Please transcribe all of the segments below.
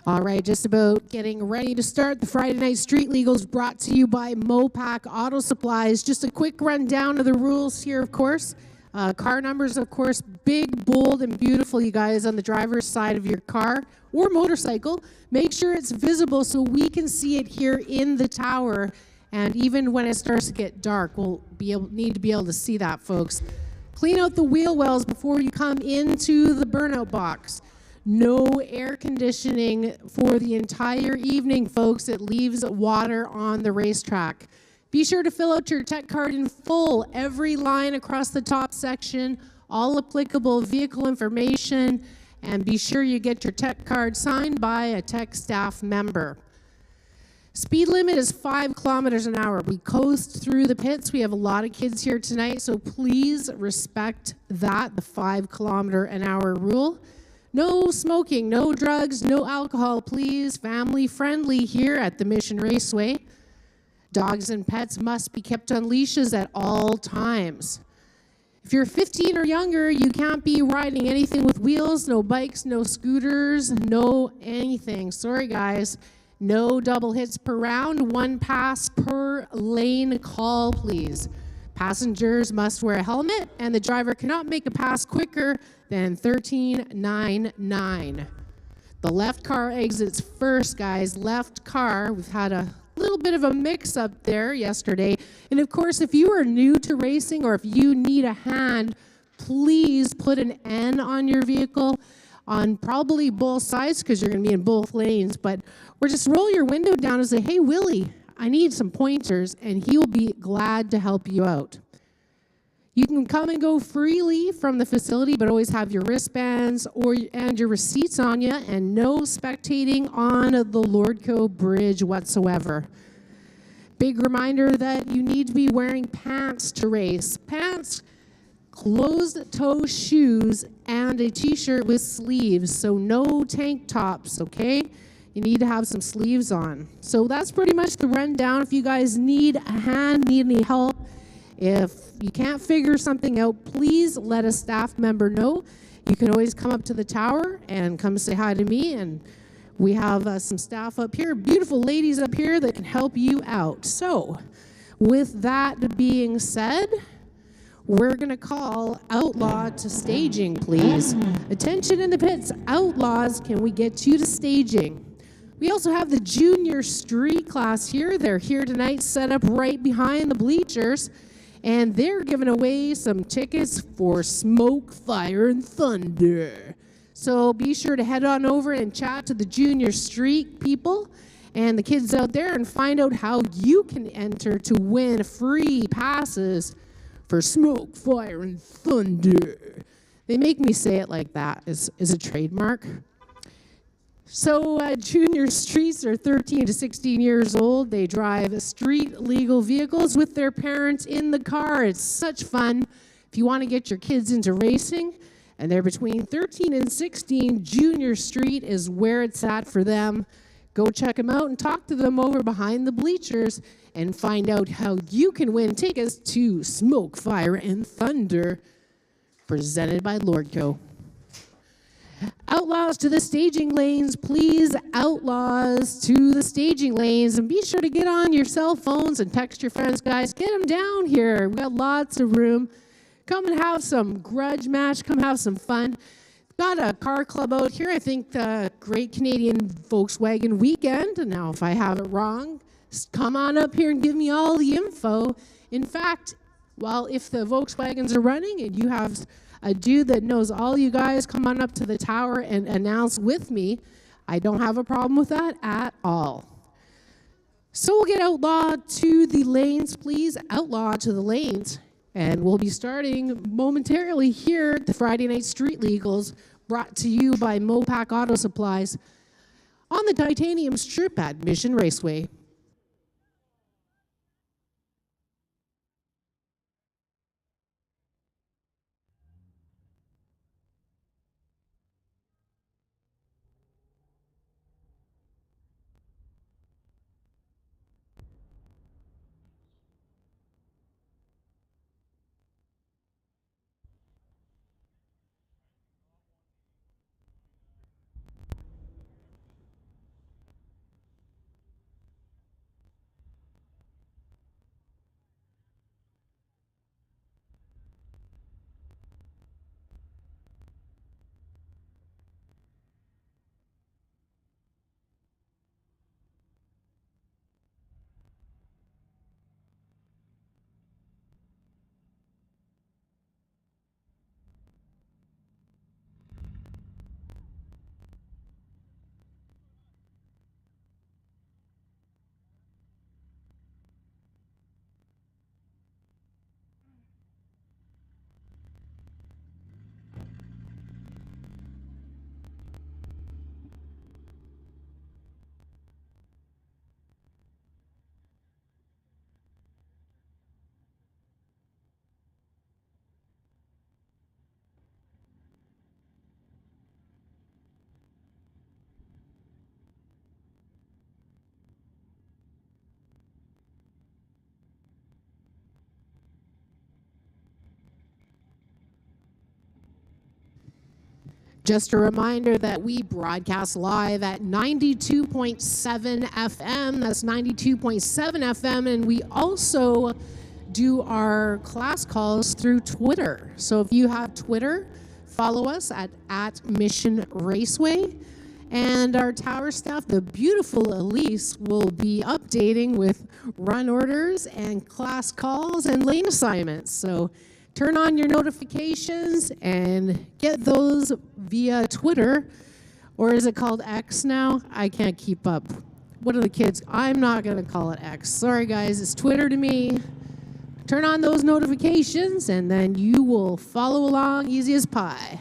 All right, just about getting ready to start the Friday Night Street Legals, brought to you by Mopac Auto Supplies. Just a quick rundown of the rules here, of course. Car numbers, of course, big, bold, and beautiful, you guys, on the driver's side of your car or motorcycle. Make sure it's visible so we can see it here in the tower. And even when it starts to get dark, we'll need to be able to see that, folks. Clean out the wheel wells before you come into the burnout box. No air conditioning for the entire evening, folks. It leaves water on the racetrack. Be sure to fill out your tech card in full, every line across the top section, all applicable vehicle information, and be sure you get your tech card signed by a tech staff member. Speed limit is 5 kilometers an hour. We coast through the pits. We have a lot of kids here tonight, so please respect that, the 5 kilometer an hour rule. No smoking, no drugs, no alcohol, please. Family friendly here at the Mission Raceway. Dogs and pets must be kept on leashes at all times. If you're 15 or younger, you can't be riding anything with wheels, no bikes, no scooters, no anything. Sorry, guys. No double hits per round, 1 pass per lane call, please. Passengers must wear a helmet, and the driver cannot make a pass quicker than 13.99. The left car exits first, guys. Left car. We've had a little bit of a mix-up there yesterday. And of course, if you are new to racing or if you need a hand, please put an N on your vehicle on probably both sides because you're going to be in both lanes. Or just roll your window down and say, hey, Willie, I need some pointers, and he will be glad to help you out. You can come and go freely from the facility, but always have your wristbands and your receipts on you, and no spectating on the Lordco Bridge whatsoever. Big reminder that you need to be wearing pants to race. Pants, closed-toe shoes, and a t-shirt with sleeves, so no tank tops, okay? You need to have some sleeves on. So that's pretty much the rundown. If you guys need a hand, need any help, if you can't figure something out, please let a staff member know. You can always come up to the tower and come say hi to me, and we have some staff up here, beautiful ladies up here that can help you out. So with that being said, we're going to call Outlaw to staging, please. Attention in the pits. Outlaws, can we get you to staging? We also have the junior street class here. They're here tonight, set up right behind the bleachers. And they're giving away some tickets for Smoke, Fire, and Thunder. So be sure to head on over and chat to the junior street people and the kids out there and find out how you can enter to win free passes for Smoke, Fire, and Thunder. They make me say it like that is a trademark. So junior streets are 13 to 16 years old. They drive street legal vehicles with their parents in the car. It's such fun. If you want to get your kids into racing and they're between 13 and 16, junior street is where it's at for them. Go check them out and talk to them over behind the bleachers and find out how you can win tickets to Smoke, Fire, and Thunder, presented by Lordco. Outlaws to the staging lanes, please. Outlaws to the staging lanes. And be sure to get on your cell phones and text your friends, guys. Get them down here. We've got lots of room. Come and have some grudge match. Come have some fun. Got a car club out here. I think the Great Canadian Volkswagen Weekend. Now, if I have it wrong, come on up here and give me all the info. In fact, well, if the Volkswagens are running and you have a dude that knows all you guys, come on up to the tower and announce with me. I don't have a problem with that at all. So we'll get Outlaw to the lanes, please. Outlaw to the lanes. And we'll be starting momentarily here at the Friday Night Street Legals, brought to you by Mopac Auto Supplies on the Titanium Strip at Mission Raceway. Just a reminder that we broadcast live at 92.7 FM. That's 92.7 FM. And we also do our class calls through Twitter. So if you have Twitter, follow us at Mission Raceway. And our tower staff, the beautiful Elise, will be updating with run orders and class calls and lane assignments. So turn on your notifications and get those via Twitter, or is it called X now? I can't keep up. What are the kids? I'm not going to call it X. Sorry, guys. It's Twitter to me. Turn on those notifications, and then you will follow along easy as pie.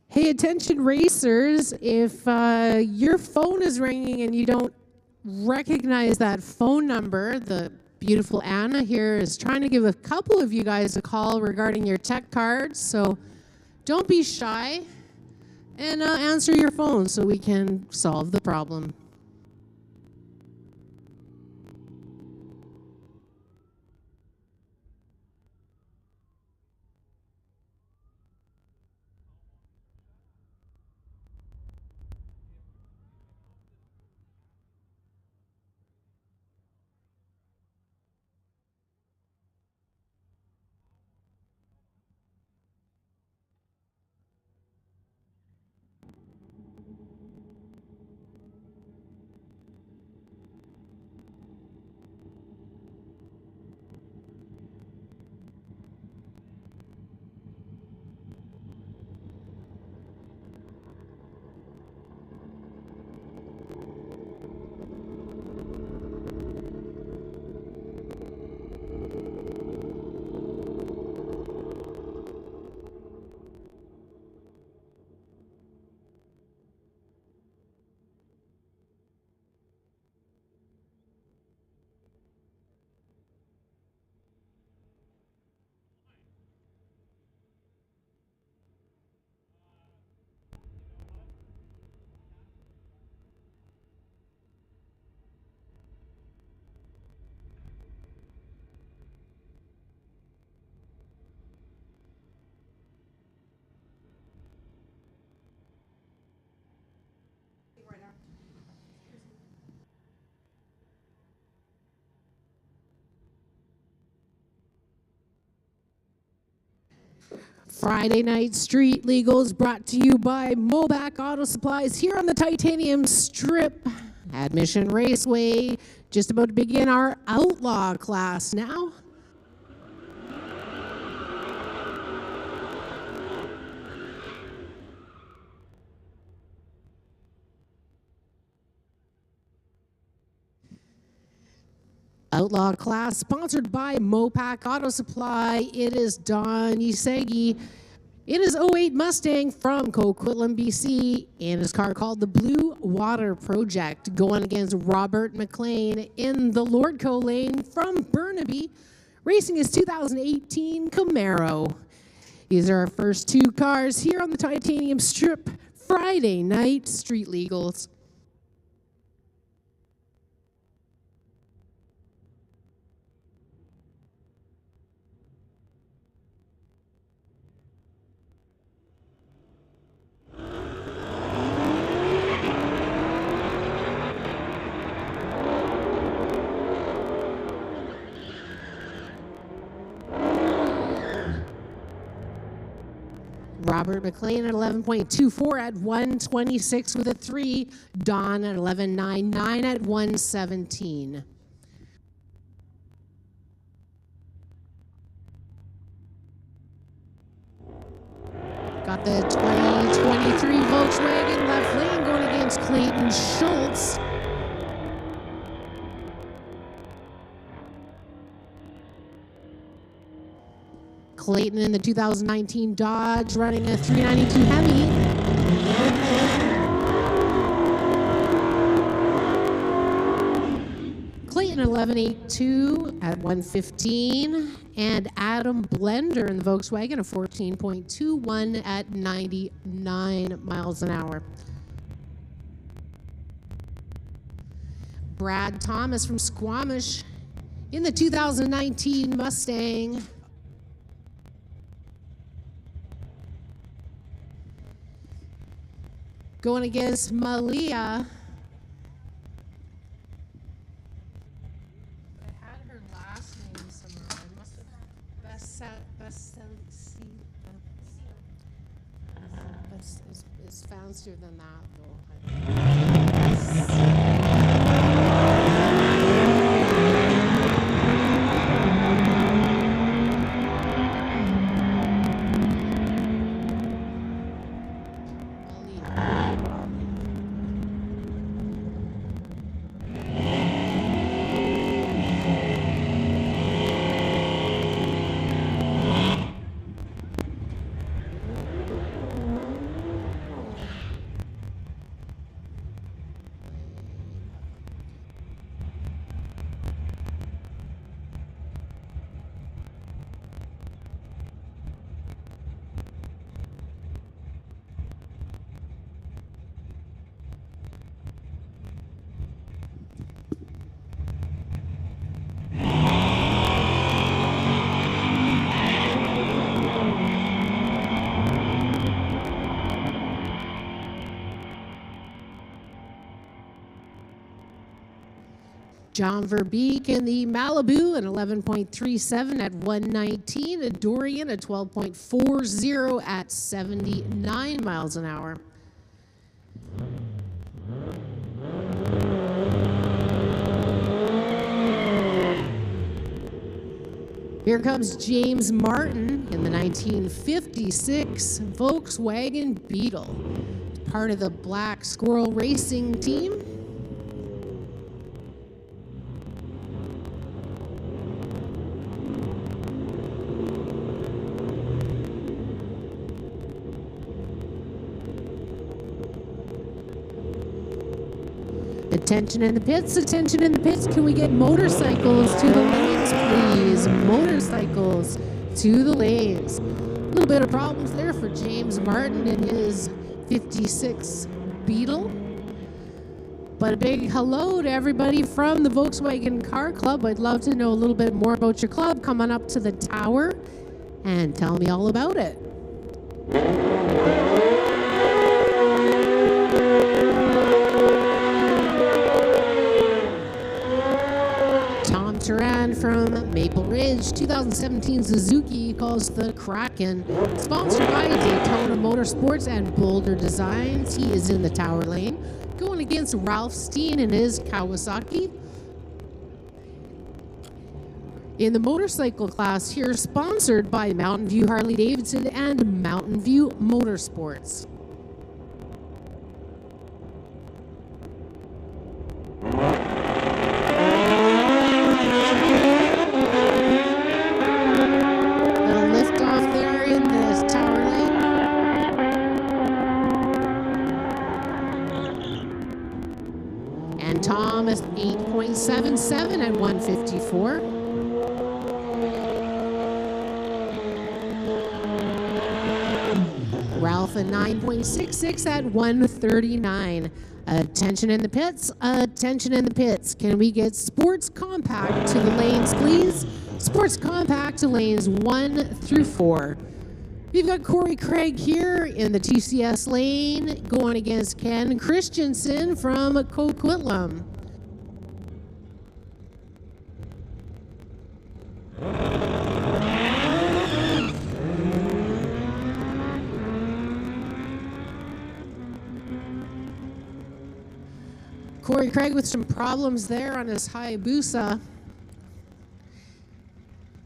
Hey, attention racers, if your phone is ringing and you don't recognize that phone number, the beautiful Anna here is trying to give a couple of you guys a call regarding your tech cards. So don't be shy and answer your phone so we can solve the problem. Friday Night Street Legals brought to you by Mopac Auto Supplies here on the Titanium Strip at Mission Raceway. Just about to begin our Outlaw class now. Outlaw class, sponsored by Mopac Auto Supply. It is Don Yisegi. It is 08 Mustang from Coquitlam, BC, in his car called the Blue Water Project, going against Robert McLean in the Lordco lane from Burnaby, racing his 2018 Camaro. These are our first two cars here on the Titanium Strip Friday night street legals. Robert McLean at 11.24 at 126 with a 3. Don at 11.99 at 117. Got the 2023 Volkswagen left lane going against Clayton Schultz. Clayton in the 2019 Dodge running a 392 Hemi. Clayton 11.82 at 115. And Adam Blender in the Volkswagen a 14.21 at 99 miles an hour. Brad Thomas from Squamish in the 2019 Mustang. Going against Malia. I had her last name somewhere. I must have it's fancier than that though. John Verbeek in the Malibu at 11.37 at 119. And Dorian at 12.40 at 79 miles an hour. Here comes James Martin in the 1956 Volkswagen Beetle, part of the Black Squirrel Racing team. Attention in the pits, attention in the pits. Can we get motorcycles to the lanes, please? Motorcycles to the lanes. A little bit of problems there for James Martin in his 56 Beetle. But a big hello to everybody from the Volkswagen Car Club. I'd love to know a little bit more about your club. Come on up to the tower and tell me all about it. Turan from Maple Ridge, 2017 Suzuki calls the Kraken. Sponsored by Daytona Motorsports and Boulder Designs. He is in the tower lane, going against Ralph Steen in his Kawasaki. In the motorcycle class here, sponsored by Mountain View Harley Davidson and Mountain View Motorsports. And Thomas 8.77 at 154. Ralph at 9.66 at 139. Attention in the pits, attention in the pits. Can we get Sports Compact to the lanes, please? Sports Compact to lanes 1 through 4. We've got Corey Craig here in the TCS lane going against Ken Christensen from Coquitlam. Corey Craig with some problems there on his Hayabusa.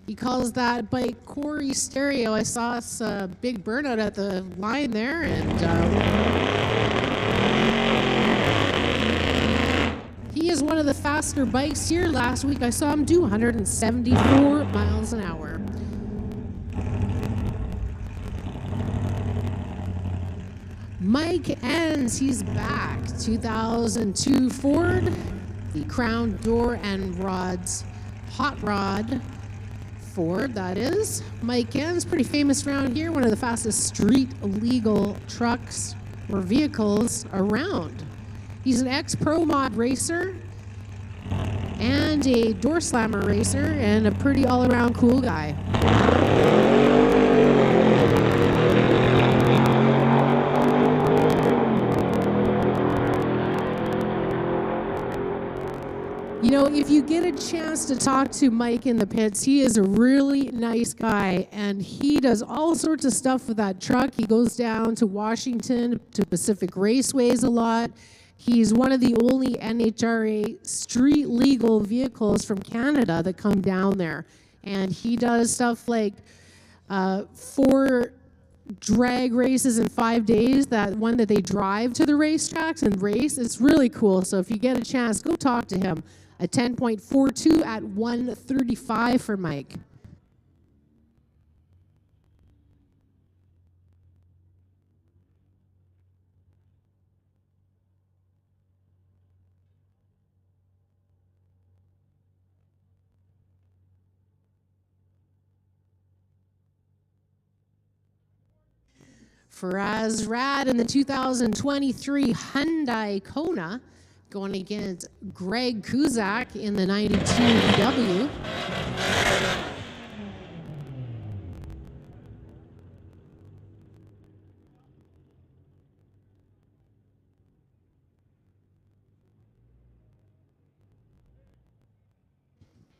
He calls that bike Corey Stereo. I saw us big burnout at the line there, and he is one of the faster bikes here. Last week I saw him do 174 miles an hour. Mike Enns, he's back. 2002 Ford, the Crown Door and Rods, Hot Rod Ford, that is. Mike Enns, pretty famous around here, one of the fastest street legal trucks or vehicles around. He's an ex-pro mod racer and a door slammer racer and a pretty all-around cool guy. You know, if you get a chance to talk to Mike in the pits, he is a really nice guy, and he does all sorts of stuff with that truck. He goes down to Washington, to Pacific Raceways a lot. He's one of the only NHRA street legal vehicles from Canada that come down there. And he does stuff like 4 drag races in 5 days, that one that they drive to the racetracks and race. It's really cool. So if you get a chance, go talk to him. A 10.42 at 135 for Mike. Faraz Rad in the 2023 Hyundai Kona, going against Greg Kuzak in the 92 VW.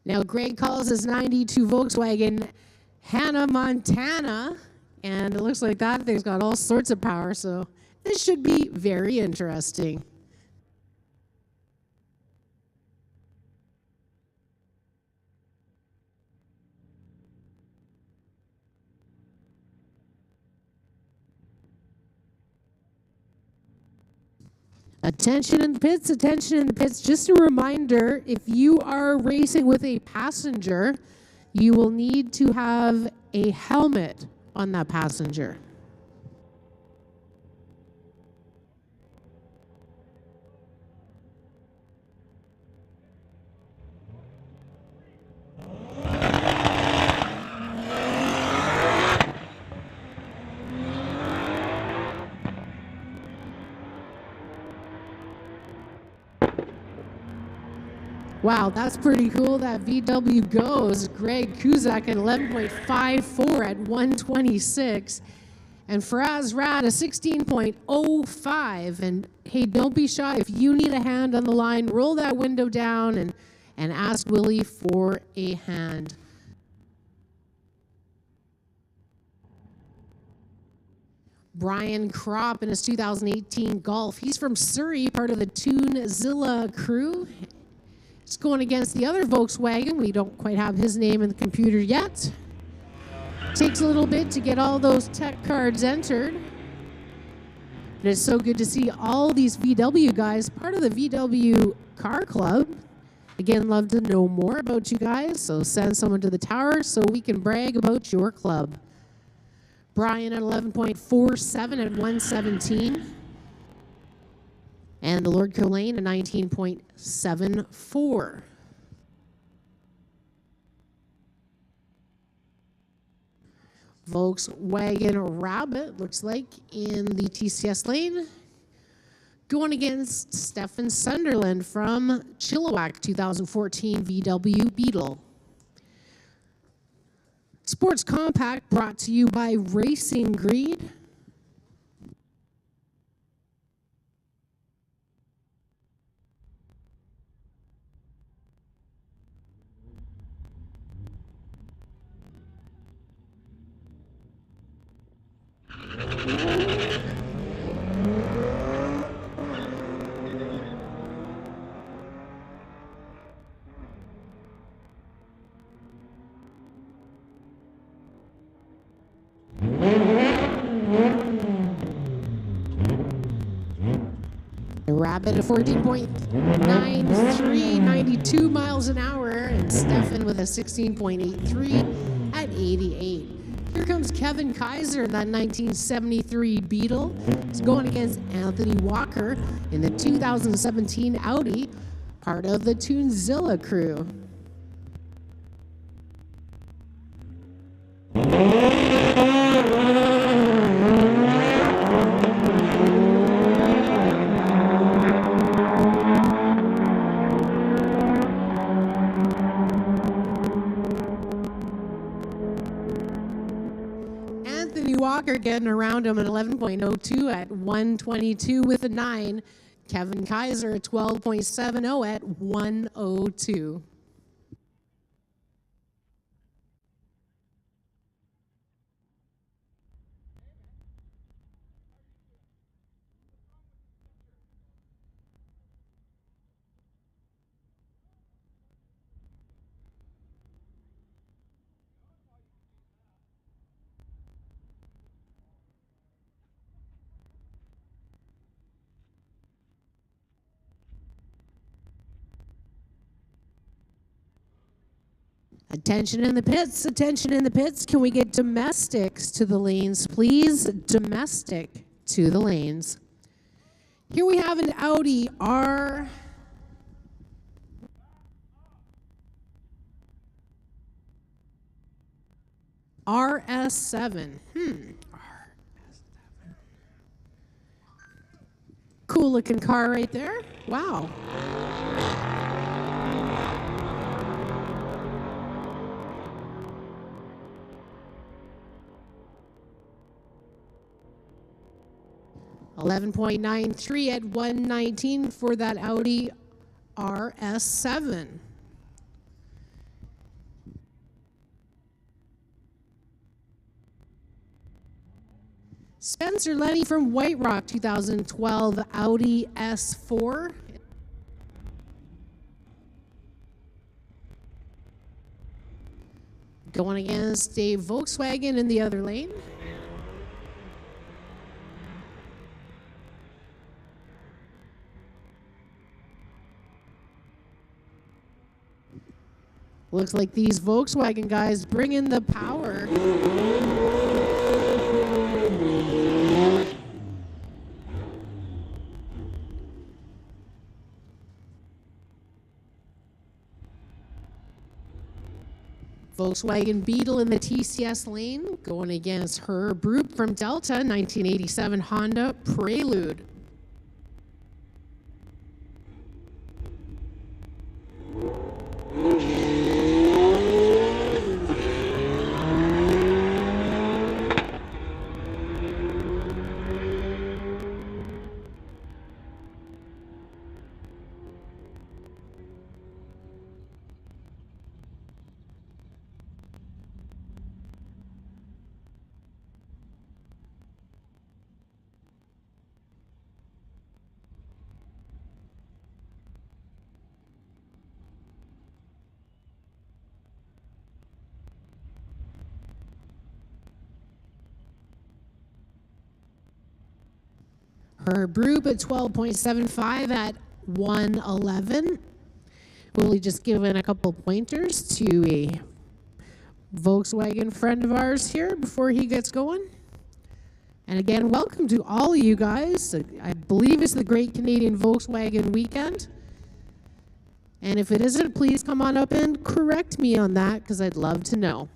Now Greg calls his 92 Volkswagen Hannah Montana, and it looks like that thing's got all sorts of power, so this should be very interesting. Attention in the pits, attention in the pits. Just a reminder, if you are racing with a passenger, you will need to have a helmet on that passenger. Wow, that's pretty cool. That VW goes. Greg Kuzak at 11.54 at 126. And Faraz Rad a 16.05. And hey, don't be shy. If you need a hand on the line, roll that window down and ask Willie for a hand. Brian Kropp in his 2018 Golf. He's from Surrey, part of the Tunezilla crew. It's going against the other Volkswagen. We don't quite have his name in the computer yet. Takes a little bit to get all those tech cards entered. And it's so good to see all these VW guys, part of the VW Car Club. Again, love to know more about you guys, so send someone to the tower so we can brag about your club. Brian at 11.47 at 117. And the Lordco lane, a 19.74. Volkswagen Rabbit looks like in the TCS lane. Going against Stefan Sunderland from Chilliwack 2014 VW Beetle. Sports Compact brought to you by Racing Greed. The Rabbit at 14.93, 92 miles an hour, and Stefan with a 16.83 at 88. Here comes Kevin Kaiser, that 1973 Beetle. He's going against Anthony Walker in the 2017 Audi, part of the Tunezilla crew. Walker getting around him at 11.02 at 122 with a 9. Kevin Kaiser at 12.70 at 102. Attention in the pits, attention in the pits. Can we get domestics to the lanes, please? Domestic to the lanes. Here we have an Audi RS7. Cool looking car right there. Wow. $11.93 at 119 for that Audi RS7. Spencer Lenny from White Rock 2012 Audi S4. Going against a Volkswagen in the other lane. Looks like these Volkswagen guys bring in the power. Volkswagen Beetle in the TCS lane, going against Herb Roop from Delta, 1987 Honda Prelude. Herb Roop at 12.75 at 111. We'll just give in a couple pointers to a Volkswagen friend of ours here before he gets going. And again, welcome to all of you guys. I believe it's the Great Canadian Volkswagen Weekend. And if it isn't, please come on up and correct me on that, because I'd love to know.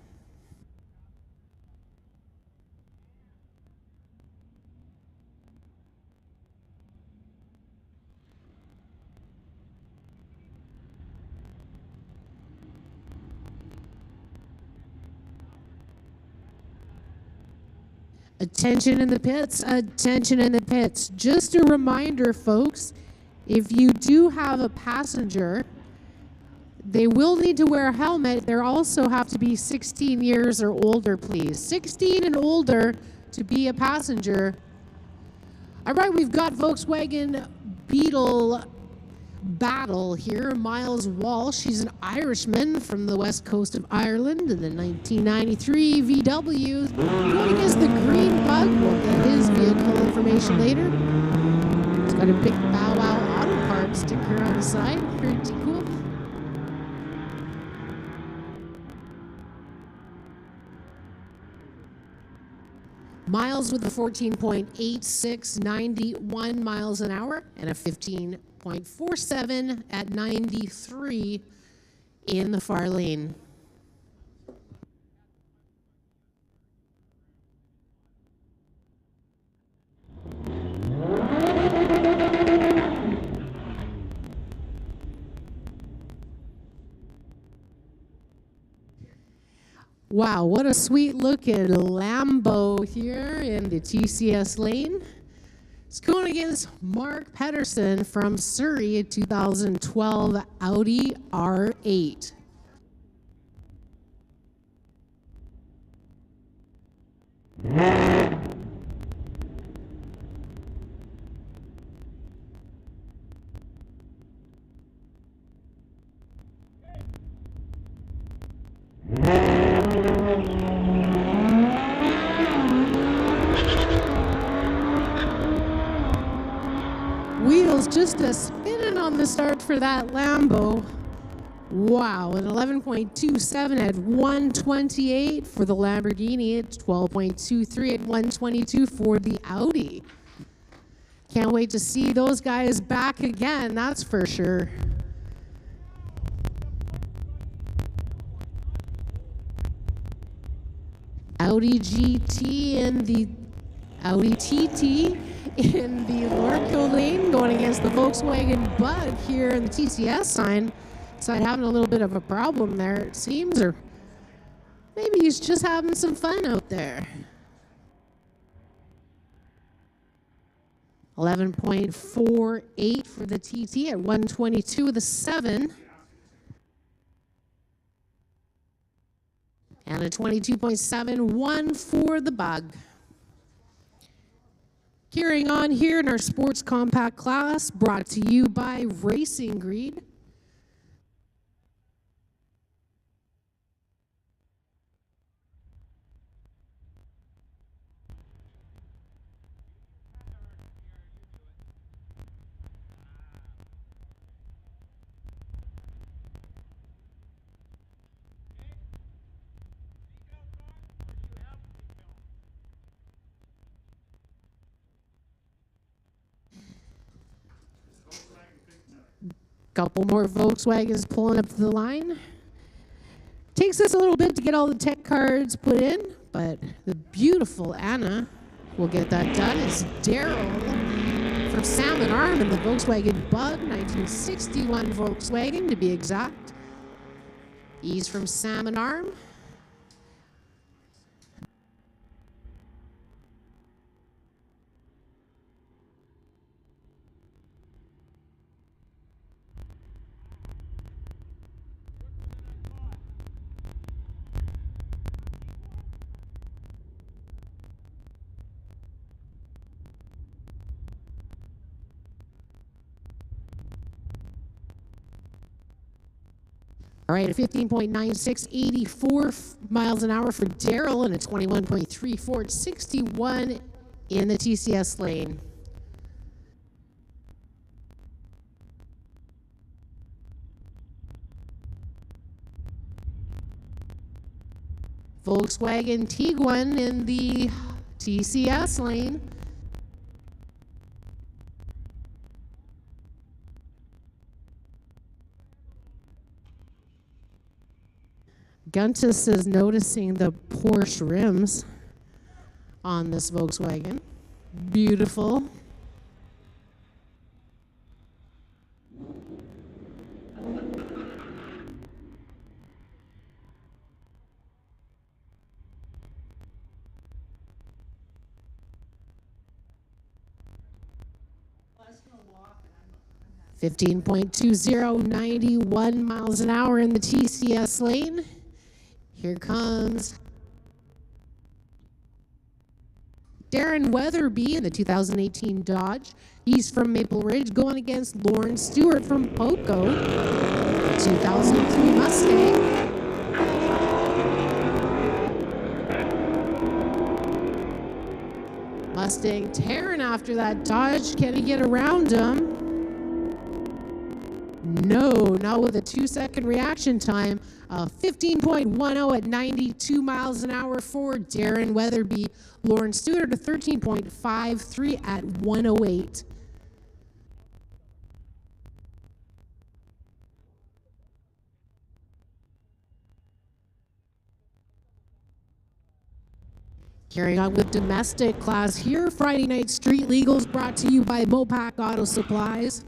Attention in the pits, attention in the pits. Just a reminder, folks, if you do have a passenger, they will need to wear a helmet. They also have to be 16 years or older, please. 16 and older to be a passenger. All right, we've got Volkswagen Beetle battle here. Miles Walsh, he's an Irishman from the west coast of Ireland in the 1993 VW. Going against the Green Bug. We'll get his vehicle information later. It's got a big Bow Wow Auto Parts sticker on the side. Pretty cool. Miles with a 14.86, 91 miles an hour, and a 15.47 at 93 in the far lane. Wow, what a sweet looking Lambo here in the TCS lane. It's going against Mark Pedersen from Surrey, a 2012 Audi R8. Wheels just a spinning on the start for that Lambo. Wow, an 11.27 at 128 for the Lamborghini, at 12.23 at 122 for the Audi. Can't wait to see those guys back again, that's for sure. Audi GT and the Audi TT in the Lordco lane, going against the Volkswagen Bug here in the TCS side having a little bit of a problem there, it seems, or maybe he's just having some fun out there. 11.48 for the TT at 122 with a 7. And a 22.71 for the Bug. Carrying on here in our sports compact class, brought to you by Racing Greed. Couple more Volkswagens pulling up to the line. Takes us a little bit to get all the tech cards put in, but the beautiful Anna will get that done. It's Daryl from Salmon Arm in the Volkswagen Bug, 1961 Volkswagen to be exact. He's from Salmon Arm. All right, a 15.96, 84 miles an hour for Daryl, and a 21.34 at 61 in the TCS lane. Volkswagen Tiguan in the TCS lane. Guntis is noticing the Porsche rims on this Volkswagen. Beautiful. .20, 91 miles an hour in the TCS lane. Here comes Darren Weatherby in the 2018 Dodge. He's from Maple Ridge, going against Lauren Stewart from Poco, the 2003 Mustang. Mustang tearing after that Dodge. Can he get around him? No, not with a 2-second reaction time. 15.10 at 92 miles an hour for Darren Weatherby. Lauren Stewart, a 13.53 at 108. Carrying on with domestic class here, Friday Night Street Legals brought to you by Mopac Auto Supplies.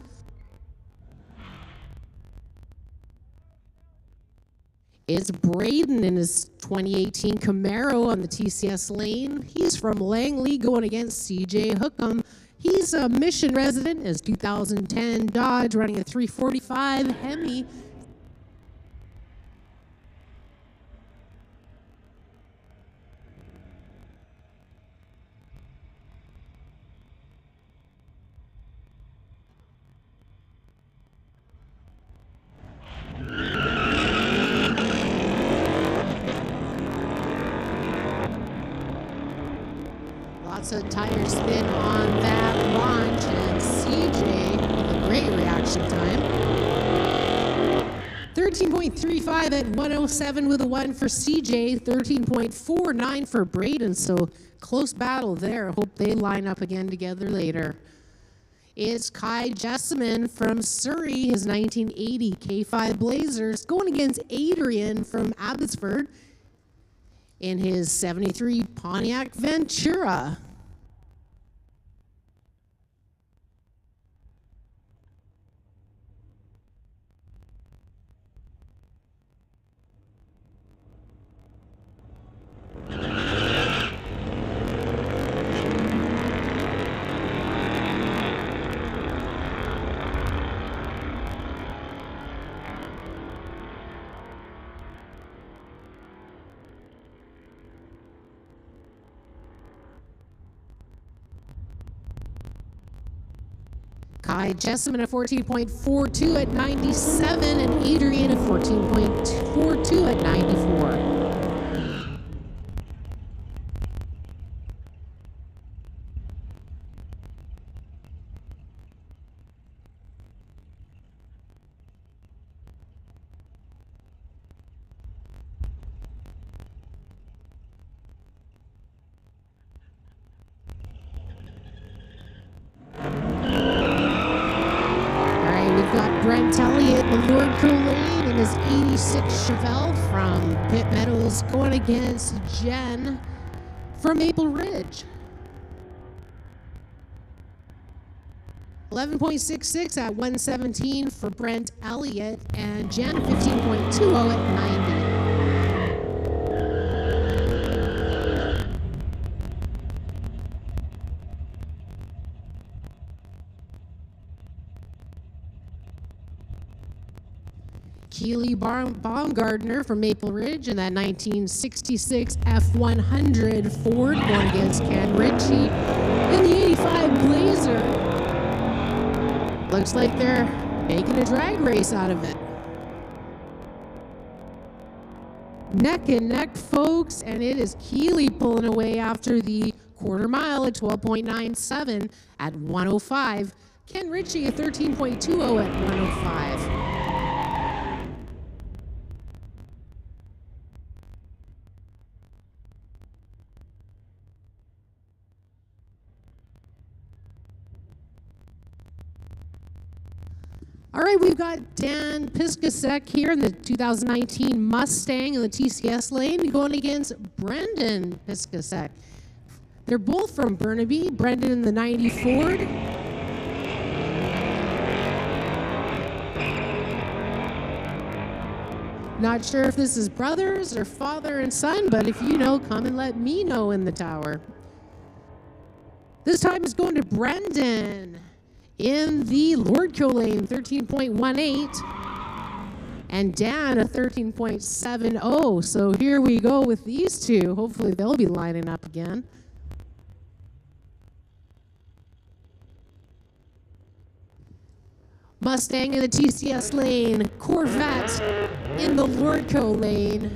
It's Braden in his 2018 Camaro on the TCS lane. He's from Langley, going against CJ Hookham. He's a Mission resident, his 2010 Dodge, running a 345 Hemi. Lots of tire spin on that launch, and CJ with a great reaction time. 13.35 at 107 with a 1 for CJ, 13.49 for Braden, so close battle there. Hope they line up again together later. It's Kai Jessamine from Surrey, his 1980 K5 Blazers, going against Adrian from Abbotsford in his 73 Pontiac Ventura. Kai Jessamine a 14.42 at 97, and Adrian a 14.42 at 94. Brent Elliott, the Lordco lane, in his 86 Chevelle from Pitt Meadows, going against Jen from Maple Ridge. 11.66 at 117 for Brent Elliott, and Jen 15.20 at 90. Keely Baumgardner from Maple Ridge in that 1966 F100 Ford, going against Ken Ritchie in the 85 Blazer. Looks like they're making a drag race out of it. Neck and neck, folks, and it is Keely pulling away after the quarter mile at 12.97 at 105. Ken Ritchie at 13.20 at 105. All right, we've got Dan Piskasek here in the 2019 Mustang in the TCS lane going against Brendan Piskasek. They're both from Burnaby. Brendan in the 90 Ford. Not sure if this is brothers or father and son, but if you know, come and let me know in the tower. This time it's going to Brendan in the Lordco lane, 13.18, and Dan a 13.70. So here we go with these two. Hopefully they'll be lining up again. Mustang in the TCS lane, Corvette in the Lordco lane.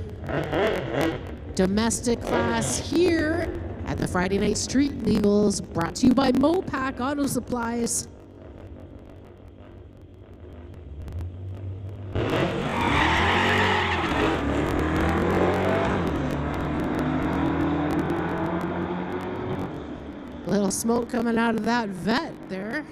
Domestic class here at the Friday Night Street Legals, brought to you by Mopac Auto Supplies. Little smoke coming out of that vet there.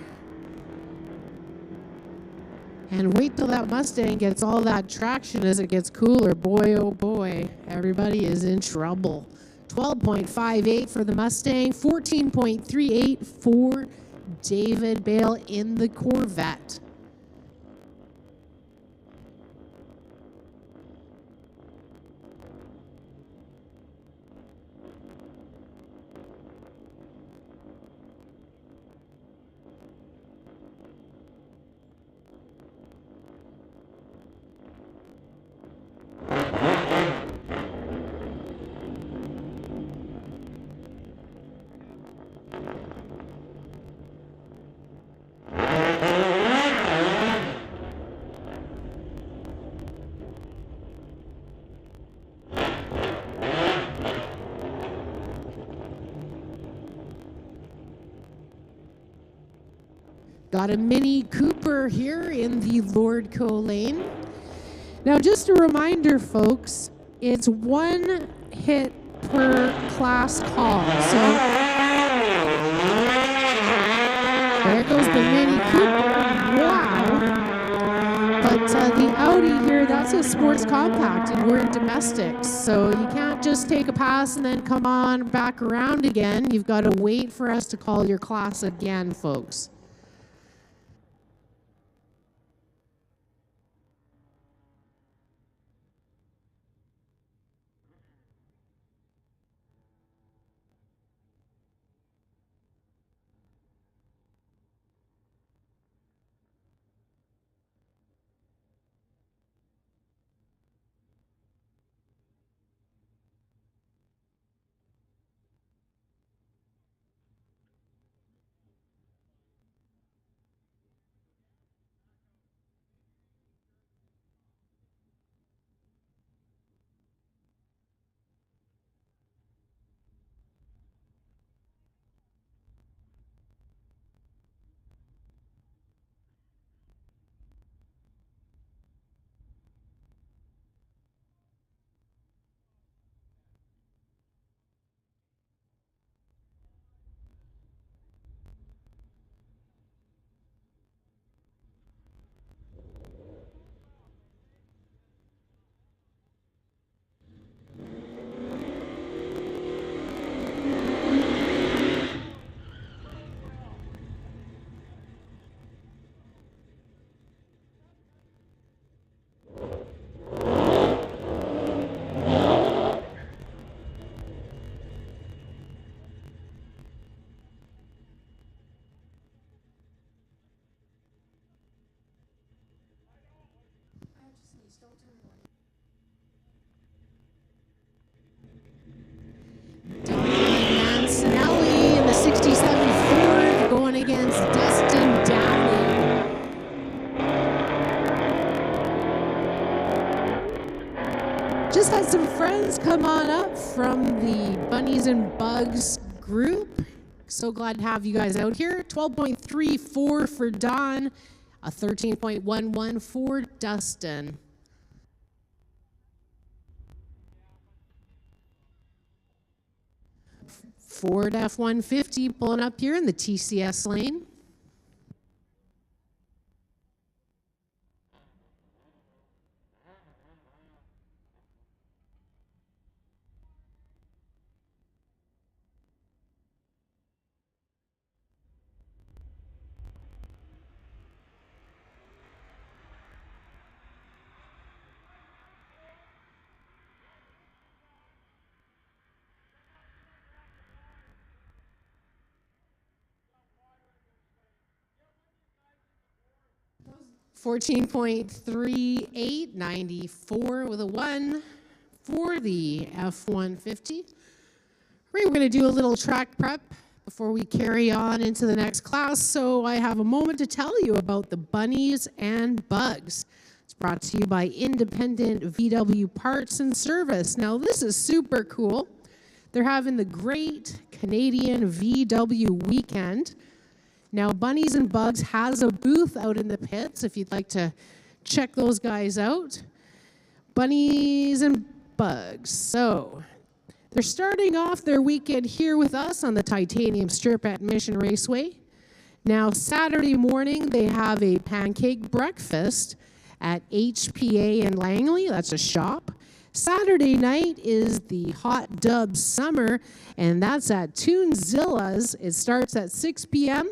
And wait till that Mustang gets all that traction as it gets cooler. Boy, oh boy, everybody is in trouble. 12.58 for the Mustang, 14.38 for David Bale in the Corvette. Got a Mini Cooper here in the Lordco lane. Now, just a reminder, folks, it's one hit per class call. So there goes the Mini Cooper. Wow. But the Audi here, that's a sports compact, and we're in domestics. So you can't just take a pass and then come on back around again. You've got to wait for us to call your class again, folks. Mancinelli in the 67 Ford going against Dustin Downing. Just had some friends come on up from the Bunnies and Bugs group. So glad to have you guys out here. 12.34 for Don, a 13.11 for Dustin. Ford F-150 pulling up here in the TCS lane. 14.38, 94 with a 1 for the F-150. Right, we're going to do a little track prep before we carry on into the next class. So I have a moment to tell you about the bunnies and bugs. It's brought to you by Independent VW Parts and Service. Now this is super cool. They're having the Great Canadian VW Weekend. Now Bunnies and Bugs has a booth out in the pits if you'd like to check those guys out. Bunnies and Bugs. So they're starting off their weekend here with us on the Titanium Strip at Mission Raceway. Now, Saturday morning, they have a pancake breakfast at HPA in Langley. That's a shop. Saturday night is the Hot Dub Summer, and that's at Tunzilla's. It starts at 6 p.m.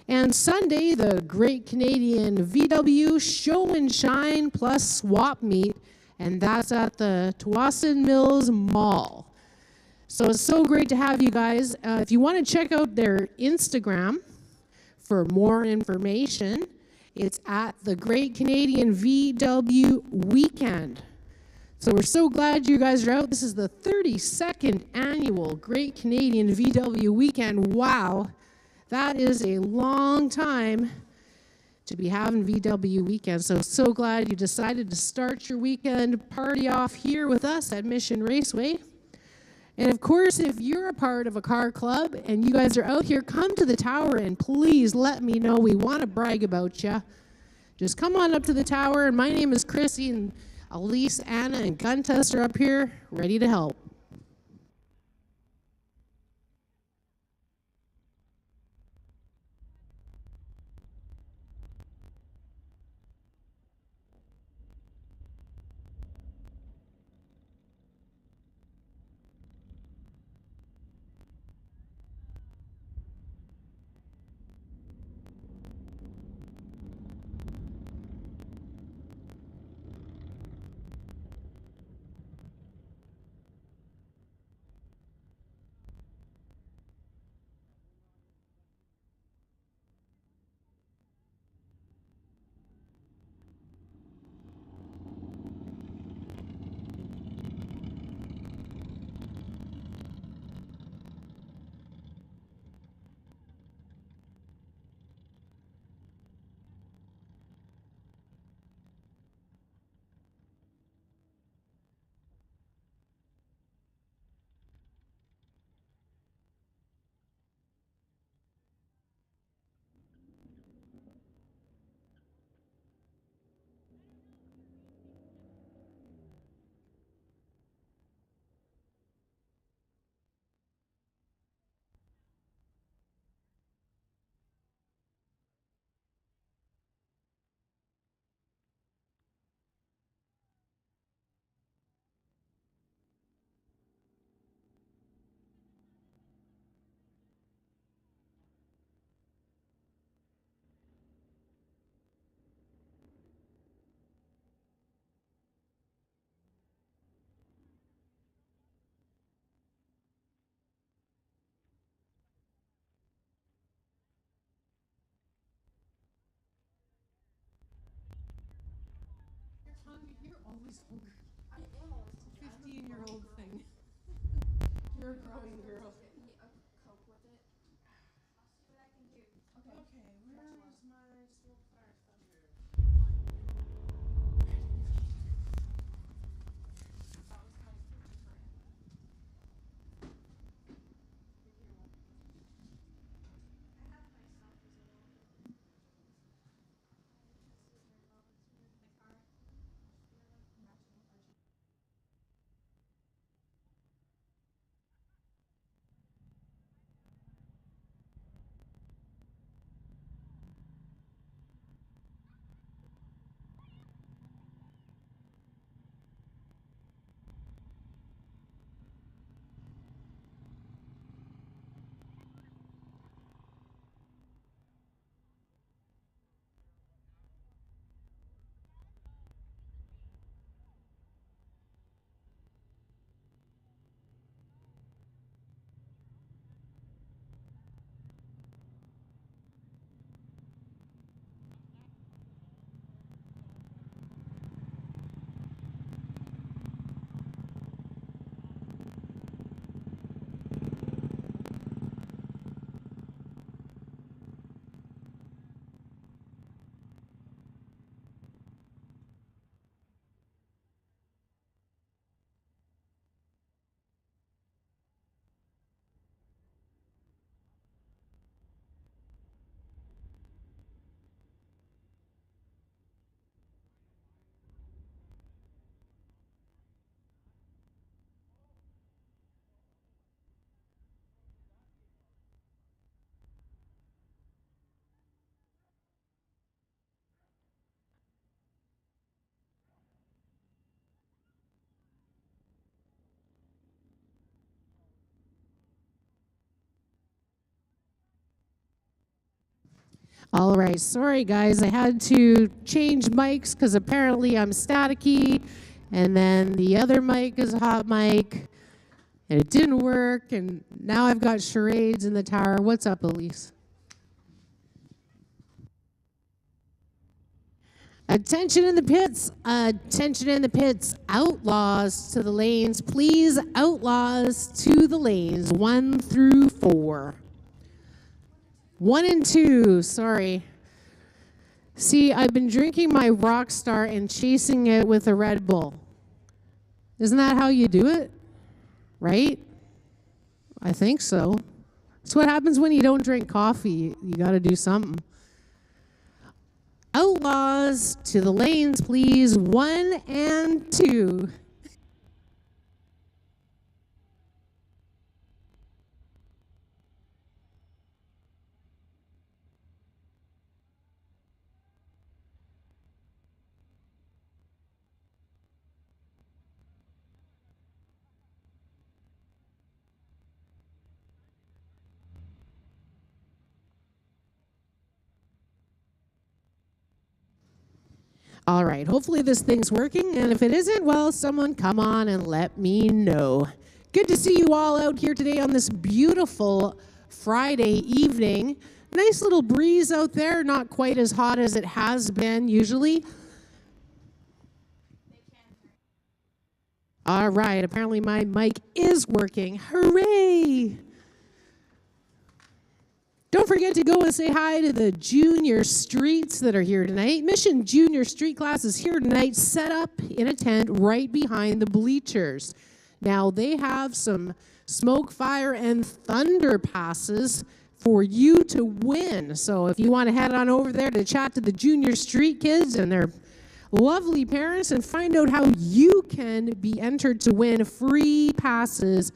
And Sunday, the Great Canadian VW Show and Shine plus Swap Meet, and that's at the Tuason Mills Mall. So it's so great to have you guys. If you want to check out their Instagram for more information, it's at the Great Canadian VW Weekend. So we're so glad you guys are out. This is the 32nd annual Great Canadian VW Weekend. Wow, that is a long time to be having VW Weekend. So glad you decided to start your weekend party off here with us at Mission Raceway. And of course, if you're a part of a car club and you guys are out here, come to the tower and please let me know. We want to brag about you. Just come on up to the tower. And my name is Chrissy, and Elise, Anna, and Gun Test are up here ready to help. You're always hungry. I am. It's a 15-year-old thing. You're a growing girl. Cope with it. I'll see what I can do. Okay, where is my smoke fire stuff? All right, sorry guys, I had to change mics because apparently I'm staticky, and then the other mic is a hot mic, and it didn't work, and now I've got charades in the tower. What's up, Elise? Attention in the pits, attention in the pits, outlaws to the lanes, please, outlaws to the lanes, 1 through 4. 1 and 2, sorry. See, I've been drinking my Rockstar and chasing it with a Red Bull. Isn't that how you do it? Right? I think so. It's what happens when you don't drink coffee. You got to do something. Outlaws to the lanes, please. 1 and 2. All right, hopefully this thing's working, and if it isn't, well, someone come on and let me know. Good to see you all out here today on this beautiful Friday evening. Nice little breeze out there, not quite as hot as it has been usually. All right, apparently my mic is working. Hooray! Don't forget to go and say hi to the junior streets that are here tonight. Mission Junior Street class is here tonight, set up in a tent right behind the bleachers. Now, they have some smoke, fire, and thunder passes for you to win. So if you want to head on over there to chat to the junior street kids and their lovely parents and find out how you can be entered to win free passes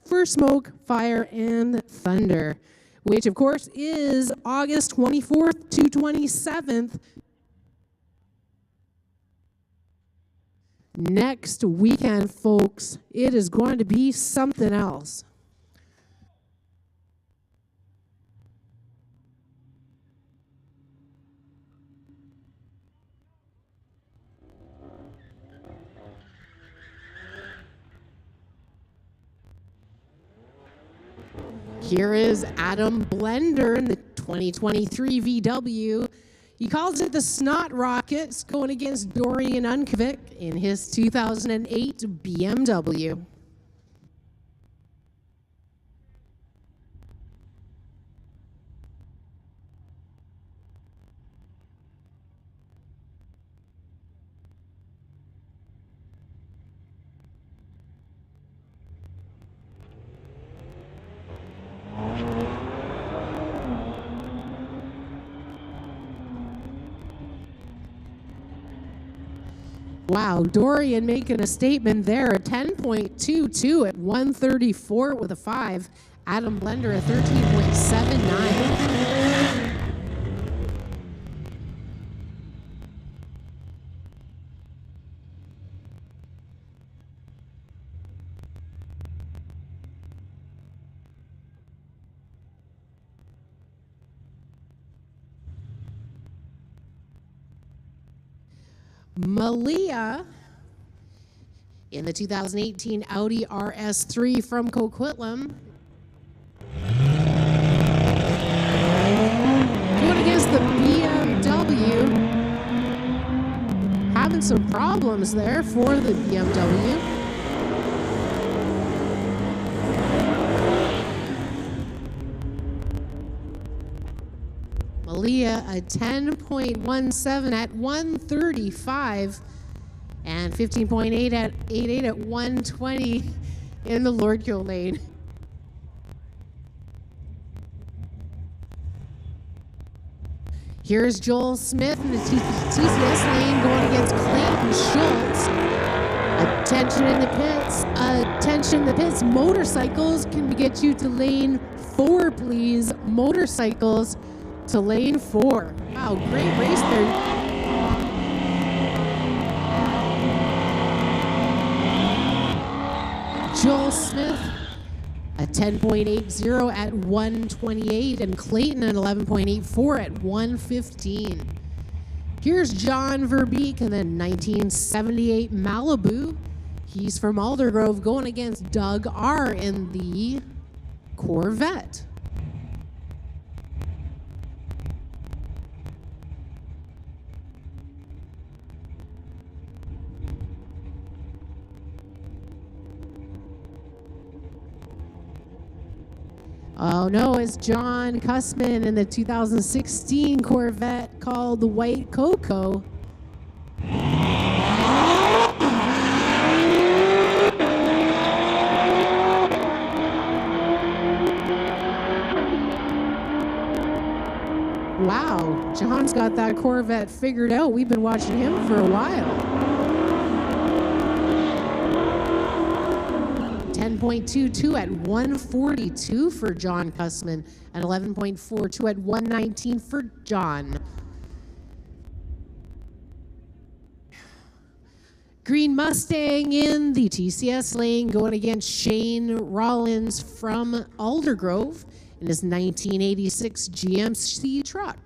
for smoke, fire, and thunder, which of course is August 24th to 27th. Next weekend, folks, it is going to be something else. Here is Adam Blender in the 2023 VW. He calls it the Snot Rockets, going against Dorian Unkvik in his 2008 BMW. Wow, Dorian making a statement there, a 10.22 at 134 with a 5. Adam Blender a 13.79. Malia in the 2018 Audi RS3 from Coquitlam. Going against the BMW. Having some problems there for the BMW. Malia a 10.17 at 135 and 15.8 at 88 at 120 in the Lordco lane. Here's Joel Smith in the TCS lane going against Clayton Schultz. Attention in the pits. Attention in the pits. Motorcycles can get you to lane 4, please. Motorcycles to lane 4. Wow, great race there. Joel Smith, a A 10.80 at 128, and Clayton an 11.84 at 115. Here's John Verbeek in the 1978 Malibu. He's from Aldergrove going against Doug R. in the Corvette. Oh no, it's John Cussman in the 2016 Corvette called the White Cocoa. Wow, John's got that Corvette figured out. We've been watching him for a while. 10.22 at 142 for John Cussman and 11.42 at 119 for John. Green Mustang in the TCS lane going against Shane Rollins from Aldergrove in his 1986 GMC truck.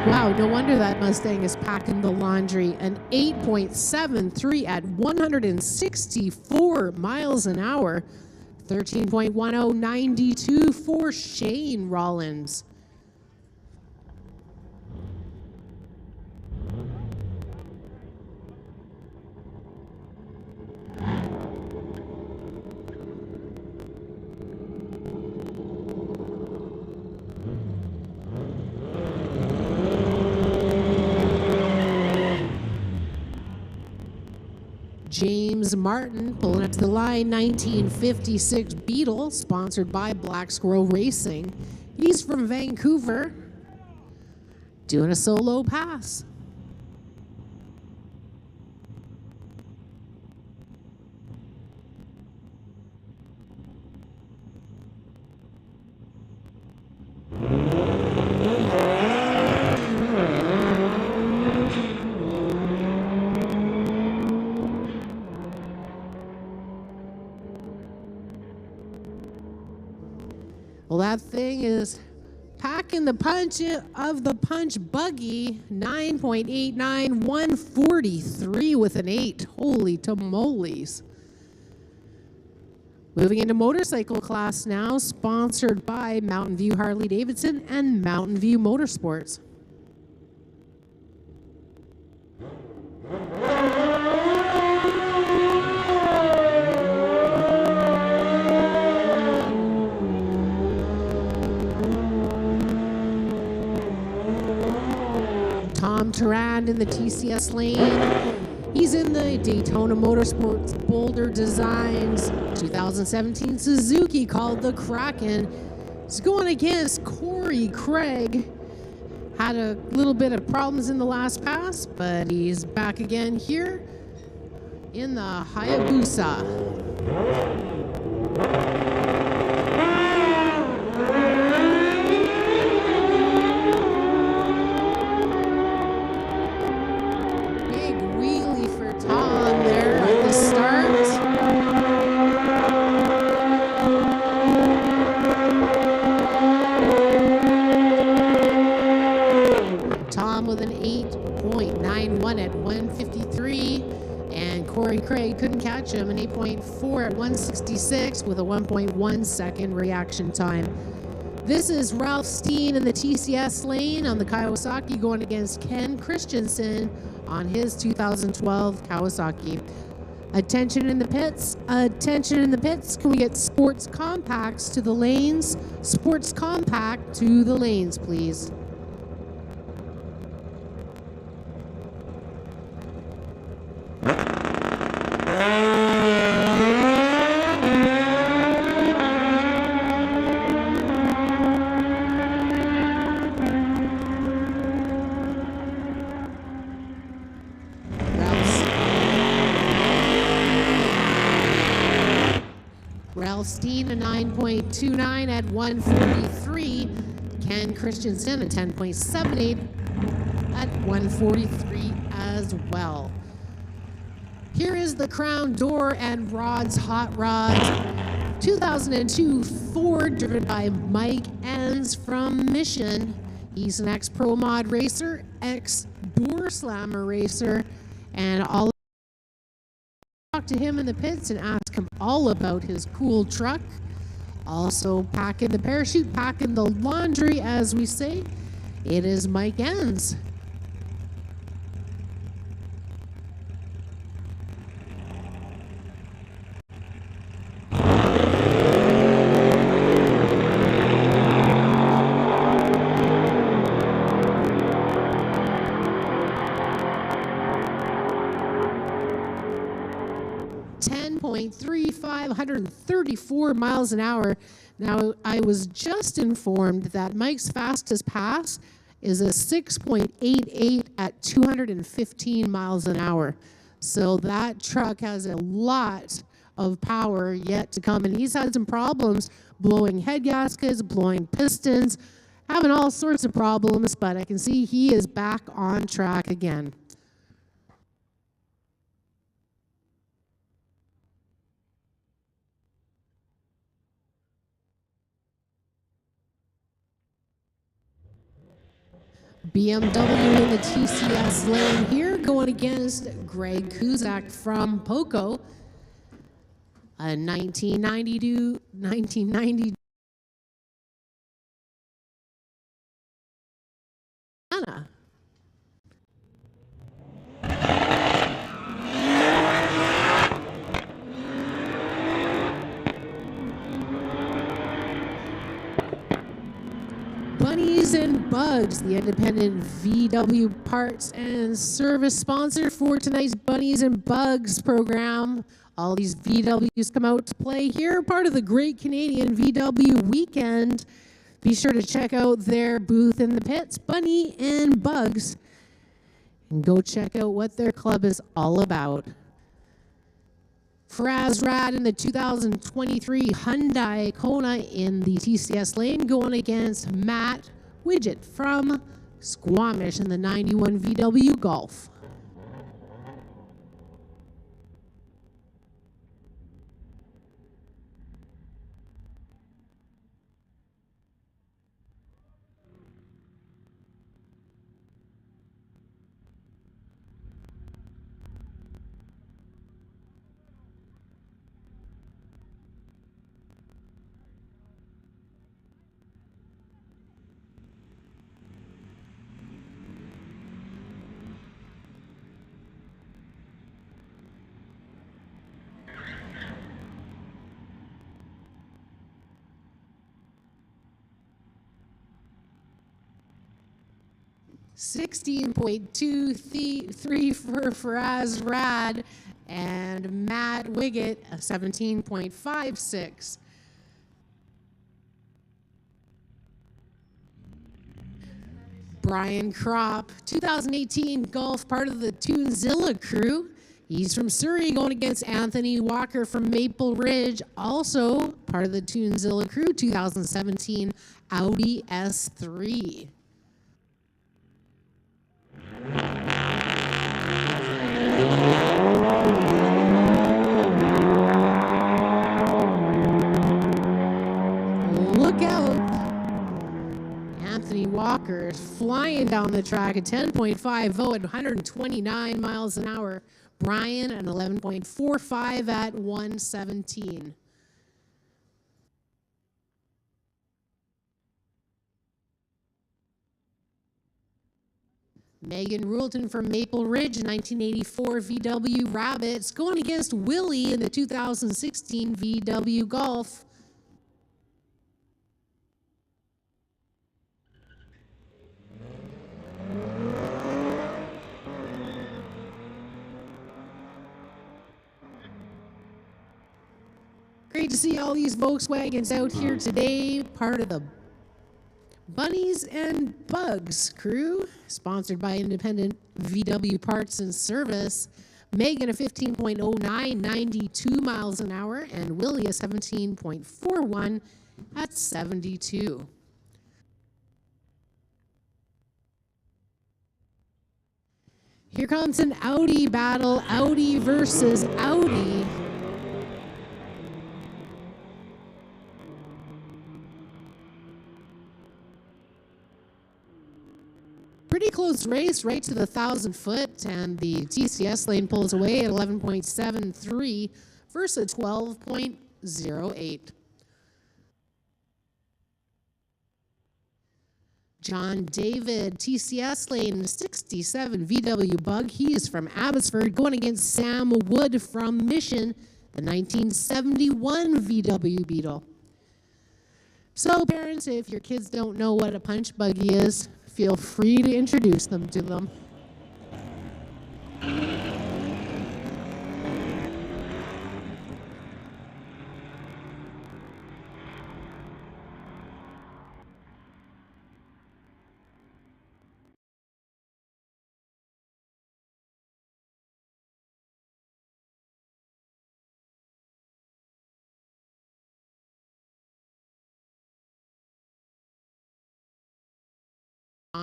Wow, no wonder that Mustang is packing the laundry. An 8.73 at 164 miles an hour. 13.1092 for Shane Rollins. James Martin pulling up to the line, 1956 Beetle, sponsored by Black Squirrel Racing. He's from Vancouver, doing a solo pass. Well, that thing is packing the punch of the punch buggy. 9.89, 143 with an 8. Holy tamales. Moving into motorcycle class now, sponsored by Mountain View Harley Davidson and Mountain View Motorsports. Tom Turand in the TCS lane. He's in the Daytona Motorsports Boulder Designs 2017 Suzuki called the Kraken. He's going against Corey Craig. Had a little bit of problems in the last pass, but he's back again here in the Hayabusa. With an 8.91 at 153, and Corey Craig couldn't catch him, an 8.4 at 166 with a 1.1 second reaction time. This is Ralph Steen in the TCS lane on the Kawasaki going against Ken Christensen on his 2012 Kawasaki. Attention in the pits, attention in the pits. Can we get sports compacts to the lanes? Sports compact to the lanes, please. Steen a 9.29 at 143. Ken Christensen a 10.78 at 143 as well. Here is the Crown Door and Rods Hot Rods 2002 Ford, driven by Mike Enns from Mission. He's an ex-Pro Mod racer, ex-Door Slammer racer, and all talk to him in the pits and ask him all about his cool truck. Also packing the parachute, packing the laundry, as we say. It is Mike Enns. .35, 134 miles an hour. Now, I was just informed that Mike's fastest pass is a 6.88 at 215 miles an hour. So that truck has a lot of power yet to come, and he's had some problems blowing head gaskets, blowing pistons, having all sorts of problems, but I can see he is back on track again. BMW in the TCS lane here, going against Greg Kuzak from Poco. A 1990. Anna. Bunnies and Bugs, the independent VW parts and service sponsor for tonight's Bunnies and Bugs program. All these VWs come out to play here, part of the Great Canadian VW Weekend. Be sure to check out their booth in the pits, Bunny and Bugs, and go check out what their club is all about. Faraz Rad in the 2023 Hyundai Kona in the TCS lane, going against Matt Widget from Squamish in the 91 VW Golf. .233 for Faraz Rad, and Matt Wiggett a 17.56. Brian Kropp, 2018 Golf, part of the Tunzilla crew. He's from Surrey, going against Anthony Walker from Maple Ridge, also part of the Tunzilla crew, 2017 Audi S3. Look out! Anthony Walker is flying down the track at 10.50 at 129 miles an hour. Brian an 11.45 at 117. Megan Rulton from Maple Ridge, 1984 VW Rabbits, going against Willie in the 2016 VW Golf. Great to see all these Volkswagens out here today, part of the Bunnies and Bugs crew, sponsored by independent VW Parts and Service. Megan a 15.09, 92 miles an hour, and Willie a 17.41 at 72. Here comes an Audi battle, Audi versus Audi. Pretty close race, right to the 1,000 foot, and the TCS lane pulls away at 11.73 versus 12.08. John David, TCS lane 67 VW Bug. He is from Abbotsford, going against Sam Wood from Mission, the 1971 VW Beetle. So parents, if your kids don't know what a punch buggy is, feel free to introduce them to them.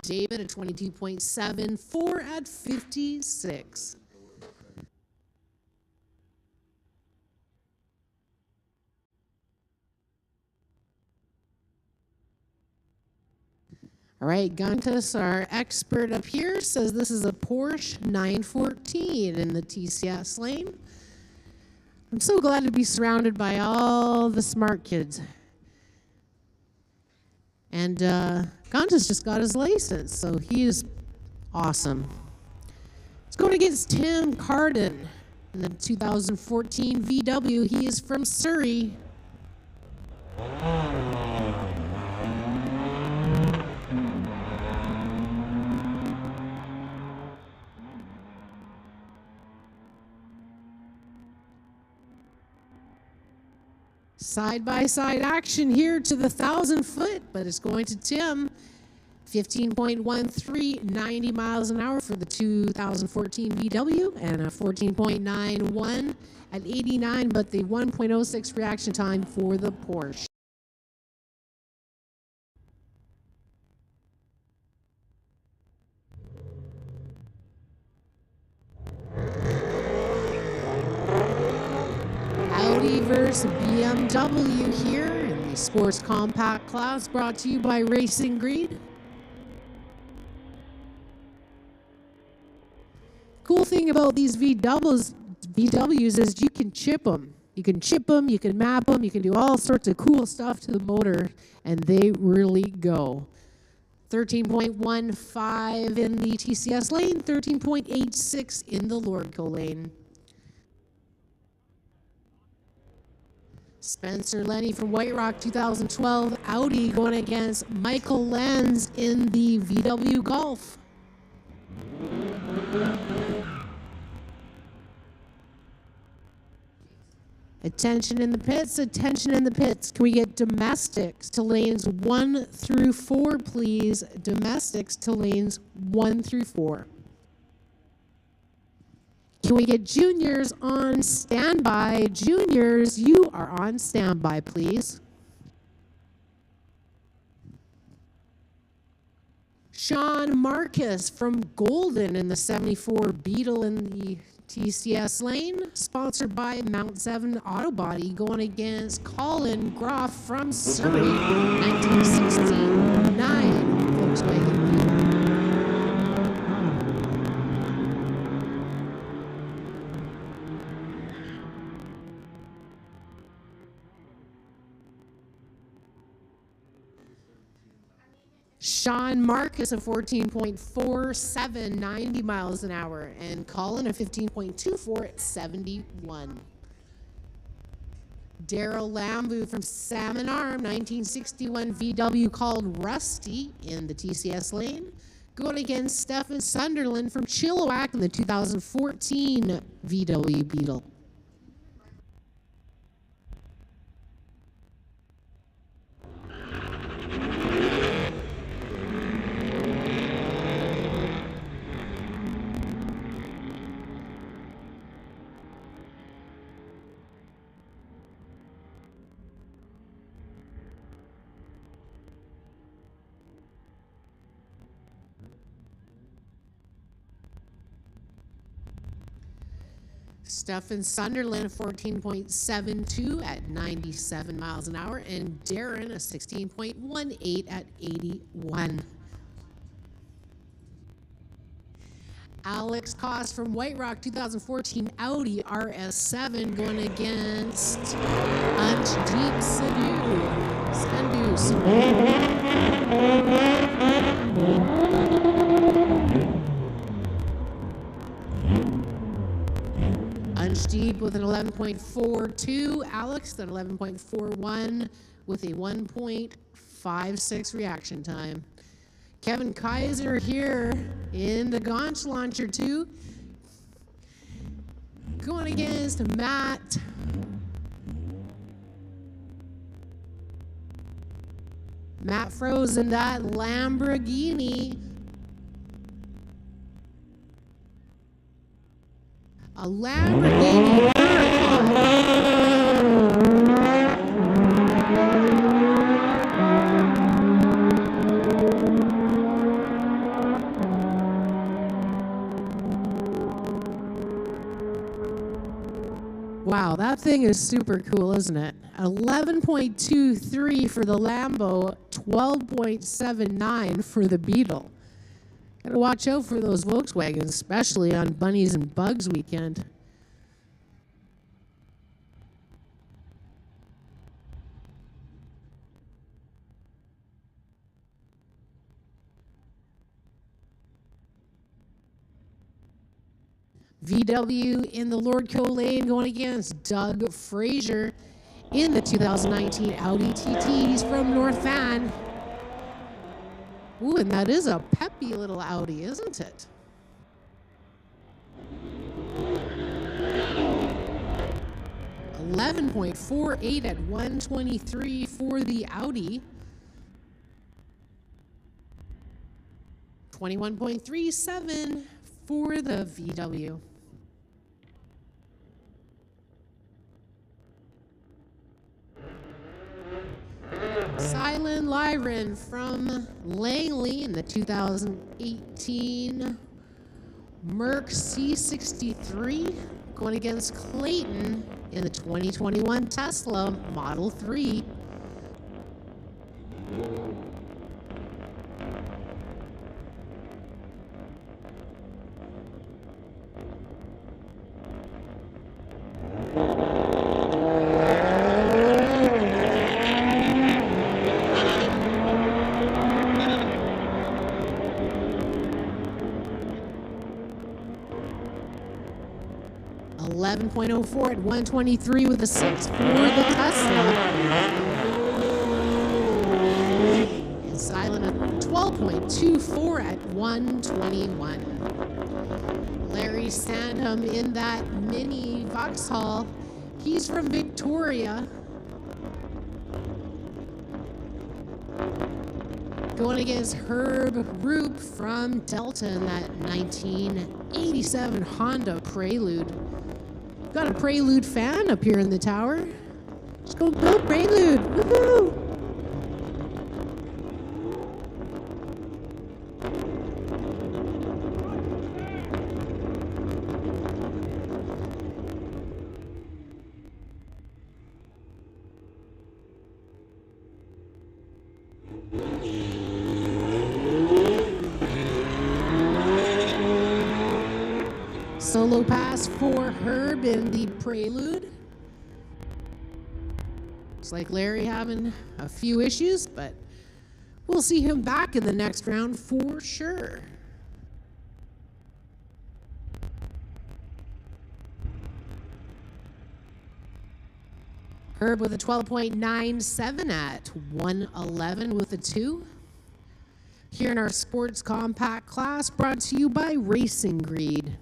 David at 22.74 at 56. All right, Guntus, our expert up here, says this is a Porsche 914 in the TCS lane. I'm so glad to be surrounded by all the smart kids. And Guntus just got his license, so he is awesome. He's going against Tim Carden in the 2014 VW. He is from Surrey. Side-by-side action here to the 1,000 foot, but it's going to Tim. 15.13, 90 miles an hour for the 2014 VW, and a 14.91 at 89, but the 1.06 reaction time for the Porsche. Audi versus BMW here in the Sports Compact class, brought to you by Racing Greed. Cool thing about these VWs is you can chip them. You can chip them, you can map them, you can do all sorts of cool stuff to the motor, and they really go. 13.15 in the TCS lane, 13.86 in the Lordco lane. Spencer Lenny from White Rock 2012 Audi going against Michael Lenz in the VW Golf. Attention in the pits, attention in the pits. Can we get domestics to lanes 1 through 4, please? Domestics to lanes 1 through 4. Can we get juniors on standby? Juniors, you are on standby, please. Sean Marcus from Golden in the 74 Beetle in the TCS lane, sponsored by Mount 7 Auto Body, going against Colin Groff from Surrey, 1969 Volkswagen Beetle. Sean Marcus a 14.47, 90 miles an hour, and Colin a 15.24 at 71. Daryl Lambu from Salmon Arm, 1961 VW called Rusty in the TCS lane, going against Stefan Sunderland from Chilliwack in the 2014 VW Beetle. Stefan Sunderland, a 14.72 at 97 miles an hour, and Darren, a 16.18 at 81. Alex Koss from White Rock, 2014 Audi RS7, going against Anjdeep Sandhu. Anjdeep with an 11.42, Alex at 11.41 with a 1.56 reaction time. Kevin Kaiser here in the Gaunch Launcher 2, going against Matt. Matt froze in that Lamborghini. A Lamborghini Wow, that thing is super cool, isn't it? 11.23 for the Lambo, 12.79 for the Beetle. Gotta watch out for those Volkswagens, especially on Bunnies and Bugs weekend. VW in the Lordco lane going against Doug Frazier in the 2019 Audi TT. He's from North Van. Ooh, and that is a peppy little Audi, isn't it? $11.48 at 123 for the Audi. 21.37 for the VW. Silent Lyron from Langley in the 2018 Merc C63 going against Clayton in the 2021 Tesla Model 3. .04 at 123 with a 6 for the Tesla. And Silent at 12.24 at 121. Larry Sandham in that mini Vauxhall. He's from Victoria. Going against Herb Roop from Delta in that 1987 Honda Prelude. Got a Prelude fan up here in the tower. Let's go Prelude! Woohoo! Solo pass for Herb in the Prelude. Looks like Larry having a few issues, but we'll see him back in the next round for sure. Herb with a 12.97 at 111 with a 2. Here in our sports compact class, brought to you by Racing Greed.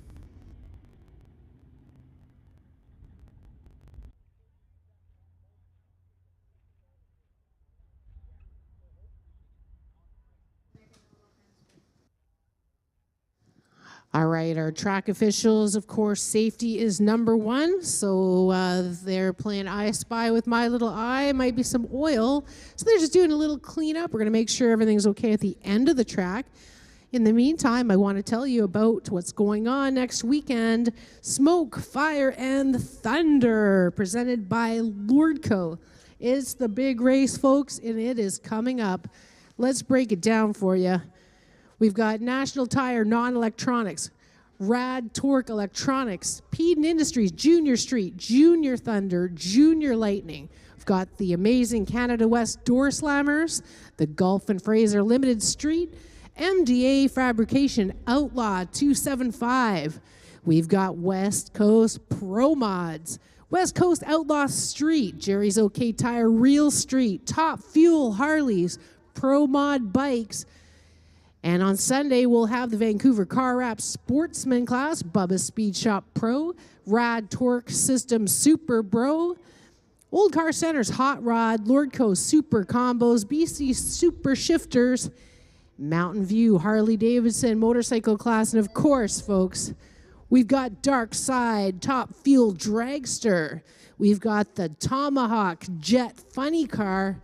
All right, our track officials, of course, safety is #1. So they're playing I Spy with my little eye. Might be some oil. So they're just doing a little cleanup. We're going to make sure everything's okay at the end of the track. In the meantime, I want to tell you about what's going on next weekend. Smoke, Fire, and Thunder, presented by Lordco. It's the big race, folks, and it is coming up. Let's break it down for you. We've got National Tire Non-Electronics, Rad Torque Electronics, Peden Industries, Junior Street, Junior Thunder, Junior Lightning. We've got the amazing Canada West Door Slammers, the Gulf and Fraser Limited Street, MDA Fabrication Outlaw 275. We've got West Coast Pro Mods, West Coast Outlaw Street, Jerry's OK Tire Real Street, Top Fuel Harleys, Pro Mod Bikes. And on Sunday, we'll have the Vancouver Car Wrap Sportsman class, Bubba's Speed Shop Pro, Rad Torque System Super Bro, Old Car Center's Hot Rod, Lordco Super Combos, BC Super Shifters, Mountain View Harley Davidson motorcycle class, and of course, folks, we've got Dark Side Top Fuel Dragster. We've got the Tomahawk Jet Funny Car,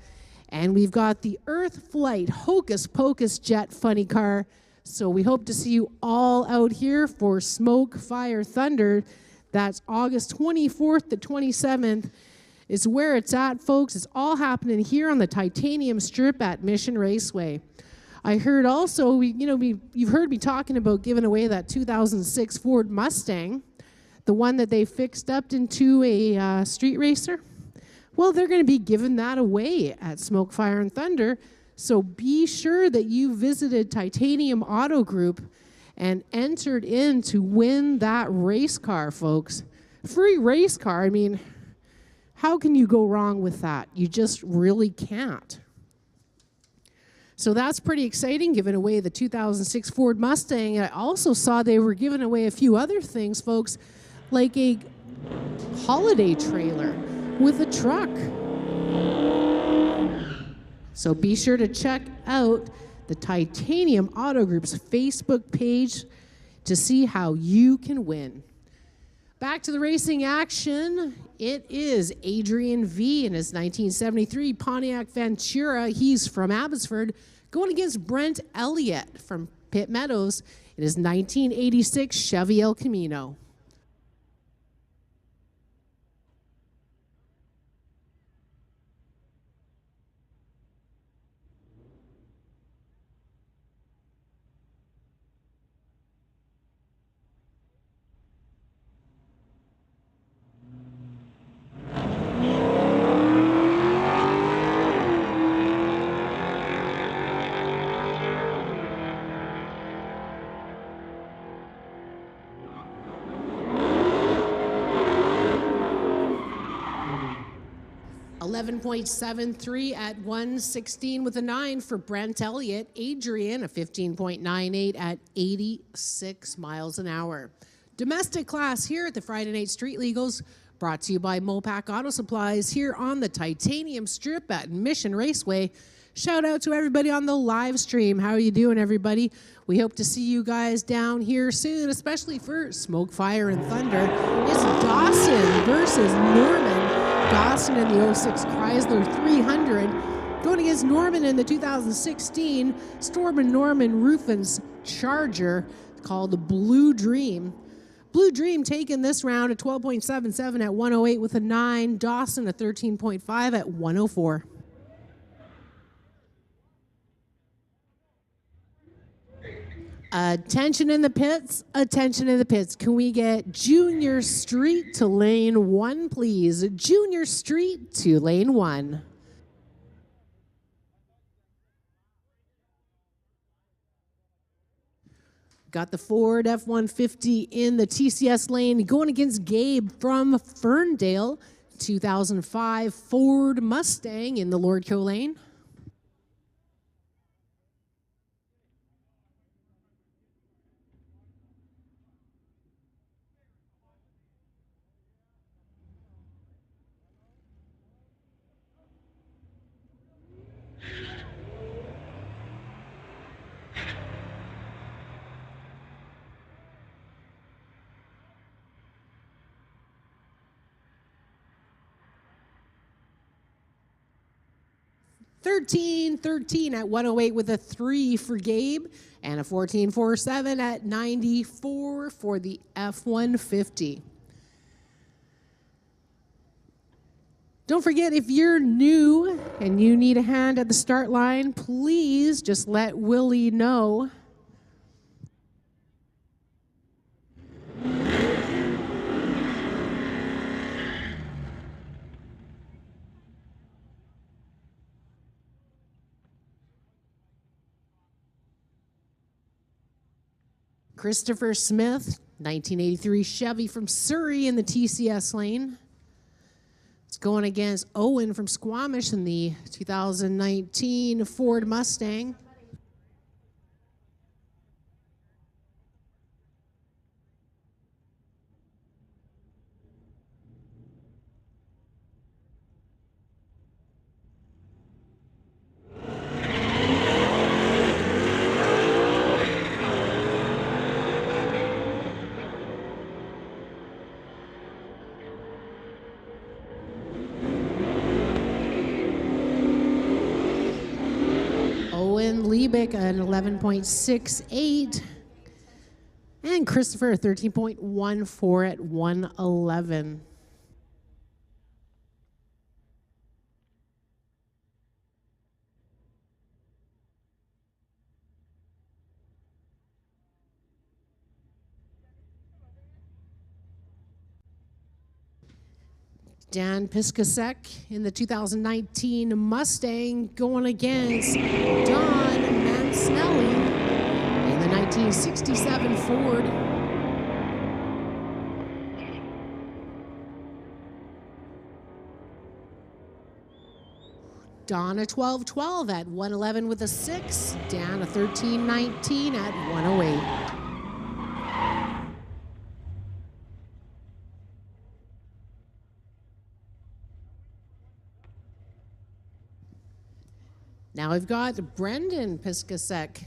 and we've got the Earth Flight Hocus Pocus Jet Funny Car. So we hope to see you all out here for Smoke, Fire, Thunder. That's August 24th to 27th. Is where it's at, folks. It's all happening here on the Titanium Strip at Mission Raceway. I heard also, you've heard me talking about giving away that 2006 Ford Mustang, the one that they fixed up into a street racer. Well, they're going to be giving that away at Smoke, Fire, and Thunder. So be sure that you visited Titanium Auto Group and entered in to win that race car, folks. Free race car. I mean, how can you go wrong with that? You just really can't. So that's pretty exciting, giving away the 2006 Ford Mustang. I also saw they were giving away a few other things, folks, like a holiday trailer with a truck. So be sure to check out the Titanium Auto Group's Facebook page to see how you can win. Back to the racing action. It is Adrian V in his 1973 Pontiac Ventura. He's from Abbotsford, going against Brent Elliott from Pitt Meadows in his 1986 Chevy El Camino. .73 at 1:16 with a 9 for Brent Elliott. Adrian, a 15.98 at 86 miles an hour. Domestic class here at the Friday Night Street Legals, brought to you by Mopac Auto Supplies here on the Titanium Strip at Mission Raceway. Shout out to everybody on the live stream. How are you doing, everybody? We hope to see you guys down here soon, especially for Smoke, Fire, and Thunder. It's Dawson versus Norman. Dawson in the 06 Chrysler 300, going against Norman in the 2016 Storm and Norman Ruffin's Charger, called the Blue Dream. Blue Dream taking this round at 12.77 at 108 with a 9. Dawson a 13.5 at 104. Attention in the pits, attention in the pits. Can we get Junior Street to lane 1, please? Junior Street to lane 1. Got the Ford F-150 in the TCS lane, going against Gabe from Ferndale. 2005 Ford Mustang in the Lordco lane. 13-13 at 108 with a 3 for Gabe, and a 14.47 at 94 for the F-150. Don't forget, if you're new and you need a hand at the start line, please just let Willie know. Christopher Smith, 1983 Chevy from Surrey in the TCS lane. It's going against Owen from Squamish in the 2019 Ford Mustang. Liebig an 11.68, and Christopher a 13.14 at 111. Dan Piskasek in the 2019 Mustang going against Don Mancinelli in the 1967 Ford. Don a 12.12 at 111 with a 6. Dan a 13.19 at 108. Now we've got Brendan Piskasek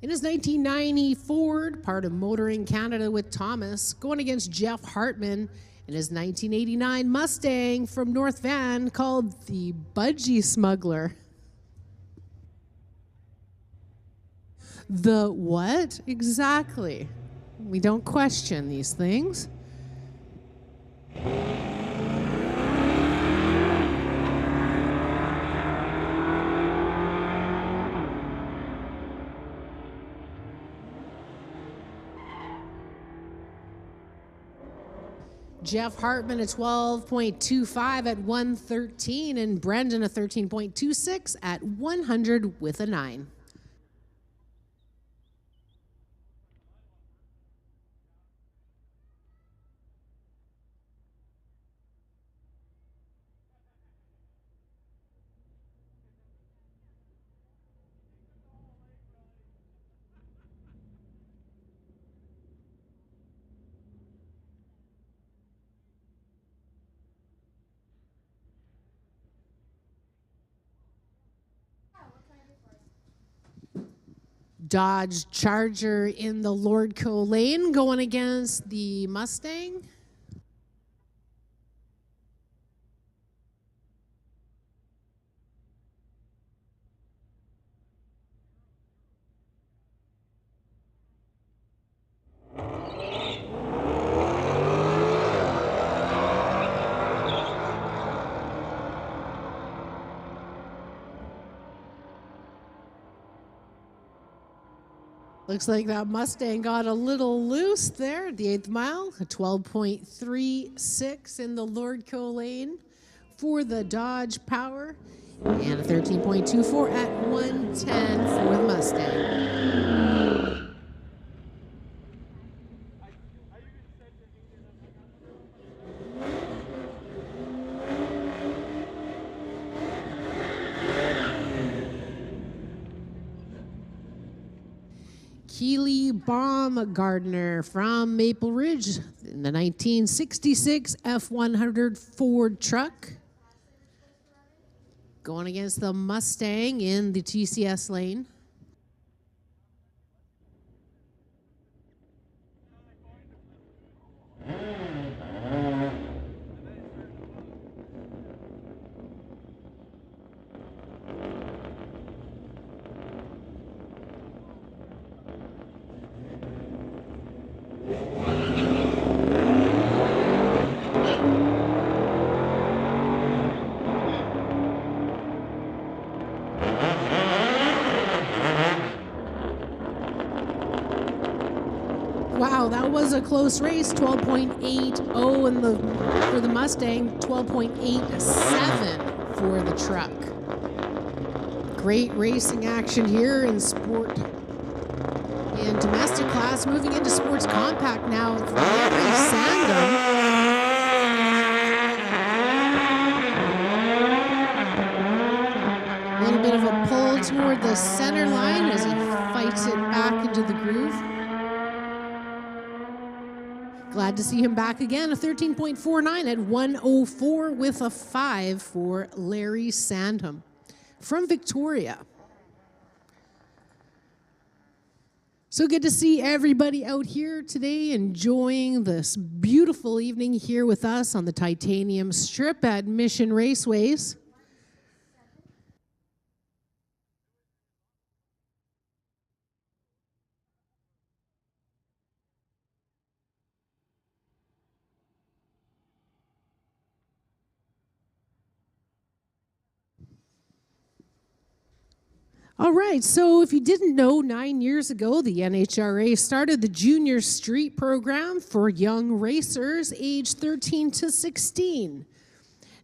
in his 1990 Ford, part of Motoring Canada with Thomas, going against Jeff Hartman in his 1989 Mustang from North Van called the Budgie Smuggler. The what? Exactly. We don't question these things. Jeff Hartman a 12.25 at 113, and Brendan a 13.26 at 100 with a 9. Dodge Charger in the Lordco lane going against the Mustang. Looks like that Mustang got a little loose there at the 8th mile. A 12.36 in the Lordco lane for the Dodge Power. And a 13.24 at 110 for the Mustang. Keely Baumgardner from Maple Ridge in the 1966 F100 Ford truck. Going against the Mustang in the TCS lane. That was a close race, 12.80 in for the Mustang, 12.87 for the truck. Great racing action here in sport and domestic class. Moving into sports compact now, Larry Sandham. A little bit of a pull toward the center line as he fights it back into the groove. Glad to see him back again, a 13.49 at 104 with a 5 for Larry Sandham from Victoria. So good to see everybody out here today enjoying this beautiful evening here with us on the Titanium Strip at Mission Raceways. All right, so if you didn't know, 9 years ago, the NHRA started the Junior Street program for young racers aged 13 to 16.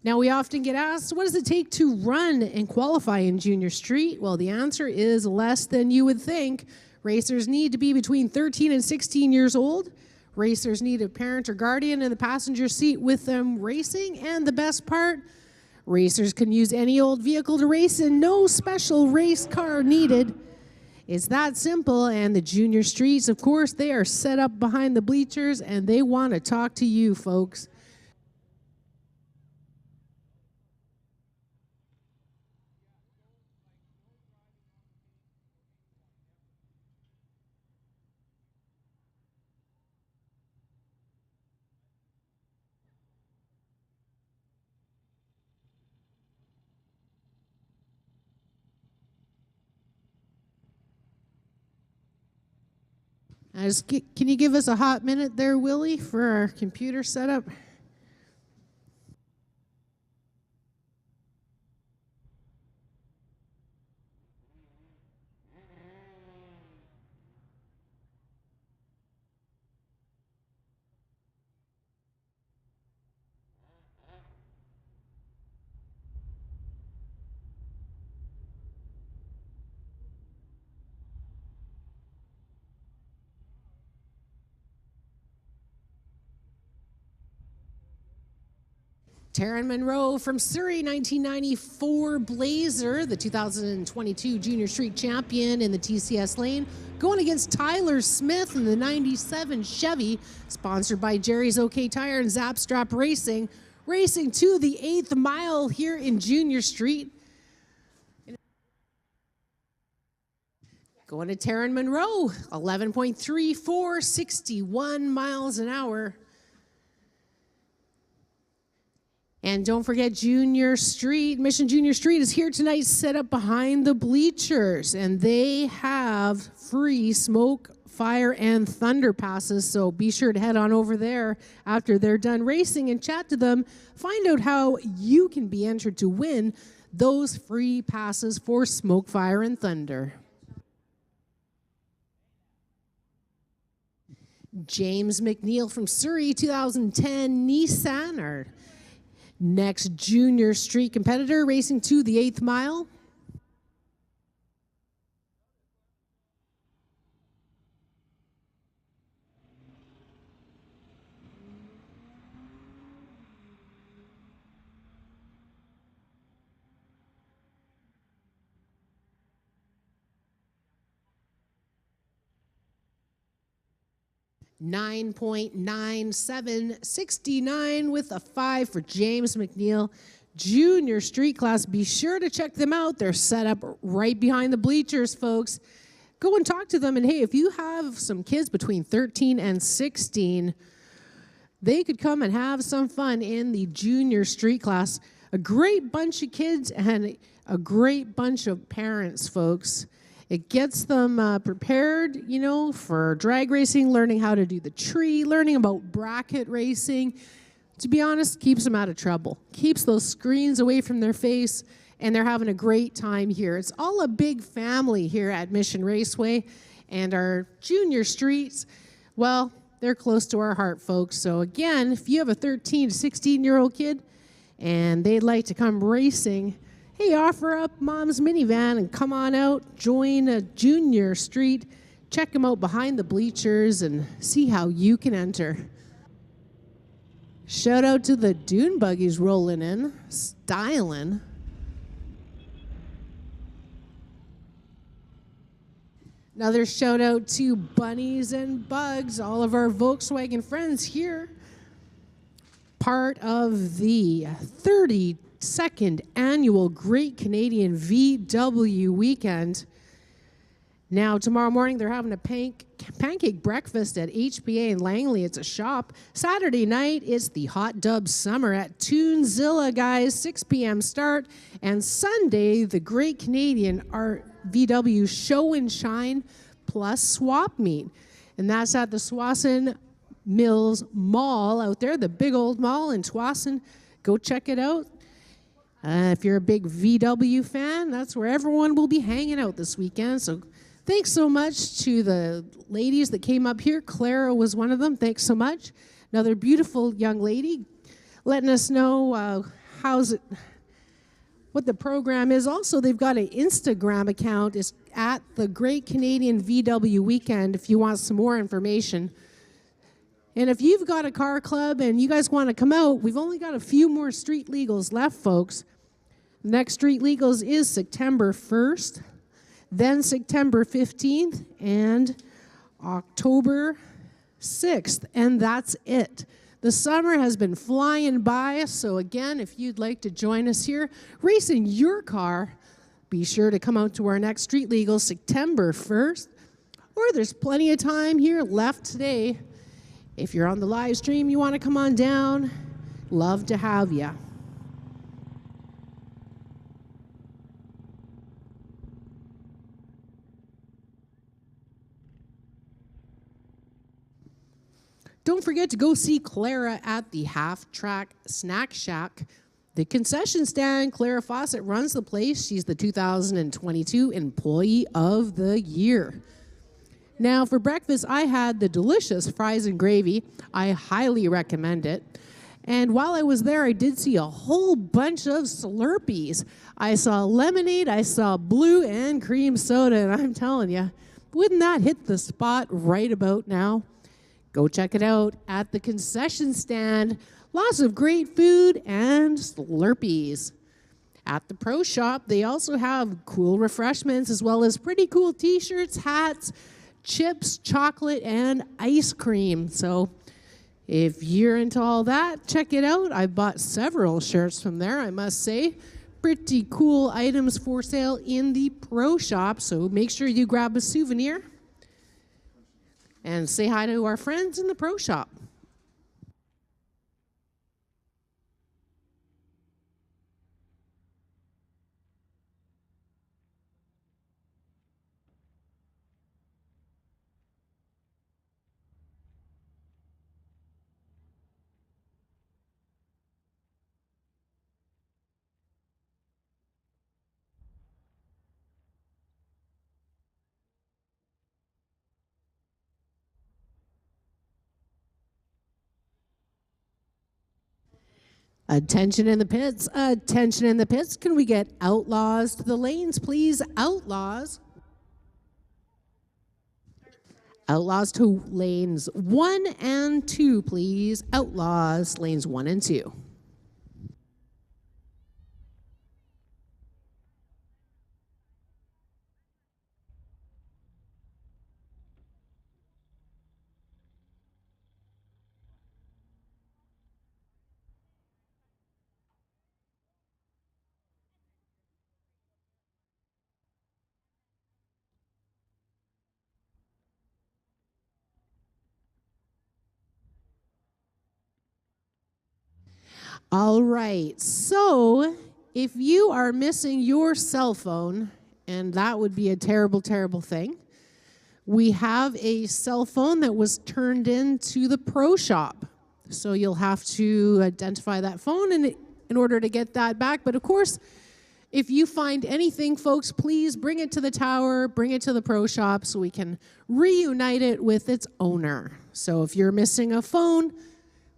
Now, we often get asked, what does it take to run and qualify in Junior Street? Well, the answer is less than you would think. Racers need to be between 13 and 16 years old. Racers need a parent or guardian in the passenger seat with them racing, and the best part, racers can use any old vehicle to race in, no special race car needed. It's that simple, and the Junior Streets, of course, they are set up behind the bleachers, and they want to talk to you, folks. Can you give us a hot minute there, Willie, for our computer setup? Taryn Monroe from Surrey, 1994 Blazer, the 2022 Junior Street champion in the TCS lane, going against Tyler Smith in the 97 Chevy, sponsored by Jerry's OK Tire and Zapstrap Racing, racing to the 8th mile here in Junior Street. Going to Taryn Monroe, 11.34, 61 miles an hour. And don't forget Junior Street, Mission Junior Street is here tonight, set up behind the bleachers. And they have free smoke, fire, and thunder passes. So be sure to head on over there after they're done racing and chat to them. Find out how you can be entered to win those free passes for smoke, fire, and thunder. James McNeil from Surrey, 2010 Nissan, our next Junior Street competitor, racing to the 8th mile. .9769 with a 5 for James McNeil. Junior Street class, be sure to check them out. They're set up right behind the bleachers, folks. Go and talk to them. And hey, if you have some kids between 13 and 16, they could come and have some fun in the Junior Street class. A great bunch of kids and a great bunch of parents, folks. It gets them prepared, you know, for drag racing, learning how to do the tree, learning about bracket racing. To be honest, keeps them out of trouble. Keeps those screens away from their face, and they're having a great time here. It's all a big family here at Mission Raceway, and our Junior Streets, well, they're close to our heart, folks. So again, if you have a 13 to 16-year-old kid and they'd like to come racing, hey, offer up Mom's Minivan and come on out, join a Junior Street, check them out behind the bleachers and see how you can enter. Shout out to the dune buggies rolling in, styling. Another shout out to Bunnies and Bugs, all of our Volkswagen friends here. Part of the 32nd annual Great Canadian VW Weekend. Now, tomorrow morning, they're having a pancake breakfast at HPA in Langley. It's a shop. Saturday night, it's the Hot Dub Summer at Tunezilla, guys, 6 p.m. start. And Sunday, the Great Canadian VW Show and Shine plus Swap Meet. And that's at the Tsawwassen Mills Mall out there, the big old mall in Tsawwassen. Go check it out. If you're a big VW fan, that's where everyone will be hanging out this weekend. So thanks so much to the ladies that came up here. Clara was one of them. Thanks so much. Another beautiful young lady letting us know what the program is. Also, they've got an Instagram account. It's at the Great Canadian VW Weekend if you want some more information. And if you've got a car club and you guys want to come out, we've only got a few more street legals left, folks. The next street legals is September 1st. Then September 15th and October 6th, and that's it. The summer has been flying by, so again, if you'd like to join us here, racing your car, be sure to come out to our next Street Legal September 1st, or there's plenty of time here left today. If you're on the live stream, you want to come on down, love to have you. Don't forget to go see Clara at the Half Track Snack Shack. The concession stand, Clara Fawcett runs the place. She's the 2022 Employee of the Year. Now, for breakfast, I had the delicious fries and gravy. I highly recommend it. And while I was there, I did see a whole bunch of Slurpees. I saw lemonade, I saw blue and cream soda, and I'm telling you, wouldn't that hit the spot right about now? Go check it out at the concession stand. Lots of great food and Slurpees. At the Pro Shop, they also have cool refreshments as well as pretty cool t-shirts, hats, chips, chocolate, and ice cream. So if you're into all that, check it out. I bought several shirts from there, I must say. Pretty cool items for sale in the Pro Shop, so make sure you grab a souvenir and say hi to our friends in the Pro Shop. Attention in the pits, attention in the pits. Can we get outlaws to the lanes, please? Outlaws. Outlaws to lanes 1 and 2, please. Outlaws, lanes 1 and 2. All right, so if you are missing your cell phone, and that would be a terrible, terrible thing, we have a cell phone that was turned into the Pro Shop. So you'll have to identify that phone in order to get that back. But of course, If you find anything, folks, please bring it to the tower, bring it to the pro shop so we can reunite it with its owner. So if you're missing a phone,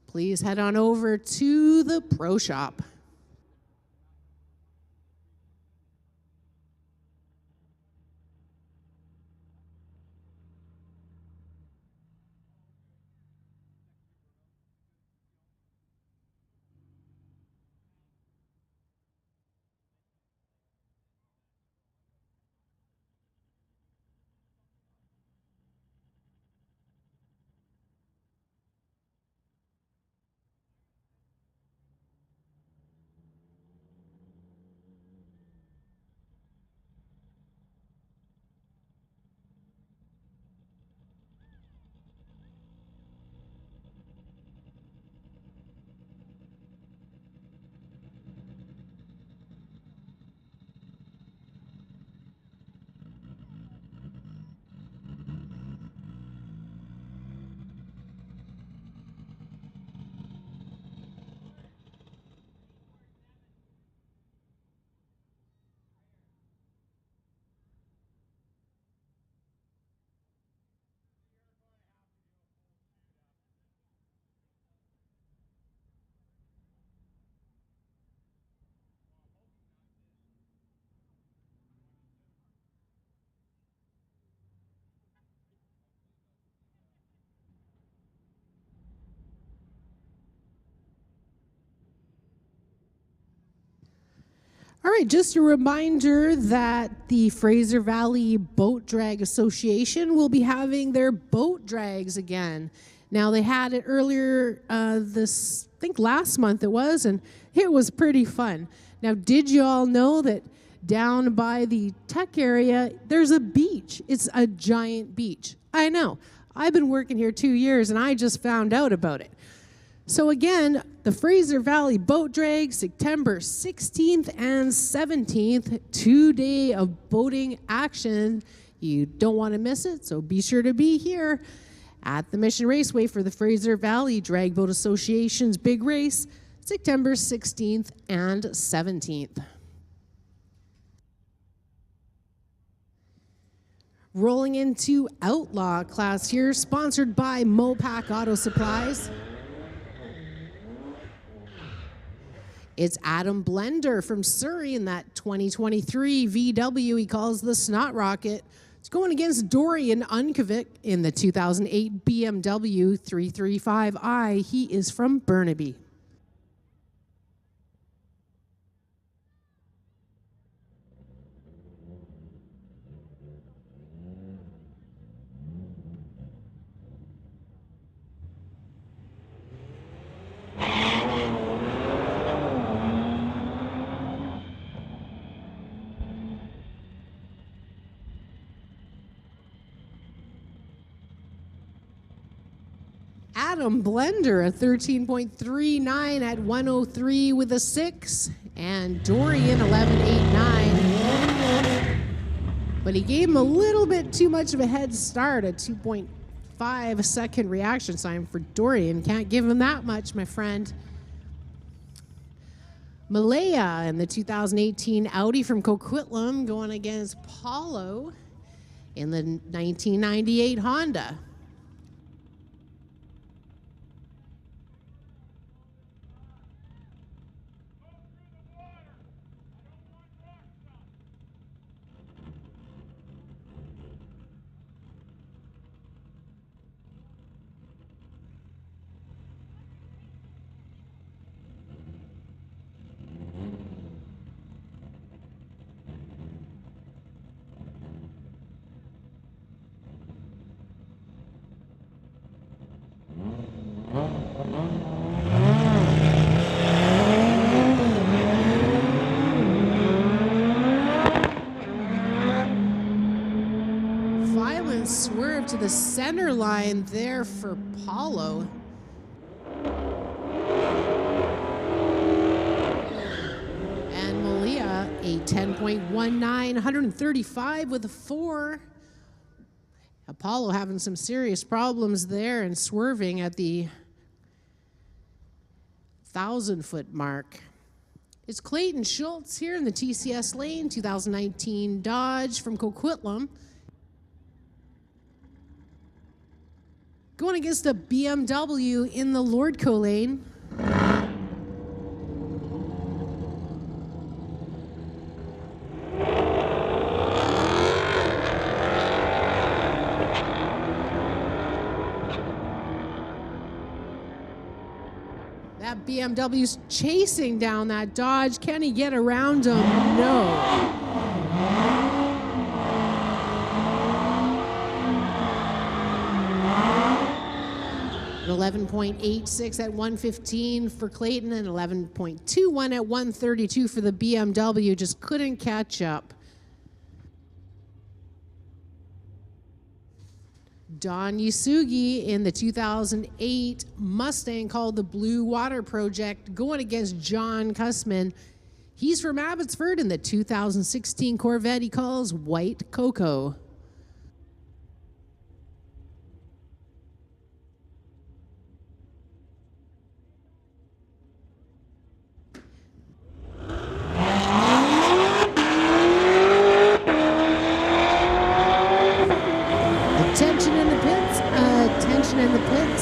please head on over to the pro shop. All right, just a reminder that the Fraser Valley Boat Drag Association will be having their boat drags again. Now, they had it earlier I think last month it was, and it was pretty fun. Now, did you all know that down by the tech area, there's a beach? It's a giant beach. I know. I've been working here 2 years, and I just found out about it. So again, the Fraser Valley Boat Drag, September 16th and 17th, 2-day of boating action. You don't want to miss it, so be sure to be here at the Mission Raceway for the Fraser Valley Drag Boat Association's big race, September 16th and 17th. Rolling into Outlaw class here, sponsored by Mopac Auto Supplies. It's Adam Blender from Surrey in that 2023 VW he calls the Snot Rocket. It's going against Dorian Unkovic in the 2008 BMW 335i. He is from Burnaby. Adam Blender, a 13.39 at 103 with a 6, and Dorian 11.89. But he gave him a little bit too much of a head start, a 2.5 second reaction time for Dorian. Can't give him that much, my friend. Malaya in the 2018 Audi from Coquitlam going against Paulo in the 1998 Honda. Violent swerve to the center line there for Paulo. And Malia, a 10.19, 135 with a 4. Apollo having some serious problems there and swerving at the 1,000-foot mark. It's Clayton Schultz here in the TCS lane, 2019 Dodge from Coquitlam. Going against a BMW in the Lordco lane. That BMW's chasing down that Dodge. Can he get around him? No. An 11.86 at 115 for Clayton and 11.21 at 132 for the BMW. Just couldn't catch up. Don Yasugi in the 2008 Mustang called the Blue Water Project, going against John Cussman. He's from Abbotsford in the 2016 Corvette he calls White Cocoa.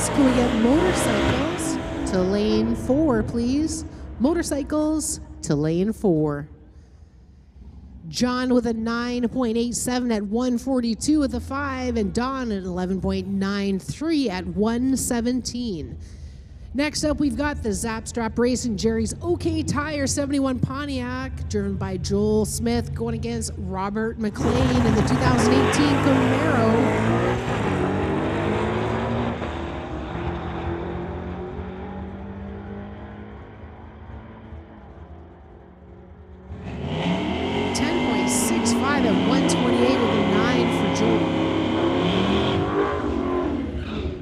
Can we get motorcycles to lane 4, please? Motorcycles to lane 4. John with a 9.87 at 142 with a 5, and Don at 11.93 at 117. Next up, we've got the Zapstrap Racing Jerry's OK Tire 71 Pontiac, driven by Joel Smith, going against Robert McLean in the 2018 Camaro.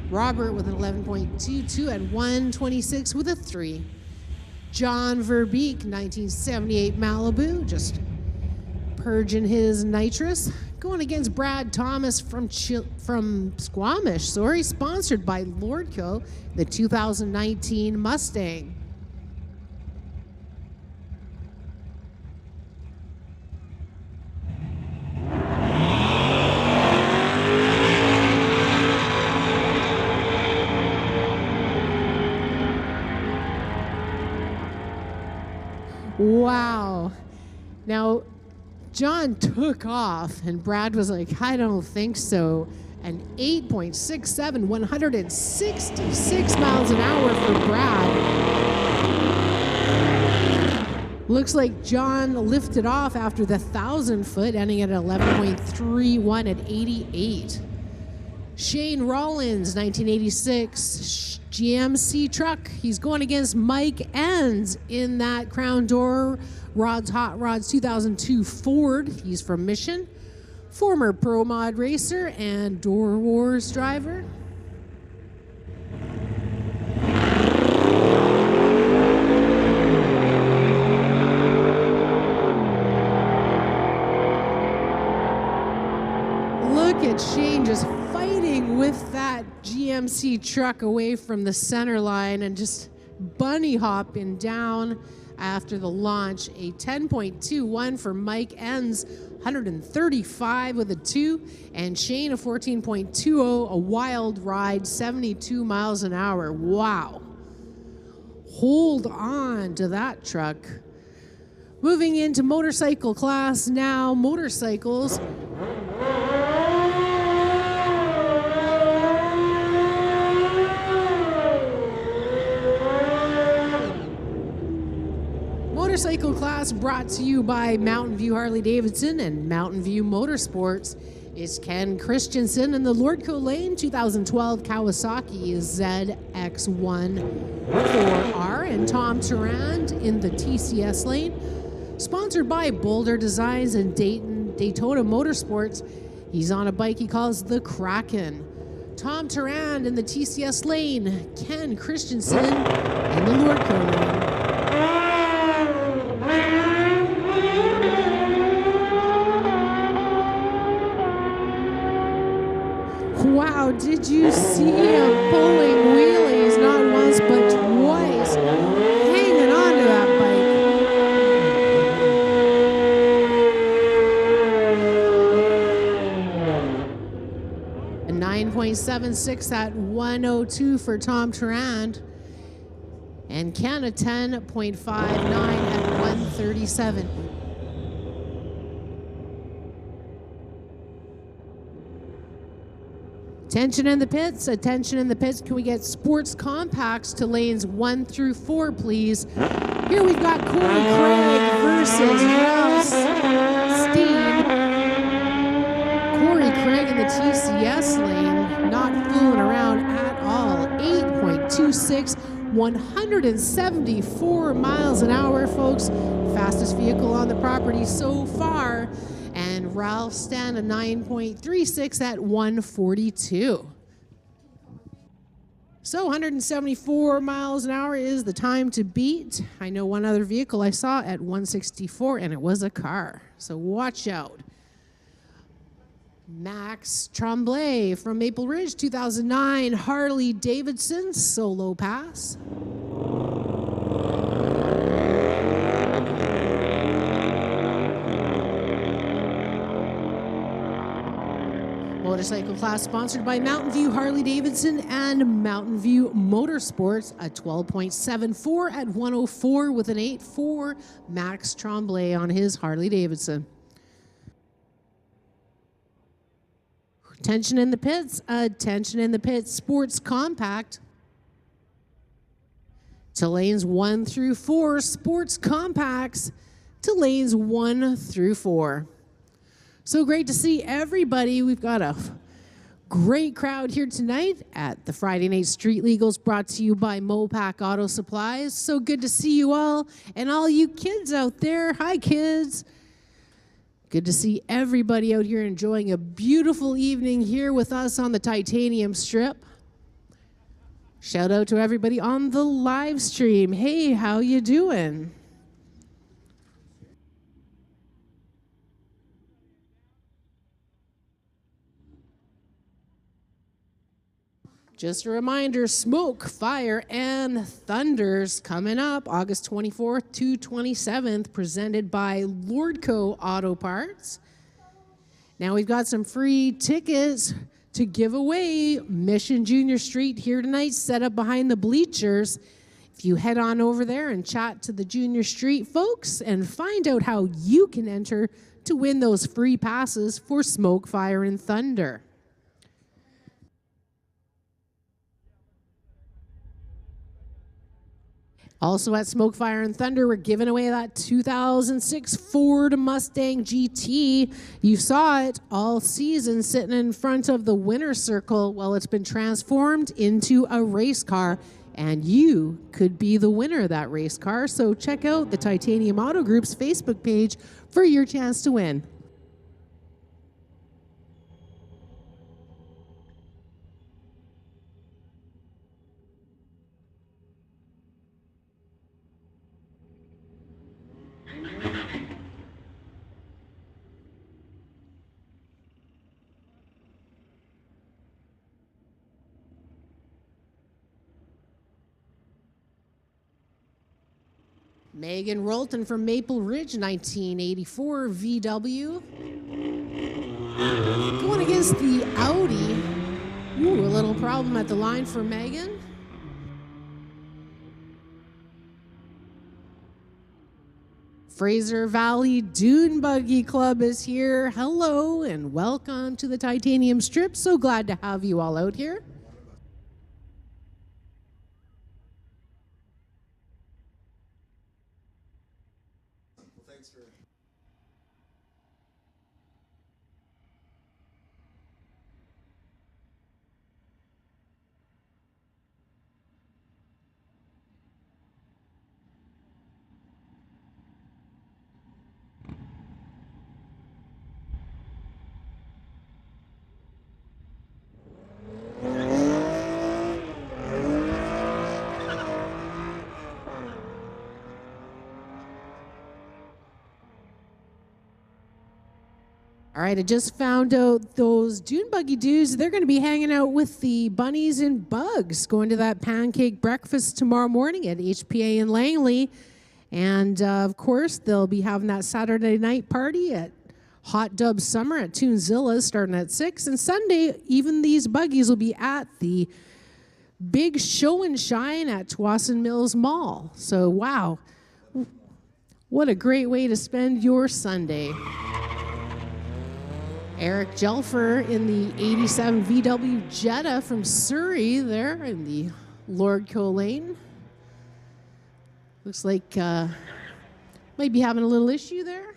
Robert with an 11.22 at 126 with a 3. John Verbeek, 1978 Malibu, just purging his nitrous. Going against Brad Thomas from Squamish, sponsored by Lordco, the 2019 Mustang. Wow. Now, John took off, and Brad was like, I don't think so. An 8.67, 166 miles an hour for Brad. Looks like John lifted off after the 1,000 foot, ending at 11.31 at 88. Shane Rollins, 1986 GMC truck. He's going against Mike Enns in that Crown Door Hot Rods 2002 Ford. He's from Mission. Former Pro Mod racer and Door Wars driver. Look at Shane just fighting with that GMC truck away from the center line and just bunny hopping down after the launch. A 10.21 for Mike Enns, 135 with a 2, and Shane a 14.20, a wild ride, 72 miles an hour. Wow. Hold on to that truck. Moving into motorcycle class now, motorcycles. Motorcycle class brought to you by Mountain View Harley-Davidson and Mountain View Motorsports. It's Ken Christensen in the Lordco Lane 2012 Kawasaki ZX1-4R, and Tom Turand in the TCS Lane. Sponsored by Boulder Designs and Daytona Motorsports. He's on a bike he calls the Kraken. Tom Turand in the TCS Lane. Ken Christensen in the Lordco Lane. Wow, did you see him pulling wheelies not once but twice, hanging onto that bike? 107.6 at 102 for Tom Turand. And Canada 10.59 at 137. Attention in the pits, attention in the pits. Can we get sports compacts to lanes 1 through 4, please? Here we've got Corey Craig versus Ralph Steen. Corey Craig in the TCS lane, not fooling around at all. 8.26, 174 miles an hour, folks. Fastest vehicle on the property so far. And Ralph Stan a 9.36 at 142. So 174 miles an hour is the time to beat. I know one other vehicle I saw at 164, and it was a car. So watch out. Max Tremblay from Maple Ridge, 2009 Harley Davidson solo pass. Motorcycle class sponsored by Mountain View Harley Davidson and Mountain View Motorsports, a 12.74 at 104 with an 8.4 Max Tremblay on his Harley Davidson. Attention in the pits, attention in the pits, sports compact to lanes 1 through 4, sports compacts to lanes 1 through 4. So great to see everybody. We've got a great crowd here tonight at the Friday Night Street Legals, brought to you by Mopac Auto Supplies. So good to see you all, and all you kids out there. Hi, kids. Good to see everybody out here enjoying a beautiful evening here with us on the Titanium Strip. Shout out to everybody on the live stream. Hey, how you doing? Just a reminder, Smoke, Fire, and Thunders coming up August 24th to 27th, presented by Lordco Auto Parts. Now we've got some free tickets to give away. Mission Junior Street here tonight, set up behind the bleachers. If you head on over there and chat to the Junior Street folks and find out how you can enter to win those free passes for Smoke, Fire, and Thunder. Also at Smoke, Fire, and Thunder, we're giving away that 2006 Ford Mustang GT. You saw it all season sitting in front of the winner's circle. Well, it's been transformed into a race car, and you could be the winner of that race car. So check out the Titanium Auto Group's Facebook page for your chance to win. Megan Rolton from Maple Ridge, 1984 VW. Going against the Audi. Ooh, a little problem at the line for Megan. Fraser Valley Dune Buggy Club is here. Hello and welcome to the Titanium Strip. So glad to have you all out here. All right, I just found out those Dune Buggy dudes, they're going to be hanging out with the Bunnies and Bugs, going to that pancake breakfast tomorrow morning at HPA in Langley. And, of course, they'll be having that Saturday night party at Hot Dub Summer at Tunezilla starting at 6. And Sunday, even these buggies will be at the Big Show and Shine at Tsawwassen Mills Mall. So, wow, what a great way to spend your Sunday. Eric Jelfer in the 87 VW Jetta from Surrey there in the Lordco lane. Looks like might be having a little issue there.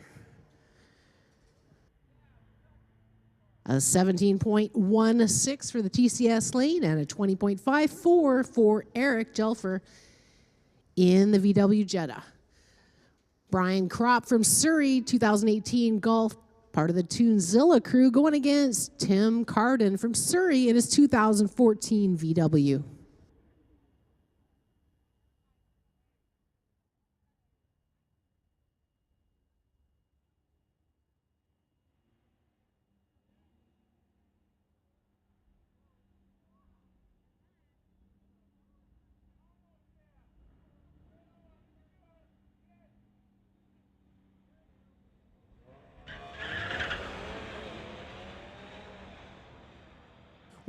A 17.16 for the TCS lane and a 20.54 for Eric Jelfer in the VW Jetta. Brian Kropp from Surrey, 2018 Golf, part of the Tunezilla crew, going against Tim Carden from Surrey in his 2014 VW.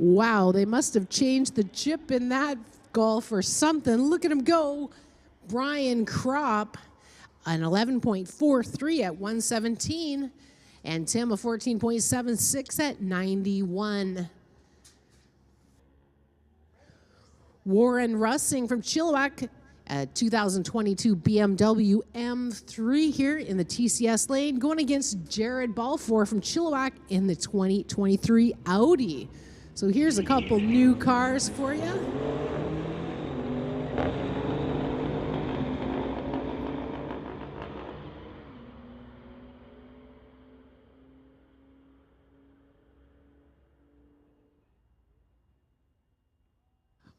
Wow, they must have changed the chip in that Golf or something. Look at him go. Brian Kropp, an 11.43 at 117, and Tim a 14.76 at 91. Warren Russing from Chilliwack, a 2022 BMW M3 here in the TCS lane, going against Jared Balfour from Chilliwack in the 2023 Audi. So here's a couple new cars for you.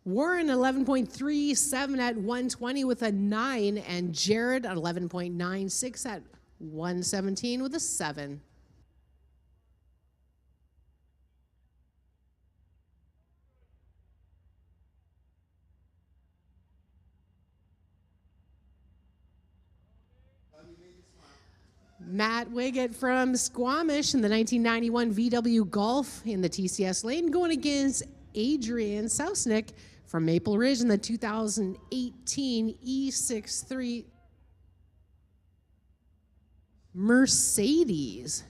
Warren 11.37 at 120 with a 9, and Jared 11.96 at 117 with a 7. Matt Wiggett from Squamish in the 1991 VW Golf in the TCS lane, going against Adrian Sausnick from Maple Ridge in the 2018 E63 Mercedes.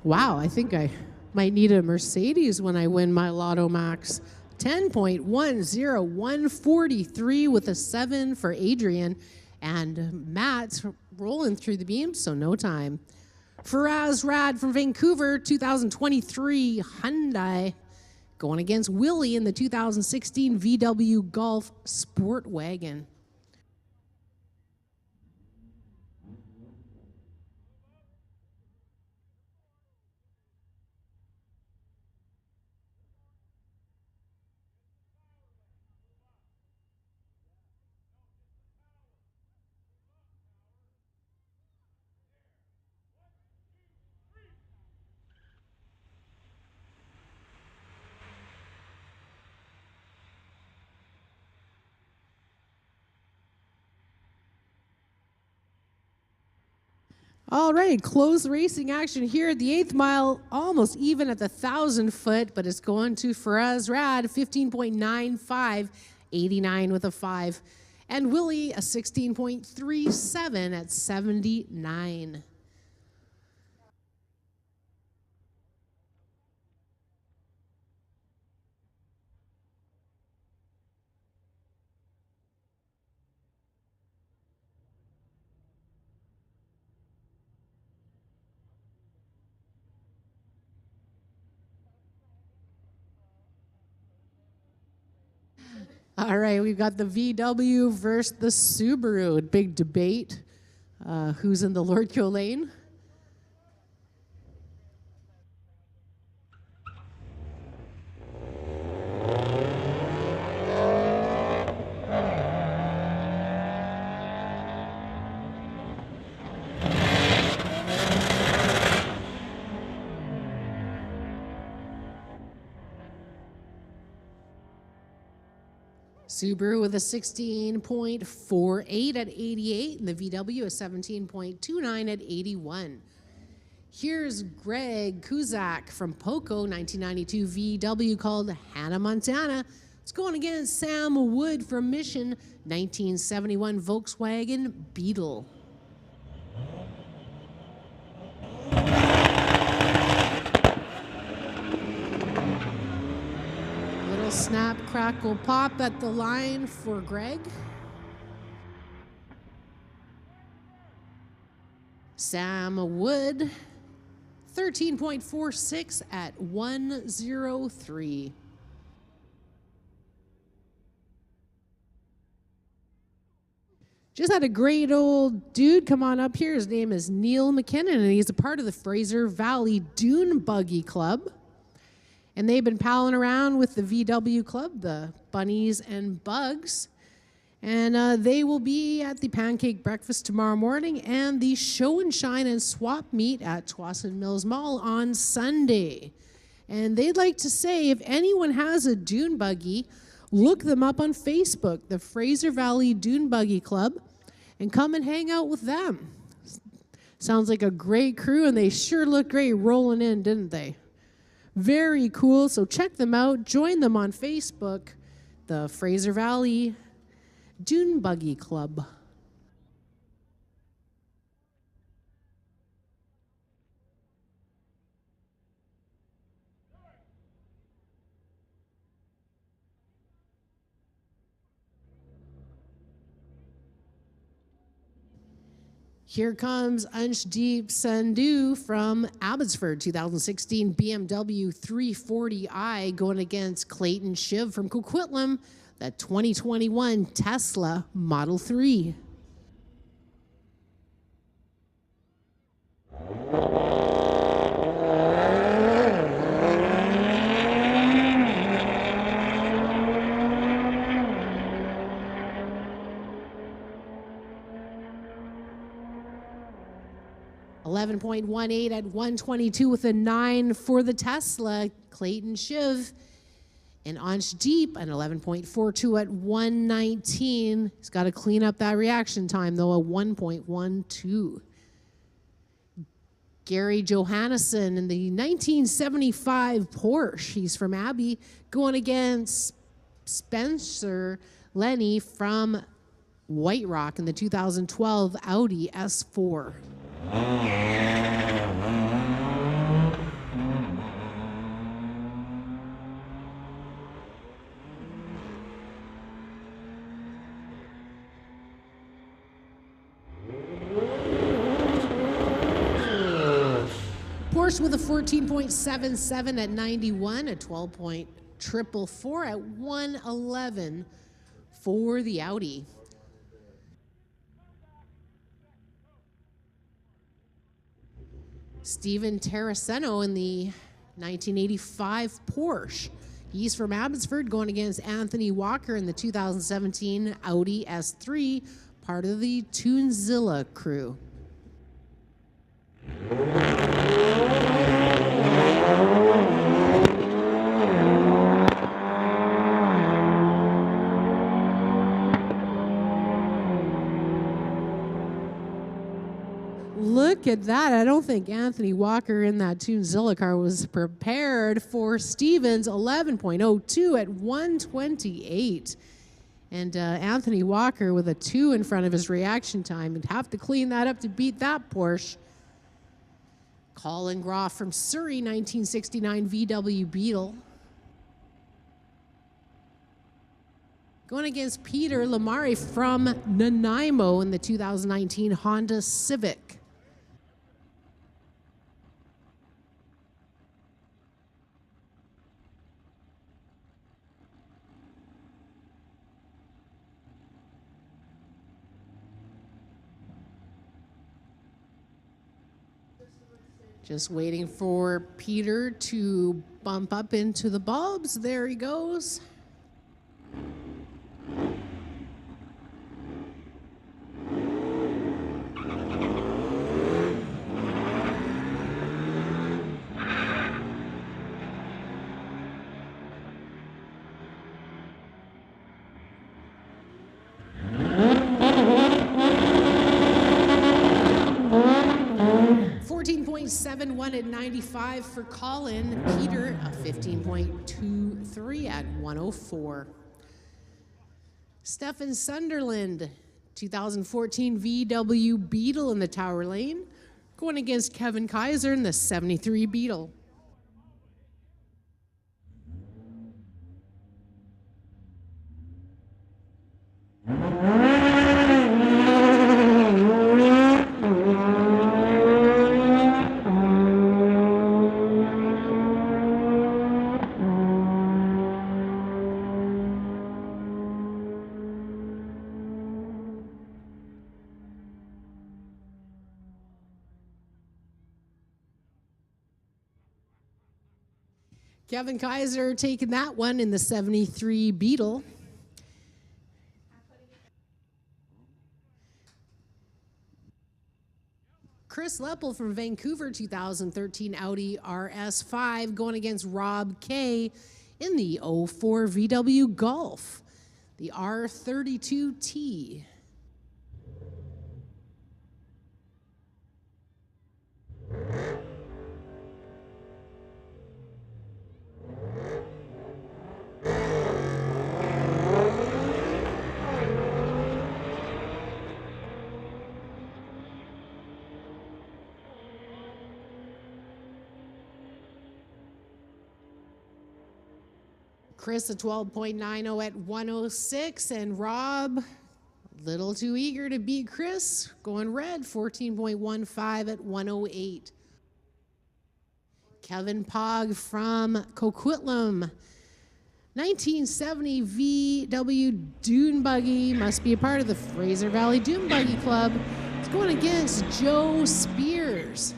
Wow, I think I might need a Mercedes when I win my Lotto Max. 10.10143 with a 7 for Adrian. And Matt's rolling through the beam, so no time. Faraz Rad from Vancouver, 2023 Hyundai. Going against Willie in the 2016 VW Golf Sport Wagon. All right, close racing action here at the 8th mile, almost even at the 1,000-foot, but it's going to Faraz Rad, 15.95, 89 with a 5. And Willie, a 16.37 at 79. All right, we've got the VW versus the Subaru. Big debate. Who's in the Lordco lane? Subaru with a 16.48 at 88, and the VW a 17.29 at 81. Here's Greg Kuzak from Poco, 1992 VW called Hannah Montana. It's going against Sam Wood from Mission, 1971 Volkswagen Beetle. Little snap, crackle, pop at the line for Greg. Sam Wood, 13.46 at 103. Just had a great old dude come on up here. His name is Neil McKinnon, and he's a part of the Fraser Valley Dune Buggy Club. And they've been palling around with the VW Club, the Bunnies and Bugs. And they will be at the Pancake Breakfast tomorrow morning and the Show and Shine and Swap Meet at Tsawwassen Mills Mall on Sunday. And they'd like to say, if anyone has a dune buggy, look them up on Facebook, the Fraser Valley Dune Buggy Club, and come and hang out with them. Sounds like a great crew, and they sure look great rolling in, didn't they? Very cool. So check them out. Join them on Facebook, the Fraser Valley Dune Buggy Club. Here comes Anshdeep Sandhu from Abbotsford, 2016 BMW 340i going against Clayton Shiv from Coquitlam, the 2021 Tesla Model 3. .18 at 122 with a 9 for the Tesla, Clayton Shiv. And Anshdeep, an 11.42 at 119. He's got to clean up that reaction time, though, a 1.12. Gary Johannesson in the 1975 Porsche. He's from Abbey, going against Spencer Lenny from White Rock in the 2012 Audi S4. Porsche with a 14.77 at 91, a 12.444 at 111 for the Audi. Steven Terraceno in the 1985 Porsche. He's from Abbotsford, going against Anthony Walker in the 2017 Audi S3, part of the Tunezilla crew. Look at that. I don't think Anthony Walker in that Tunezilla car was prepared for Stevens 11.02 at 128. And Anthony Walker with a 2 in front of his reaction time. He'd have to clean that up to beat that Porsche. Colin Groff from Surrey, 1969 VW Beetle. Going against Peter Lamare from Nanaimo in the 2019 Honda Civic. Just waiting for Peter to bump up into the bulbs. There he goes. 15.71 at 95 for Colin. Peter, a 15.23 at 104. Stefan Sunderland, 2014 VW Beetle in the Tower Lane, going against Kevin Kaiser in the 73 Beetle. Kevin Kaiser taking that one in the 73 Beetle. Chris Leppel from Vancouver, 2013 Audi RS5, going against Rob K in the 04 VW Golf, the R32T. Chris a 12.90 at 106, and Rob, a little too eager to beat Chris, going red, 14.15 at 108. Kevin Pog from Coquitlam, 1970 VW Dune Buggy, must be a part of the Fraser Valley Dune Buggy Club. It's going against Joe Spears.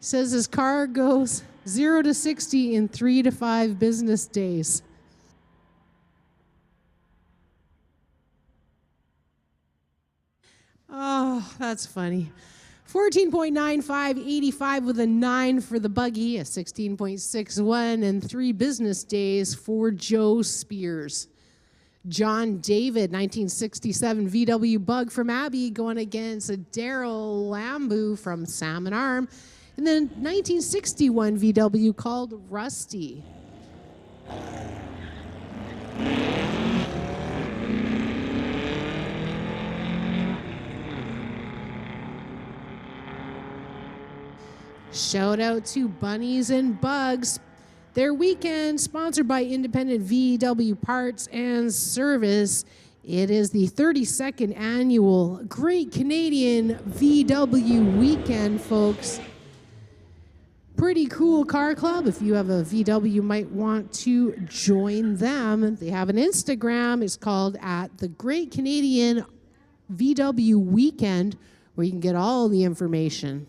Says his car goes 0 to 60 in 3 to 5 business days. Oh, that's funny. 14.95, 85 with a 9 for the buggy, a 16.61 and 3 business days for Joe Spears. John David, 1967 VW Bug from Abbey, going against Daryl Lambu from Salmon Arm. And then 1961 VW called Rusty. Shout out to Bunnies and Bugs. Their weekend sponsored by Independent VW Parts and Service. It is the 32nd annual Great Canadian VW Weekend, folks. Pretty cool car club. If you have a VW, you might want to join them. They have an Instagram. It's called at the Great Canadian VW Weekend, where you can get all the information.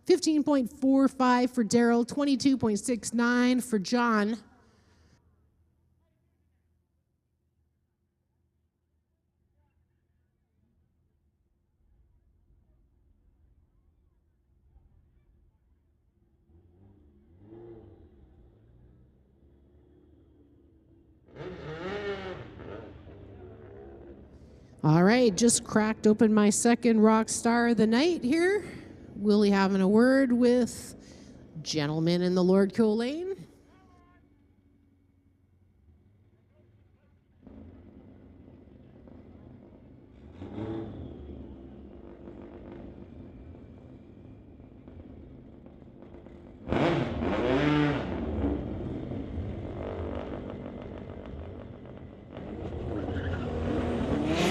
15.45 for Daryl, 22.69 for John. All right, just cracked open my second rock star of the night here. Willie having a word with gentleman in the Lordco lane.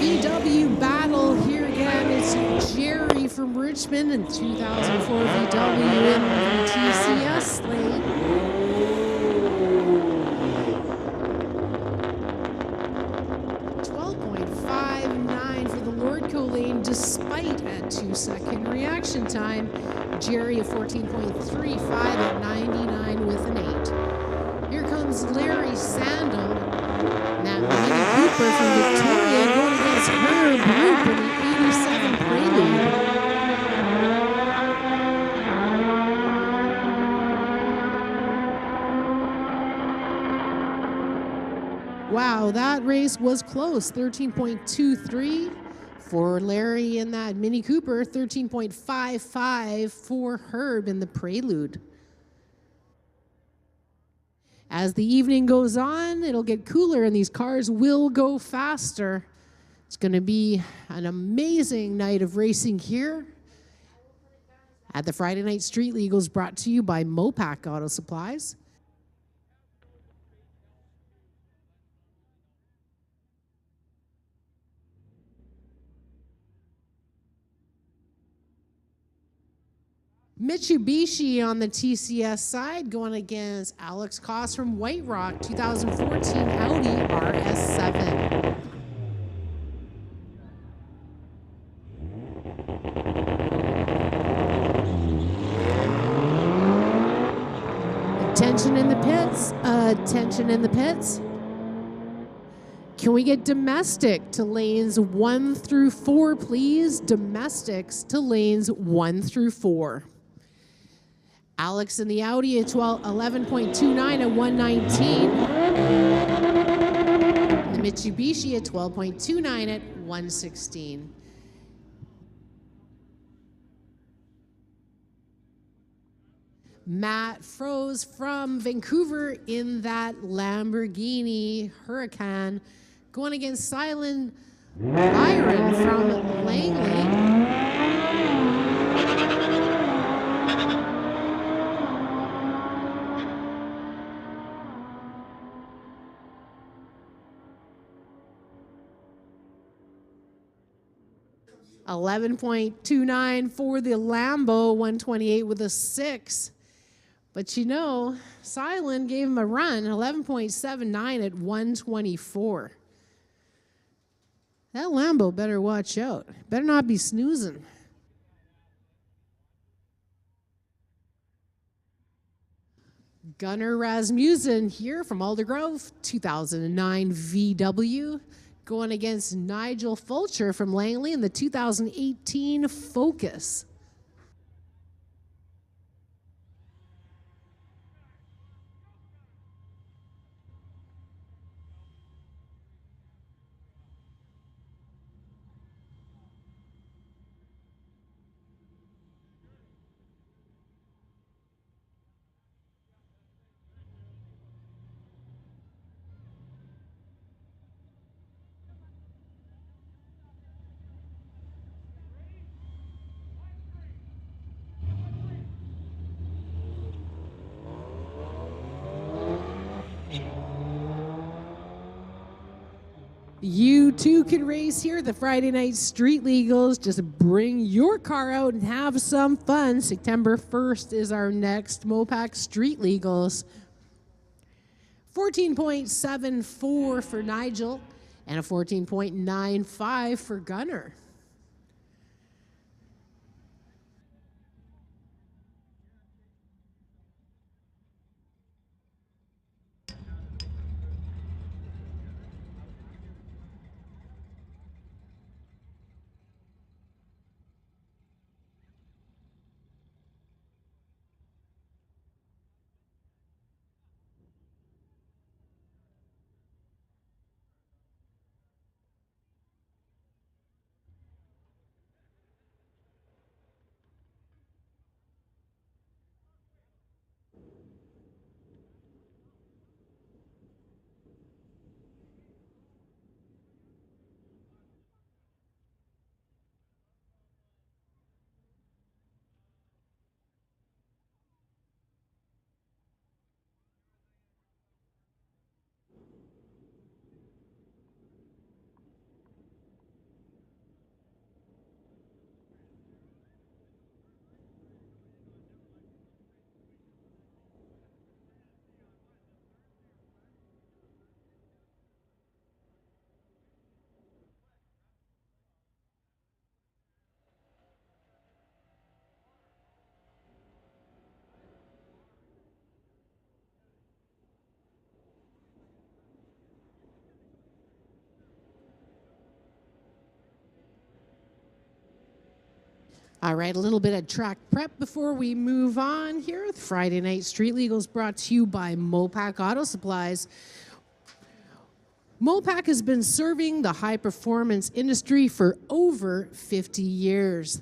VW battle here again. It's Jerry from Richmond in 2004 VW in the TCS lane. .59 for the Lordco lane despite a 2-second reaction time. Jerry a 14.35 at 99 with an 8. Here comes Larry Sandom. That Mini Cooper from Victoria going against Herb Roop in the 87 Prelude. Wow, that race was close. 13.23 For Larry in that Mini Cooper, 13.55 for Herb in the Prelude. As the evening goes on, it'll get cooler and these cars will go faster. It's going to be an amazing night of racing here at the Friday Night Street Legals, brought to you by Mopac Auto Supplies. Mitsubishi on the TCS side going against Alex Koss from White Rock, 2014 Audi RS7. Attention in the pits, attention in the pits. Can we get domestic to lanes 1 through 4, please? Domestics to lanes 1 through 4. Alex in the Audi at 11.29 at 119. The Mitsubishi at 12.29 at 116. Matt Froze from Vancouver in that Lamborghini Huracan going against Silent Byron from Langley. $11.29 for the Lambo, 128 with a 6. But you know, Silent gave him a run, 11.79 at 124. That Lambo better watch out. Better not be snoozing. Gunnar Rasmussen here from Aldergrove, 2009 VW, going against Nigel Fulcher from Langley in the 2018 Focus. You too can race here at the Friday Night Street Legals. Just bring your car out and have some fun. September 1st is our next Mopac Street Legals. 14.74 for Nigel and a 14.95 for Gunnar. All right, a little bit of track prep before we move on here. The Friday Night Street Legals brought to you by Mopac Auto Supplies. Mopac has been serving the high-performance industry for over 50 years.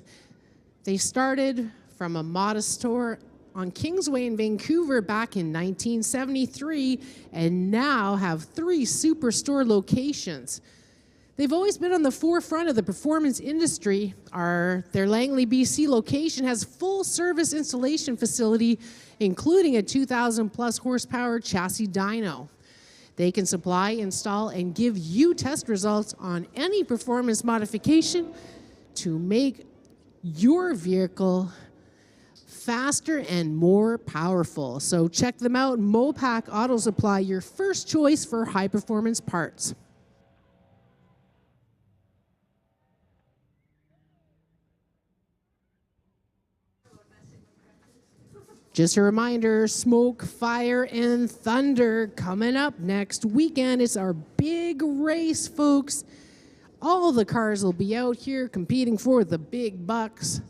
They started from a modest store on Kingsway in Vancouver back in 1973 and now have 3 superstore locations. They've always been on the forefront of the performance industry. Their Langley, BC location has full-service installation facility, including a 2,000-plus horsepower chassis dyno. They can supply, install, and give you test results on any performance modification to make your vehicle faster and more powerful. So check them out. Mopac Auto Supply, your first choice for high-performance parts. Just a reminder, Smoke, Fire, and Thunder coming up next weekend. It's our big race, folks. All the cars will be out here competing for the big bucks.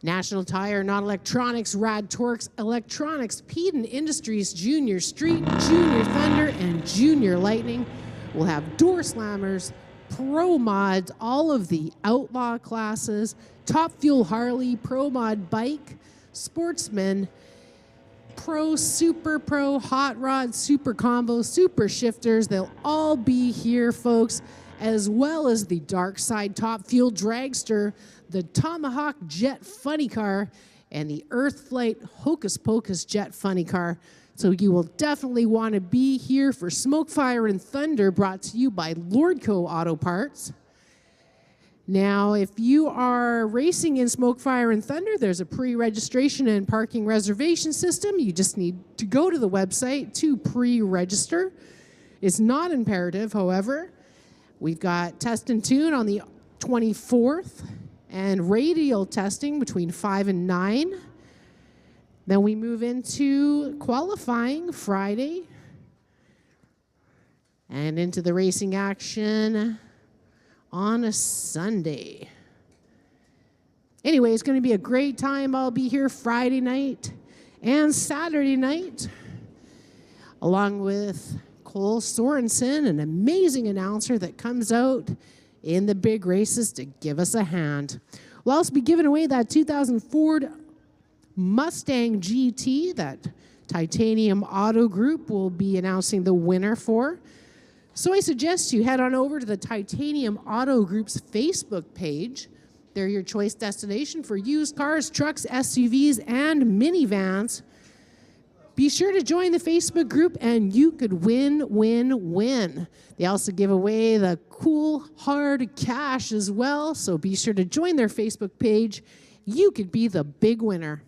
National Tire, Not Electronics, Rad Torques, Electronics, Peden Industries, Junior Street, Junior Thunder, and Junior Lightning. We'll have door slammers, pro mods, all of the outlaw classes, Top Fuel Harley, pro mod bike, Sportsman, Pro, Super Pro, Hot Rod, Super Combo, Super Shifters. They'll all be here, folks, as well as the Dark Side Top Fuel Dragster, the Tomahawk Jet Funny Car, and the Earth Flight Hocus Pocus Jet Funny Car. So you will definitely want to be here for Smoke, Fire, and Thunder, brought to you by Lordco Auto Parts. Now, if you are racing in Smoke, Fire, and Thunder, there's a pre-registration and parking reservation system. You just need to go to the website to pre-register. It's not imperative, however. We've got test and tune on the 24th and radial testing between 5 and 9. Then we move into qualifying Friday and into the racing action on a Sunday. Anyway, it's going to be a great time. I'll be here Friday night and Saturday night, along with Cole Sorensen, an amazing announcer that comes out in the big races to give us a hand. We'll also be giving away that 2000 Ford Mustang GT that Titanium Auto Group will be announcing the winner for. So I suggest you head on over to the Titanium Auto Group's Facebook page. They're your choice destination for used cars, trucks, SUVs, and minivans. Be sure to join the Facebook group and you could win, win, win. They also give away the cool hard cash as well, so be sure to join their Facebook page. You could be the big winner.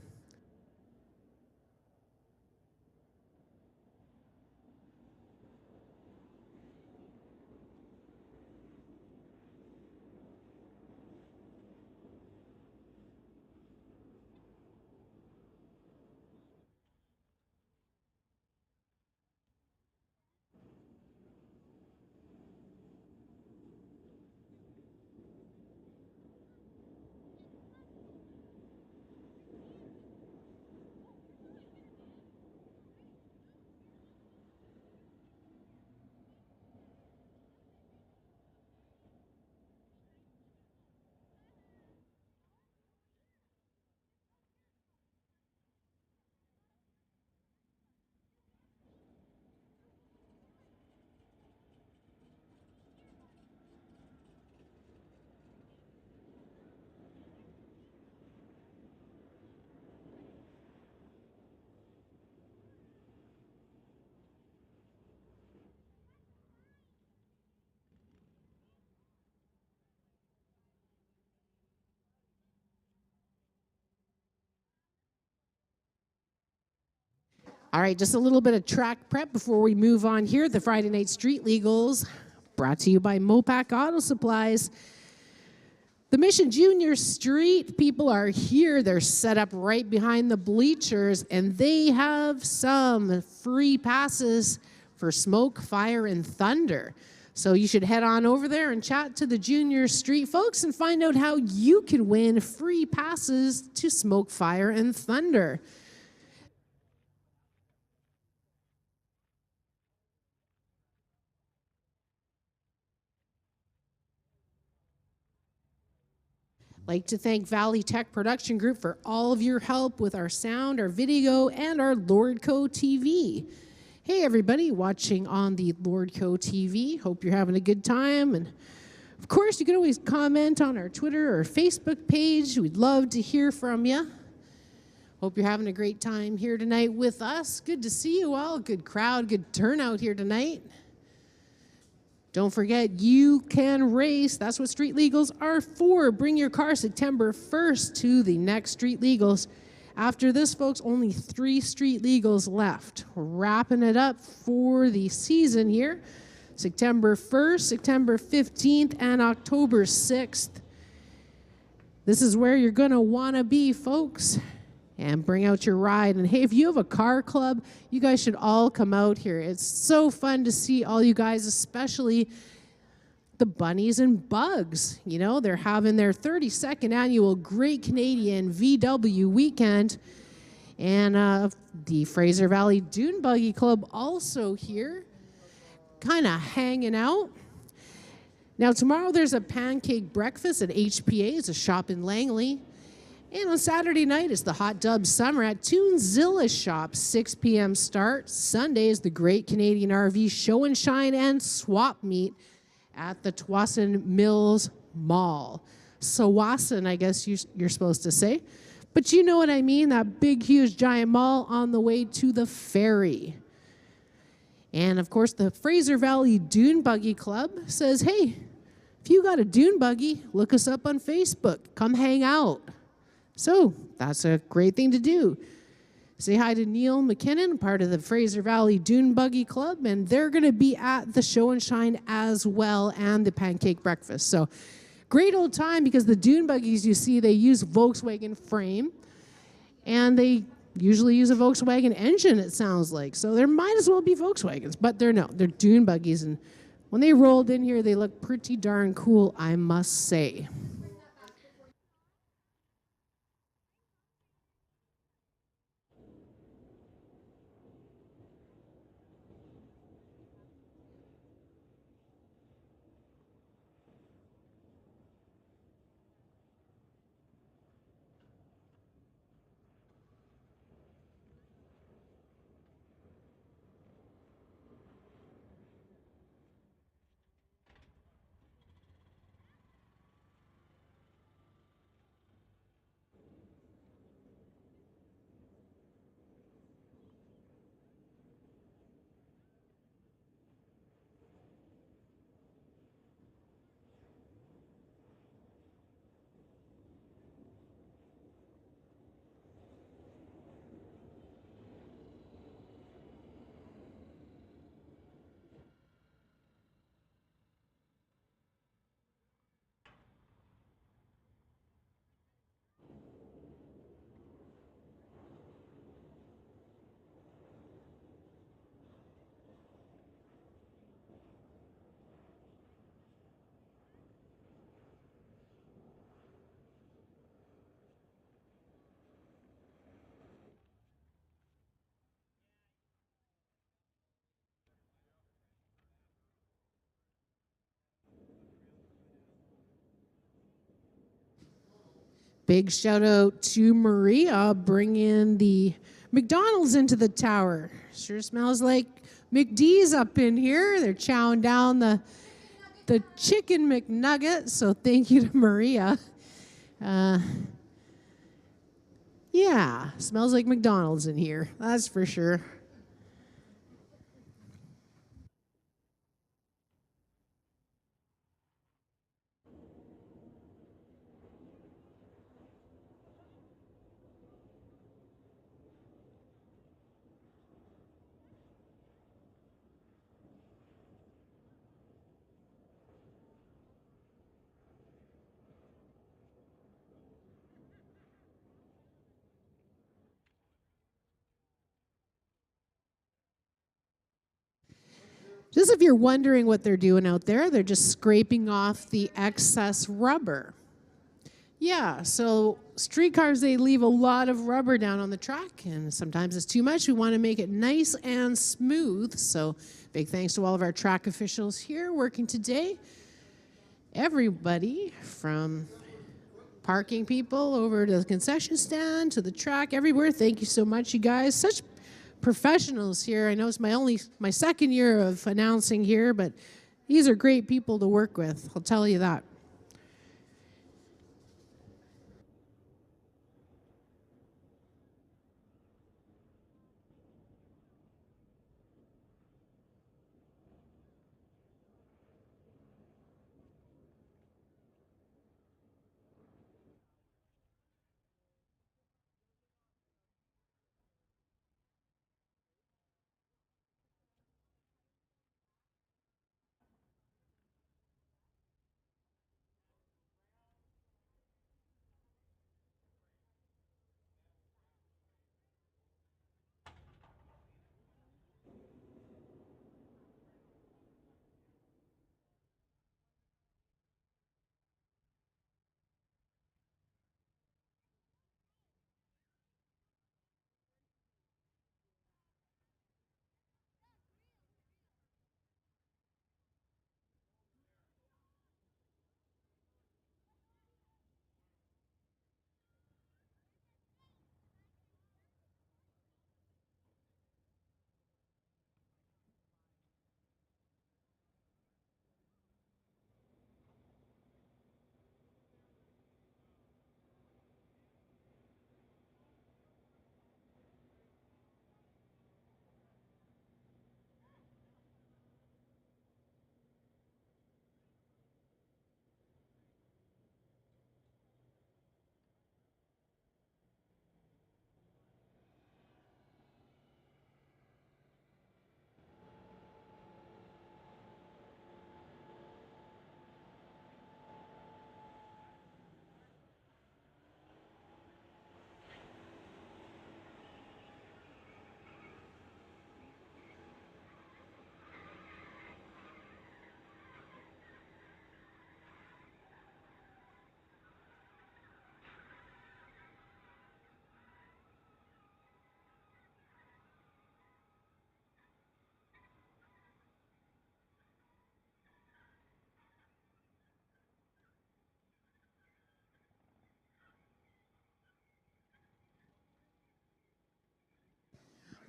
All right, just a little bit of track prep before we move on here. The Friday Night Street Legals, brought to you by Mopac Auto Supplies. The Mission Junior Street people are here. They're set up right behind the bleachers, and they have some free passes for Smoke, Fire, and Thunder. So you should head on over there and chat to the Junior Street folks and find out how you can win free passes to Smoke, Fire, and Thunder. Like to thank Valley Tech Production Group for all of your help with our sound, our video, and our Lordco TV. Hey everybody watching on the Lordco TV. Hope you're having a good time. And of course, you can always comment on our Twitter or Facebook page. We'd love to hear from you. Hope you're having a great time here tonight with us. Good to see you all. Good crowd, good turnout here tonight. Don't forget, you can race. That's what Street Legals are for. Bring your car September 1st to the next Street Legals. After this, folks, only 3 Street Legals left. We're wrapping it up for the season here. September 1st, September 15th, and October 6th. This is where you're going to want to be, folks. And bring out your ride. And hey, if you have a car club, you guys should all come out here. It's so fun to see all you guys, especially the bunnies and bugs. You know, they're having their 32nd annual Great Canadian VW weekend. And the Fraser Valley Dune Buggy Club also here, kind of hanging out. Now, tomorrow there's a pancake breakfast at HPA. It's a shop in Langley. And on Saturday night, it's the Hot Dub Summer at Toonzilla Shop, 6 p.m. start. Sunday is the Great Canadian RV Show and Shine and Swap Meet at the Tsawwassen Mills Mall. Tsawwassen, I guess you're supposed to say. But you know what I mean, that big, huge, giant mall on the way to the ferry. And, of course, the Fraser Valley Dune Buggy Club says, hey, if you got a dune buggy, look us up on Facebook. Come hang out. So that's a great thing to do. Say hi to Neil McKinnon, part of the Fraser Valley Dune Buggy Club, and they're going to be at the Show and Shine as well and the pancake breakfast. So great old time because the dune buggies you see, they use Volkswagen frame, and they usually use a Volkswagen engine, it sounds like. So there might as well be Volkswagens, but they're dune buggies. And when they rolled in here, they look pretty darn cool, I must say. Big shout out to Maria bringing the McDonald's into the tower. Sure smells like McD's up in here. They're chowing down the chicken McNugget, so thank you to Maria. Yeah, smells like McDonald's in here, that's for sure. Just if you're wondering what they're doing out there, they're just scraping off the excess rubber. Yeah, so streetcars, they leave a lot of rubber down on the track, and sometimes it's too much. We want to make it nice and smooth, so big thanks to all of our track officials here working today. Everybody from parking people over to the concession stand, to the track, everywhere. Thank you so much, you guys. Such professionals here. I know it's my second year of announcing here, but these are great people to work with. I'll tell you that.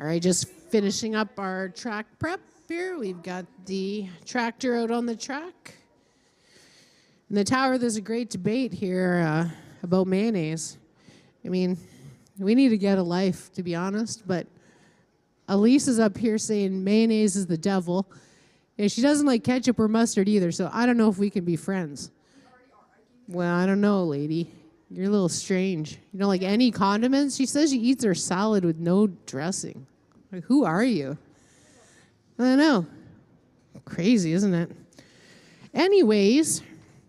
All right, just finishing up our track prep here. We've got the tractor out on the track. In the tower, there's a great debate here about mayonnaise. I mean, we need to get a life, to be honest, but Elise is up here saying mayonnaise is the devil. And she doesn't like ketchup or mustard either, so I don't know if we can be friends. Well, I don't know, lady. You're a little strange. You don't like any condiments? She says she eats her salad with no dressing. Like, who are you? I don't know. Crazy, isn't it? Anyways,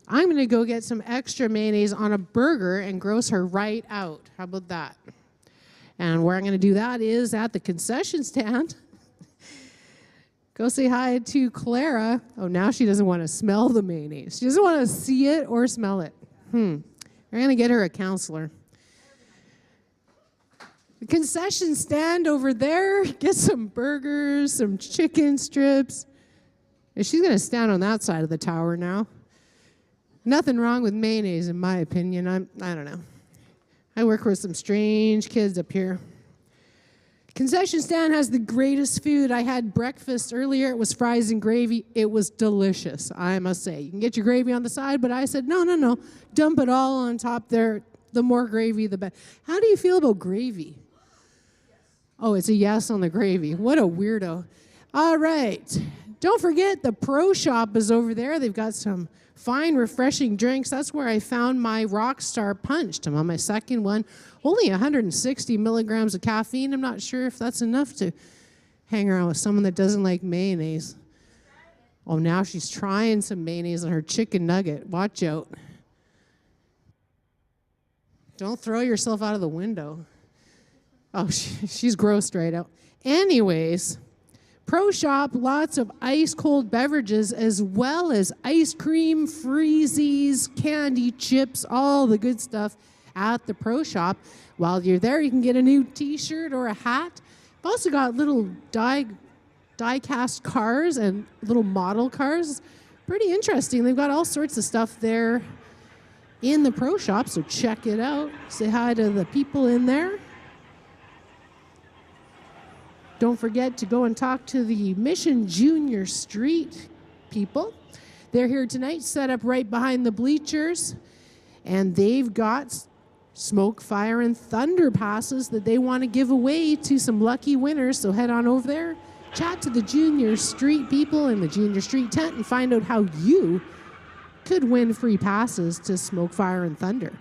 I'm going to go get some extra mayonnaise on a burger and gross her right out. How about that? And where I'm going to do that is at the concession stand. Go say hi to Clara. Oh, now she doesn't want to smell the mayonnaise. She doesn't want to see it or smell it. We're going to get her a counselor. The concession stand over there, get some burgers, some chicken strips. And she's going to stand on that side of the tower now. Nothing wrong with mayonnaise, in my opinion. I don't know. I work with some strange kids up here. Concession stand has the greatest food. I had breakfast earlier. It was fries and gravy. It was delicious, I must say. You can get your gravy on the side, but I said, no. Dump it all on top there. The more gravy, the better. How do you feel about gravy? Oh, it's a yes on the gravy. What a weirdo. All right. Don't forget the Pro Shop is over there. They've got some fine, refreshing drinks. That's where I found my Rockstar Punch. I'm on my second one. Only 160 milligrams of caffeine. I'm not sure if that's enough to hang around with someone that doesn't like mayonnaise. Oh, now she's trying some mayonnaise on her chicken nugget. Watch out. Don't throw yourself out of the window. Oh, she's grossed right out. Anyways, Pro Shop, lots of ice-cold beverages as well as ice cream, freezies, candy, chips, all the good stuff at the Pro Shop. While you're there, you can get a new t-shirt or a hat. We've also got little die-cast cars and little model cars. Pretty interesting. They've got all sorts of stuff there. in the pro shop, so check it out. Say hi to the people in there. Don't forget to go and talk to the Mission Junior Street people. They're here tonight, set up right behind the bleachers, and they've got smoke, fire, and thunder passes that they want to give away to some lucky winners. So head on over there, chat to the Junior Street people in the Junior Street tent, and find out how you could win free passes to Smoke, Fire, and Thunder.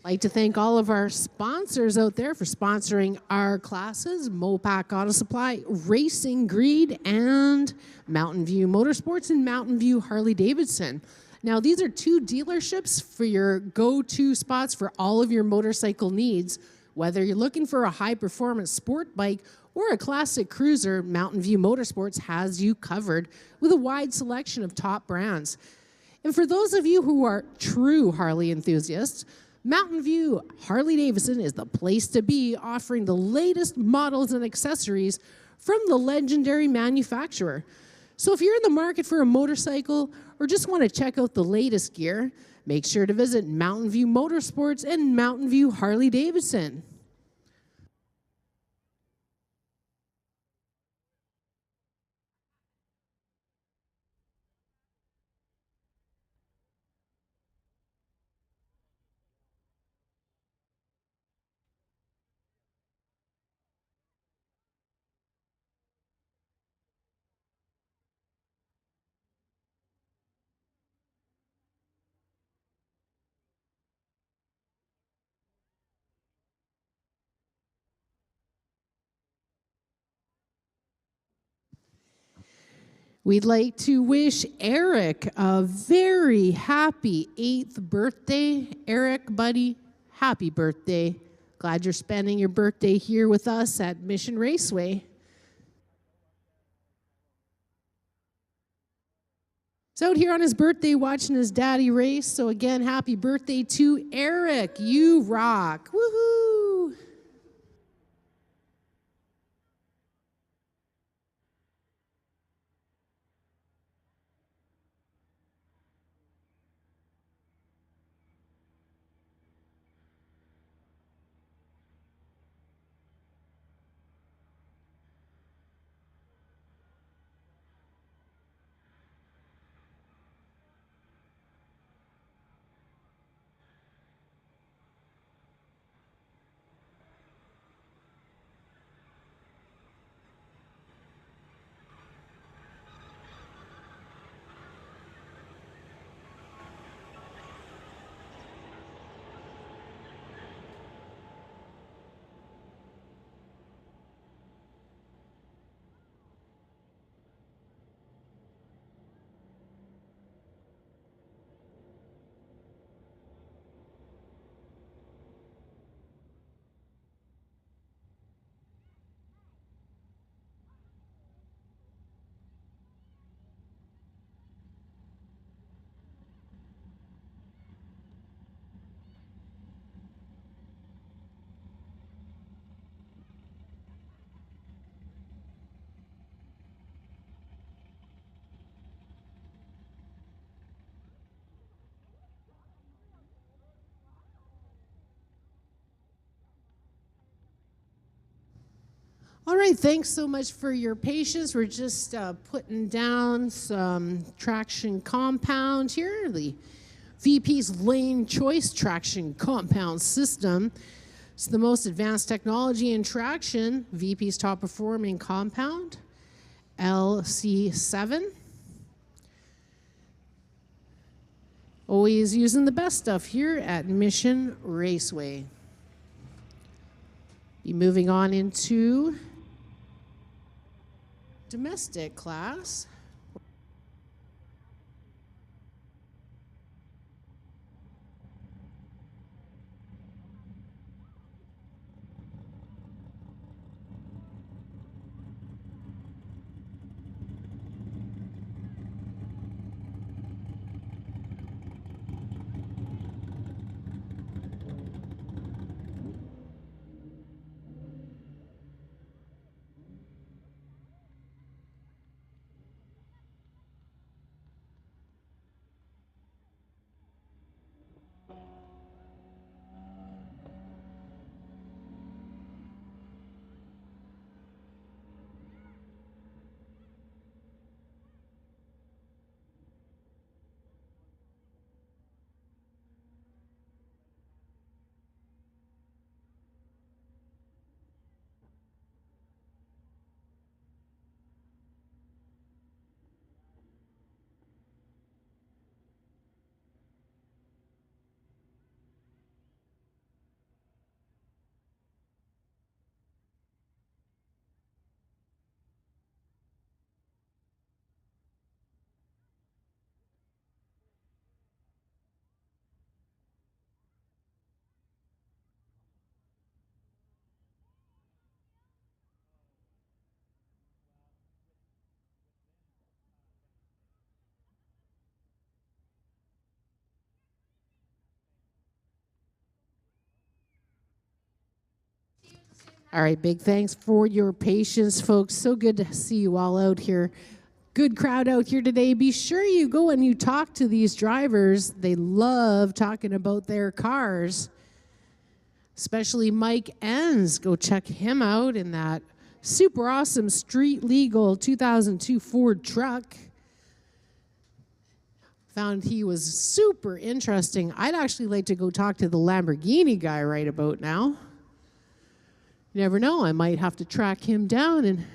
I'd like to thank all of our sponsors out there for sponsoring our classes: Mopac Auto Supply, Racing Greed, and Mountain View Motorsports and Mountain View Harley Davidson. Now, these are two dealerships for your go-to spots for all of your motorcycle needs. Whether you're looking for a high-performance sport bike or a classic cruiser, Mountain View Motorsports has you covered with a wide selection of top brands. And for those of you who are true Harley enthusiasts, Mountain View Harley Davidson is the place to be, offering the latest models and accessories from the legendary manufacturer. So if you're in the market for a motorcycle or just want to check out the latest gear, make sure to visit Mountain View Motorsports and Mountain View Harley Davidson. We'd like to wish Eric a very happy 8th birthday. Eric, buddy, happy birthday. Glad you're spending your birthday here with us at Mission Raceway. He's out here on his birthday watching his daddy race. So again, happy birthday to Eric. You rock. Woohoo! All right, thanks so much for your patience. We're just putting down some traction compound here, the VP's lane choice traction compound system. It's the most advanced technology in traction. VP's top performing compound, LC7. Always using the best stuff here at Mission Raceway. Be moving on into domestic class. All right, big thanks for your patience, folks. So good to see you all out here. Good crowd out here today. Be sure you go and you talk to these drivers. They love talking about their cars, especially Mike Enns. Go check him out in that super awesome street legal 2002 Ford truck. Found he was super interesting. I'd actually like to go talk to the Lamborghini guy right about now. You never know, I might have to track him down and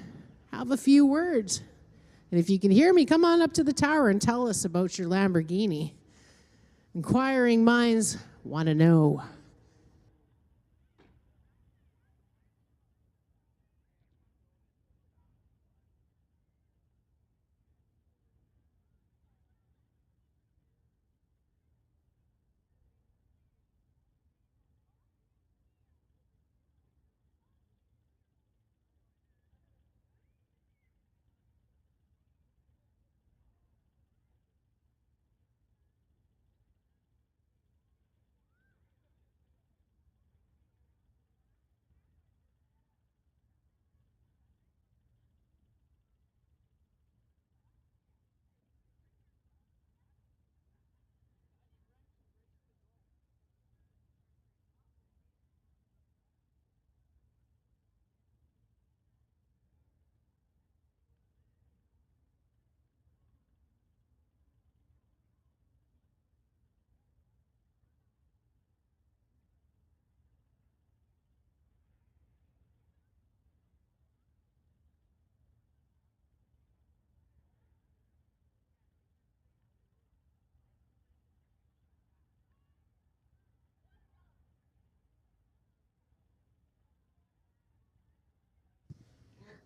have a few words. And if you can hear me, come on up to the tower and tell us about your Lamborghini. Inquiring minds want to know.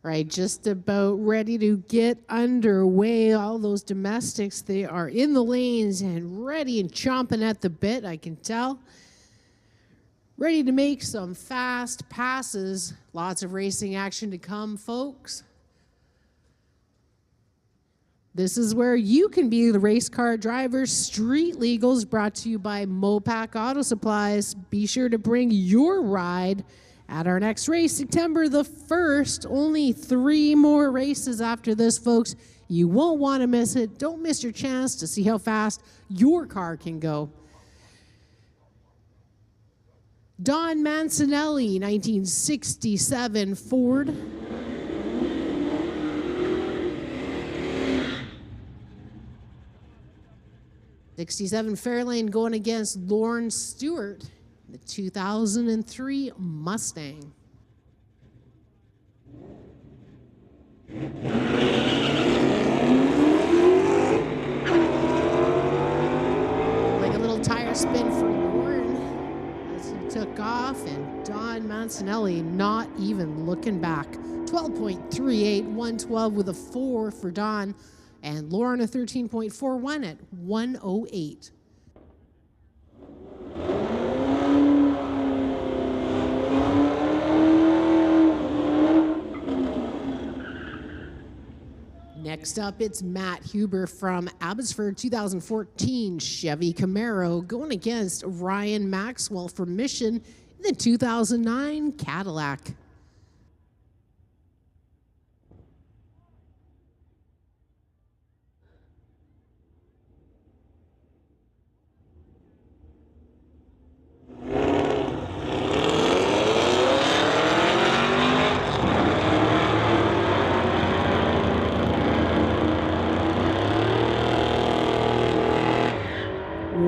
Right, just about ready to get underway. All those domestics, they are in the lanes and ready and chomping at the bit, I can tell. Ready to make some fast passes. Lots of racing action to come, folks. This is where you can be the race car driver. Street Legals brought to you by Mopac Auto Supplies. Be sure to bring your ride at our next race, September the 1st. Only 3 more races after this, folks. You won't want to miss it. Don't miss your chance to see how fast your car can go. Don Mancinelli, 1967 Ford. '67 Fairlane going against Lauren Stewart, the 2003 Mustang. Like a little tire spin for Lauren as he took off, and Don Mancinelli not even looking back. 12.38, 112 with a 4 for Don, and Lauren a 13.41 at 108. Next up, it's Matt Huber from Abbotsford 2014 Chevy Camaro going against Ryan Maxwell from Mission in the 2009 Cadillac.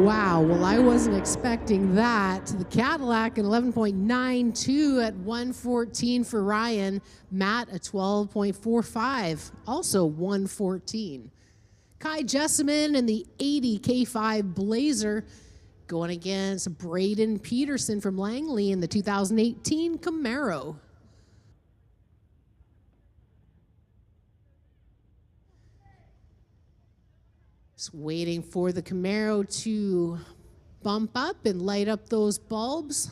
Wow, well, I wasn't expecting that. The Cadillac an 11.92 at 114 for Ryan. Matt a 12.45, also 114. Kai Jessamine and the 80 K5 Blazer going against Braden Peterson from Langley in the 2018 Camaro. Just waiting for the Camaro to bump up and light up those bulbs.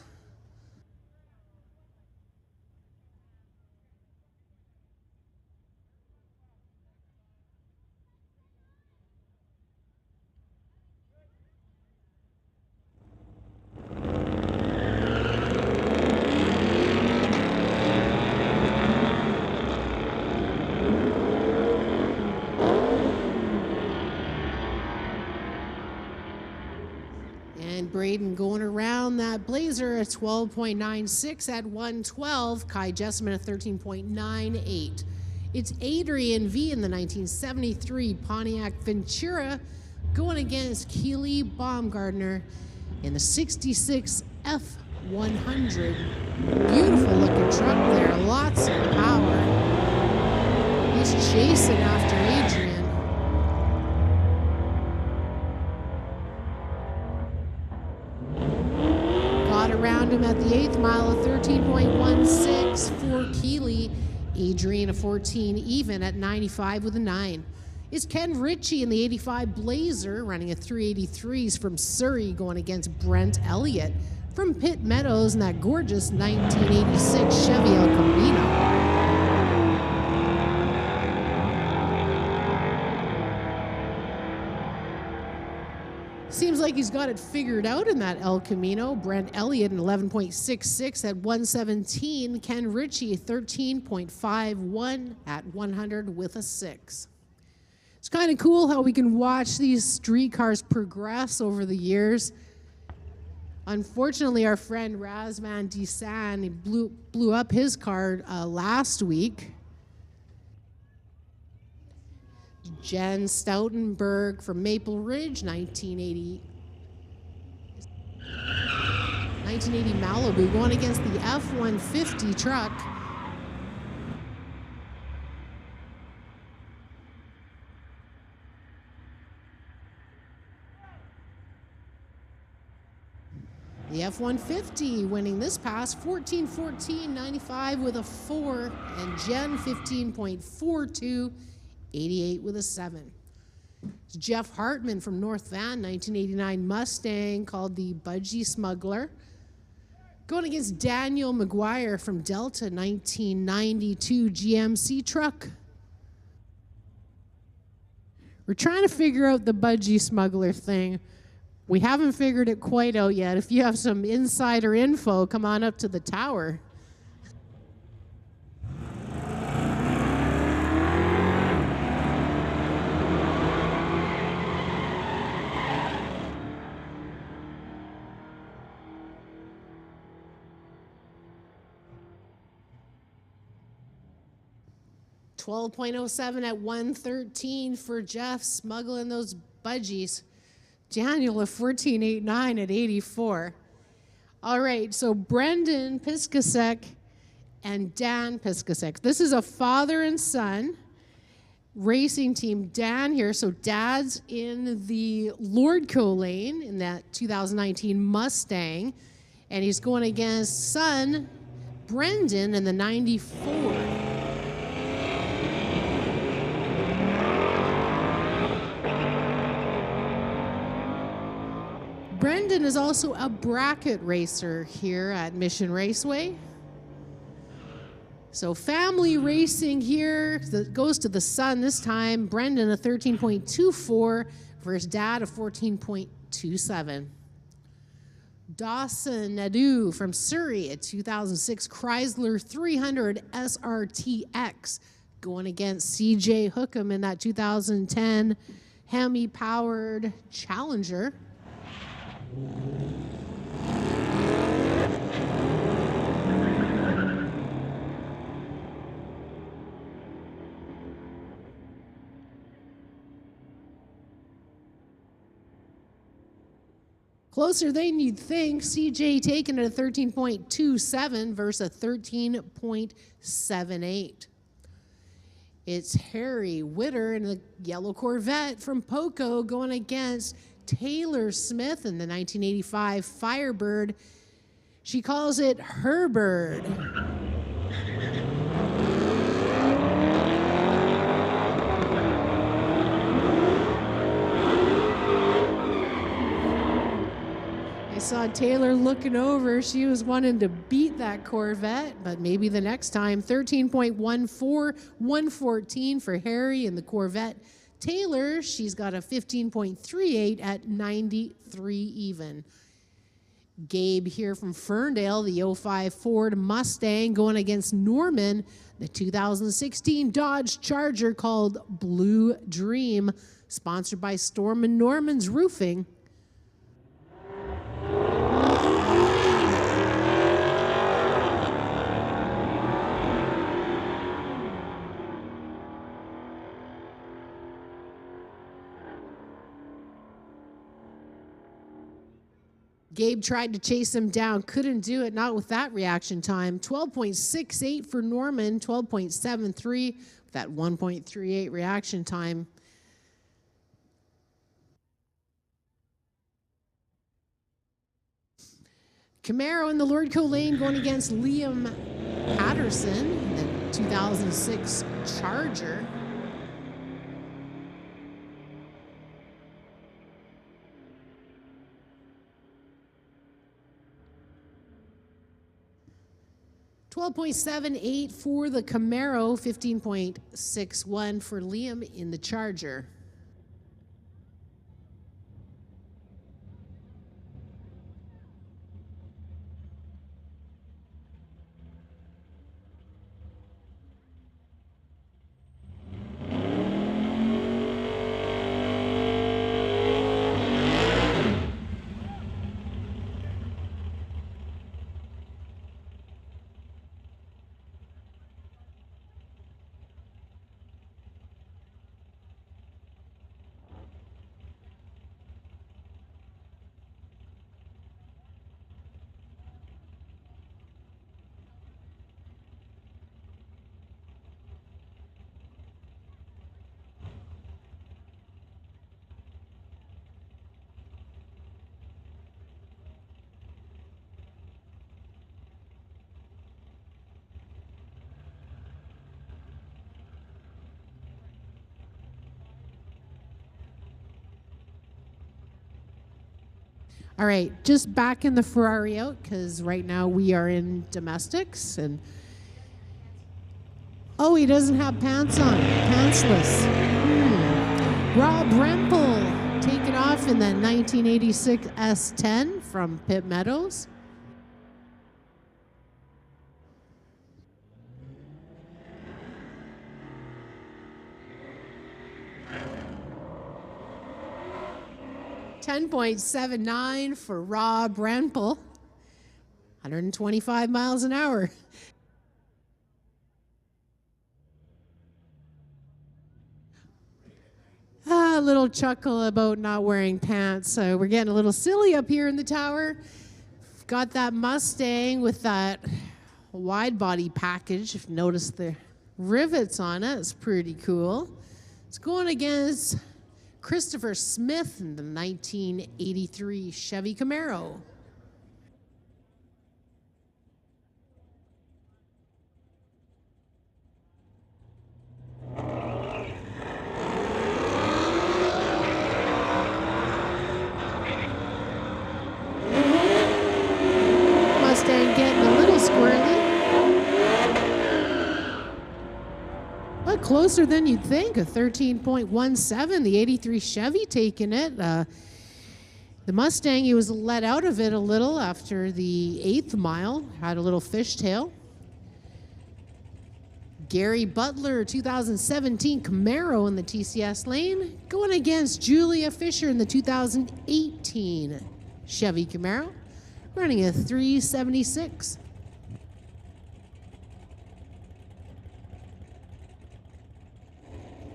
Graydon going around that Blazer at 12.96 at 112. Kai Jessamine at 13.98. It's Adrian V in the 1973 Pontiac Ventura going against Keely Baumgartner in the 66 F100. Beautiful looking truck there, lots of power. He's chasing after Adrian. Got around him at the 8th mile of 13.16 for Keely. Adrian a 14 even at 95 with a 9. It's Ken Ritchie in the 85 Blazer running a 383s from Surrey going against Brent Elliott from Pitt Meadows in that gorgeous 1986 Chevy El Camino. Seems like he's got it figured out in that El Camino. Brent Elliott in 11.66 at 117. Ken Ritchie 13.51 at 100 with a 6. It's kind of cool how we can watch these street cars progress over the years. Unfortunately, our friend Razvan Desan blew up his car last week. Jen Stoutenberg from Maple Ridge, 1980 Malibu, going against the F-150 truck. The F-150 winning this pass, 14.14.95 with a 4, and Jen 15.42. 88 with a 7. It's Jeff Hartman from North Van, 1989 Mustang called the Budgie Smuggler. Going against Daniel McGuire from Delta, 1992 GMC truck. We're trying to figure out the Budgie Smuggler thing. We haven't figured it quite out yet. If you have some insider info, come on up to the tower. $12.07 at 113 for Jeff smuggling those budgies. Daniel of 14.89 at 84. All right, so Brendan Piskasek and Dan Piskasek. This is a father and son racing team. Dan here, so dad's in the Lordco lane in that 2019 Mustang, and he's going against son Brendan in the 94. Brendan is also a bracket racer here at Mission Raceway. So family racing here that goes to the son this time. Brendan a 13.24 versus dad a 14.27. Dawson Nadeau from Surrey, a 2006 Chrysler 300 SRTX going against CJ Hookham in that 2010 Hemi-powered Challenger. Closer than you'd think. CJ taking it a 13.27 versus a 13.78. It's Harry Witter in the yellow Corvette from Poco going against Taylor Smith in the 1985 Firebird. She calls it her bird. I saw Taylor looking over. She was wanting to beat that Corvette, but maybe the next time. 13.14, 114 for Harry in the Corvette. Taylor, she's got a 15.38 at 93 even. Gabe here from Ferndale, the 05 Ford Mustang going against Norman, the 2016 Dodge Charger called Blue Dream, sponsored by Storm & Norman's Roofing. Gabe tried to chase him down, couldn't do it, not with that reaction time. 12.68 for Norman, 12.73 with that 1.38 reaction time. Camaro in the Lordco lane going against Liam Patterson, the 2006 Charger. $12.78 for the Camaro, 15.61 for Liam in the Charger. All right, just backing the Ferrari out because right now we are in domestics. And oh, he doesn't have pants on, pantsless. Rob Rempel taken off in the 1986 S10 from Pitt Meadows. $10.79 for Rob Rempel, 125 miles an hour. A little chuckle about not wearing pants. So we're getting a little silly up here in the tower. Got that Mustang with that wide body package. If you notice the rivets on it, it's pretty cool. It's going against Christopher Smith in the 1983 Chevy Camaro. Mustang getting a little squirrely. But closer than you'd think, a 13.17, the 83 Chevy taking it. The Mustang, he was let out of it a little after the 8th mile, had a little fishtail. Gary Butler, 2017 Camaro in the TCS lane, going against Julia Fisher in the 2018 Chevy Camaro, running a 376.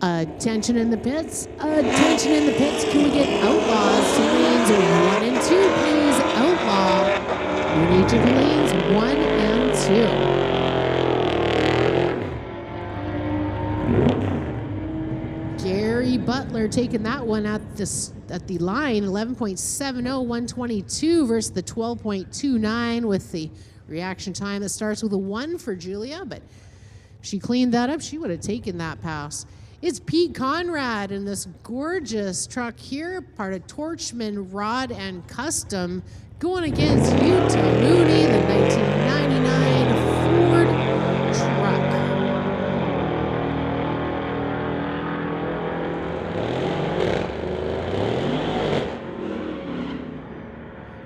Attention in the pits. Attention in the pits. Can we get outlaws to lanes 1 and 2, please? Outlaw. We need to lanes 1 and 2. Gary Butler taking that one at the line. 11.70, 122 versus the 12.29 with the reaction time that starts with a 1 for Julia, but if she cleaned that up, she would have taken that pass. It's Pete Conrad in this gorgeous truck here, part of Torchman Rod and Custom, going against Utah Mooney, the 1999 Ford truck.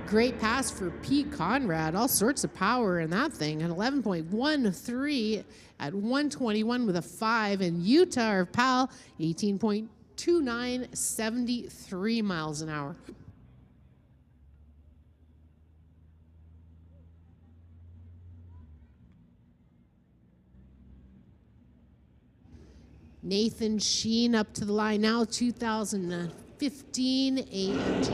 Great pass for Pete Conrad, all sorts of power in that thing, an 11.13 at 121 with a 5, and Utah, or Pal, 18.29, 73 miles an hour. Nathan Sheen up to the line now, 2015 AMG.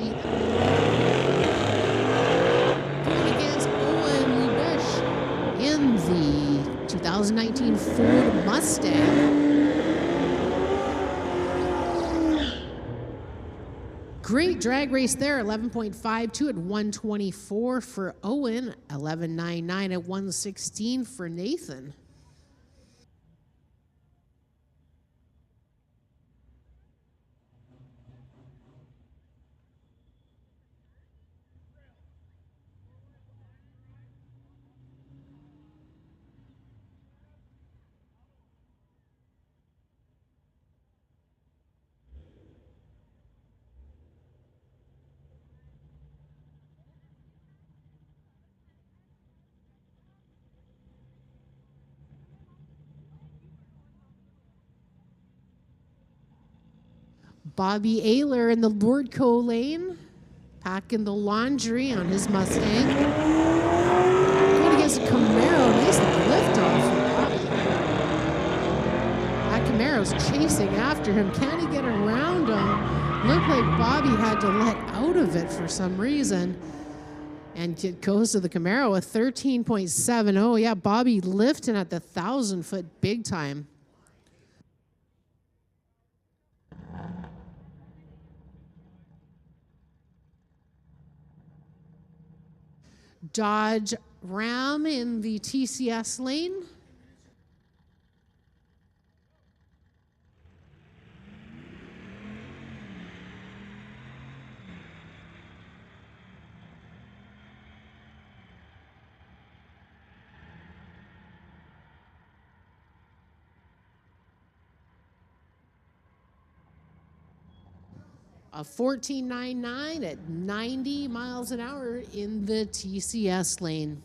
2019 Ford Mustang. Great drag race there, 11.52 at 124 for Owen, 11.99 at 116 for Nathan. Bobby Ayler in the Lordco lane, packing the laundry on his Mustang. Going against a Camaro, nice lift off from Bobby. That Camaro's chasing after him. Can he get around him? Looked like Bobby had to let out of it for some reason. And it goes to the Camaro, a 13.70. Yeah, Bobby lifting at the 1,000-foot big time. Dodge Ram in the TCS lane. A 14.99 at 90 miles an hour in the TCS lane.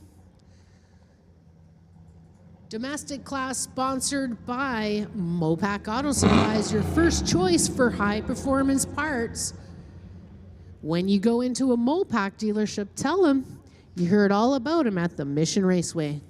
Domestic class sponsored by Mopac Auto Supplies, your first choice for high performance parts. When you go into a Mopac dealership, tell them you heard all about them at the Mission Raceway.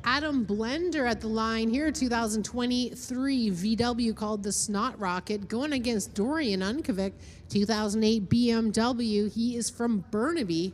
Adam Blender at the line here, 2023 VW called the Snot Rocket, going against Dorian Unkovic, 2008 BMW. He is from Burnaby.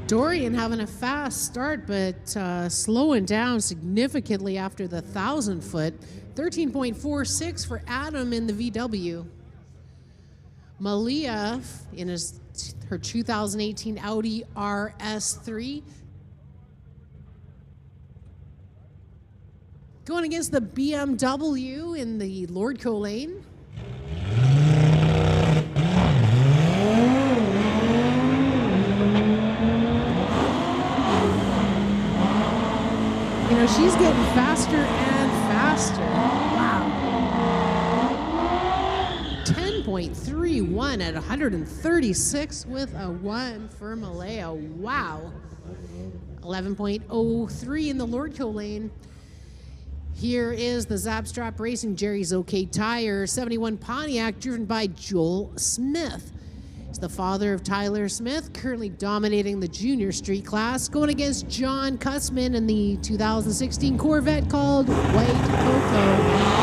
Dorian having a fast start, but slowing down significantly after the 1,000-foot. 13.46 for Adam in the VW. Malia in her 2018 Audi RS3. Going against the BMW in the Lordco lane. You know, she's getting faster and faster. Wow. 10.31 at 136 with a 1 for Malaya. Wow. 11.03 in the Lordco lane. Here is the Zapstrap Racing Jerry's OK Tire 71 Pontiac, driven by Joel Smith. He's the father of Tyler Smith, currently dominating the junior street class, going against John Cussman in the 2016 Corvette called White Cocoa.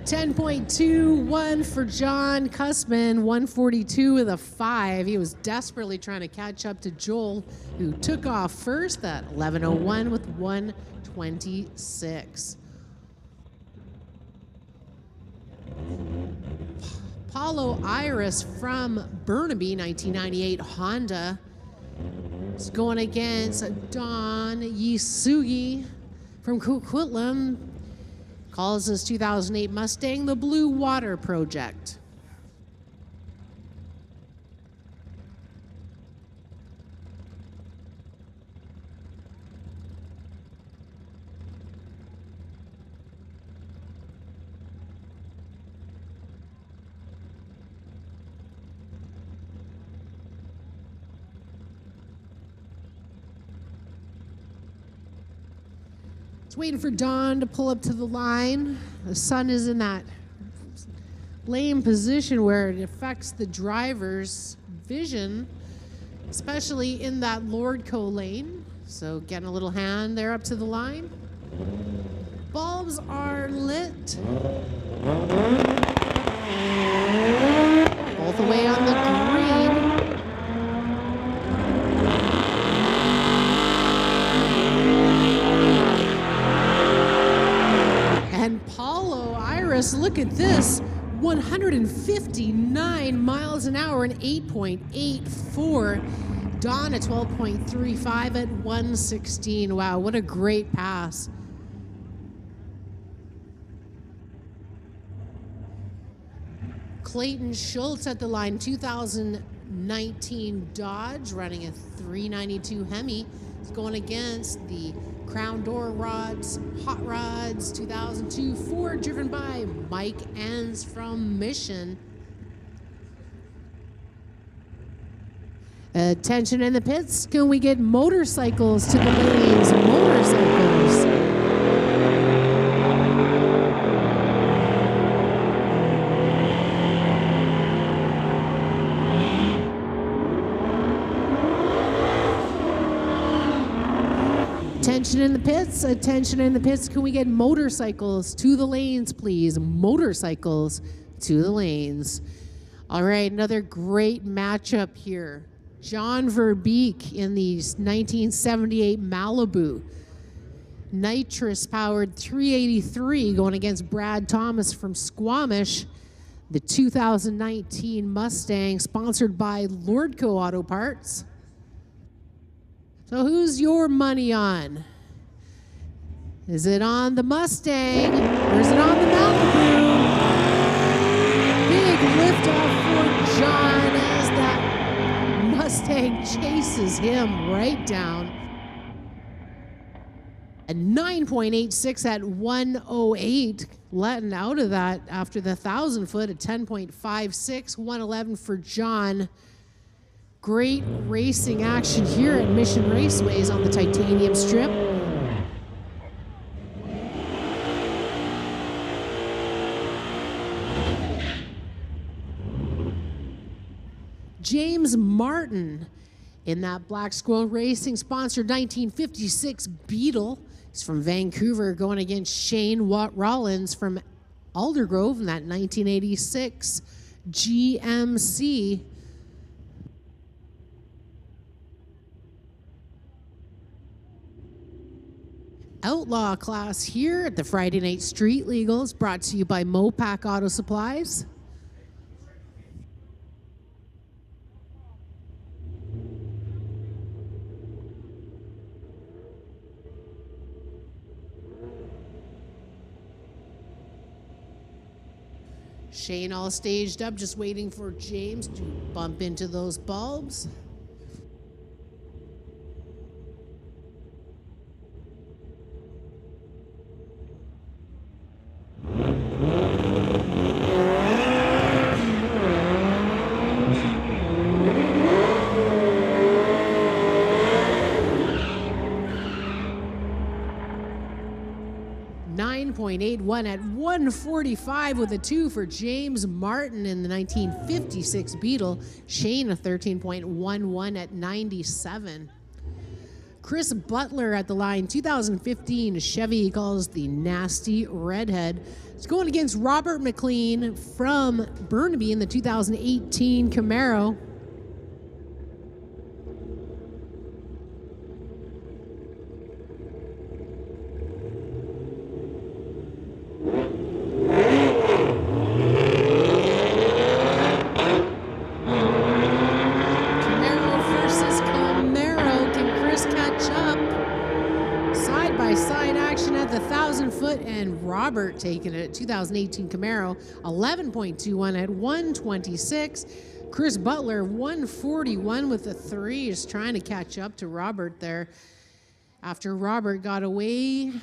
10.21 for John Cussman, 142 with a 5. He was desperately trying to catch up to Joel, who took off first at 11.01 with 126. Paulo Iris from Burnaby, 1998 Honda, is going against Don Yisugi from Coquitlam. Calls his 2008 Mustang the Blue Water Project. Just waiting for Don to pull up to the line. The sun is in that lane position where it affects the driver's vision, especially in that Lordco lane. So getting a little hand there up to the line. Bulbs are lit. Both away on the green. And Paulo Iris, look at this. 159 miles an hour and 8.84. Don at 12.35 at 116. Wow, what a great pass. Clayton Schultz at the line, 2019 Dodge, running a 392 Hemi. It's going against the Crown Door Rods, Hot Rods, 2002 Ford, driven by Mike Enns from Mission. Attention in the pits. Can we get motorcycles to the lanes? Motorcycles. Attention in the pits, attention in the pits. Can we get motorcycles to the lanes, please? Motorcycles to the lanes. All right, another great matchup here. John Verbeek in the 1978 Malibu. Nitrous-powered 383 going against Brad Thomas from Squamish. The 2019 Mustang, sponsored by Lordco Auto Parts. So who's your money on? Is it on the Mustang or is it on the Malibu? Big liftoff for John as that Mustang chases him right down. A 9.86 at 108, letting out of that after the 1,000 foot at 10.56, 111 for John. Great racing action here at Mission Raceways on the Titanium Strip. James Martin in that Black Squirrel Racing sponsored 1956 Beetle. He's from Vancouver, going against Shane Rollins from Aldergrove in that 1986 GMC. Outlaw class here at the Friday Night Street Legals, brought to you by Mopac Auto Supplies. Shane all staged up, just waiting for James to bump into those bulbs. .81 at 145 with a 2 for James Martin in the 1956 Beetle. Shane a 13.11 at 97. Chris Butler at the line, 2015 Chevy, he calls the Nasty Redhead. It's going against Robert McLean from Burnaby in the 2018 Camaro. Robert taking it, 2018 Camaro, 11.21 at 126. Chris Butler, 141 with a 3, is trying to catch up to Robert there after Robert got away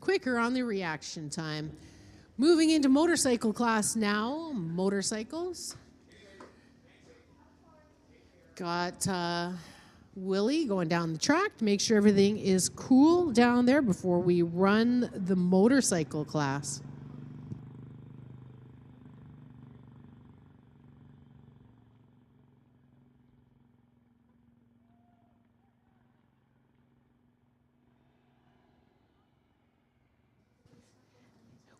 quicker on the reaction time. Moving into motorcycle class now, motorcycles. Got Willie going down the track to make sure everything is cool down there before we run the motorcycle class.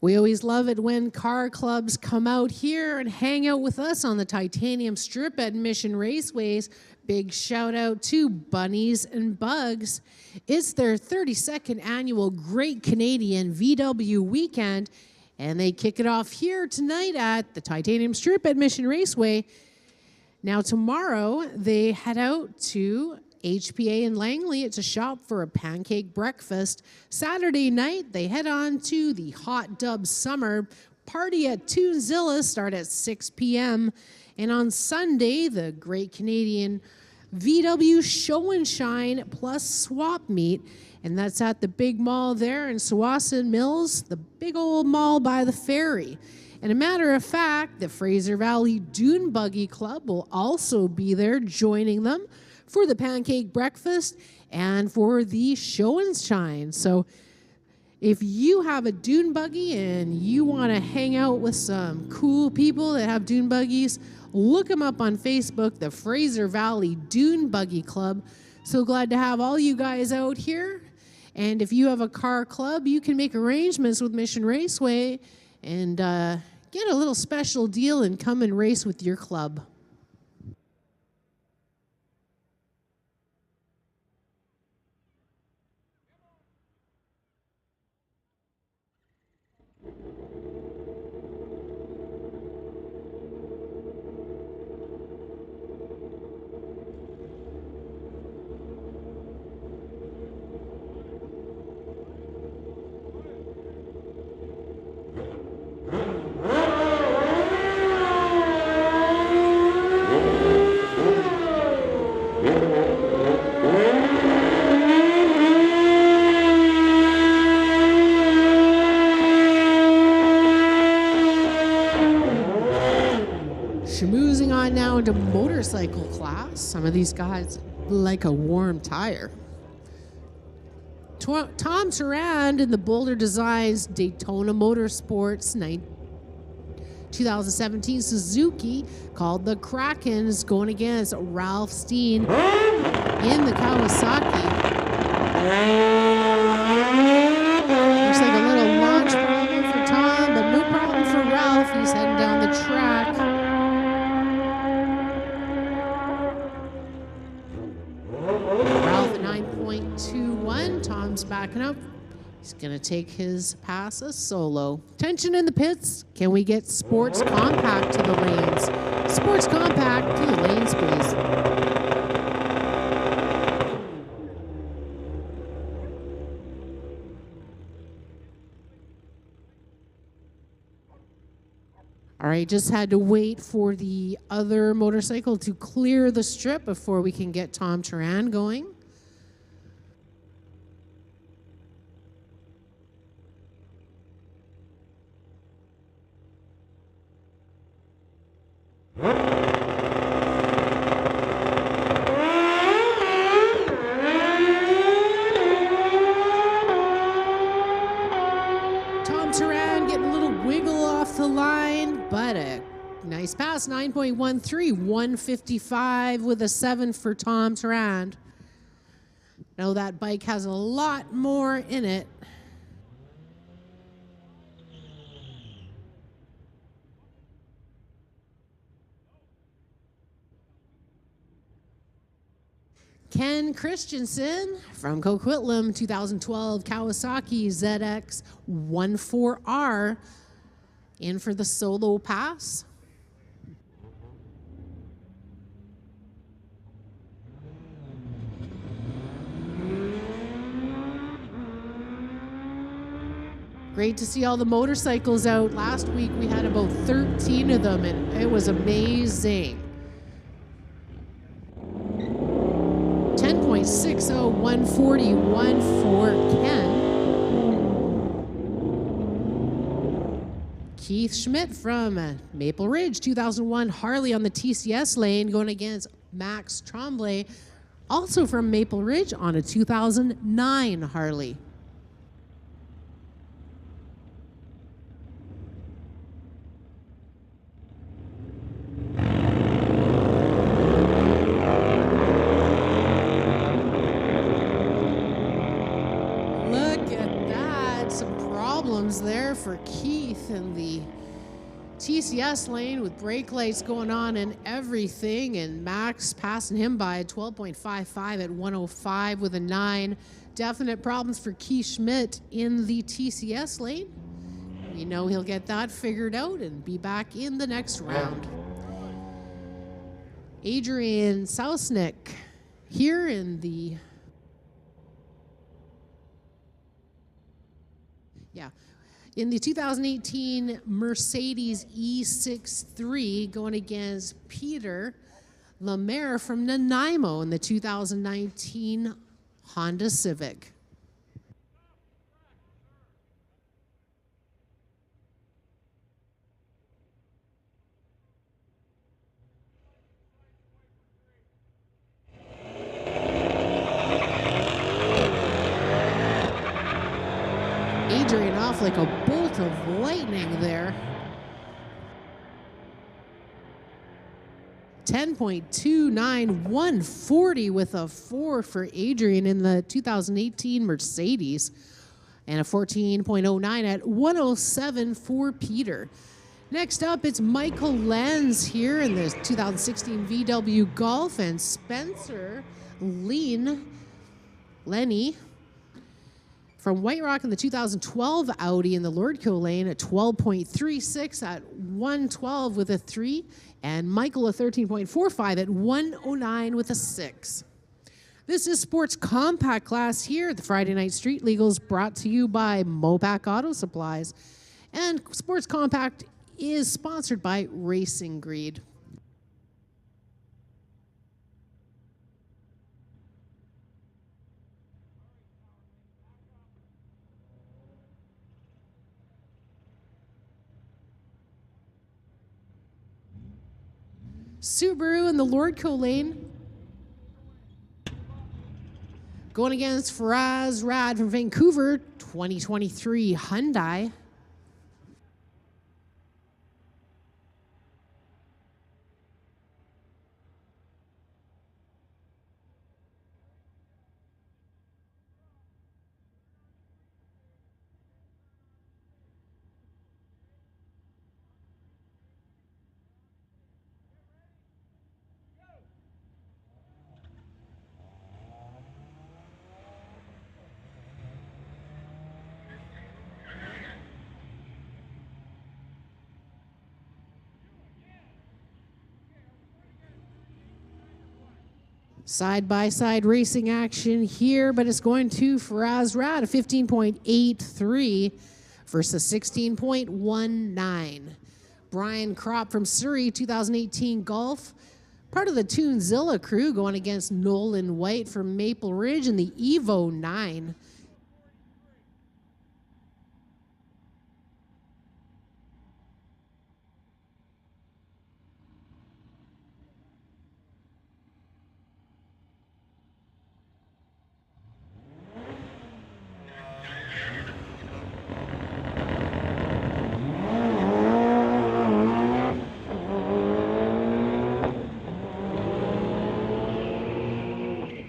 We always love it when car clubs come out here and hang out with us on the Titanium Strip at Mission Raceways. Big shout out to Bunnies and Bugs. It's their 32nd annual Great Canadian VW Weekend, and they kick it off here tonight at the Titanium Strip at Mission Raceway. Now tomorrow, they head out to HPA in Langley. It's a shop for a pancake breakfast. Saturday night, they head on to the Hot Dub Summer Party at Tunzilla, start at 6 p.m. And on Sunday, the Great Canadian VW Show and Shine plus Swap Meet. And that's at the big mall there in Tsawwassen Mills, the big old mall by the ferry. And a matter of fact, the Fraser Valley Dune Buggy Club will also be there joining them for the pancake breakfast and for the show and shine. So if you have a dune buggy and you want to hang out with some cool people that have dune buggies, look them up on Facebook, the Fraser Valley Dune Buggy Club. So glad to have all you guys out here. And if you have a car club, you can make arrangements with Mission Raceway and get a little special deal and come and race with your club. Schmoozing on now into motorcycle class. Some of these guys like a warm tire. Tom Turand in the Boulder Designs Daytona Motorsports 2017 Suzuki called the Kraken is going against Ralph Steen in the Kawasaki. Looks like a little launch problem for Tom, but no problem for Ralph. He's heading down the track. Ralph at 9.21. Tom's backing up. He's going to take his pass a solo. Tension in the pits. Can we get Sports Compact to the lanes? Sports Compact to the lanes, please. All right, just had to wait for the other motorcycle to clear the strip before we can get Tom Turand going. Tom Turand getting a little wiggle off the line, but a nice pass, 9.13, 155 with a 7 for Tom Turand. Know that bike has a lot more in it. Ken Christensen from Coquitlam, 2012 Kawasaki ZX 14R, in for the solo pass. Great to see all the motorcycles out. Last week we had about 13 of them, and it was amazing. 10.60, 141 for Ken. Keith Schmidt from Maple Ridge, 2001 Harley on the TCS lane, going against Max Tremblay Also from Maple Ridge on a 2009 Harley. There for Keith in the TCS lane with brake lights going on and everything, and Max passing him by 12.55 at 105 with a 9. Definite problems for Keith Schmidt in the TCS lane. We know he'll get that figured out and be back in the next round. Adrian Sausnick here in the in the 2018 Mercedes E63 going against Peter Lemaire from Nanaimo in the 2019 Honda Civic. Adrian off like a bolt of lightning there. 10.29, 140 with a 4 for Adrian in the 2018 Mercedes. And a 14.09 at 107 for Peter. Next up, it's Michael Lenz here in the 2016 VW Golf, and Spencer Lenny from White Rock in the 2012 Audi in the Lordco lane at 12.36 at 112 with a 3. And Michael a 13.45 at 109 with a 6. This is Sports Compact class here at the Friday Night Street Legals, brought to you by Mopac Auto Supplies. And Sports Compact is sponsored by Racing Greed. Subaru in the Lordco lane. Going against Faraz Rad from Vancouver, 2023 Hyundai. Side-by-side racing action here, but it's going to Faraz Rad, a 15.83 versus 16.19. Brian Kropp from Surrey, 2018 Golf, part of the Toonzilla crew, going against Nolan White from Maple Ridge in the Evo 9.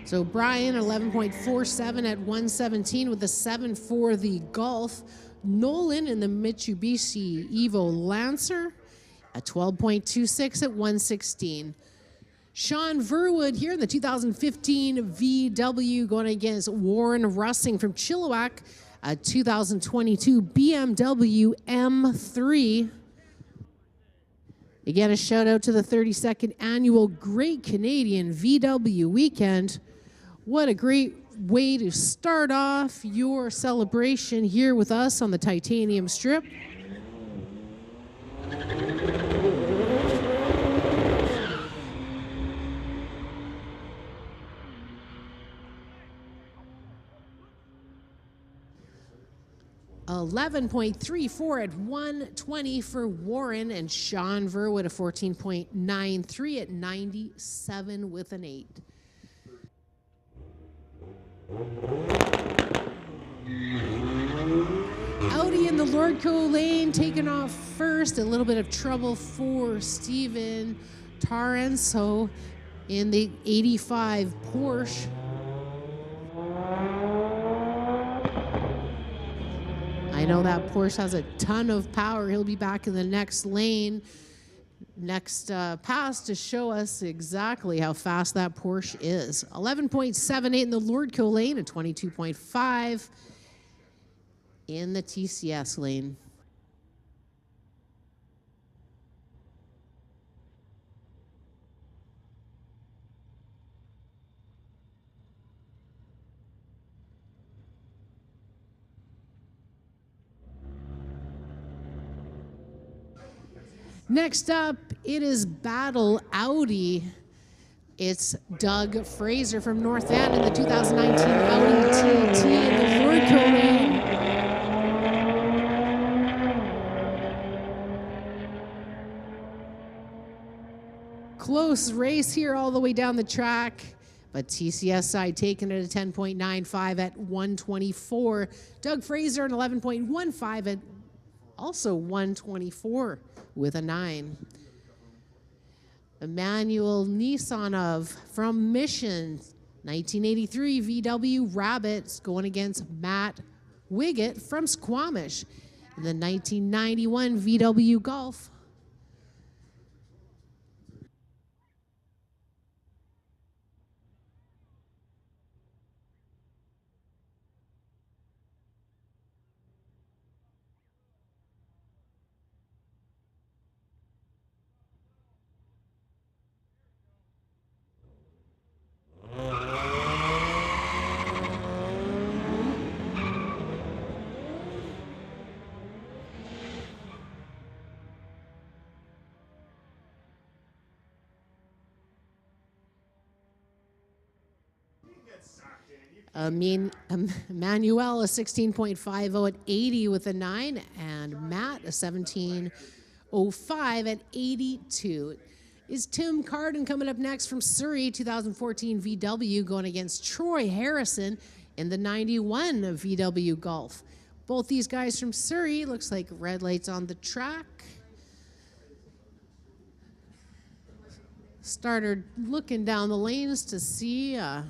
So Brian, 11.47 at 117 with a 7 for the Golf. Nolan in the Mitsubishi Evo Lancer, a 12.26 at 116. Sean Verwood here in the 2015 VW going against Warren Russing from Chilliwack, a 2022 BMW M3. Again, a shout out to the 32nd annual Great Canadian VW Weekend. What a great way to start off your celebration here with us on the Titanium Strip. $11.34 at 120 for Warren, and Sean Verwood a 14.93 at 97 with an 8. Audi in the Lordco lane taking off first. A little bit of trouble for Steven Taranso in the 85 Porsche. I know that Porsche has a ton of power. He'll be back in the next lane, next pass to show us exactly how fast that Porsche is. 11.78 in the Lordco lane and 22.5 in the TCS lane. Next up, it is Battle Audi. It's Doug Fraser from North End in the 2019 Audi TT in the Lordco lane. Close race here all the way down the track, but TCS side taking it at 10.95 at 124. Doug Fraser an 11.15 at also 124 with a 9. Emmanuel Nissanov from Mission, 1983 VW Rabbits going against Matt Wiggett from Squamish in the 1991 VW Golf. Emmanuel a 16.50 at 80 with a 9, and Matt a 17.05 at 82. Is Tim Carden coming up next from Surrey, 2014 VW, going against Troy Harrison in the 91 VW Golf. Both these guys from Surrey, looks like red lights on the track. Started looking down the lanes to see if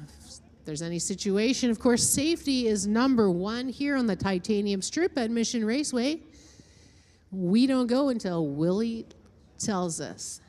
there's any situation. Of course, safety is number one here on the Titanium Strip at Mission Raceway. We don't go until Willie tells us.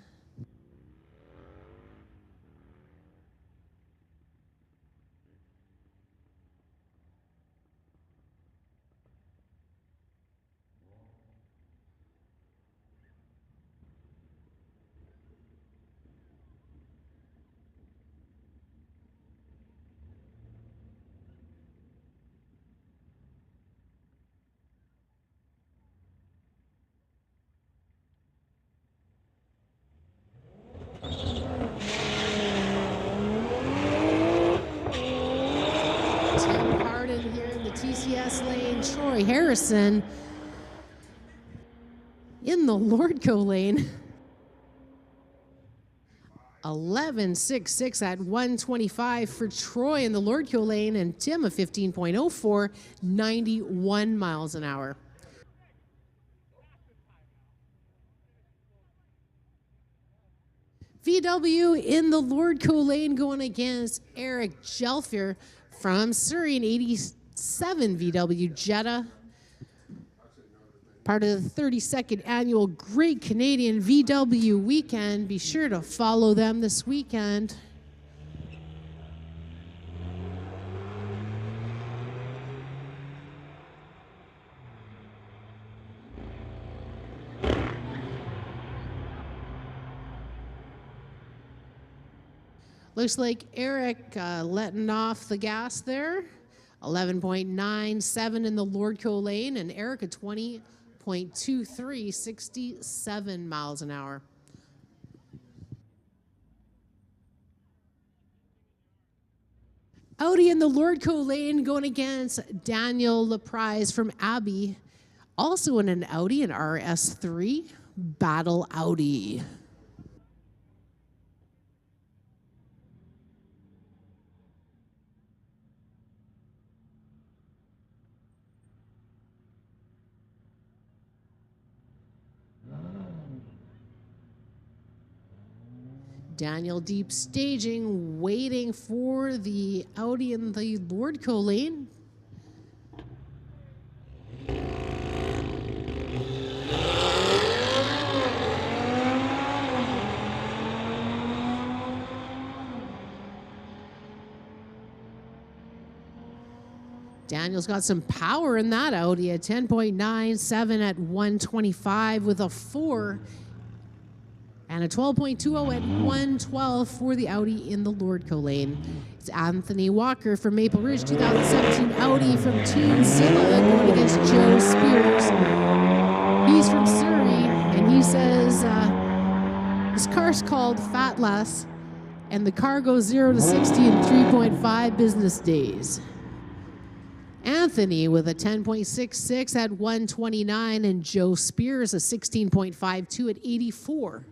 TCS lane, Troy Harrison in the Lordco lane. 11.66 at 125 for Troy in the Lordco lane, and Tim a 15.04, 91 miles an hour. VW in the Lordco lane going against Eric Jelfier from Surrey, an 87 VW Jetta. Part of the 32nd annual Great Canadian VW Weekend. Be sure to follow them this weekend. Looks like Eric letting off the gas there. 11.97 in the Lordco lane, and Eric at 20.23, 67 miles an hour. Audi in the Lordco lane going against Daniel Laprise from Abbey. Also in an Audi, an RS3, Battle Audi. Daniel deep staging, waiting for the Audi in the Lordco lane. Daniel's got some power in that Audi at 10.97 at 125 with a 4 and a 12.20 at 112 for the Audi in the Lordco lane. It's Anthony Walker from Maple Ridge, 2017 Audi from Team Zilla going against Joe Spears. He's from Surrey, and he says his car's called Fat Less, and the car goes 0 to 60 in 3.5 business days. Anthony with a 10.66 at 129, and Joe Spears a 16.52 at 84.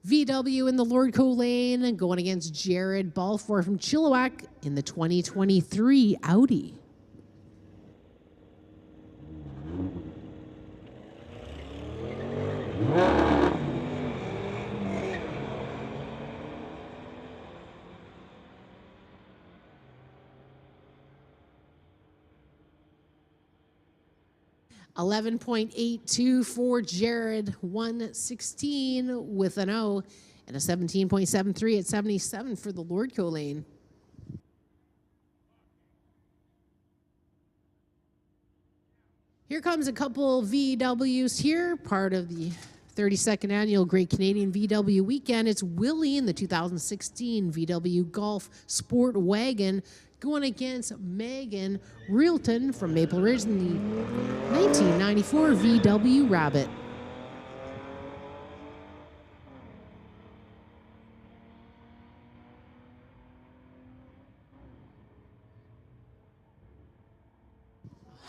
VW in the Lordco lane and going against Jared Balfour from Chilliwack in the 2023 Audi. $11.82 for Jared, 116 with an O, and a 17.73 at 77 for the Lordco lane. Here comes a couple VWs here, part of the 32nd annual Great Canadian VW Weekend. It's Willie in the 2016 VW Golf Sport Wagon going against Megan Reelton from Maple Ridge in the 1994 VW Rabbit.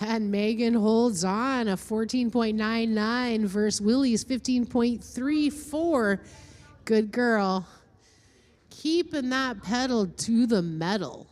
And Megan holds on, a 14.99 versus Willie's 15.34. Good girl. Keeping that pedal to the metal.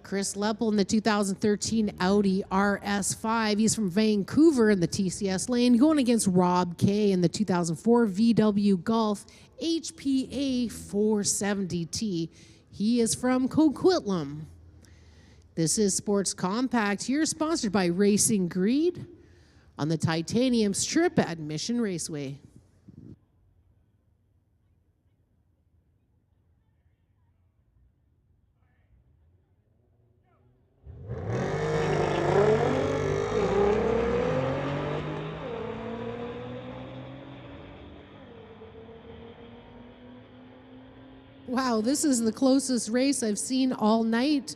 Chris Leppel in the 2013 Audi RS5. He's from Vancouver in the TCS lane, going against Rob Kay in the 2004 VW Golf HPA 470T. He is from Coquitlam. This is Sports Compact here, sponsored by Racing Greed on the Titanium Strip at Mission Raceway. Wow, this is the closest race I've seen all night.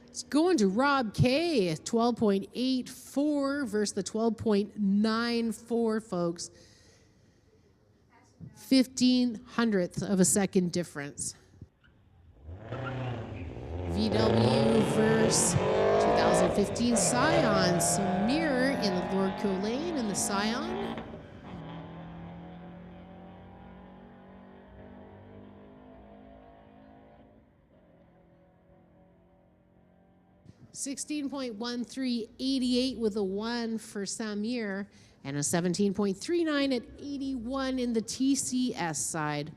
It's going to Rob Kay, 12.84 versus the 12.94, folks. 0.15 of a second difference. VW versus 2015 Scion. Samir in the Lordco lane in the Scion. 16.1388 with a 1 for Samir, and a 17.39 at 81 in the TCS side.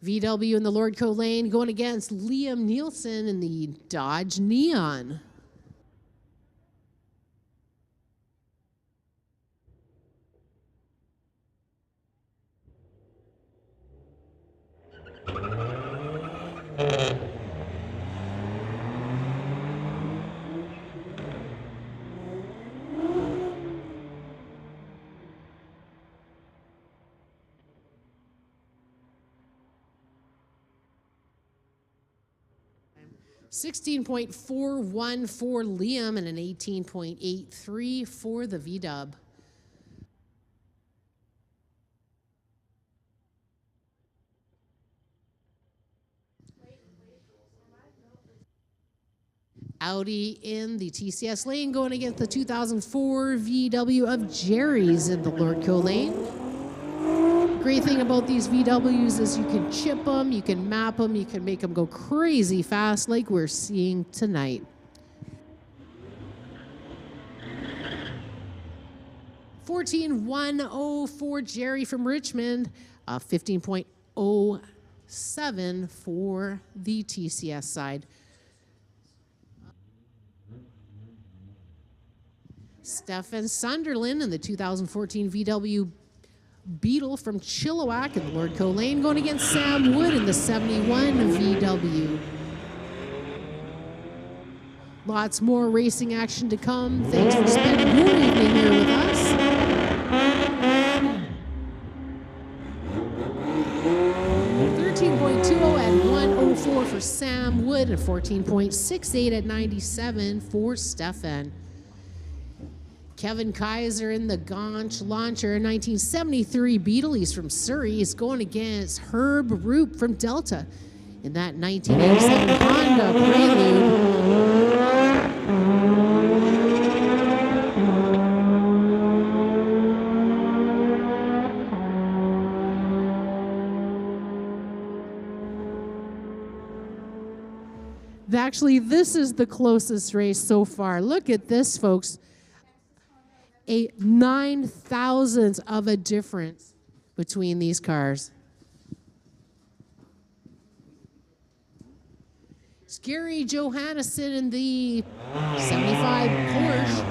VW in the Lordco lane going against Liam Nielsen in the Dodge Neon. $16.41 for Liam and an 18.83 for the VW. Audi in the TCS lane going against the 2004 VW of Jerry's in the Lordco lane. Great thing about these VWs is you can chip them, you can map them, you can make them go crazy fast like we're seeing tonight. $14,100 for Jerry from Richmond, 15.07 for the TCS side. Stefan Sunderland in the 2014 VW Beetle from Chilliwack in the Lordco lane going against Sam Wood in the 71 VW. Lots more racing action to come. Thanks for spending your evening here with us. .20 at 104 for Sam Wood and 14.68 at 97 for Stefan. Kevin Kaiser in the Gaunch Launcher 1973 Beetle. He's from Surrey. He's going against Herb Roop from Delta in that 1987 Honda Prelude. Actually, this is the closest race so far. Look at this, folks. A 9,000th of a difference between these cars. Gary Johannesson in the 75 Porsche.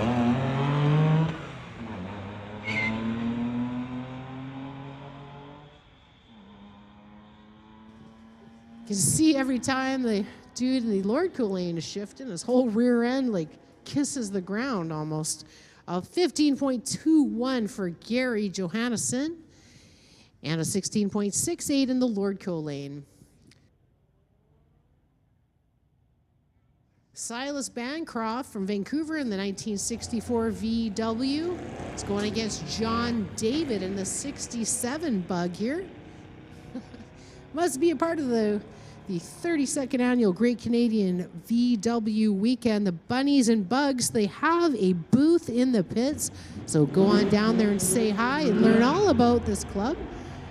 You can see every time the dude in the Lordco lane is shifting, his whole rear end like kisses the ground almost. 15.21 for Gary Johannesson and a 16.68 in the Lordco lane. Silas Bancroft from Vancouver in the 1964 VW. It's going against John David in the 67 Bug here. Must be a part of the 32nd annual Great Canadian VW Weekend. The Bunnies and Bugs, they have a booth in the pits, so go on down there and say hi and learn all about this club.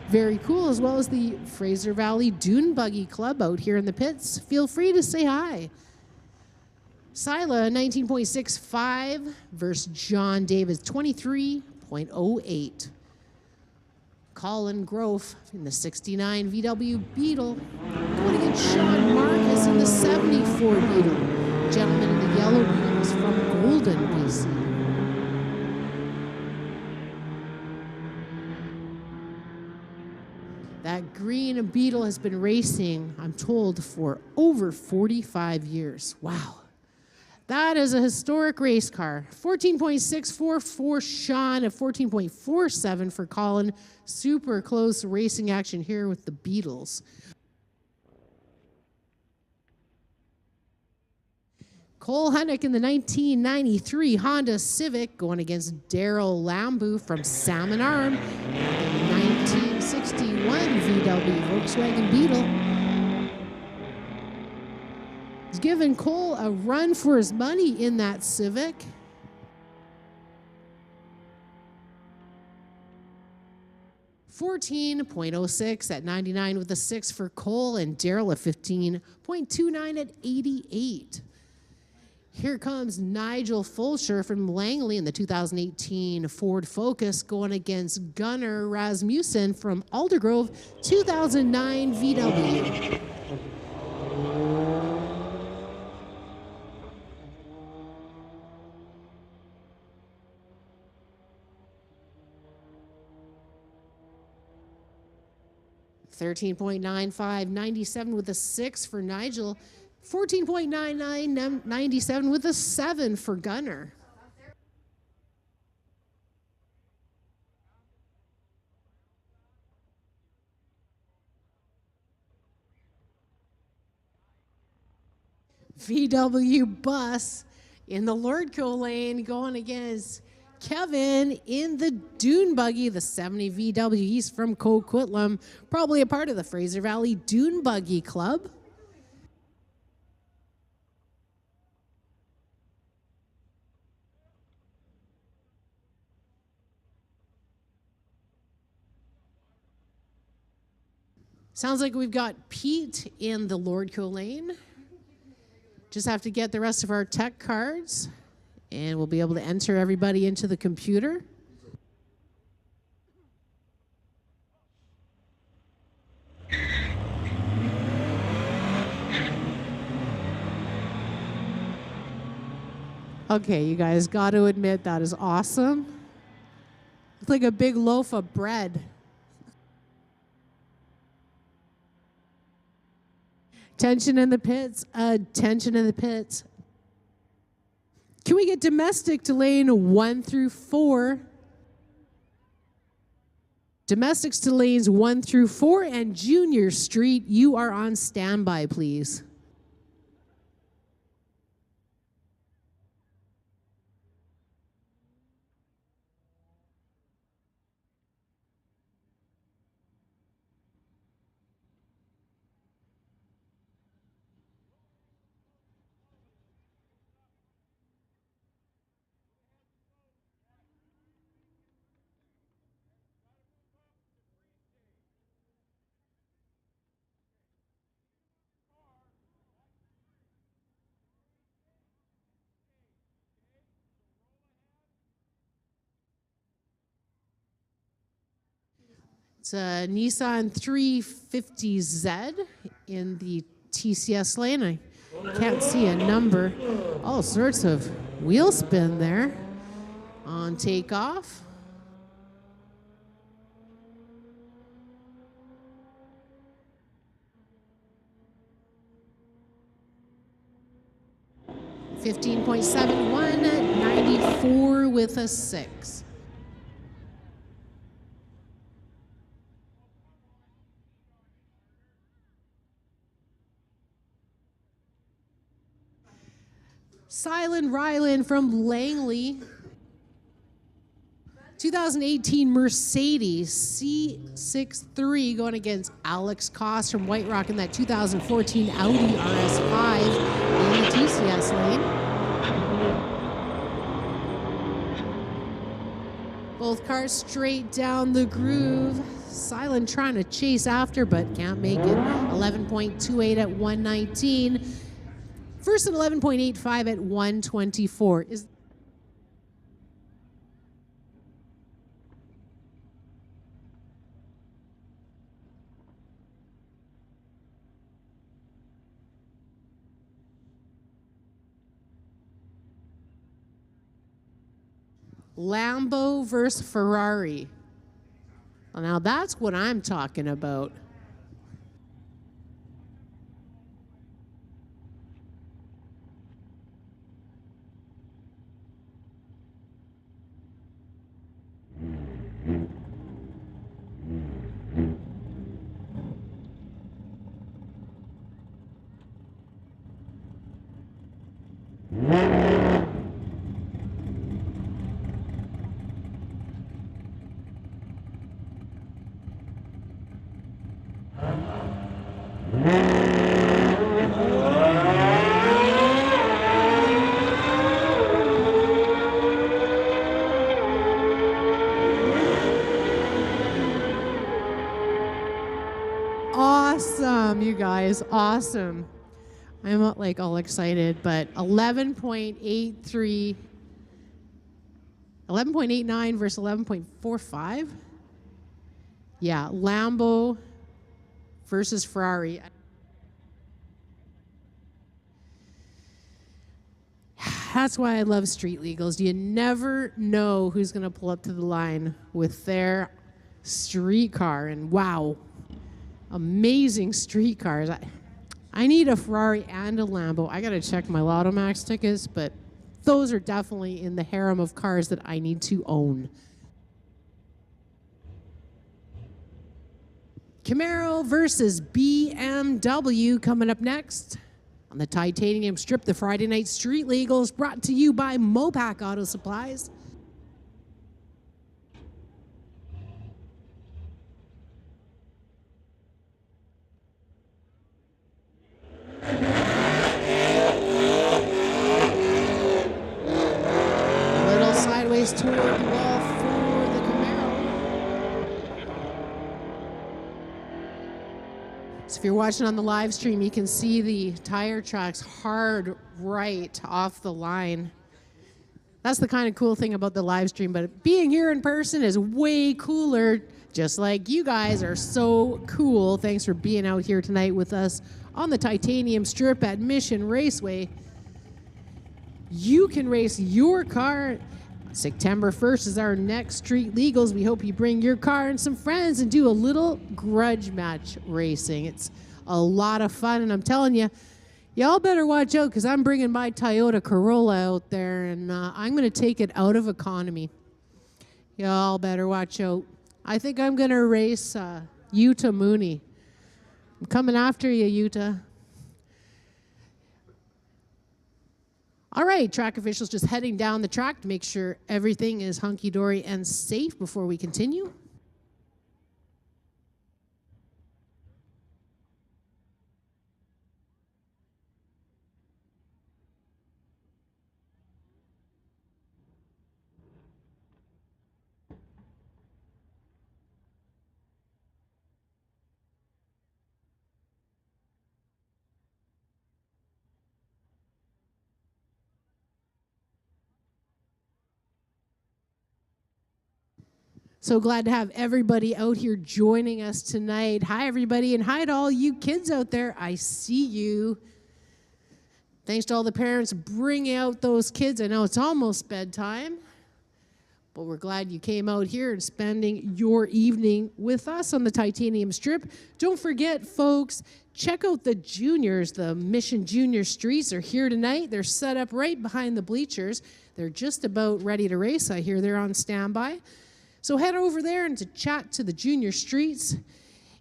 Very cool, as well as the Fraser Valley Dune Buggy Club out here in the pits. Feel free to say hi. Sila 19.65 versus John Davis 23.08. Colin Grove in the 69 VW Beetle going against Sean Marcus in the 74 Beetle. Gentleman in the yellow Beetle is from Golden, BC. That green Beetle has been racing, I'm told, for over 45 years. Wow. That is a historic race car. 14.64 for Sean and 14.47 for Colin. Super close racing action here with the Beetles. Cole Hunnick in the 1993 Honda Civic going against Daryl Lambu from Salmon Arm. The 1961 VW Volkswagen Beetle. He's giving Cole a run for his money in that Civic. $14.06 at 99 with a 6 for Cole, and Daryl at 15.29 at 88. Here comes Nigel Fulcher from Langley in the 2018 Ford Focus going against Gunnar Rasmussen from Aldergrove 2009 VW. $13.95, 97 with a 6 for Nigel. 14.99, 97 with a 7 for Gunnar. VW Bus in the Lordco lane going against Kevin in the Dune Buggy, the 70 VW. He's from Coquitlam, probably a part of the Fraser Valley Dune Buggy Club. Sounds like we've got Pete in the Lordco lane. Just have to get the rest of our tech cards, and we'll be able to enter everybody into the computer. Okay, you guys got to admit that is awesome. It's like a big loaf of bread. Tension in the pits, tension in the pits. Can we get domestic to lane 1 through 4? Domestics to lanes 1 through 4, and Junior Street, you are on standby, please. It's a Nissan 350Z in the TCS lane. I can't see a number. All sorts of wheel spin there on takeoff. .71, 94 with a 6. Silent Rylan from Langley. 2018 Mercedes C63 going against Alex Koss from White Rock in that 2014 Audi RS5 in the TCS lane. Both cars straight down the groove. Silent trying to chase after, but can't make it. 11.28 at 119. First at 11.85 at 124. Lambo versus Ferrari. Well, now that's what I'm talking about. Awesome, you guys, awesome. I'm not like all excited, but 11.83, 11.89 versus 11.45. Yeah, Lambo versus Ferrari. That's why I love street legals. You never know who's going to pull up to the line with their street car, and wow, amazing street cars. I need a Ferrari and a Lambo. I got to check my Lotto Max tickets, but those are definitely in the harem of cars that I need to own. Camaro versus BMW coming up next on the Titanium Strip. The Friday Night Street Legals brought to you by Mopac Auto Supplies. Toward the wall for the Camaro. So if you're watching on the live stream, you can see the tire tracks hard right off the line. That's the kind of cool thing about the live stream, but being here in person is way cooler, just like you guys are so cool. Thanks for being out here tonight with us on the Titanium Strip at Mission Raceway. You can race your car. September 1st is our next Street Legals. We hope you bring your car and some friends and do a little grudge match racing. It's a lot of fun, and I'm telling you, y'all better watch out because I'm bringing my Toyota Corolla out there, and I'm going to take it out of economy. Y'all better watch out. I think I'm going to race Utah Mooney. I'm coming after you, Utah. All right, track officials just heading down the track to make sure everything is hunky-dory and safe before we continue. So glad to have everybody out here joining us tonight. Hi, everybody, and hi to all you kids out there. I see you. Thanks to all the parents bringing out those kids. I know it's almost bedtime, but we're glad you came out here and spending your evening with us on the Titanium Strip. Don't forget, folks, check out the juniors. The Mission Junior Streets are here tonight. They're set up right behind the bleachers. They're just about ready to race. I hear they're on standby. So head over there and to chat to the Junior Streets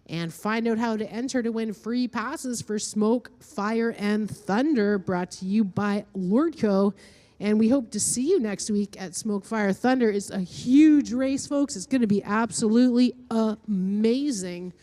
and find out how to enter to win free passes for Smoke, Fire, and Thunder, brought to you by Lordco. And we hope to see you next week at Smoke, Fire, Thunder. It's a huge race, folks. It's going to be absolutely amazing.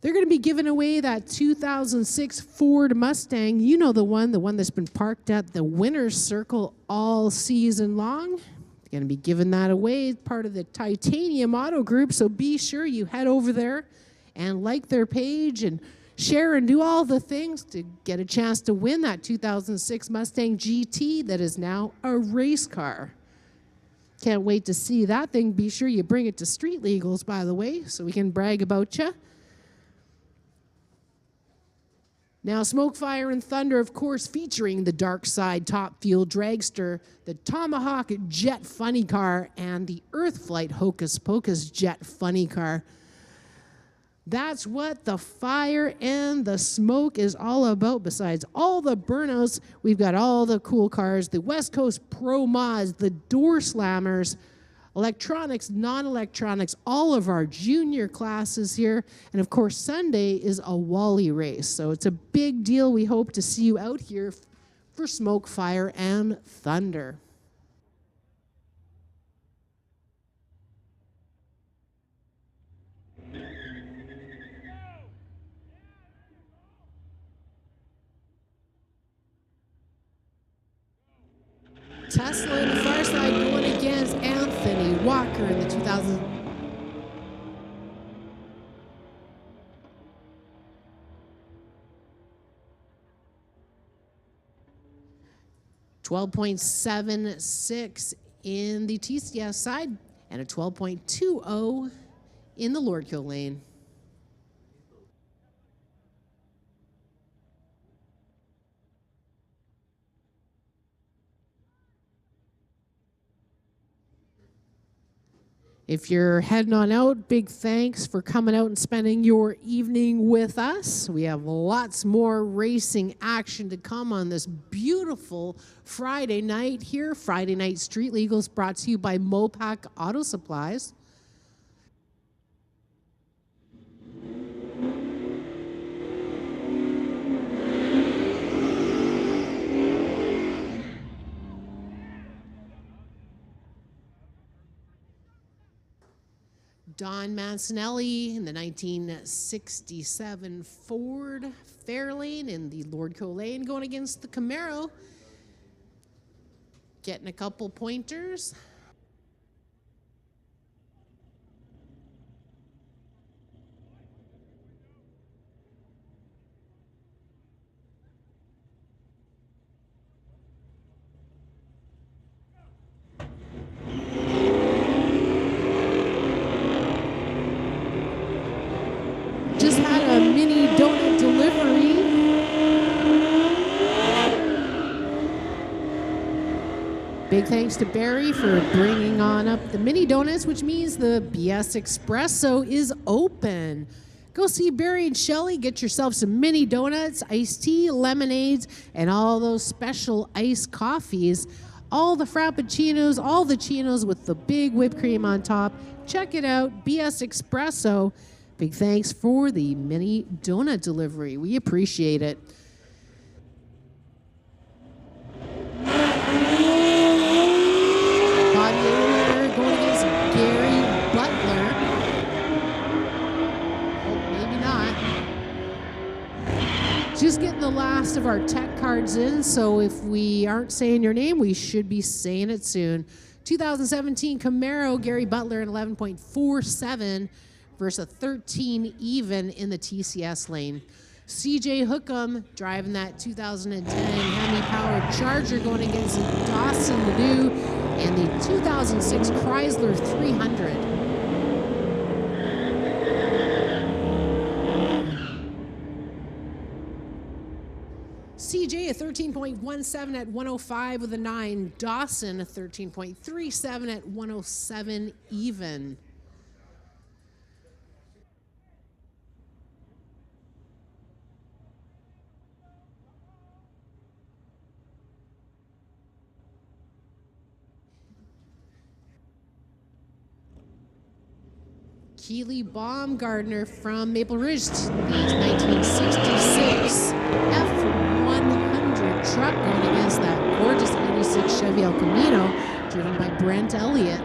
They're going to be giving away that 2006 Ford Mustang. You know the one that's been parked at the winner's circle all season long. They're going to be giving that away, part of the Titanium Auto Group. So be sure you head over there and like their page and share and do all the things to get a chance to win that 2006 Mustang GT that is now a race car. Can't wait to see that thing. Be sure you bring it to Street Legals, by the way, so we can brag about you. Now, Smoke, Fire, and Thunder, of course, featuring the Dark Side Top Fuel Dragster, the Tomahawk Jet Funny Car, and the Earthflight Hocus Pocus Jet Funny Car. That's what the fire and the smoke is all about. Besides all the burnouts, we've got all the cool cars, the West Coast Pro Mods, the Door Slammers, electronics, non-electronics, all of our junior classes here. And of course, Sunday is a Wally race. So it's a big deal. We hope to see you out here for Smoke, Fire, and Thunder. Tesla in the far side going against Anthony Walker in the 2000. .76 in the TCS side and a 12.20 in the Lordco lane. If you're heading on out, big thanks for coming out and spending your evening with us. We have lots more racing action to come on this beautiful Friday night here. Friday Night Street Legals brought to you by Mopac Auto Supplies. Don Mancinelli in the 1967 Ford Fairlane in the Lordco lane going against the Camaro. Getting a couple pointers. Big thanks to Barry for bringing on up the mini donuts, which means the BS Espresso is open. Go see Barry and Shelly, get yourself some mini donuts, iced tea, lemonades, and all those special iced coffees. All the frappuccinos, all the chinos with the big whipped cream on top. Check it out, BS Espresso. Big thanks for the mini donut delivery. We appreciate it. Bobby Ayler going against Gary Butler. Oh, maybe not. Just getting the last of our tech cards in, so if we aren't saying your name, we should be saying it soon. 2017 Camaro, Gary Butler in 11.47 versus a 13 even in the TCS lane. CJ Hookham driving that 2010 Hemi-powered Charger going against Dawson Ledoux and the 2006 Chrysler 300. CJ a 13.17 at 105 with a 9. Dawson a 13.37 at 107 even. Keely Baumgardner from Maple Ridge, the 1966 F100 truck going against that gorgeous 86 Chevy El Camino, driven by Brent Elliott.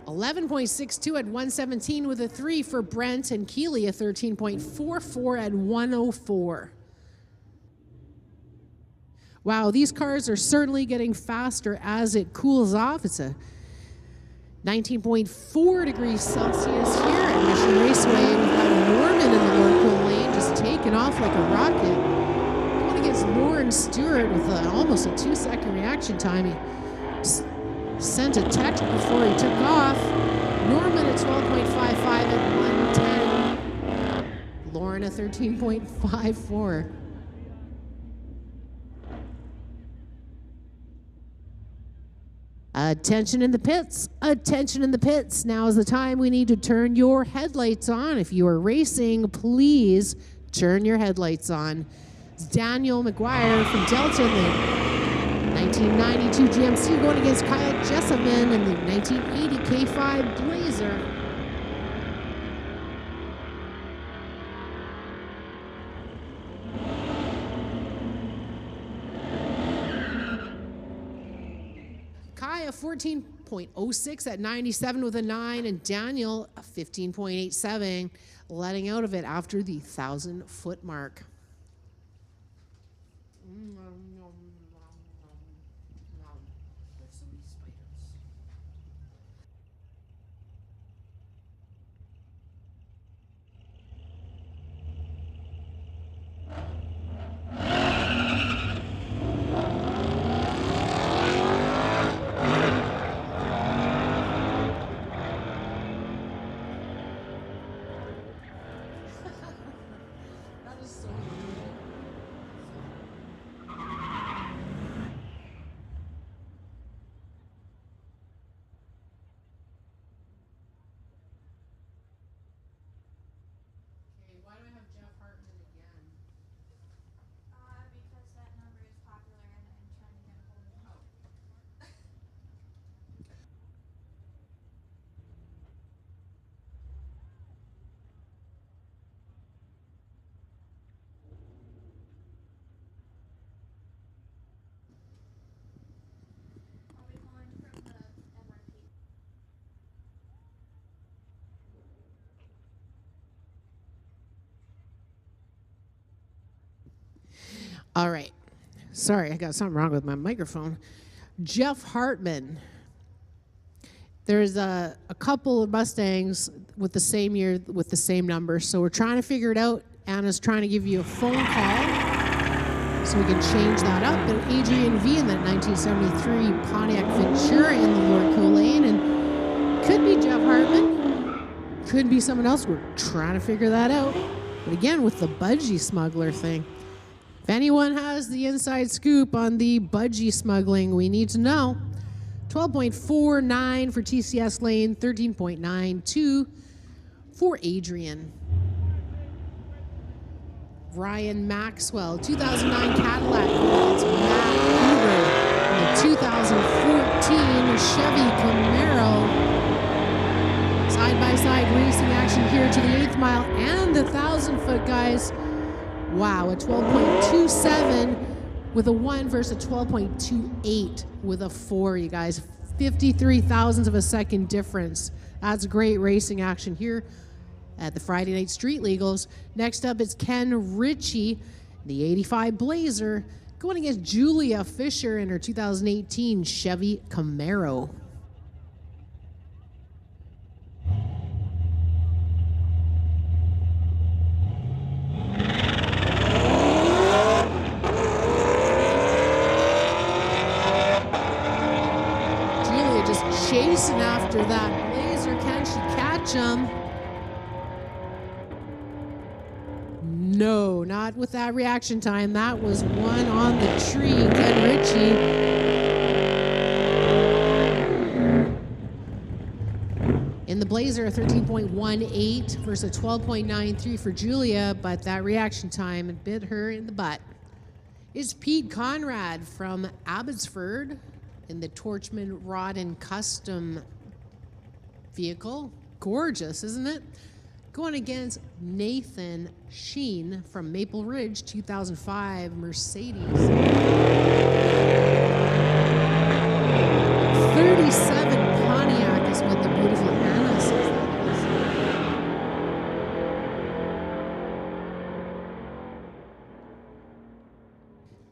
11.62 at 117 with a 3 for Brent, and Keely a 13.44 at 104. Wow, these cars are certainly getting faster as it cools off. It's a 19.4 degrees Celsius here at Mission Raceway. We've got Norman in the Lordco lane, just taking off like a rocket. Going against Lauren Stewart with almost a 2-second reaction time. He sent a text before he took off. Norman at 12.55 at 110. Lauren at 13.54. Attention in the pits, attention in the pits. Now is the time we need to turn your headlights on. If you are racing, please turn your headlights on. It's Daniel McGuire from Delta in the 1992 GMC going against Kyle Jessamine in the 1980 K5 Blazer. A 14.06 at 97 with a 9, and Daniel a 15.87, letting out of it after the 1,000-foot mark. All right. Sorry, I got something wrong with my microphone. Jeff Hartman. There's a couple of Mustangs with the same year, with the same number, so we're trying to figure it out. Anna's trying to give you a phone call so we can change that up. But Adrian V in that 1973 Pontiac Ventura in the Lordco lane, and could be Jeff Hartman, could be someone else. We're trying to figure that out. But again, with the budgie smuggler thing, If anyone has the inside scoop on the budgie smuggling, we need to know. 12.49 for TCS Lane, 13.92 for Adrian. Ryan Maxwell, 2009 Cadillac against Matt Huber. The 2014 Chevy Camaro. Side-by-side racing action here to the 8th mile and the 1,000-foot, guys. Wow, a 12.27 with a 1 versus a 12.28 with a 4, you guys. 53 thousandths of a second difference. That's great racing action here at the Friday Night Street Legals. Next up is Ken Ritchie, the 85 Blazer, going against Julia Fisher in her 2018 Chevy Camaro. Julia just chasing after that Blazer. Can she catch him? No, not with that reaction time. That was one on the tree. Ken Ritchie. In the Blazer, a 13.18 versus a 12.93 for Julia, but that reaction time it bit her in the butt. It's Pete Conrad from Abbotsford in the Torchman Rod and Custom vehicle. Gorgeous, isn't it? Going against Nathan Sheen from Maple Ridge, 2005 Mercedes. 37 Pontiac is what the beautiful Anna says that is.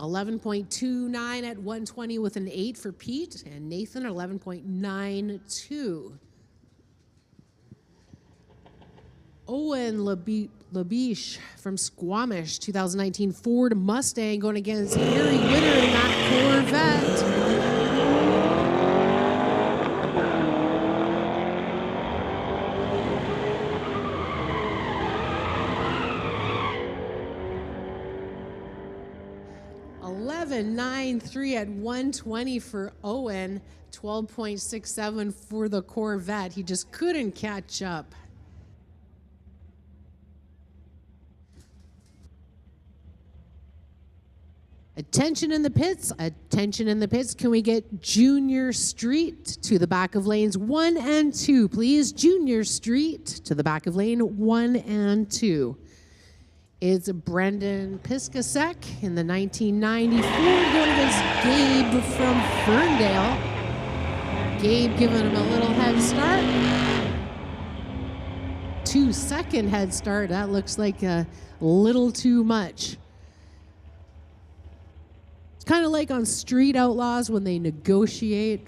11.29 at 120 with an 8 for Pete, and Nathan 11.92. Owen Labiche from Squamish, 2019 Ford Mustang, going against Harry Witter in that Corvette. $11.93 at 120 for Owen, 12.67 for the Corvette. He just couldn't catch up. Attention in the pits, attention in the pits. Can we get Junior Street to the back of lanes 1 and 2, please? Junior Street to the back of lane 1 and 2. It's Brendan Piscasek in the 1994 going against Gabe from Ferndale. Gabe giving him a little head start. 2-second head start. That looks like a little too much. Kind of like on Street Outlaws when they negotiate.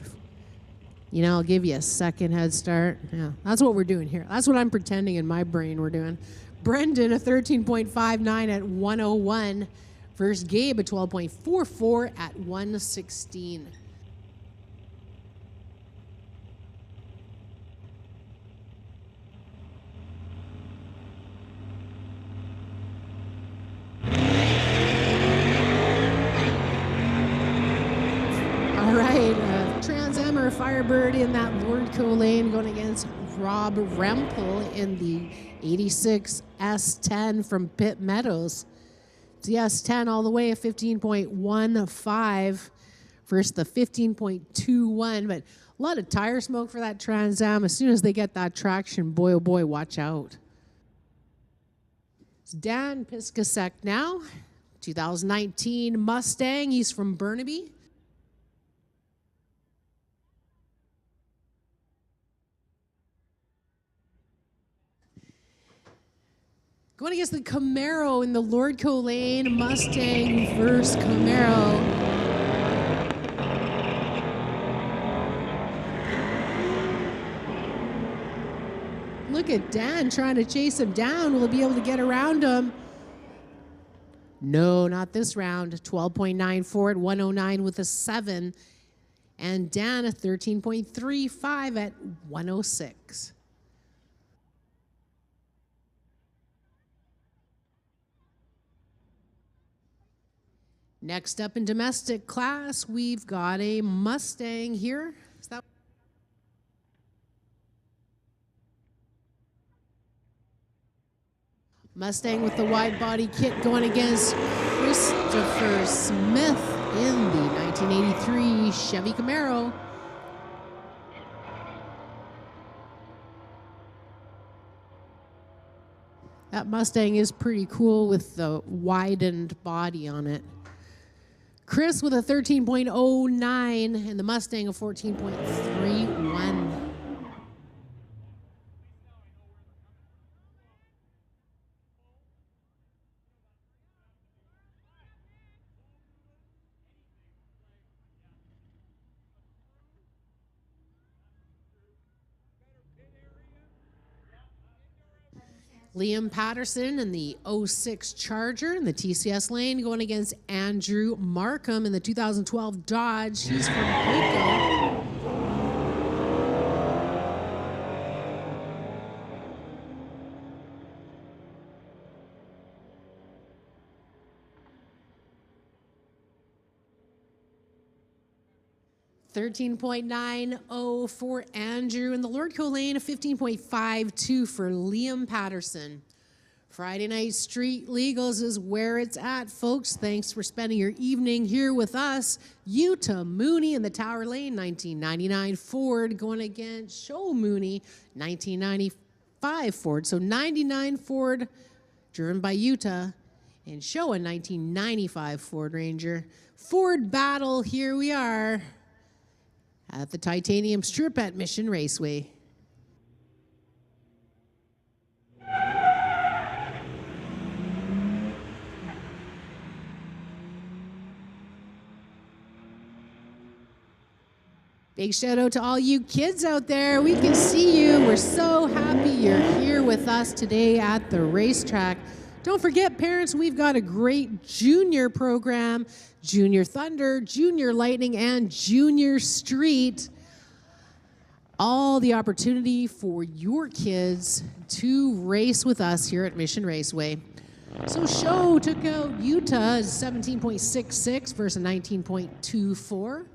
You know, I'll give you a second head start. Yeah, that's what we're doing here. That's what I'm pretending in my brain we're doing. Brendan, a 13.59 at 101 versus Gabe, a 12.44 at 116. Trans Am or Firebird in that Lordco lane going against Rob Rempel in the 86 S10 from Pitt Meadows. It's the S10 all the way, a 15.15 versus the 15.21, but a lot of tire smoke for that Trans Am. As soon as they get that traction, boy, oh boy, watch out. It's Dan Piscasek now, 2019 Mustang. He's from Burnaby. Going against the Camaro in the Lordco lane, Mustang versus Camaro. Look at Dan trying to chase him down. Will he be able to get around him? No, not this round. 12.94 at 109 with a 7. And Dan a 13.35 at 106. Next up in domestic class, we've got a Mustang here. Is that Mustang with the wide body kit going against Christopher Smith in the 1983 Chevy Camaro. That Mustang is pretty cool with the widened body on it. Chris with a 13.09 and the Mustang a 14.31. Liam Patterson in the 06 Charger in the TCS lane going against Andrew Markham in the 2012 Dodge. He's from Waco. $13.90 for Andrew in the Lordco lane, a 15.52 for Liam Patterson. Friday Night Street Legals is where it's at, folks. Thanks for spending your evening here with us. Utah Mooney in the Tower Lane, 1999 Ford going against Show Mooney, 1995 Ford. So 99 Ford driven by Utah and Show a 1995 Ford Ranger. Ford battle, here we are at the Titanium Strip at Mission Raceway. Big shout out to all you kids out there. We can see you. We're so happy you're here with us today at the racetrack. Don't forget, parents, we've got a great junior program, Junior Thunder, Junior Lightning, and Junior Street. All the opportunity for your kids to race with us here at Mission Raceway. So Show took out Utah 17.66 versus 19.24.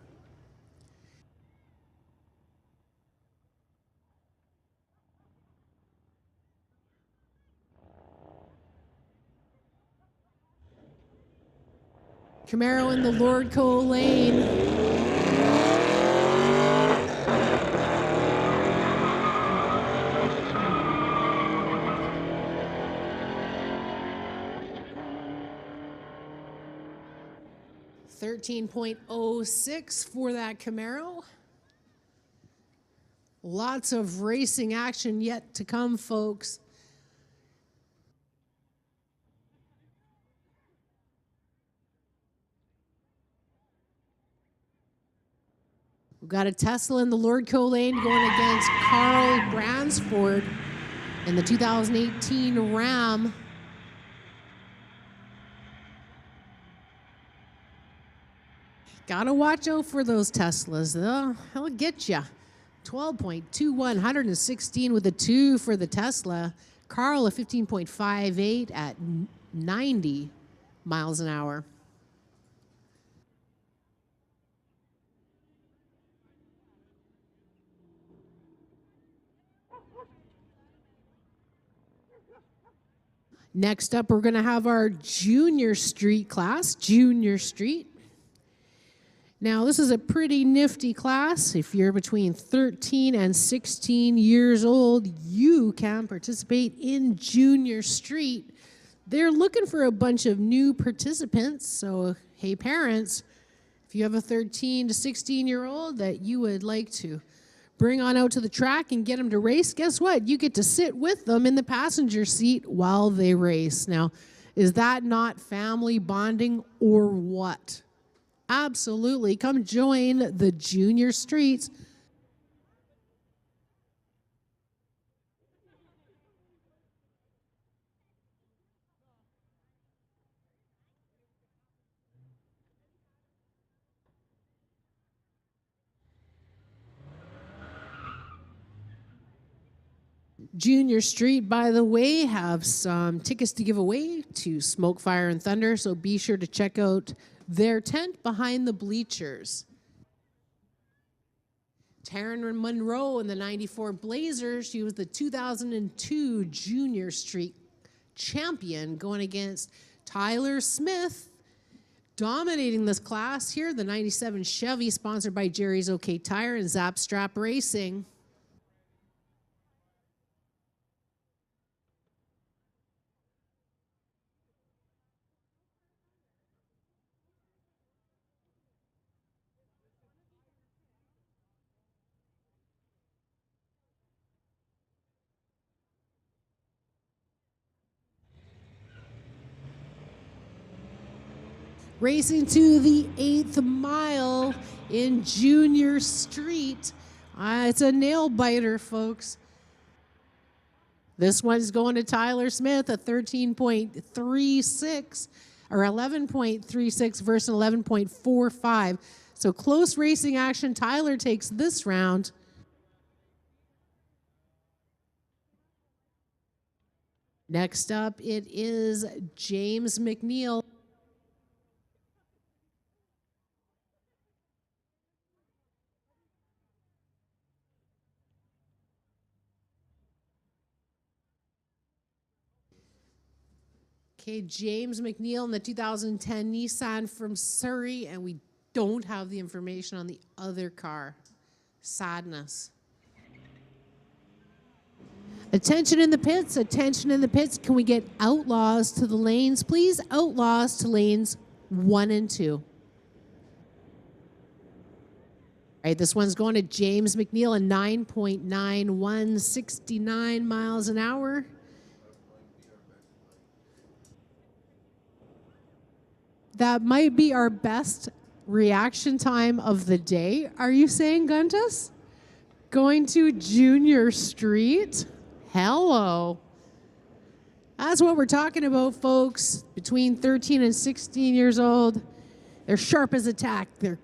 Camaro in the Lordco lane. $13.06 for that Camaro. Lots of racing action yet to come, folks. We've got a Tesla in the Lordco lane going against Carl Bransford in the 2018 Ram. Gotta watch out for those Teslas, though. They'll get you. 12.21, 116 with a 2 for the Tesla. Carl a 15.58 at 90 miles an hour. Next up, we're going to have our Junior Street class, Junior Street. Now, this is a pretty nifty class. If you're between 13 and 16 years old, you can participate in Junior Street. They're looking for a bunch of new participants. So, hey, parents, if you have a 13 to 16-year-old that you would like to bring on out to the track and get them to race, guess what? You get to sit with them in the passenger seat while they race. Now, is that not family bonding or what? Absolutely. Come join the Junior Streets. Junior Street, by the way, have some tickets to give away to Smoke, Fire, and Thunder, so be sure to check out their tent behind the bleachers. Taryn Monroe in the 94 Blazers. She was the 2002 Junior Street champion going against Tyler Smith. Dominating this class here, the 97 Chevy, sponsored by Jerry's OK Tire and Zap Strap Racing. Racing to the 8th mile in Junior Street. It's a nail biter, folks. This one's going to Tyler Smith, a 13.36 or 11.36 versus 11.45. So close racing action. Tyler takes this round. Next up, it is James McNeil. Okay, James McNeil in the 2010 Nissan from Surrey, and we don't have the information on the other car. Sadness. Attention in the pits, attention in the pits. Can we get outlaws to the lanes, please? Outlaws to lanes 1 and 2. All right, this one's going to James McNeil, a 9.91, 69 miles an hour. That might be our best reaction time of the day. Are you saying, Guntus? Going to Junior Street? Hello. That's what we're talking about, folks. Between 13 and 16 years old. They're sharp as a tack. They're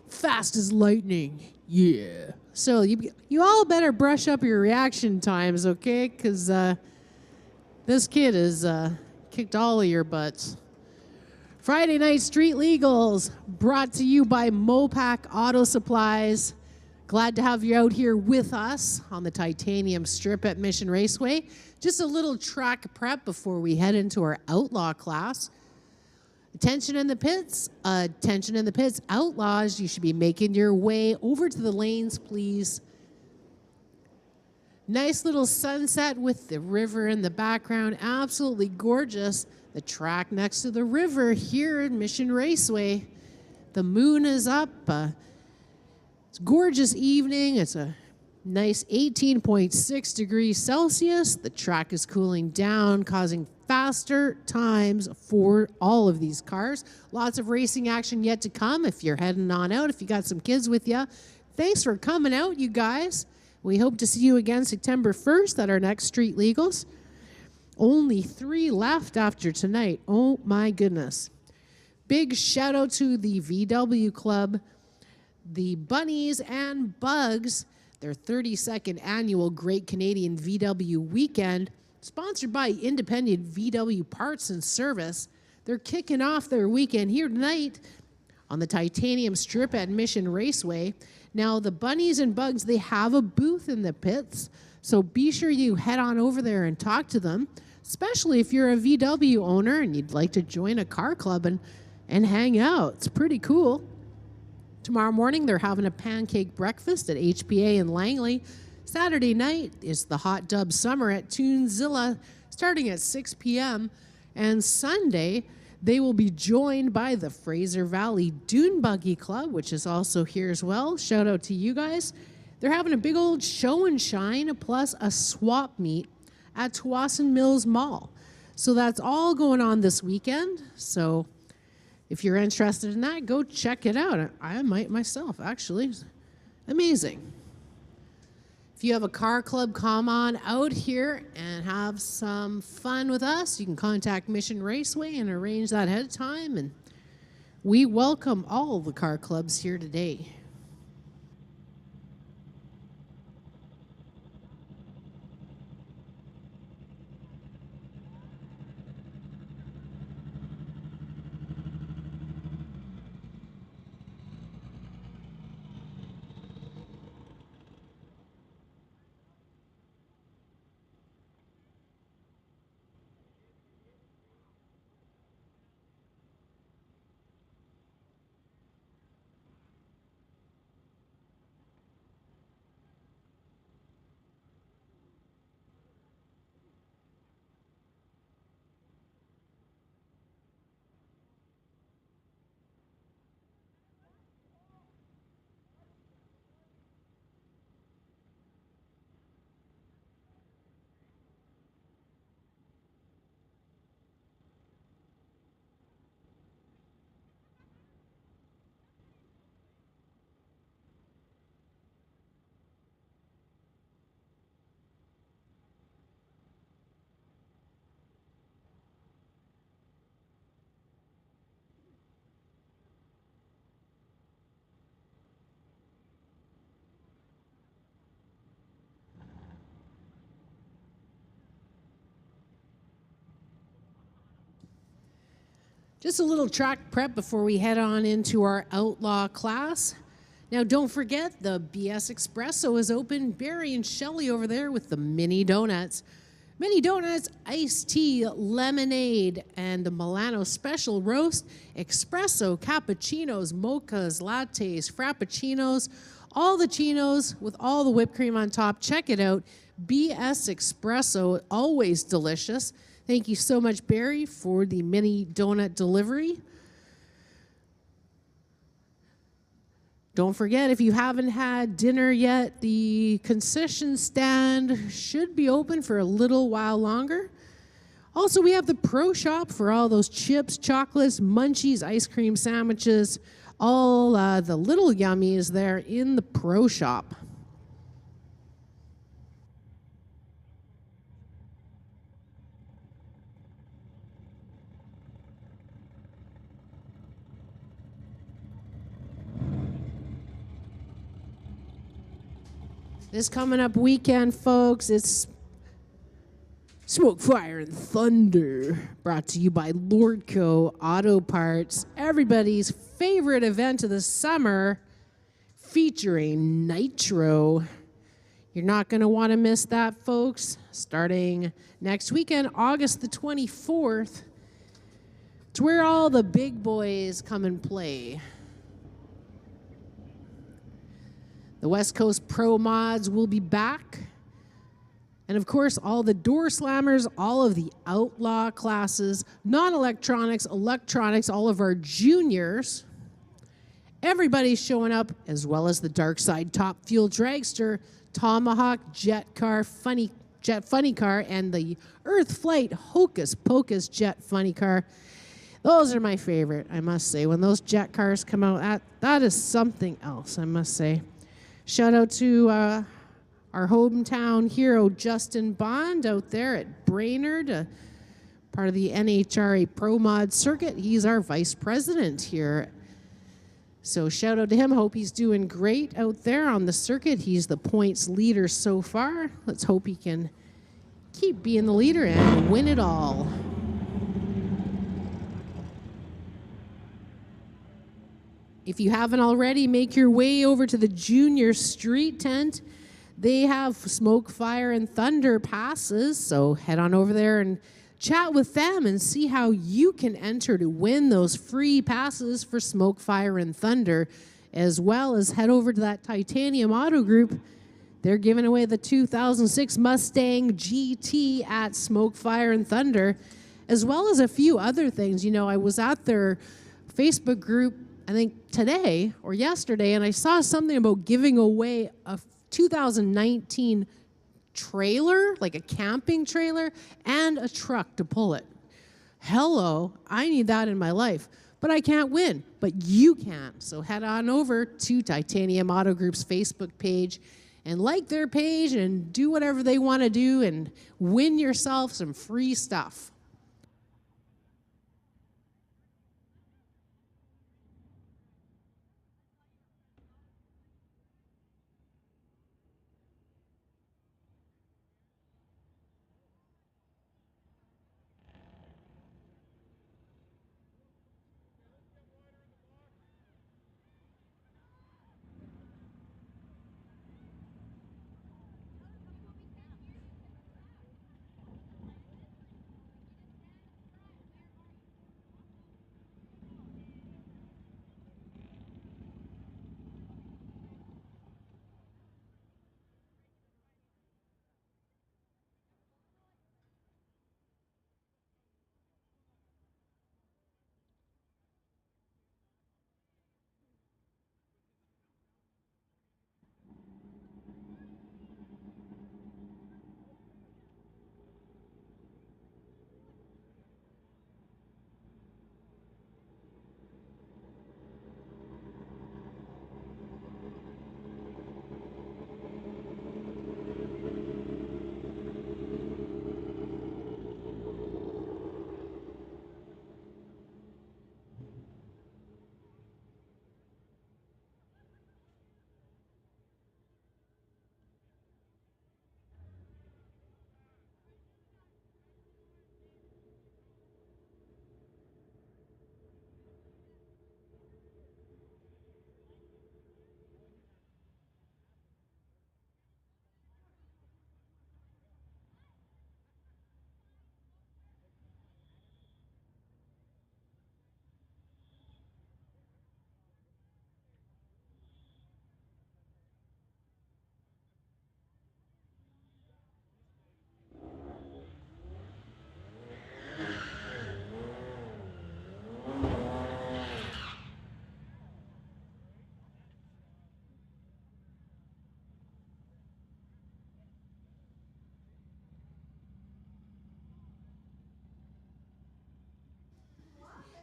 fast as lightning. Yeah. So you all better brush up your reaction times, okay? Because this kid has kicked all of your butts. Friday Night Street Legals, brought to you by Mopac Auto Supplies. Glad to have you out here with us on the Titanium Strip at Mission Raceway. Just a little track prep before we head into our Outlaw class. Attention in the pits, attention in the pits. Outlaws, you should be making your way over to the lanes, please. Nice little sunset with the river in the background. Absolutely gorgeous. The track next to the river here at Mission Raceway. The moon is up. It's a gorgeous evening. It's a nice 18.6 degrees Celsius. The track is cooling down, causing faster times for all of these cars. Lots of racing action yet to come if you're heading on out, if you got some kids with you. Thanks for coming out, you guys. We hope to see you again September 1st at our next Street Legals. Only 3 left after tonight. Oh my goodness. Big shout out to the VW Club, the Bunnies and Bugs, their 32nd annual Great Canadian VW Weekend, sponsored by Independent VW Parts and Service. They're kicking off their weekend here tonight on the Titanium Strip at Mission Raceway. Now, the Bunnies and Bugs, they have a booth in the pits, so be sure you head on over there and talk to them, especially if you're a VW owner and you'd like to join a car club and hang out. It's pretty cool. Tomorrow morning, they're having a pancake breakfast at HPA in Langley. Saturday night is the Hot Dub Summer at Tunezilla, starting at 6 p.m. And Sunday, they will be joined by the Fraser Valley Dune Buggy Club, which is also here as well. Shout out to you guys. They're having a big old show and shine, plus a swap meet at Tawasin Mills Mall. So that's all going on this weekend. So if you're interested in that, go check it out. I might myself, actually. It's amazing. If you have a car club, come on out here and have some fun with us. You can contact Mission Raceway and arrange that ahead of time. And we welcome all the car clubs here today. Just a little track prep before we head on into our outlaw class. Now, don't forget, the BS Espresso is open. Barry and Shelly over there with the mini donuts. Mini donuts, iced tea, lemonade, and the Milano Special Roast, espresso, cappuccinos, mochas, lattes, frappuccinos, all the chinos with all the whipped cream on top. Check it out. BS Espresso, always delicious. Thank you so much, Barry, for the mini donut delivery. Don't forget, if you haven't had dinner yet, the concession stand should be open for a little while longer. Also, we have the Pro Shop for all those chips, chocolates, munchies, ice cream sandwiches, all the little yummies there in the Pro Shop. This coming up weekend, folks, it's Smoke, Fire, and Thunder, brought to you by Lordco Auto Parts, everybody's favorite event of the summer, featuring Nitro. You're not going to want to miss that, folks. Starting next weekend, August the 24th, it's where all the big boys come and play. The West Coast Pro Mods will be back. And of course, all the door slammers, all of the outlaw classes, non-electronics, electronics, all of our juniors. Everybody's showing up, as well as the Dark Side Top Fuel Dragster, Tomahawk Jet Funny Car, and the Earth Flight Hocus Pocus Jet Funny Car. Those are my favorite, I must say. When those jet cars come out, that is something else, I must say. Shout out to our hometown hero, Justin Bond, out there at Brainerd, part of the NHRA Pro Mod circuit. He's our vice president here. So shout out to him. Hope he's doing great out there on the circuit. He's the points leader so far. Let's hope he can keep being the leader and win it all. If you haven't already, make your way over to the Junior Street Tent. They have Smoke, Fire, and Thunder passes, so head on over there and chat with them and see how you can enter to win those free passes for Smoke, Fire, and Thunder, as well as head over to that Titanium Auto Group. They're giving away the 2006 Mustang GT at Smoke, Fire, and Thunder, as well as a few other things. You know, I was at their Facebook group, I think today or yesterday, and I saw something about giving away a 2019 trailer, like a camping trailer, and a truck to pull it. Hello, I need that in my life, but I can't win, but you can. So head on over to Titanium Auto Group's Facebook page and like their page and do whatever they want to do and win yourself some free stuff.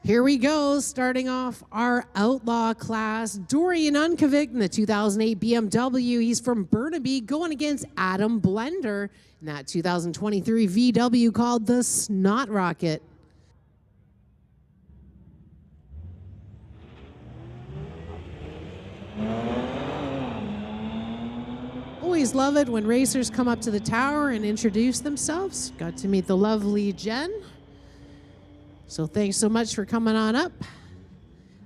Here we go, starting off our outlaw class. Dorian Unkovic in the 2008 BMW. He's from Burnaby, going against Adam Blender in that 2023 VW called the Snot Rocket. Always love it when racers come up to the tower and introduce themselves. Got to meet the lovely Jen. So thanks so much for coming on up.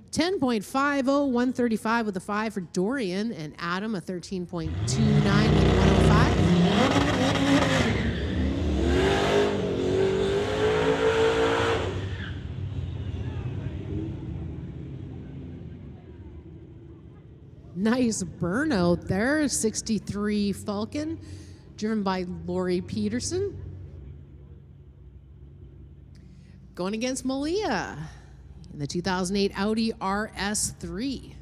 10.50, 135 with a 5 for Dorian, and Adam a 13.29 with a 105. Nice burnout there, 63 Falcon, driven by Lori Peterson. Going against Malia in the 2008 Audi RS3.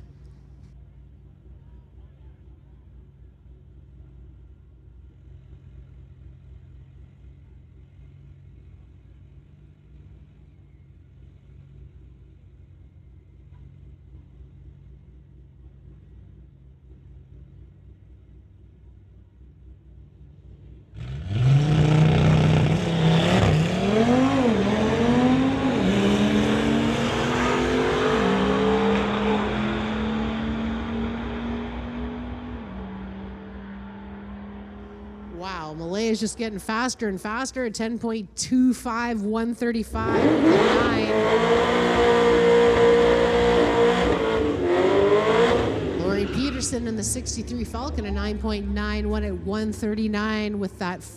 Wow, Malay is just getting faster and faster at 10.25, 135, 9. Lori Peterson in the 63 Falcon, a 9.91 at 139 with that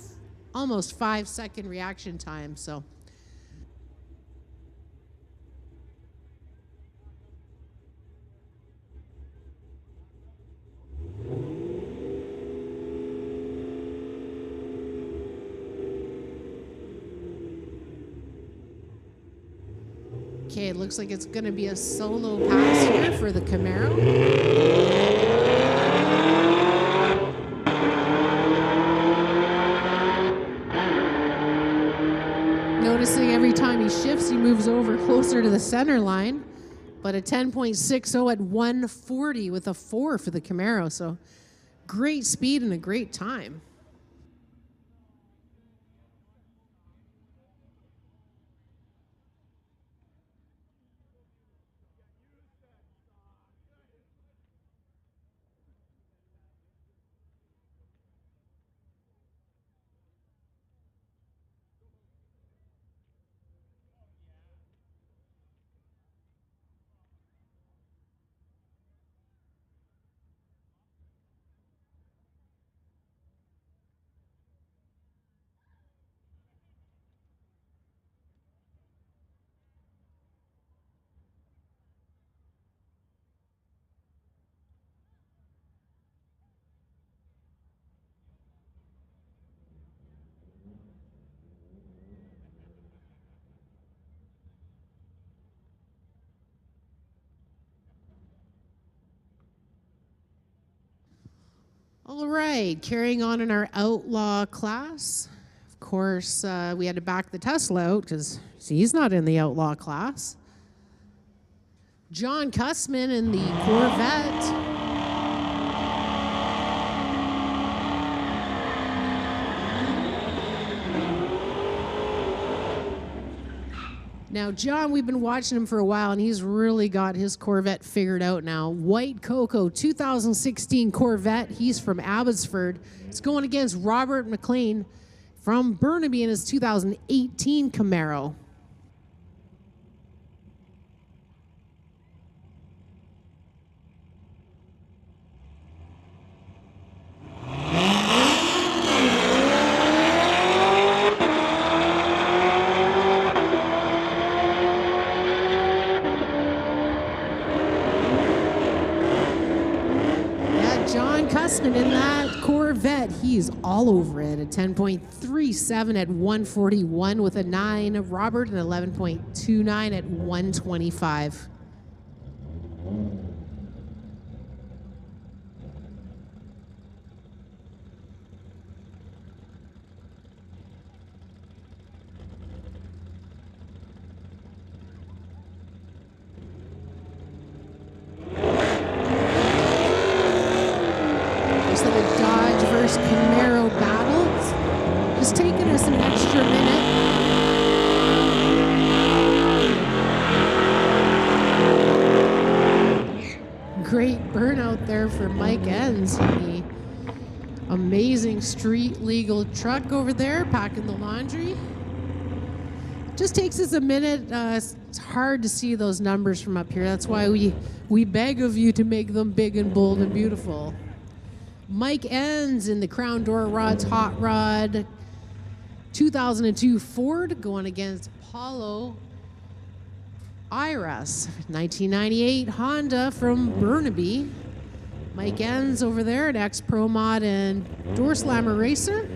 almost 5-second reaction time. So. Okay, it looks like it's going to be a solo pass here for the Camaro. Noticing every time he shifts, he moves over closer to the center line. But a 10.60 at 140 with a 4 for the Camaro. So great speed and a great time. All right, carrying on in our outlaw class. Of course, we had to back the Tesla out because he's not in the outlaw class. John Cussman in the Corvette. Now, John, we've been watching him for a while, and he's really got his Corvette figured out now. White Cocoa, 2016 Corvette. He's from Abbotsford. It's going against Robert McLean from Burnaby in his 2018 Camaro. In that Corvette, he's all over it at 10.37 at 141 with a 9. Robert, an 11.29 at 125. us an extra minute. Great burnout there for Mike Enns. The amazing street legal truck over there packing the laundry. Just takes us a minute. It's hard to see those numbers from up here. That's why we beg of you to make them big and bold and beautiful. Mike Enns in the Crown Door Rods Hot Rod 2002 Ford going against Paulo Iras, 1998 Honda from Burnaby. Mike Enns over there, an ex-Pro Mod and Door Slammer racer.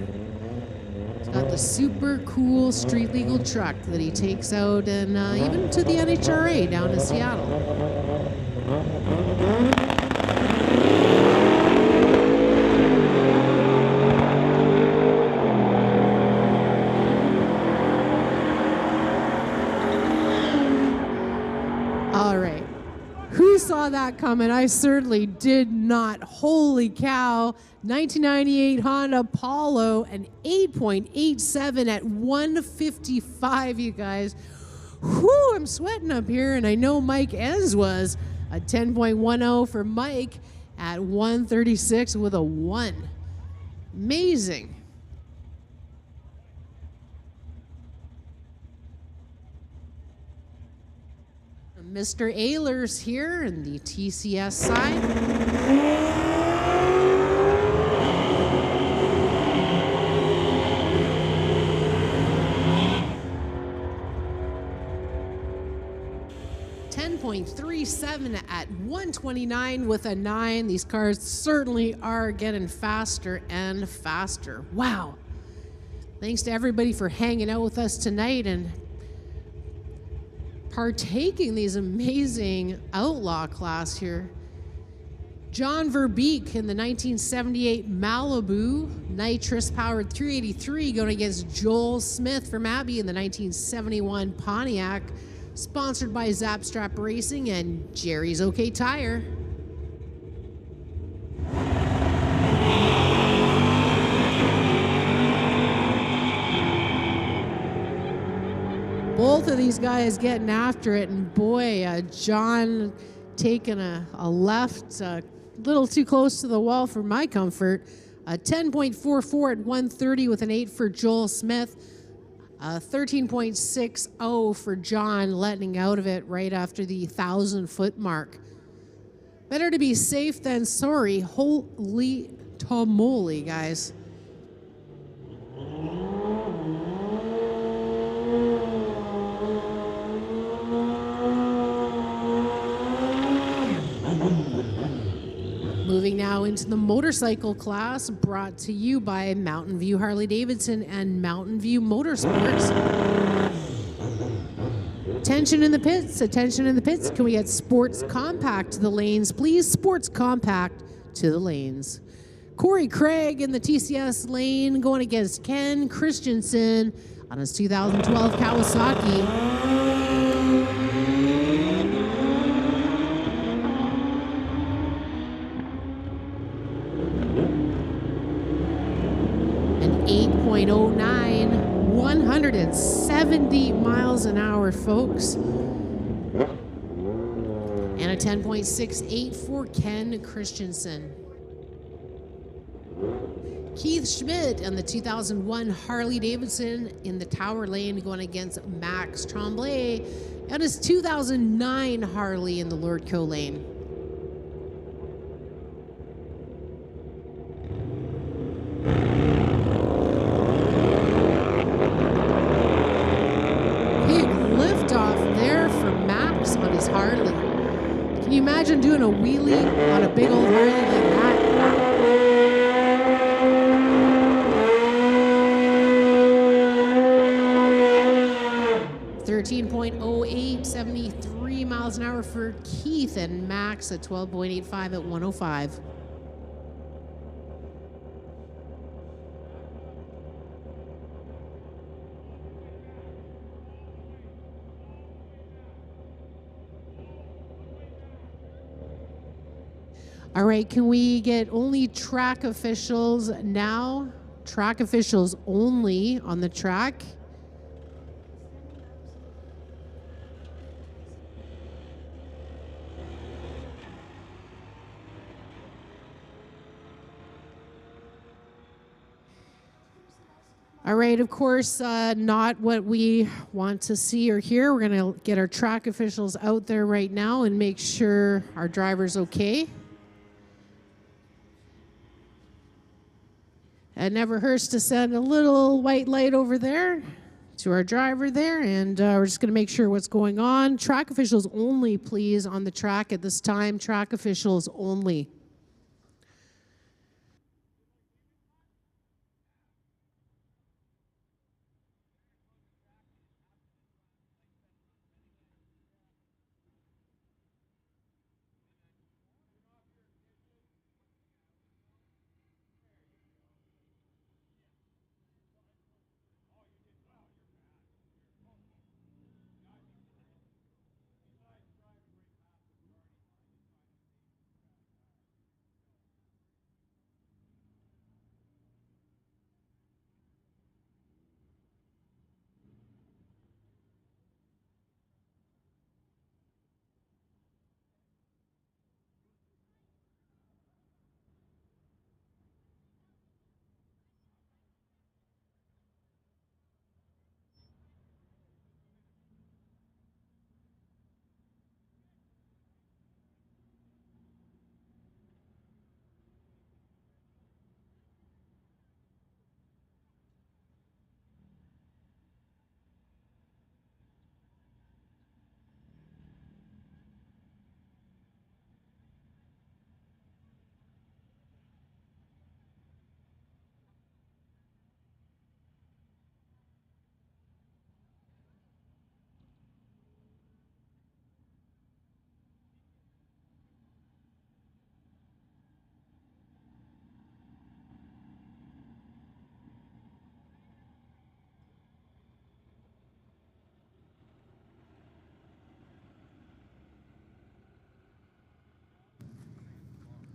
He's got the super cool street legal truck that he takes out and even to the NHRA down in Seattle. Saw that coming. I certainly did not. Holy cow. 1998 Honda Polo, an 8.87 at 155, you guys. Whew, I'm sweating up here, and I know Mike Enns was a 10.10 for Mike at 136 with a 1. Amazing. Mr. Ehlers here in the TCS side. .37 at 129 with a 9. These cars certainly are getting faster and faster. Wow. Thanks to everybody for hanging out with us tonight and partaking these amazing outlaw class here. John Verbeek in the 1978 Malibu nitrous powered 383 going against Joel Smith from Abbey in the 1971 Pontiac, sponsored by Zapstrap Racing and Jerry's OK Tire. Both of these guys getting after it, and boy, John taking a left, a little too close to the wall for my comfort. A 10.44 at 130 with an 8 for Joel Smith. 13.60 for John, letting out of it right after the 1,000-foot mark. Better to be safe than sorry. Holy tamale, guys. Moving now into the motorcycle class, brought to you by Mountain View Harley-Davidson and Mountain View Motorsports. Attention in the pits, attention in the pits. Can we get Sports Compact to the lanes, please? Sports Compact to the lanes. Corey Craig in the TCS lane going against Ken Christensen on his 2012 Kawasaki. An 8.09, 170 miles an hour, folks. And a 10.68 for Ken Christensen. Keith Schmidt and the 2001 Harley-Davidson in the Tower Lane going against Max Tremblay and his 2009 Harley in the Lordco Lane. Big liftoff there for Max on his Harley. Can you imagine doing a wheelie on a big old Harley like that? 13.08, 73 miles an hour for Keith, and Max at 12.85 at 105. All right, can we get only track officials now? track officials only on the track. All right, of course, not what we want to see or hear. We're going to get our track officials out there right now and make sure our driver's okay. It never hurts to send a little white light over there to our driver there, and we're just going to make sure what's going on. Track officials only, please, on the track at this time. Track officials only.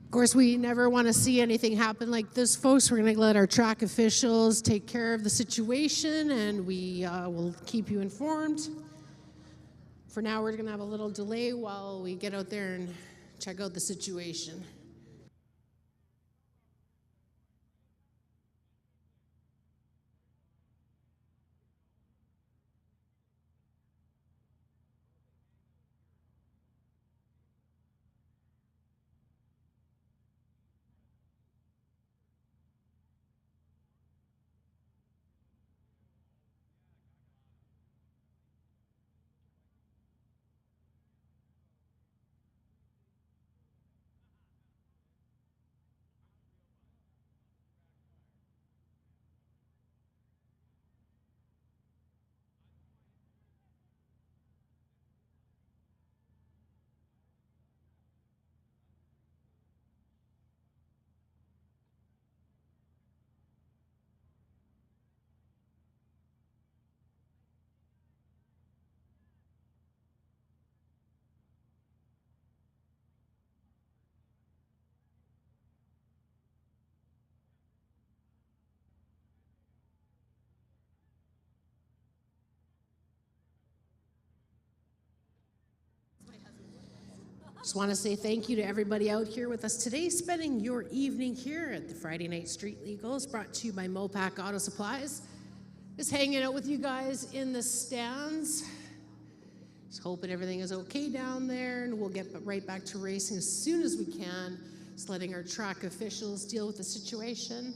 Of course, we never want to see anything happen like this, folks. We're going to let our track officials take care of the situation, and we will keep you informed. For now, we're going to have a little delay while we get out there and check out the situation. Just want to say thank you to everybody out here with us today, spending your evening here at the Friday Night Street Legals, brought to you by Mopac Auto Supplies. Just hanging out with you guys in the stands. Just hoping everything is okay down there, and we'll get right back to racing as soon as we can. Just letting our track officials deal with the situation.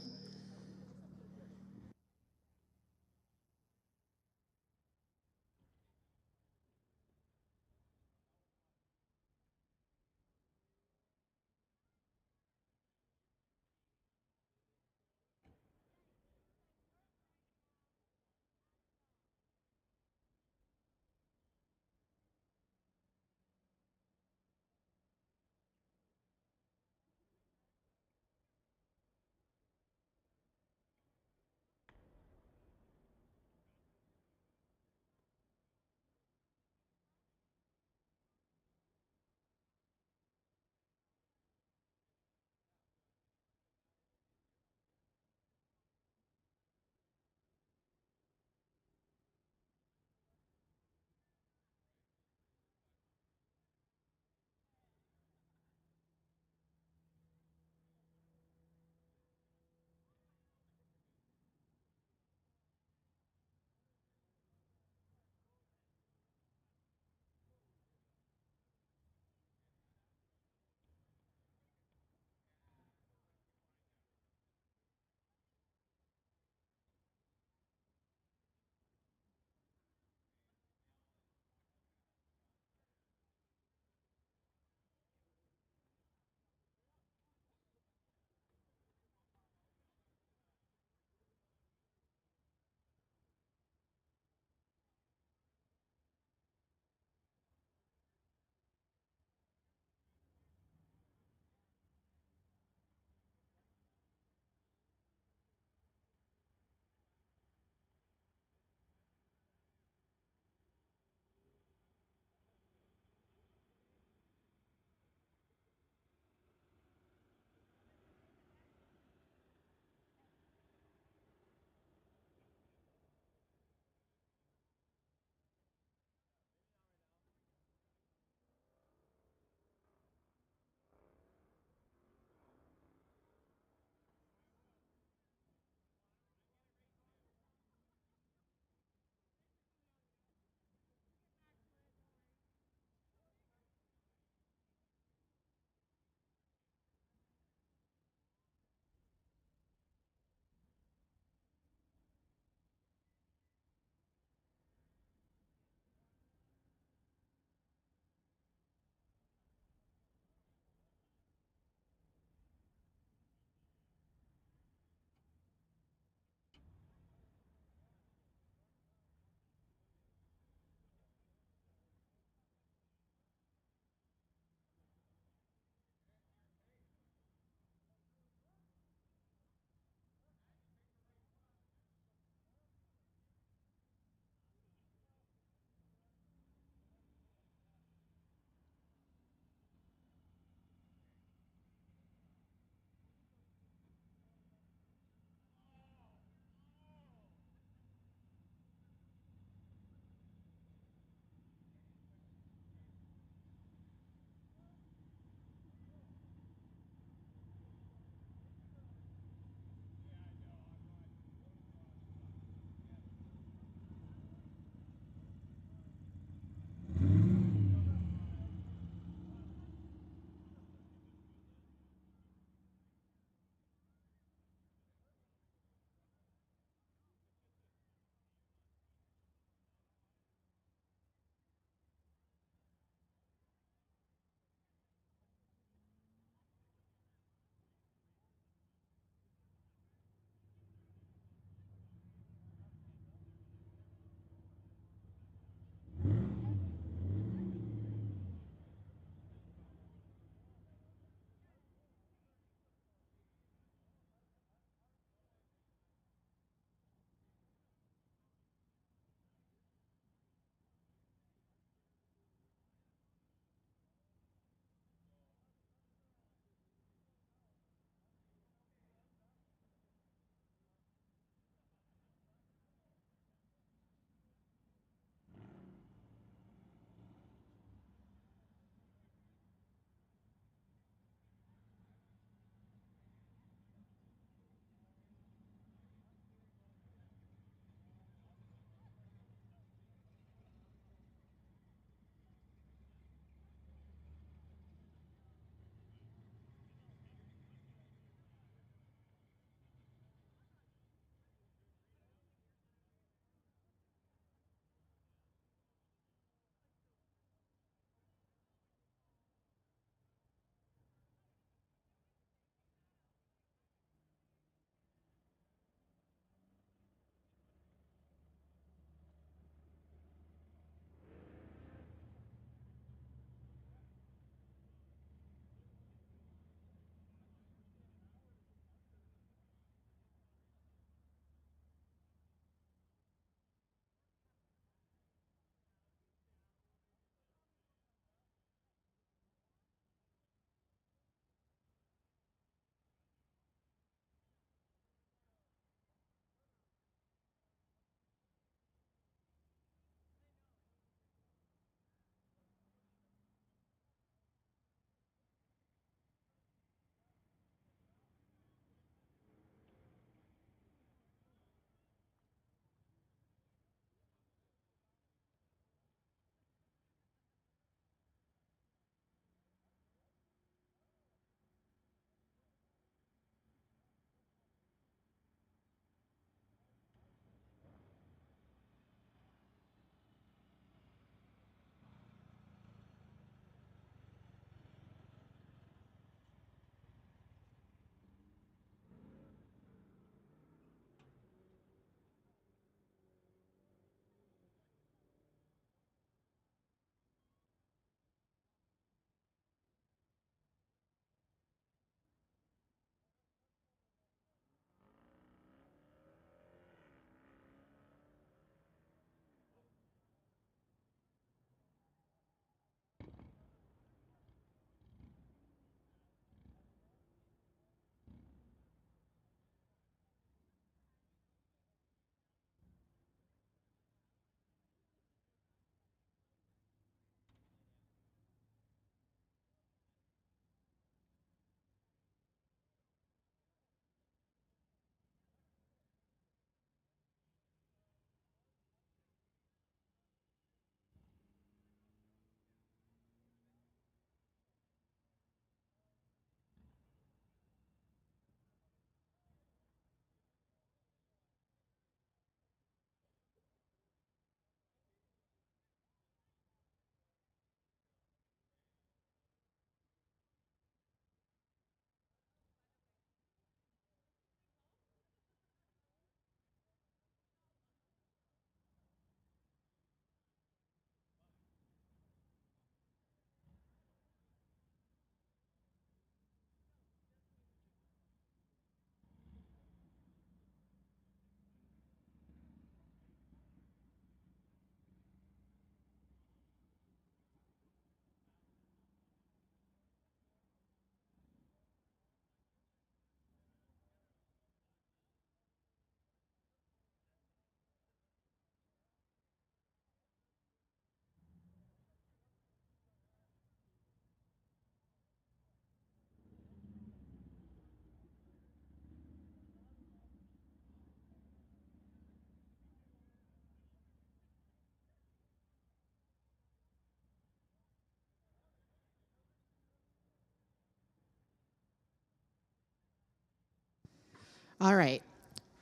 All right.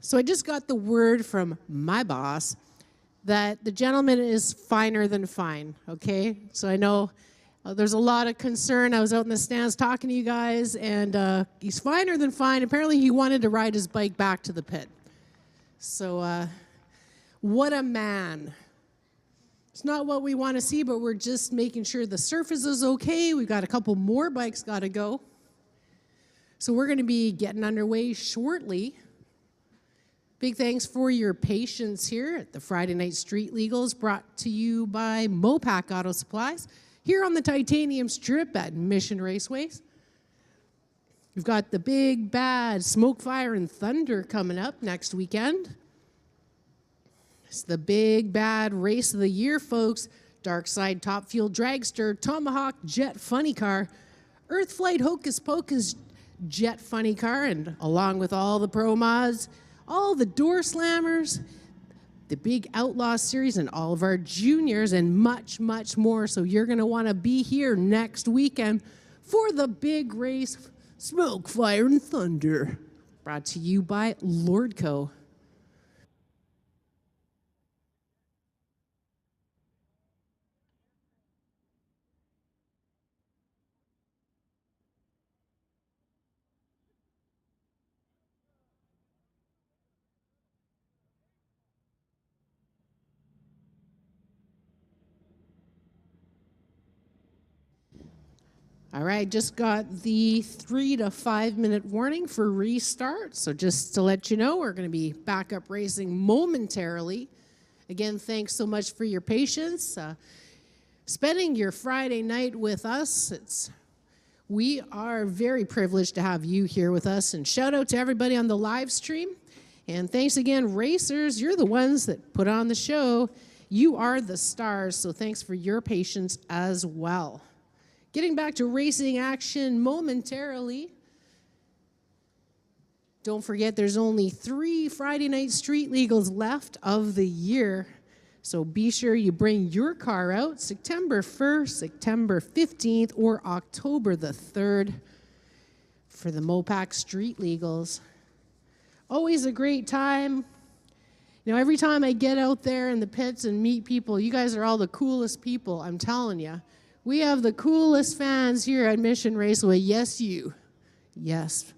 So I just got the word from my boss that the gentleman is finer than fine, okay? So I know there's a lot of concern. I was out in the stands talking to you guys, and he's finer than fine. Apparently he wanted to ride his bike back to the pit. So what a man. It's not what we want to see, but we're just making sure the surface is okay. We've got a couple more bikes got to go. So we're going to be getting underway shortly. Big thanks for your patience here at the Friday Night Street Legals, brought to you by Mopac Auto Supplies here on the Titanium Strip at Mission Raceways. We've got the big, bad Smoke, Fire, and Thunder coming up next weekend. It's the big, bad race of the year, folks. Dark Side Top Fuel Dragster, Tomahawk Jet Funny Car, Earth Flight Hocus Pocus Jet Funny Car, and along with all the Pro Mods, all the Door Slammers, the big Outlaw Series, and all of our juniors, and much, much more. So you're going to want to be here next weekend for the big race, Smoke, Fire, and Thunder, brought to you by Lordco. All right, just got the 3 to 5 minute warning for restart. So just to let you know, we're going to be back up racing momentarily. Again, thanks so much for your patience. Spending your Friday night with us, we are very privileged to have you here with us. And shout out to everybody on the live stream. And thanks again, racers. You're the ones that put on the show. You are the stars, so thanks for your patience as well. Getting back to racing action momentarily. Don't forget, there's only 3 Friday Night Street Legals left of the year. So be sure you bring your car out September 1st, September 15th, or October the 3rd for the Mopac Street Legals. Always a great time. You know, every time I get out there in the pits and meet people, you guys are all the coolest people, I'm telling you. We have the coolest fans here at Mission Raceway. Yes, you. Yes.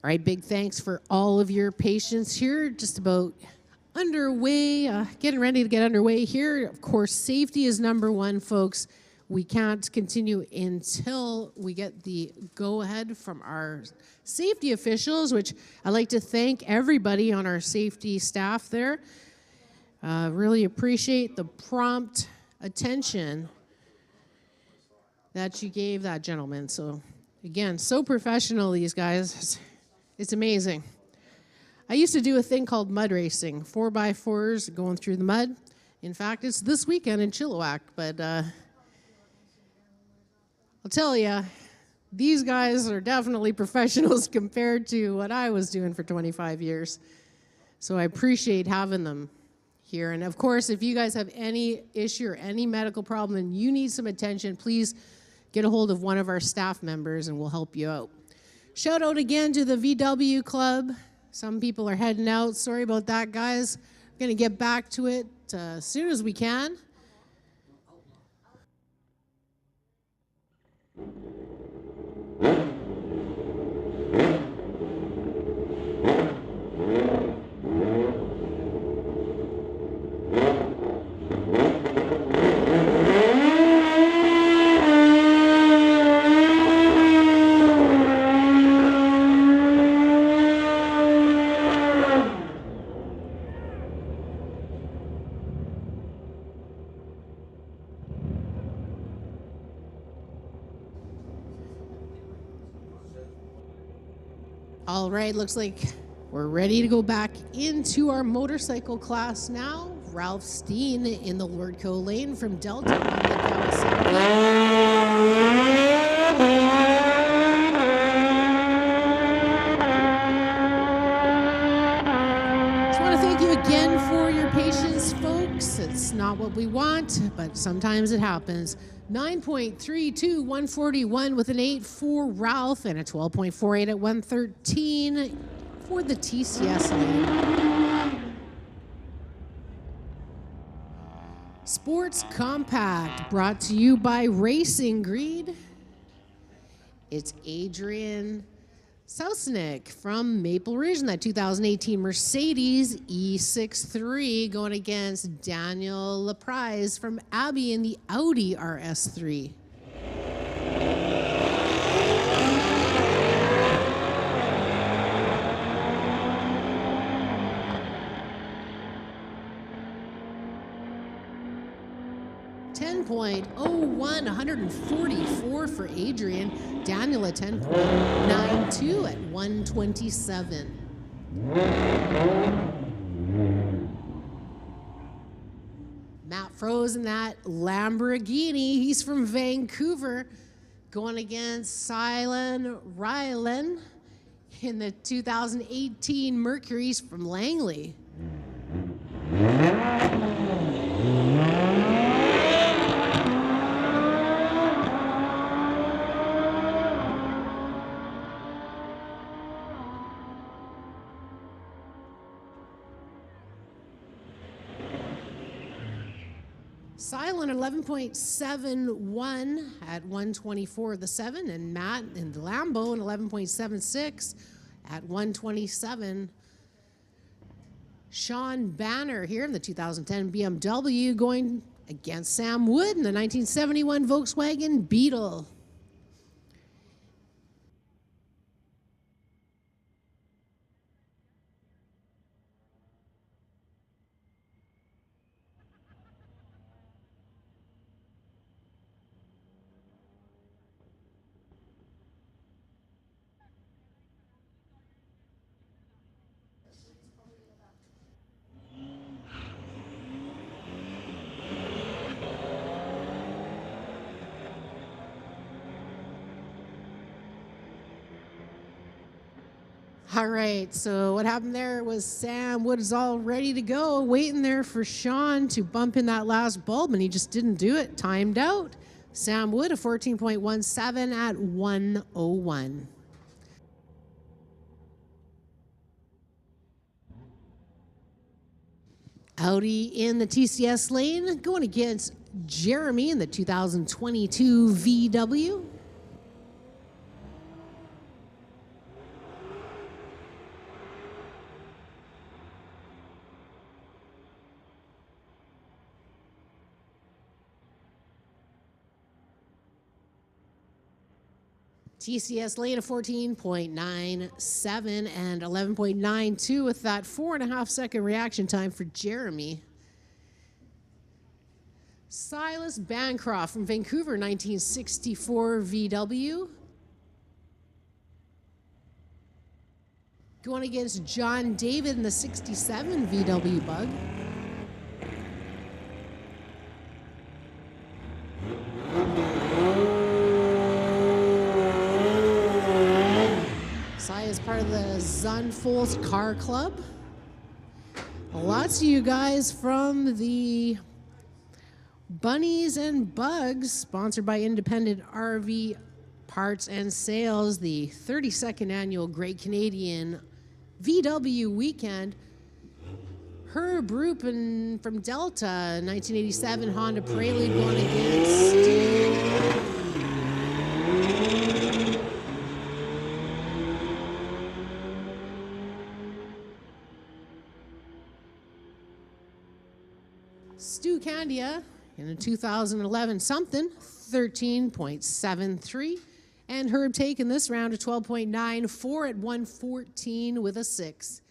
All right, big thanks for all of your patience here. Just about underway, getting ready to get underway here. Of course, safety is number one, folks. We can't continue until we get the go-ahead from our safety officials, which I'd like to thank everybody on our safety staff there. Really appreciate the prompt attention that you gave that gentleman. So again, so professional, these guys. It's amazing. I used to do a thing called mud racing, 4x4s going through the mud. In fact, it's this weekend in Chilliwack, but I'll tell you, these guys are definitely professionals compared to what I was doing for 25 years. So I appreciate having them here. And of course, if you guys have any issue or any medical problem and you need some attention, please get a hold of one of our staff members and we'll help you out. Shout out again to the VW Club. Some people are heading out. Sorry about that, guys. We're going to get back to it as soon as we can. All right, looks like we're ready to go back into our motorcycle class now. Ralph Steen in the Lordco lane from Delta on the Kawasaki. Just want to thank you again for your patience, folks. It's not what we want, but sometimes it happens. 9.32, 141 with an 8 for Ralph and a 12.48 at 113 for the TCS lane. Sports Compact brought to you by Racing Greed. It's Adrian Sausnick from Maple Ridge in that 2018 Mercedes E63 going against Daniel Laprise from Abbey in the Audi RS3. .01, 144 for Adrian. Daniel at 10.92 at 127. Matt Froze in that Lamborghini. He's from Vancouver, going against Silen Rylan in the 2018 Mercury's from Langley. Silent 11.71 at 124 the 7, and Matt and Lambo in 11.76 at 127. Sean Banner here in the 2010 BMW going against Sam Wood in the 1971 Volkswagen Beetle. All right, so what happened there was Sam Wood is all ready to go, waiting there for Sean to bump in that last bulb, and he just didn't do it. Timed out. Sam Wood, a 14.17 at 101. Audi in the TCS lane, going against Jeremy in the 2022 VW. TCS lane of 14.97 and 11.92 with that 4.5 second reaction time for Jeremy. Silas Bancroft from Vancouver, 1964 VW. Going against John David in the 67 VW Bug. Sai is part of the Zunfuls Car Club. Lots of you guys from the Bunnies and Bugs, sponsored by Independent RV Parts and Sales, the 32nd annual Great Canadian VW Weekend. Herb Rupin from Delta, 1987 Honda Prelude going against Steve. Stu Candia in a 2011 something, 13.73. And Herb taking this round to 12.94 at 114 with a 6.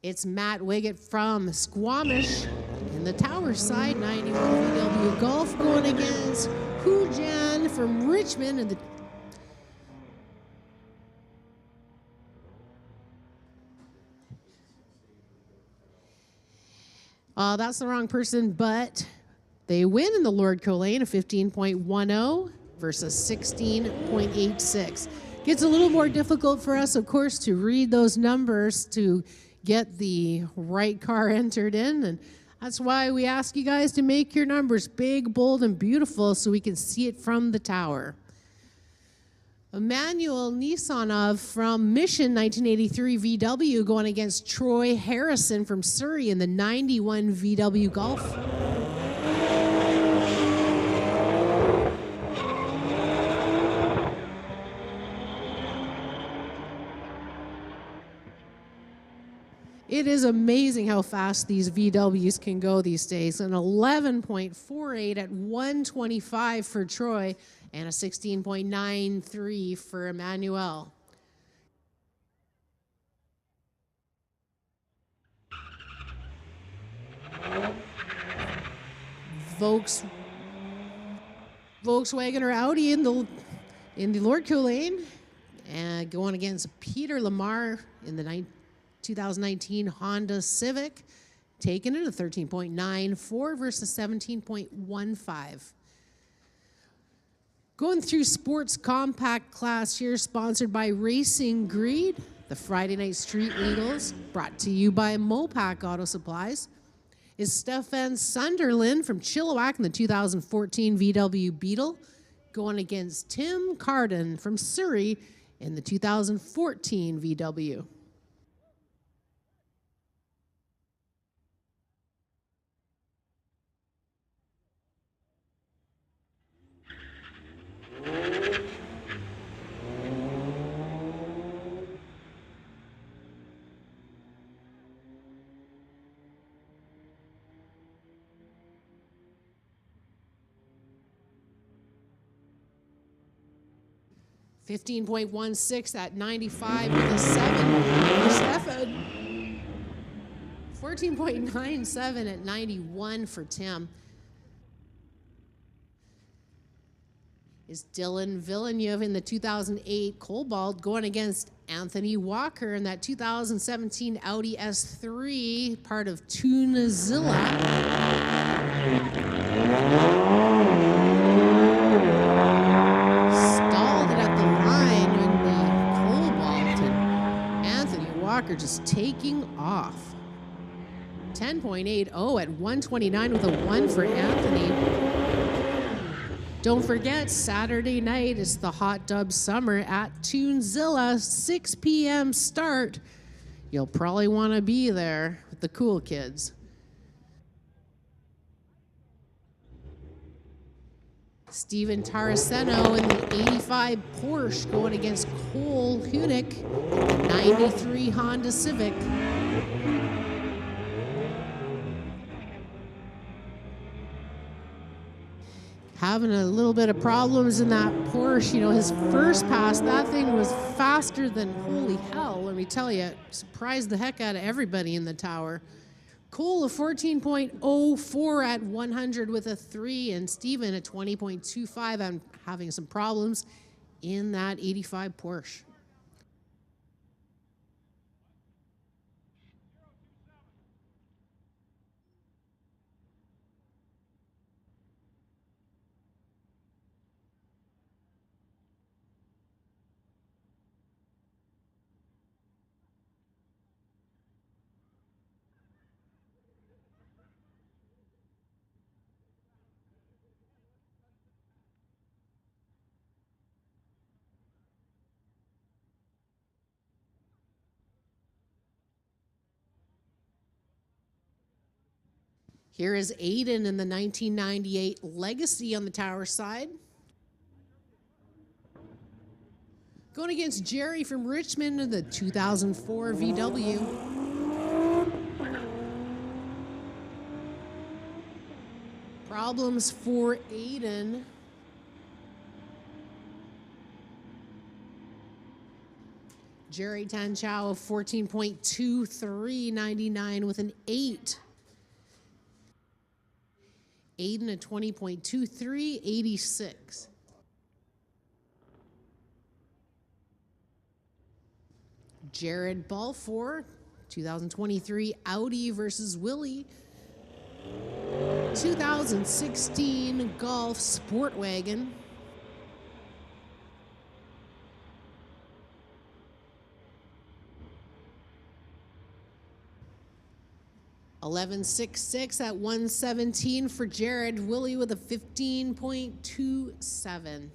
It's Matt Wiggett from Squamish in the Tower Side 91 VW Golf going against Hujan from Richmond in the that's the wrong person, but they win in the Lordco lane of 15.10 versus 16.86. Gets a little more difficult for us, of course, to read those numbers to get the right car entered in, and that's why we ask you guys to make your numbers big, bold, and beautiful so we can see it from the tower. Emmanuel Nissanov from Mission 1983 VW going against Troy Harrison from Surrey in the 91 VW Golf. It is amazing how fast these VWs can go these days. An 11.48 at 125 for Troy and a 16.93 for Emmanuel. Volkswagen or Audi in the Lordco lane, and going against Peter Lamar in the 2019 Honda Civic, taking it a 13.94 versus 17.15. Going through sports compact class here, sponsored by Racing Greed, the Friday Night Street Legals, brought to you by Mopac Auto Supplies, is Stefan Sunderland from Chilliwack in the 2014 VW Beetle, going against Tim Carden from Surrey in the 2014 VW. $15.16 at 95 with a 7 for Stefan. 14.97 at 91 for Tim. Is Dylan Villeneuve in the 2008 Cobalt going against Anthony Walker in that 2017 Audi S3, part of Tunazilla. Walker just taking off. 10.80 at 129 with a 1 for Anthony. Don't forget, Saturday night is the Hot Dub Summer at Tunezilla, 6 p.m. start. You'll probably want to be there with the cool kids. Steven Taraceno in the 85 Porsche going against Cole Hunick in the 93 Honda Civic. having a little bit of problems in that Porsche. You know, his first pass, that thing was faster than holy hell. Let me tell you, surprised the heck out of everybody in the tower. Cole a 14.04 at 100 with a 3, and Steven a 20.25 and having some problems in that 85 Porsche. Here is Aiden in the 1998 Legacy on the tower side. Going against Jerry from Richmond in the 2004 VW. Problems for Aiden. Jerry Tanchow of 14.23, 99 with an 8. Aiden at 20.23, 86. Jared Balfour, 2023 Audi versus Willie. 2016 Golf Sport Wagon. $11.66 at 117 for Jared. Willie with a 15.27.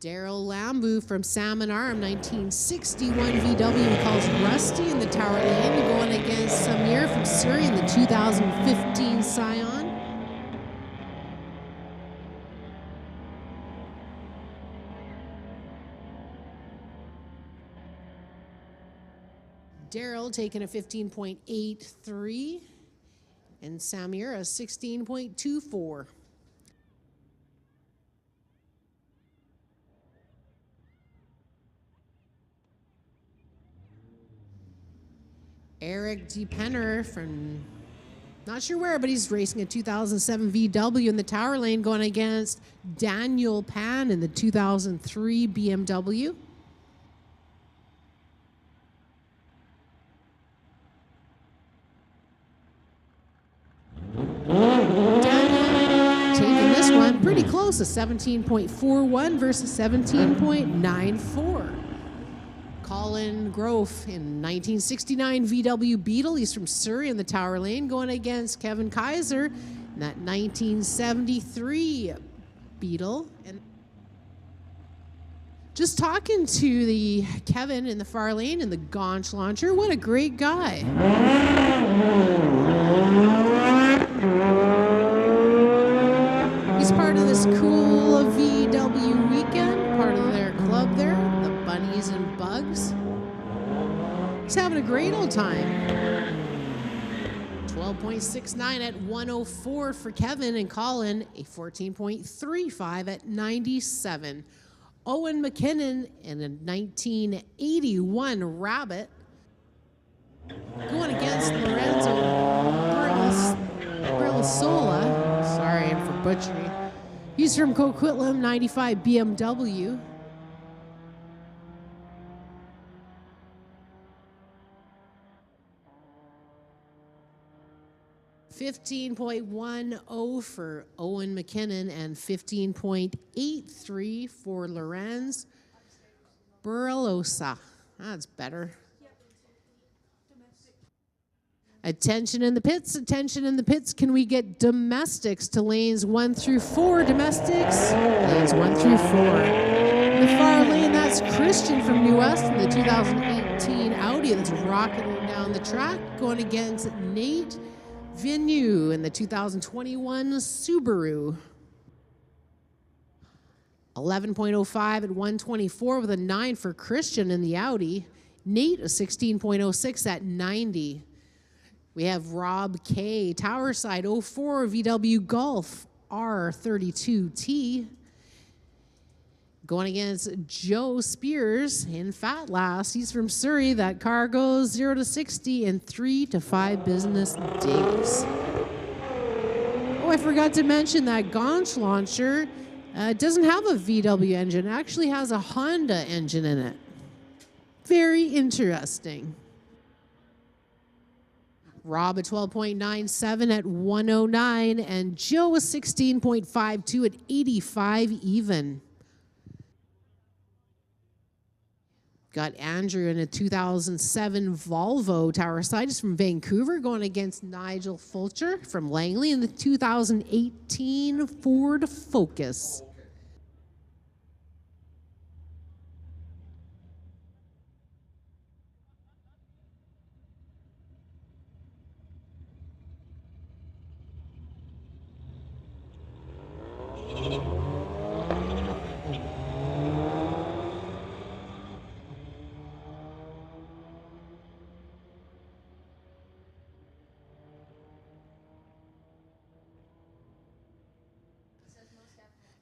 Daryl Lambu from Salmon Arm, 1961 VW, calls Rusty in the tower lane, going against Samir from Surrey in the 2015 Scion. Daryl taking a 15.83 and Samir a 16.24. Eric DePenner from not sure where, but he's racing a 2007 VW in the tower lane, going against Daniel Pan in the 2003 BMW. Daniel taking this one pretty close, a 17.41 versus 17.94. Colin Groff in 1969 VW Beetle. He's from Surrey in the tower lane, going against Kevin Kaiser in that 1973 Beetle. And just talking to the Kevin in the far lane in the Gaunch launcher. What a great guy. He's part of this cool VW weekend, part of their club there, the Bunnies and Bugs. He's having a great old time. 12.69 at 104 for Kevin, and Colin a 14.35 at 97. Owen McKinnon in a 1981 Rabbit, going against Lorenzo Berlasola. Sorry, I'm for butchering. He's from Coquitlam, 95 BMW. $15.10 for Owen McKinnon and 15.83 for Lorenz Burlosa. That's better. Attention in the pits, attention in the pits. Can we get domestics to lanes 1 through 4? Domestics, lanes 1 through 4. In the far lane, that's Christian from New West in the 2018 Audi that's rocketing down the track, going against Nate Vigneault in the 2021 Subaru. 11.05 at 124 with a 9 for Christian in the Audi. Nate a 16.06 at 90. We have Rob K, Towerside 04 VW Golf R32T. Going against Joe Spears in Fat Last. He's from Surrey. That car goes 0 to 60 in 3 to 5 business days. Oh, I forgot to mention that Gaunch launcher doesn't have a VW engine. It actually has a Honda engine in it. Very interesting. Rob at 12.97 at 109, and Joe a 16.52 at 85 even. Got Andrew in a 2007 Volvo Towerside. He's from Vancouver, going against Nigel Fulcher from Langley in the 2018 Ford Focus.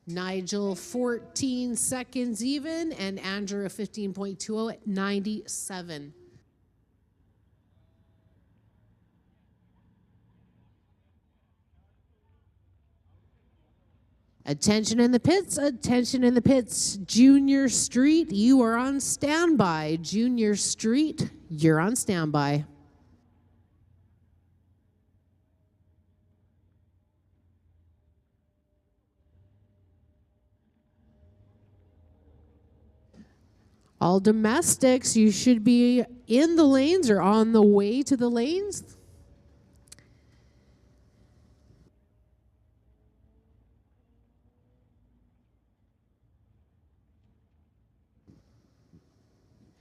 Nigel 14 seconds even, and Andrew a 15.20 at 97. Attention in the pits, attention in the pits. Junior Street, you are on standby. Junior Street, you're on standby. All domestics, you should be in the lanes or on the way to the lanes.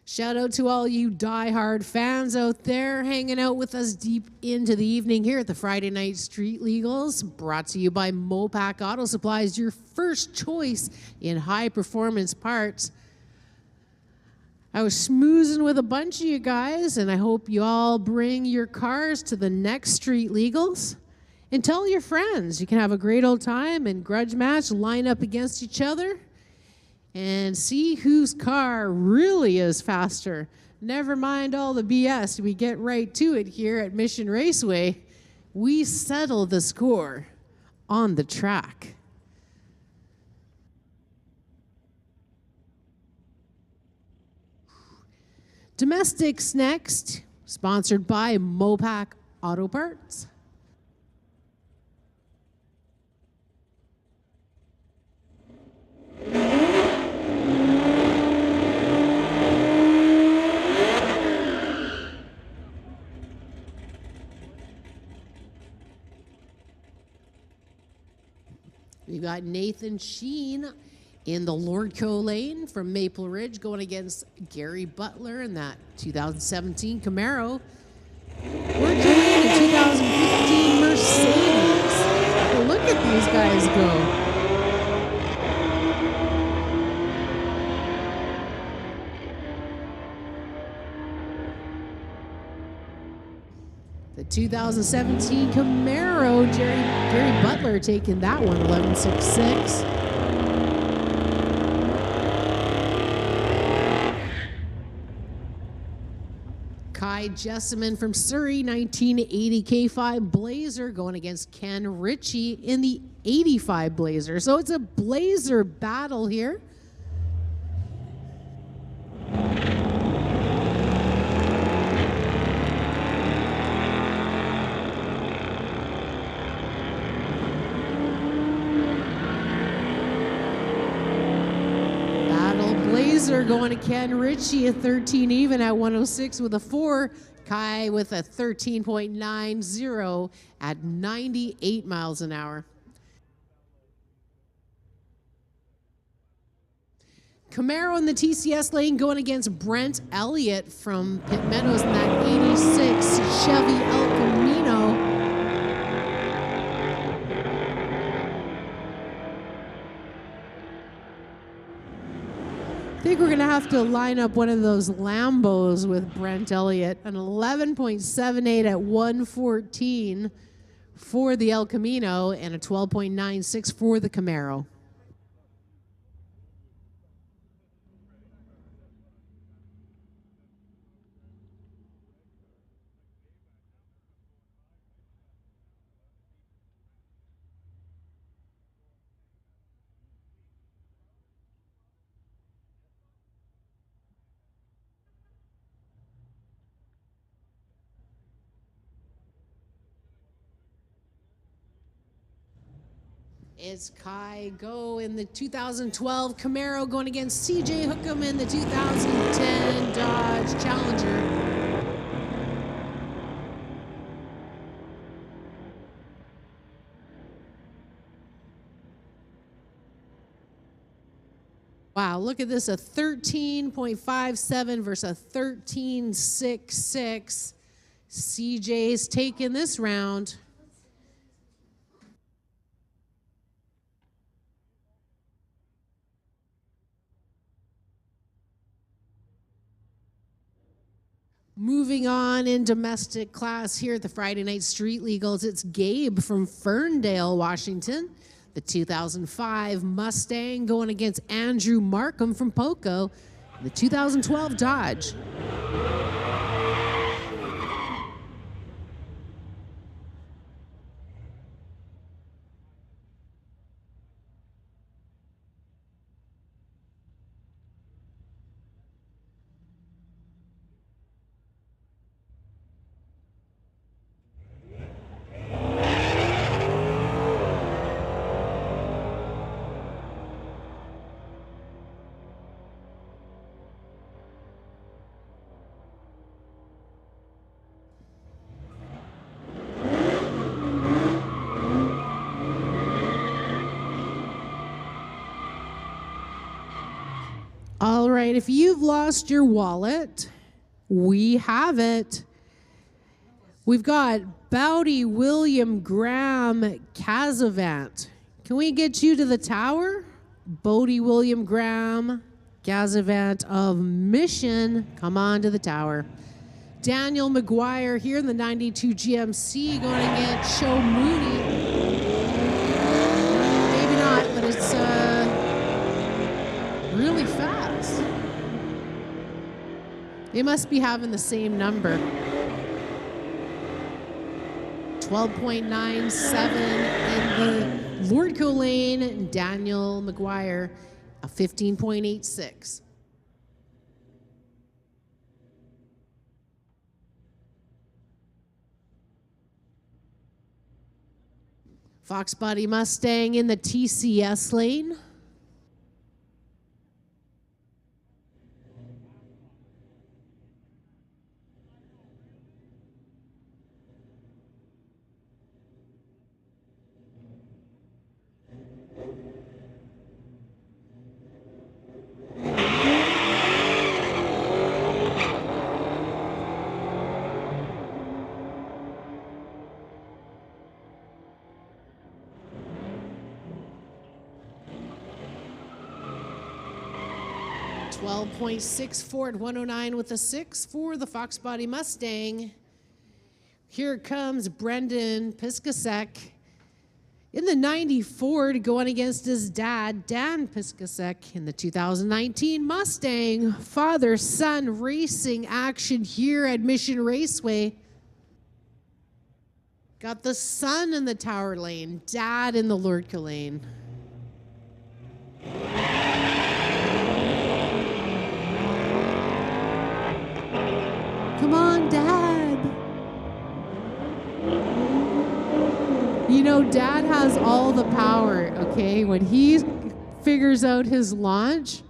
Shout out to all you diehard fans out there hanging out with us deep into the evening here at the Friday Night Street Legals, brought to you by Mopac Auto Supplies, your first choice in high performance parts. I was schmoozing with a bunch of you guys, and I hope you all bring your cars to the next Street Legals. And tell your friends. You can have a great old time and grudge match, line up against each other, and see whose car really is faster. Never mind all the BS. We get right to it here at Mission Raceway. We settle the score on the track. Domestics next, sponsored by Mopac Auto Parts. We've got Nathan Sheen in the Lordco lane from Maple Ridge, going against Gary Butler in that 2017 Camaro. Lordco lane in 2015 Mercedes. Well, look at these guys go. The 2017 Camaro, Gary Butler taking that one, 11.66. Kai Jessamine from Surrey, 1980 K5 Blazer, going against Ken Ritchie in the 85 Blazer. So it's a Blazer battle here. Blazer going to Ken Ritchie at 13 even at 106 with a 4. Kai with a 13.90 at 98 miles an hour. Camaro in the TCS lane going against Brent Elliott from Pitt Meadows in that 86 Chevy El Camino. I think we're going to have to line up one of those Lambos with Brent Elliott. An 11.78 at 114 for the El Camino and a 12.96 for the Camaro. It's Kai Go in the 2012 Camaro going against CJ Hookham in the 2010 Dodge Challenger. Wow, look at this, a 13.57 versus a 13.66. CJ's taking this round. Moving on in domestic class here at the Friday Night Street Legals, it's Gabe from Ferndale, Washington. The 2005 Mustang going against Andrew Markham from Poco. The 2012 Dodge. All right, if you've lost your wallet, we have it. We've got Bowdy William Graham Casavant. Can we get you to the tower? Bowdy William Graham Casavant of Mission, come on to the tower. Daniel McGuire here in the 92 GMC going against Show Mooney. Maybe not, but it's really fast. They must be having the same number. 12.97 in the Lordco lane. Daniel McGuire, a 15.86. Fox Body Mustang in the TCS lane. .64 at 109 with a 6 for the Fox Body Mustang. Here comes Brendan Piskasek in the 90 Ford going against his dad, Dan Piskasek, in the 2019 Mustang. Father-son racing action here at Mission Raceway. Got the son in the tower lane, dad in the Lordco lane. Come on, Dad. You know, Dad has all the power, okay? When he figures out his launch,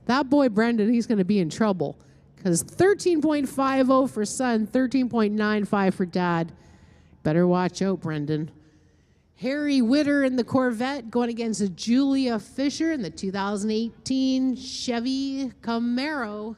that boy Brendan, he's going to be in trouble. Because 13.50 for son, 13.95 for dad. Better watch out, Brendan. Harry Witter in the Corvette going against Julia Fisher in the 2018 Chevy Camaro.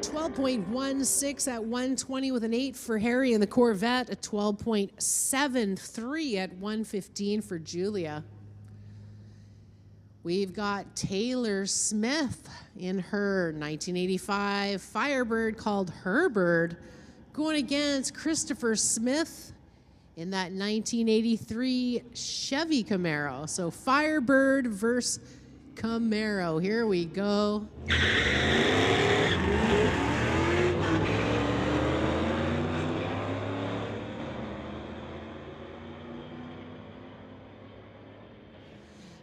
12.16 at 120 with an 8 for Harry in the Corvette. A 12.73 at 115 for Julia. We've got Taylor Smith in her 1985 Firebird called Her Bird, going against Christopher Smith in that 1983 Chevy Camaro. So Firebird versus Camaro. Here we go.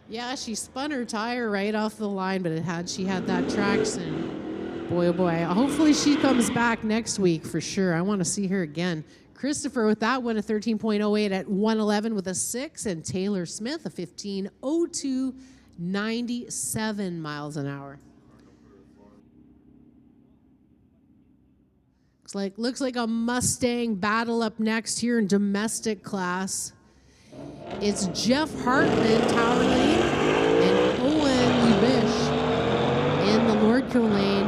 Yeah, she spun her tire right off the line, but she had that traction. Boy, oh boy. Hopefully she comes back next week for sure. I want to see her again. Christopher with that one, a 13.08 at 111 with a 6, and Taylor Smith, a 15.02, 97 miles an hour. Looks like a Mustang battle up next here in domestic class. It's Jeff Hartman, Tower Lane, and Owen Lubish in the Lordco Lane.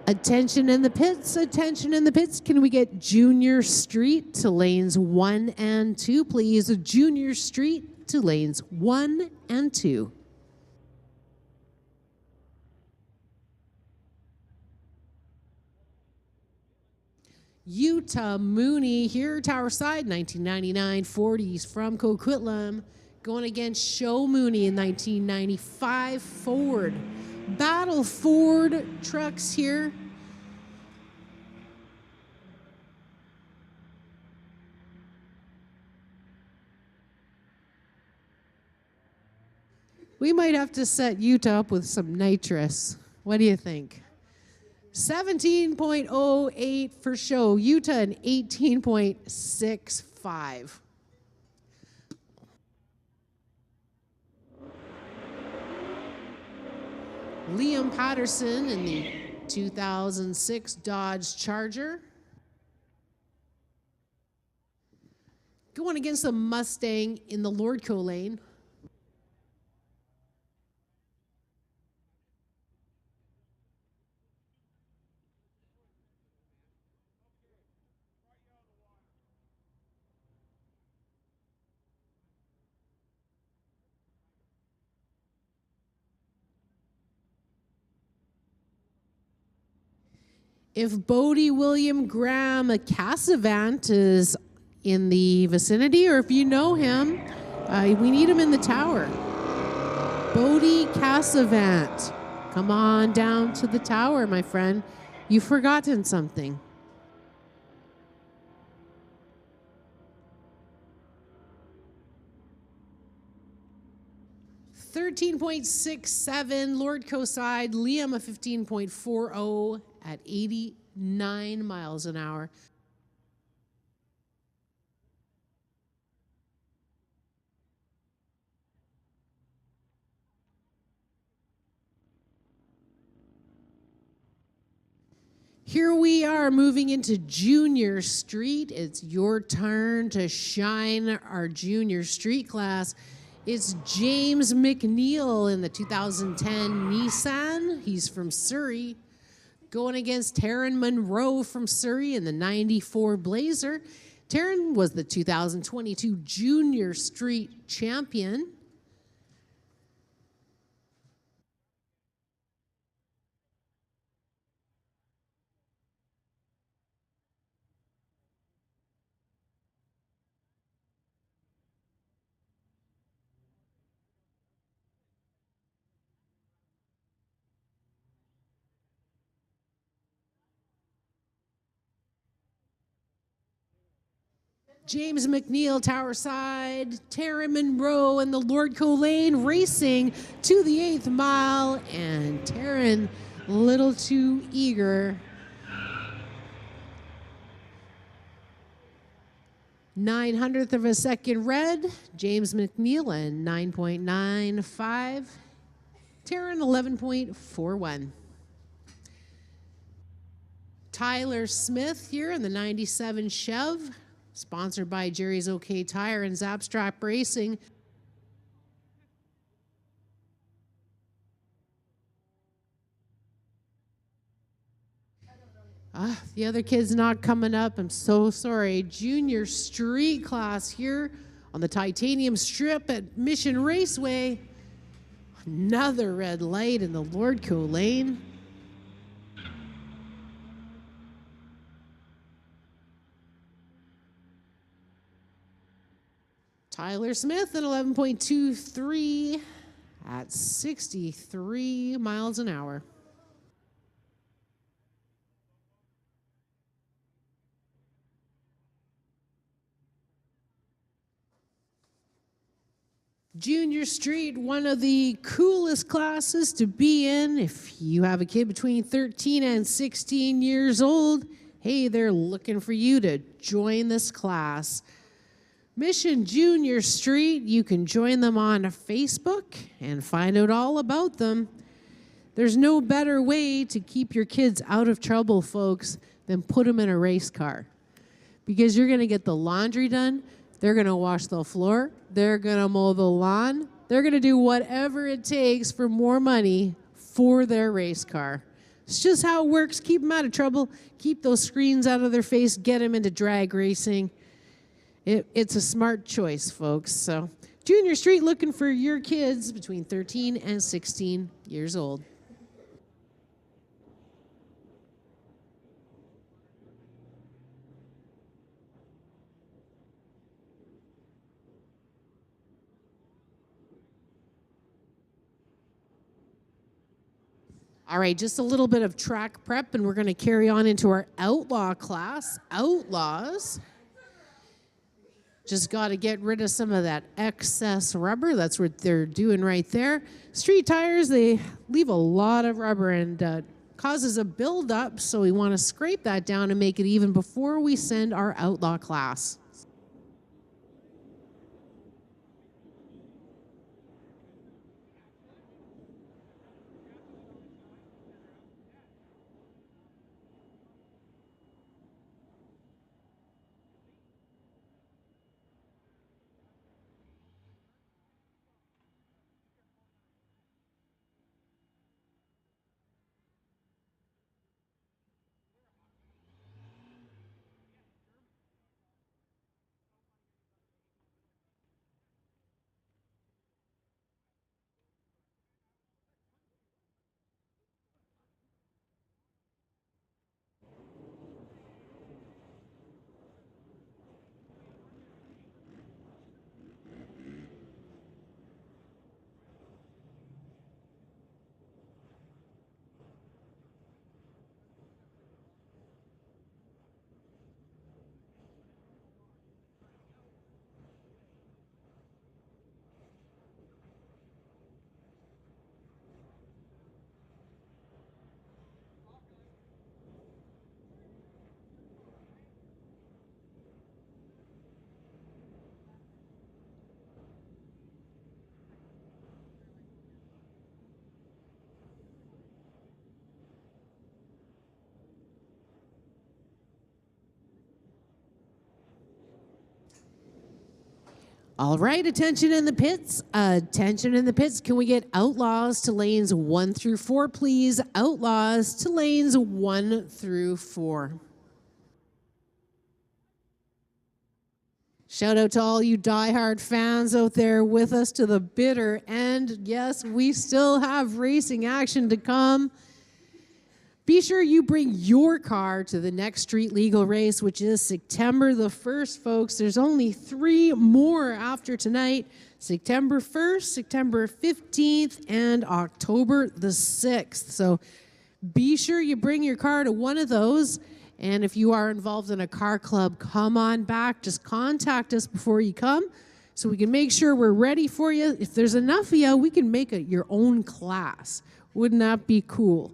Attention in the pits, attention in the pits. Can we get Junior Street to lanes 1 and 2, please? Junior Street to lanes 1 and 2. Utah Mooney here, Tower Side, 1999 40s from Coquitlam, going against Show Mooney in 1995 Ford. Battle Ford trucks here. We might have to set Utah up with some nitrous. What do you think? 17.08 for Show. Utah and 18.65. Liam Patterson in the 2006 Dodge Charger. Going against the Mustang in the Lordco Lane. If Bodie William Graham Cassavant is in the vicinity, or if you know him, we need him in the tower. Bodie Cassavant, come on down to the tower, my friend. You've forgotten something. $13.67 Lordco side. Liam a 15.40 at 89 miles an hour. Here we are moving into Junior Street. It's your turn to shine our Junior Street class. It's James McNeil in the 2010 Nissan. He's from Surrey. Going against Taryn Monroe from Surrey in the 94 Blazer. Taryn was the 2022 Junior Street champion. James McNeil, Tower Side, Taryn Monroe in the Lordco Lane, racing to the 8th mile, and Taryn a little too eager. 900th of a second red, James McNeil, and 9.95. Taryn, 11.41. Tyler Smith here in the 97 Chev. Sponsored by Jerry's OK Tire and Zapstrap Racing. The other kid's not coming up. I'm so sorry. Junior street class here on the titanium strip at Mission Raceway. Another red light in the Lordco lane. Tyler Smith at 11.23 at 63 miles an hour. Junior Street, one of the coolest classes to be in. If you have a kid between 13 and 16 years old, hey, they're looking for you to join this class. Mission Junior Street, you can join them on Facebook and find out all about them. There's no better way to keep your kids out of trouble, folks, than put them in a race car. Because you're going to get the laundry done, they're going to wash the floor, they're going to mow the lawn, they're going to do whatever it takes for more money for their race car. It's just how it works. Keep them out of trouble. Keep those screens out of their face. Get them into drag racing. It's a smart choice, folks. So, Junior Street looking for your kids between 13 and 16 years old. All right, just a little bit of track prep, and we're going to carry on into our outlaw class. Outlaws. Just got to get rid of some of that excess rubber. That's what they're doing right there. Street tires, they leave a lot of rubber and causes a buildup, so we want to scrape that down and make it even before we send our outlaw class. All right, attention in the pits. Attention in the pits. Can we get outlaws to lanes 1 through 4, please? Outlaws to lanes 1 through 4. Shout out to all you diehard fans out there with us to the bitter end. Yes, we still have racing action to come. Be sure you bring your car to the next street legal race, which is September the 1st, folks. There's only 3 more after tonight. September 1st, September 15th, and October the 6th. So be sure you bring your car to one of those. And if you are involved in a car club, come on back. Just contact us before you come so we can make sure we're ready for you. If there's enough of you, we can make it your own class. Wouldn't that be cool?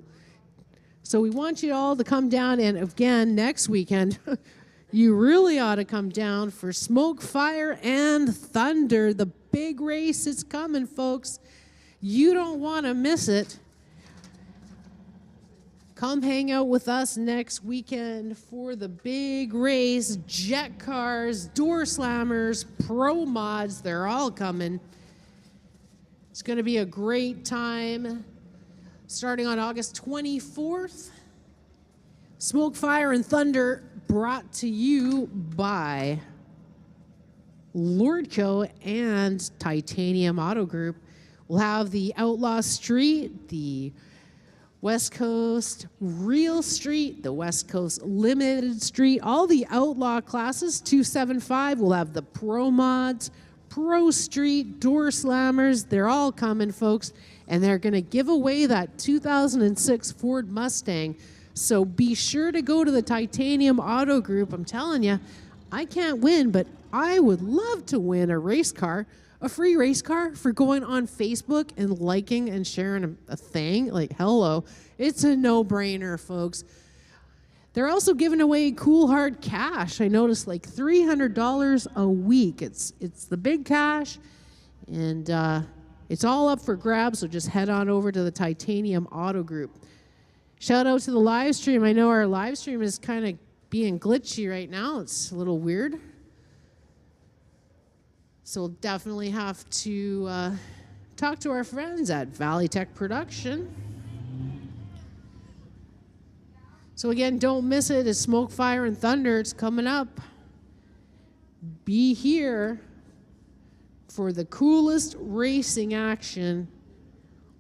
So we want you all to come down, and again, next weekend, you really ought to come down for Smoke, Fire, and Thunder. The big race is coming, folks. You don't want to miss it. Come hang out with us next weekend for the big race. Jet cars, door slammers, pro mods, they're all coming. It's going to be a great time. Starting on August 24th. Smoke, Fire, and Thunder brought to you by Lordco and Titanium Auto Group. We'll have the Outlaw Street, the West Coast Real Street, the West Coast Limited Street, all the Outlaw classes, 275. We'll have the Pro Mods, Pro Street, Door Slammers. They're all coming, folks, and they're going to give away that 2006 Ford Mustang. So be sure to go to the Titanium Auto Group. I'm telling you, I can't win, but I would love to win a race car, a free race car for going on Facebook and liking and sharing a thing. Like, hello. It's a no-brainer, folks. They're also giving away cool hard cash. I noticed like $300 a week. It's the big cash, and it's all up for grabs, so just head on over to the Titanium Auto Group. Shout out to the live stream. I know our live stream is kind of being glitchy right now. It's a little weird. So we'll definitely have to talk to our friends at Valley Tech Production. So again, don't miss it. It's Smoke, Fire, and Thunder. It's coming up. Be here for the coolest racing action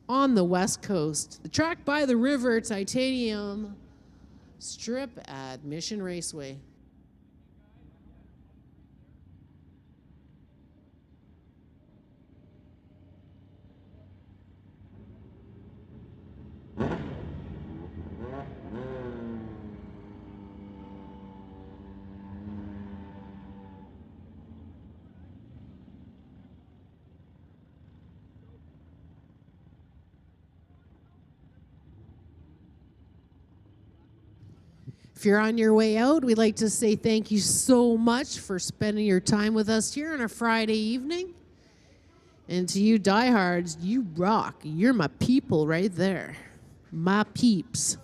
on the West Coast. The track by the river, Titanium Strip at Mission Raceway. If you're on your way out, we'd like to say thank you so much for spending your time with us here on a Friday evening. And to you diehards, you rock. You're my people right there. My peeps.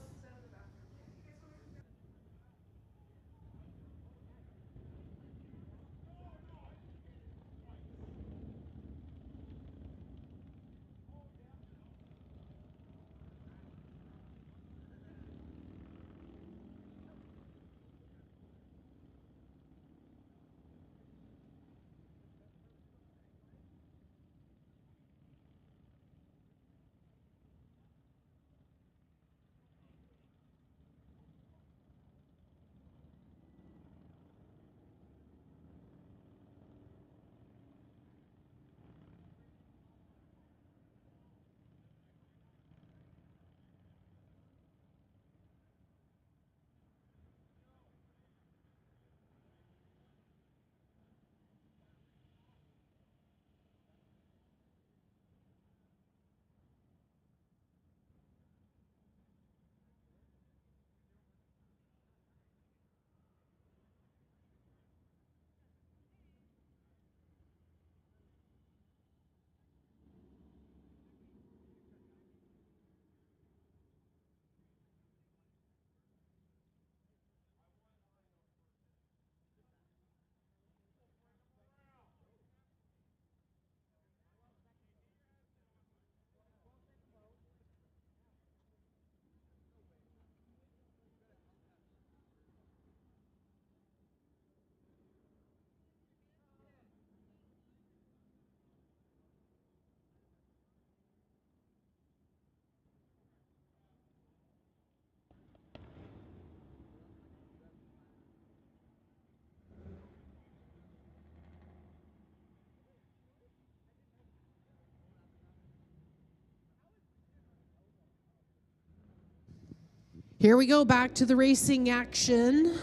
Here we go, back to the racing action.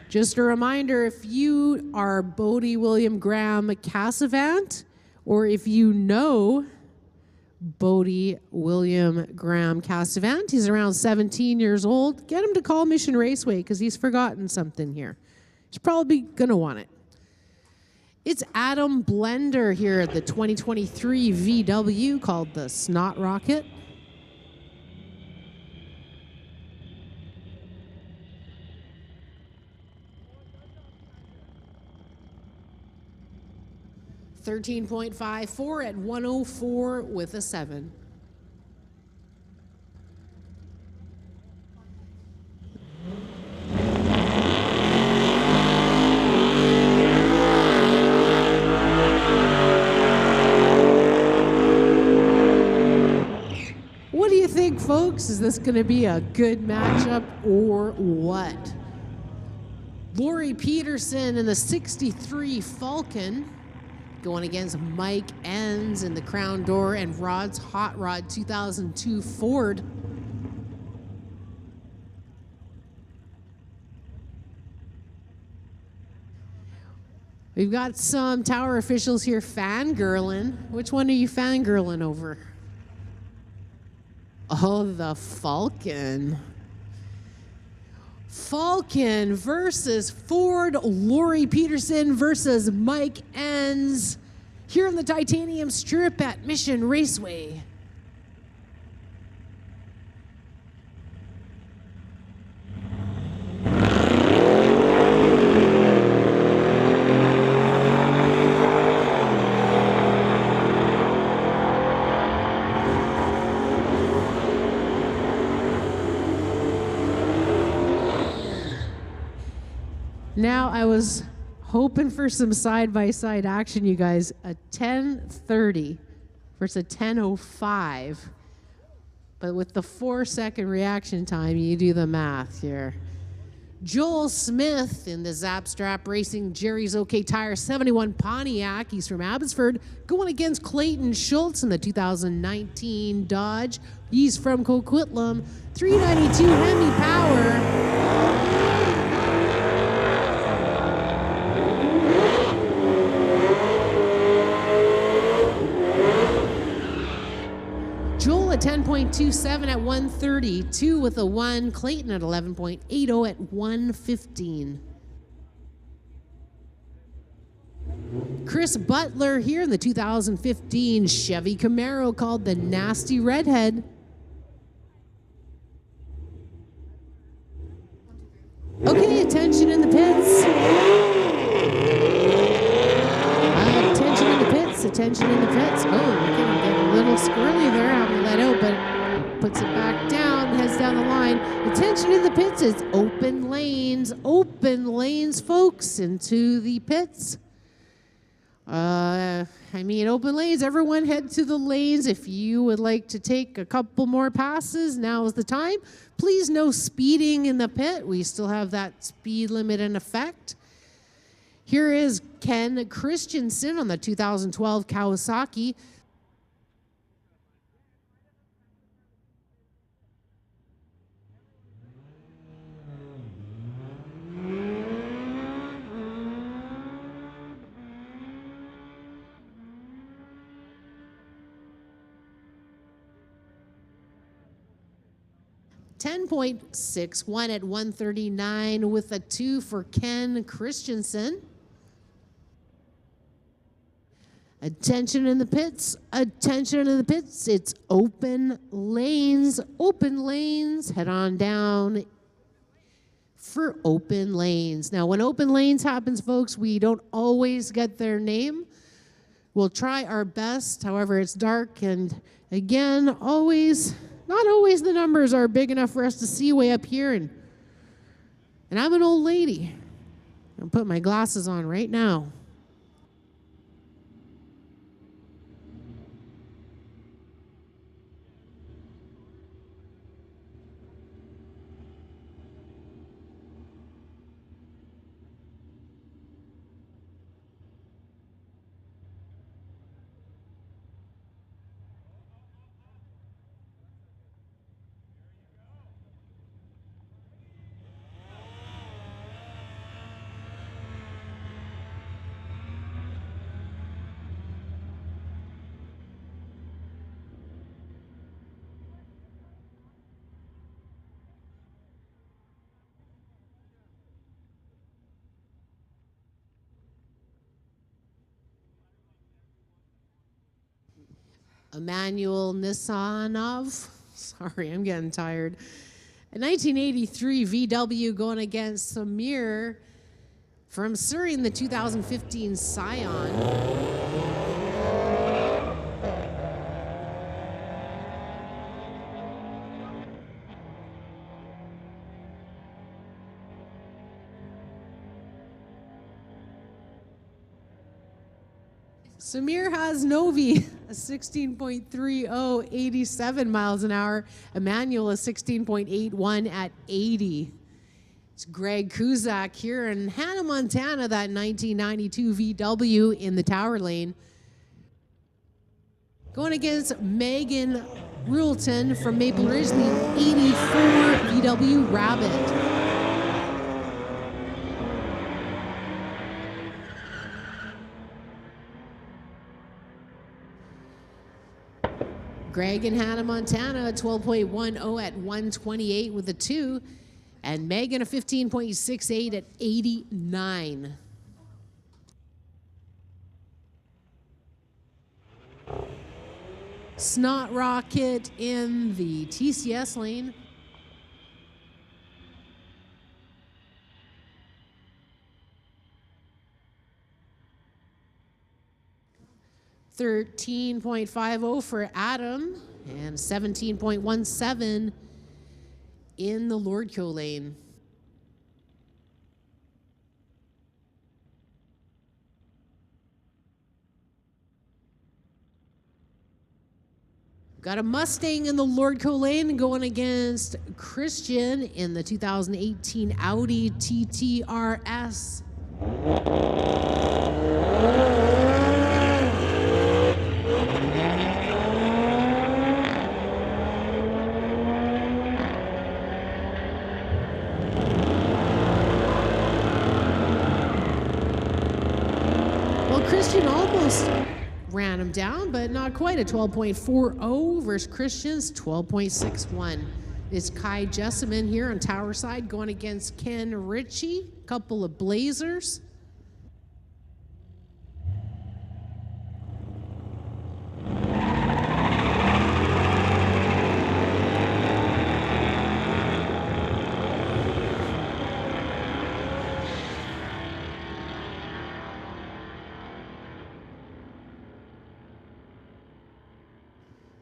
Just a reminder, if you are Bodie William Graham Cassavant, or if you know Bodie William Graham Cassavant, he's around 17 years old, get him to call Mission Raceway because he's forgotten something here. He's probably going to want it. It's Adam Blender here at the 2023 VW called the Snot Rocket. $13.54 at 104 with a 7. folks? Is this going to be a good matchup or what? Lori Peterson in the 63 Falcon going against Mike Enns in the Crown Door and Rod's Hot Rod 2002 Ford. We've got some tower officials here fangirling. Which one are you fangirling over? Oh, the Falcon. Falcon versus Ford. Lori Peterson versus Mike Enns here on the Titanium Strip at Mission Raceway. Now, I was hoping for some side-by-side action, you guys. A 10:30 versus a 10:05. But with the 4-second reaction time, you do the math here. Joel Smith in the Zapstrap Racing Jerry's OK Tire 71 Pontiac. He's from Abbotsford. Going against Clayton Schultz in the 2019 Dodge. He's from Coquitlam. 392 Hemi Power. Joel at 10.27 at 130, 2 with a 1, Clayton at 11.80 at 115. Chris Butler here in the 2015 Chevy Camaro called the Nasty Redhead. Okay, attention in the pits. Attention in the pits, attention in the pits. Oh, we're gonna get a little squirrely there, having to let out, but puts it back down, heads down the line. Attention in the pits, it's open lanes, folks, into the pits. Open lanes, everyone head to the lanes. If you would like to take a couple more passes, now is the time. Please no speeding in the pit. We still have that speed limit in effect. Here is Ken Christensen on the 2012 Kawasaki. .61 at 139 with a 2 for Ken Christensen. Attention in the pits, attention in the pits. It's open lanes, head on down for open lanes. Now, when open lanes happens, folks, we don't always get their name. We'll try our best, however, it's dark, and again, not always the numbers are big enough for us to see way up here, and I'm an old lady. I'm gonna put my glasses on right now. Emmanuel Nissanov. Sorry, I'm getting tired. A 1983 VW going against Samir from Surrey in the 2015 Scion. Samir has Novi. a 16.30, 87 miles an hour. Emmanuel, a 16.81 at 80. It's Greg Kuzak here in Hannah, Montana, that 1992 VW in the tower lane. Going against Megan Rulton from Maple Ridge, the 84 VW Rabbit. Greg in Hannah, Montana, 12.10 at 128 with a 2. And Megan, a 15.68 at 89. Snot Rocket in the TCS lane. $13.50 for Adam and 17.17 in the Lordco lane. Got a Mustang in the Lordco lane going against Christian in the 2018 Audi TT RS. Christian almost ran him down, but not quite. A 12.40 versus Christian's 12.61. It's Kai Jessamine here on tower side going against Ken Ritchie. Couple of Blazers.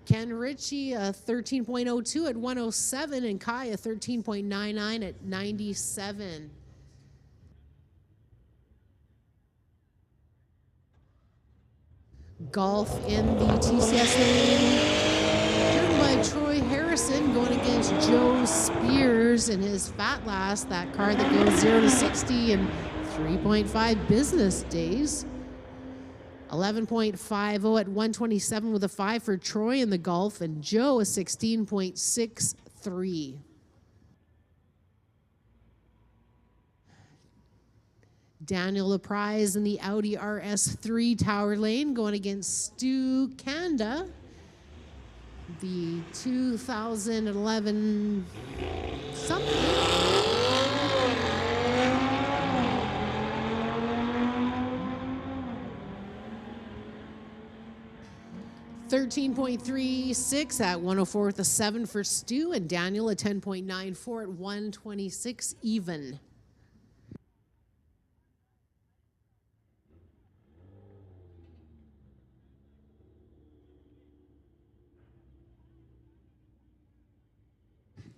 Ken Ritchie, a 13.02 at 107, and Kai, a 13.99 at 97. Golf in the TCS lane, driven by Troy Harrison, going against Joe Spears in his Fat Last, that car that goes 0 to 60 in 3.5 business days. 11.50 at 127 with a 5 for Troy in the Golf, and Joe a 16.63. Daniel LaPrize in the Audi RS3 tower lane going against Stu Kanda, the 2011 something. 13.36 at 104 with a 7 for Stu, and Daniel a 10.94 at 126 even.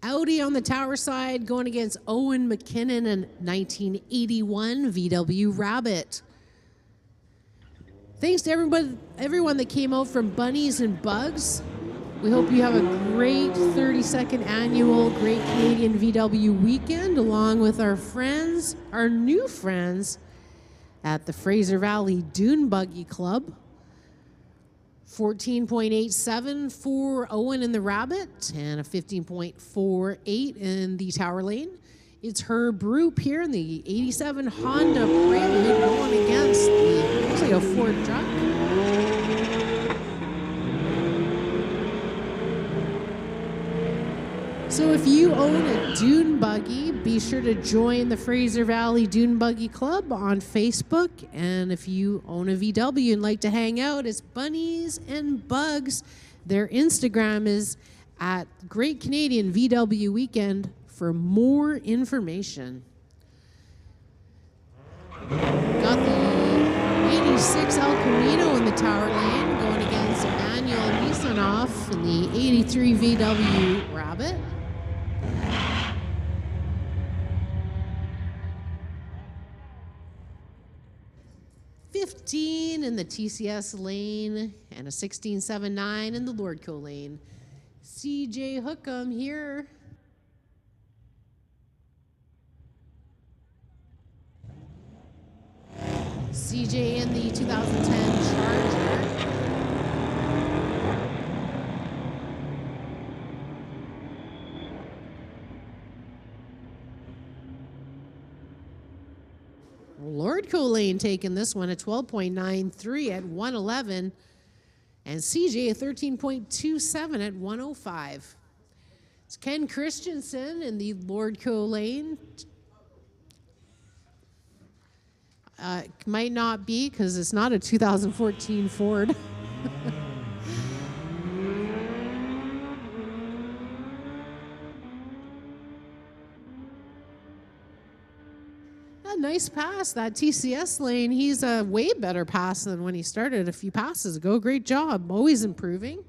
Audi on the tower side going against Owen McKinnon in 1981 VW Rabbit. Thanks to everyone that came out from Bunnies and Bugs. We hope you have a great 32nd annual Great Canadian VW weekend, along with our friends, our new friends at the Fraser Valley Dune Buggy Club. 14.87 for Owen in the Rabbit, and a 15.48 in the tower lane. It's Herb Roop here in the 87 Honda Prelude going against the, looks like a Ford truck. So if you own a dune buggy, be sure to join the Fraser Valley Dune Buggy Club on Facebook. And if you own a VW and like to hang out, it's Bunnies and Bugs. Their Instagram is at Great Canadian VW Weekend for more information. Got the 86 El Camino in the tower lane going against Emmanuel Nisanoff in the 83 VW Rabbit. lane in the TCS lane and a 16.79 in the Lordco lane. CJ Hookham here. CJ in the 2010 Charger. Lordco lane taking this one, a 12.93 at 111. And CJ a 13.27 at 105. It's Ken Christensen in the Lordco lane. Might not be because it's not a 2014 Ford. A nice pass, that TCS lane. He's a way better pass than when he started a few passes ago. Great job, always improving.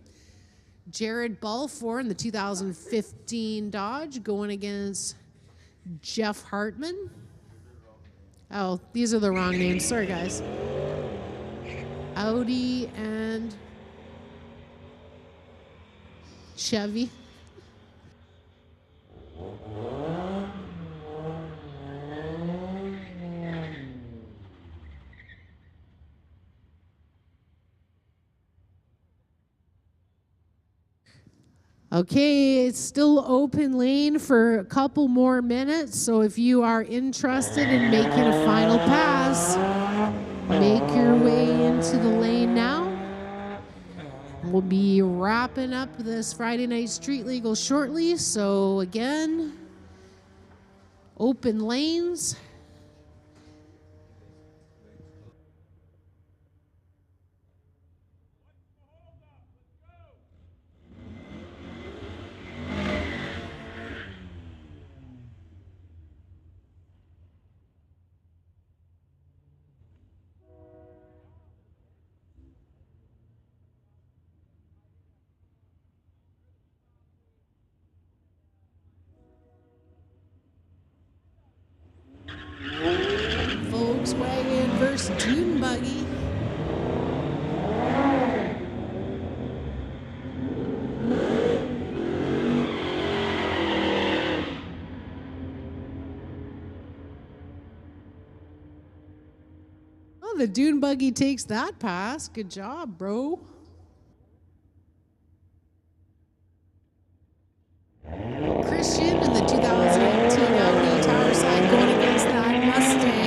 Jared Balfour in the 2015 Dodge going against Jeff Hartman. Oh, these are the wrong names. Sorry, guys. Audi and Chevy. Okay, it's still open lane for a couple more minutes, so if you are interested in making a final pass, make your way into the lane now. We'll be wrapping up this Friday Night Street Legal shortly, so again, open lanes. Volkswagen versus Dune Buggy. Oh, the Dune Buggy takes that pass. Good job, bro. Christian in the 2018 Audi Tower Side going against that Mustang.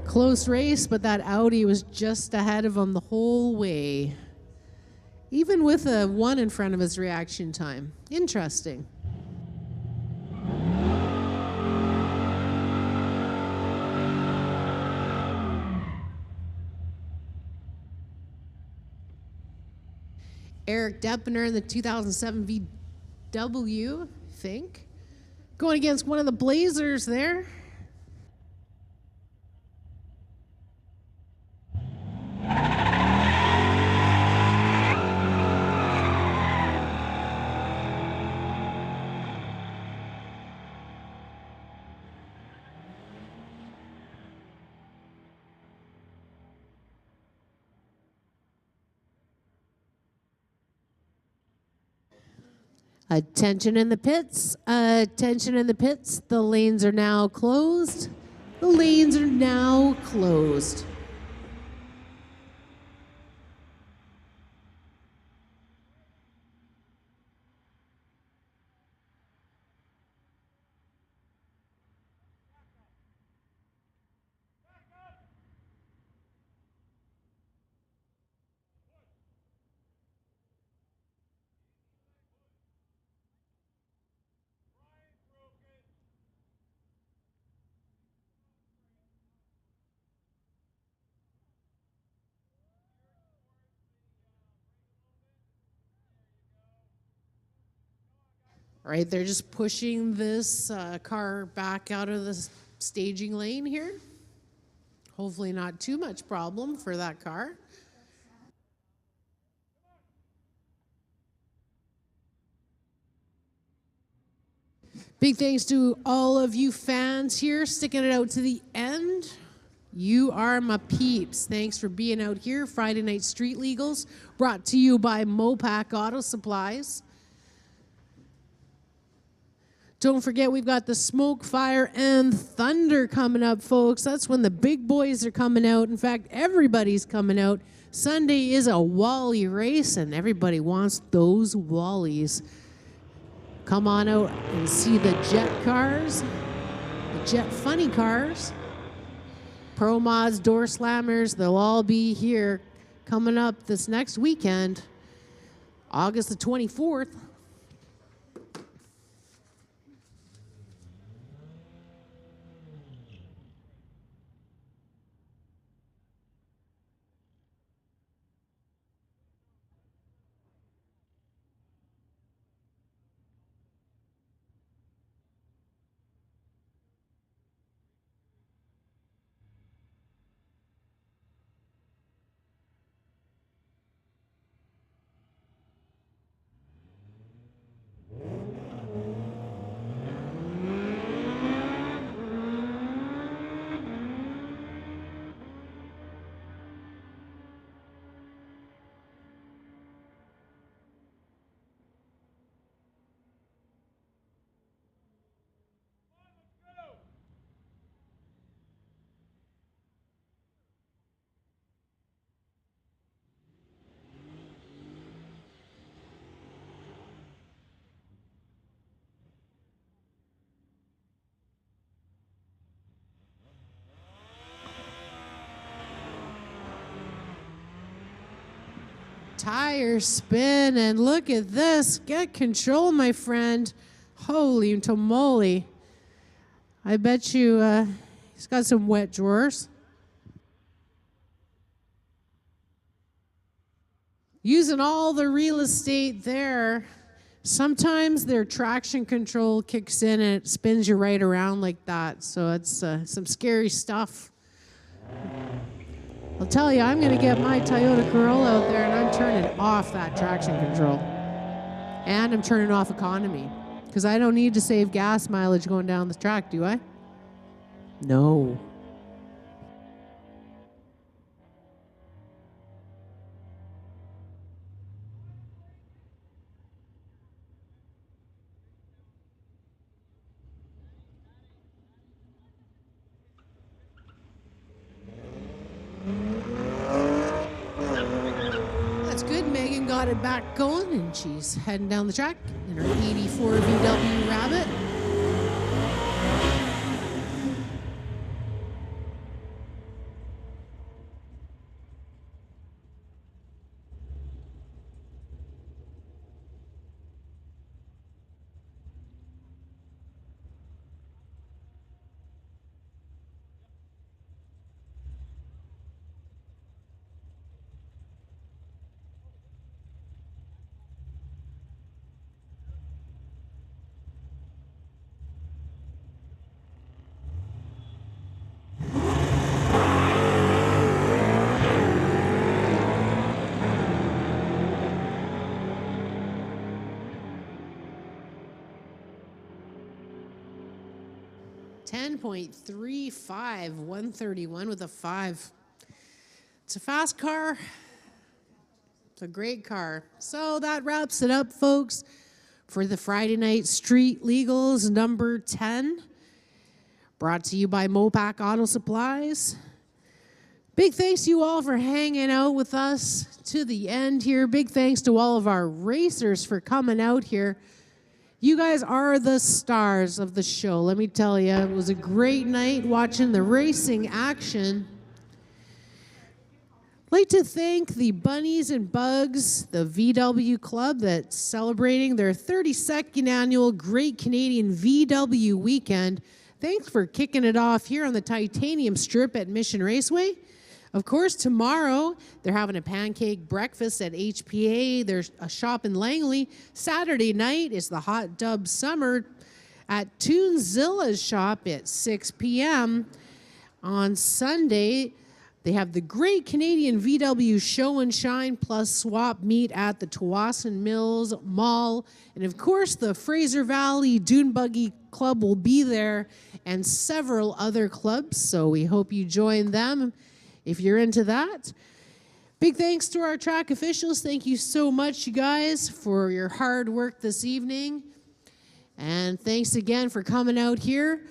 Close race, but that Audi was just ahead of him the whole way. Even with a 1 in front of his reaction time. Interesting. Eric Deppner in the 2007 VW, I think. Going against one of the Blazers there. Attention in the pits, attention in the pits. The lanes are now closed. The lanes are now closed. All right, they're just pushing this car back out of the staging lane here. Hopefully not too much problem for that car. Big thanks to all of you fans here sticking it out to the end. You are my peeps. Thanks for being out here. Friday Night Street Legals, brought to you by Mopac Auto Supplies. Don't forget, we've got the Smoke, Fire, and Thunder coming up, folks. That's when the big boys are coming out. In fact, everybody's coming out. Sunday is a Wally race, and everybody wants those Wallies. Come on out and see the jet cars, the jet funny cars. Pro mods, door slammers, they'll all be here coming up this next weekend, August the 24th. Tire spin, and look at this. Get control, my friend. Holy tamale. I bet you he's got some wet drawers. Using all the real estate there. Sometimes their traction control kicks in and it spins you right around like that. So it's some scary stuff. I'll tell you, I'm going to get my Toyota Corolla out there and I'm turning off that traction control. And I'm turning off economy. Because I don't need to save gas mileage going down the track, do I? No. Got it back going, and she's heading down the track in her 84 VW Rabbit. .35, 131 with a 5. It's a fast car. It's a great car. So that wraps it up, folks, for the Friday Night Street Legals number 10. Brought to you by Mopac Auto Supplies. Big thanks to you all for hanging out with us to the end here. Big thanks to all of our racers for coming out here. You guys are the stars of the show, let me tell you. It was a great night watching the racing action. I'd like to thank the Bunnies and Bugs, the VW Club, that's celebrating their 32nd annual Great Canadian VW Weekend. Thanks for kicking it off here on the Titanium Strip at Mission Raceway. Of course, tomorrow, they're having a pancake breakfast at HPA. There's a shop in Langley. Saturday night is the Hot Dub Summer at Toonzilla's shop at 6 p.m. On Sunday, they have the Great Canadian VW Show and Shine plus swap meet at the Tawasin Mills Mall. And of course, the Fraser Valley Dune Buggy Club will be there and several other clubs. So we hope you join them if you're into that. Big thanks to our track officials. Thank you so much, you guys, for your hard work this evening. And thanks again for coming out here.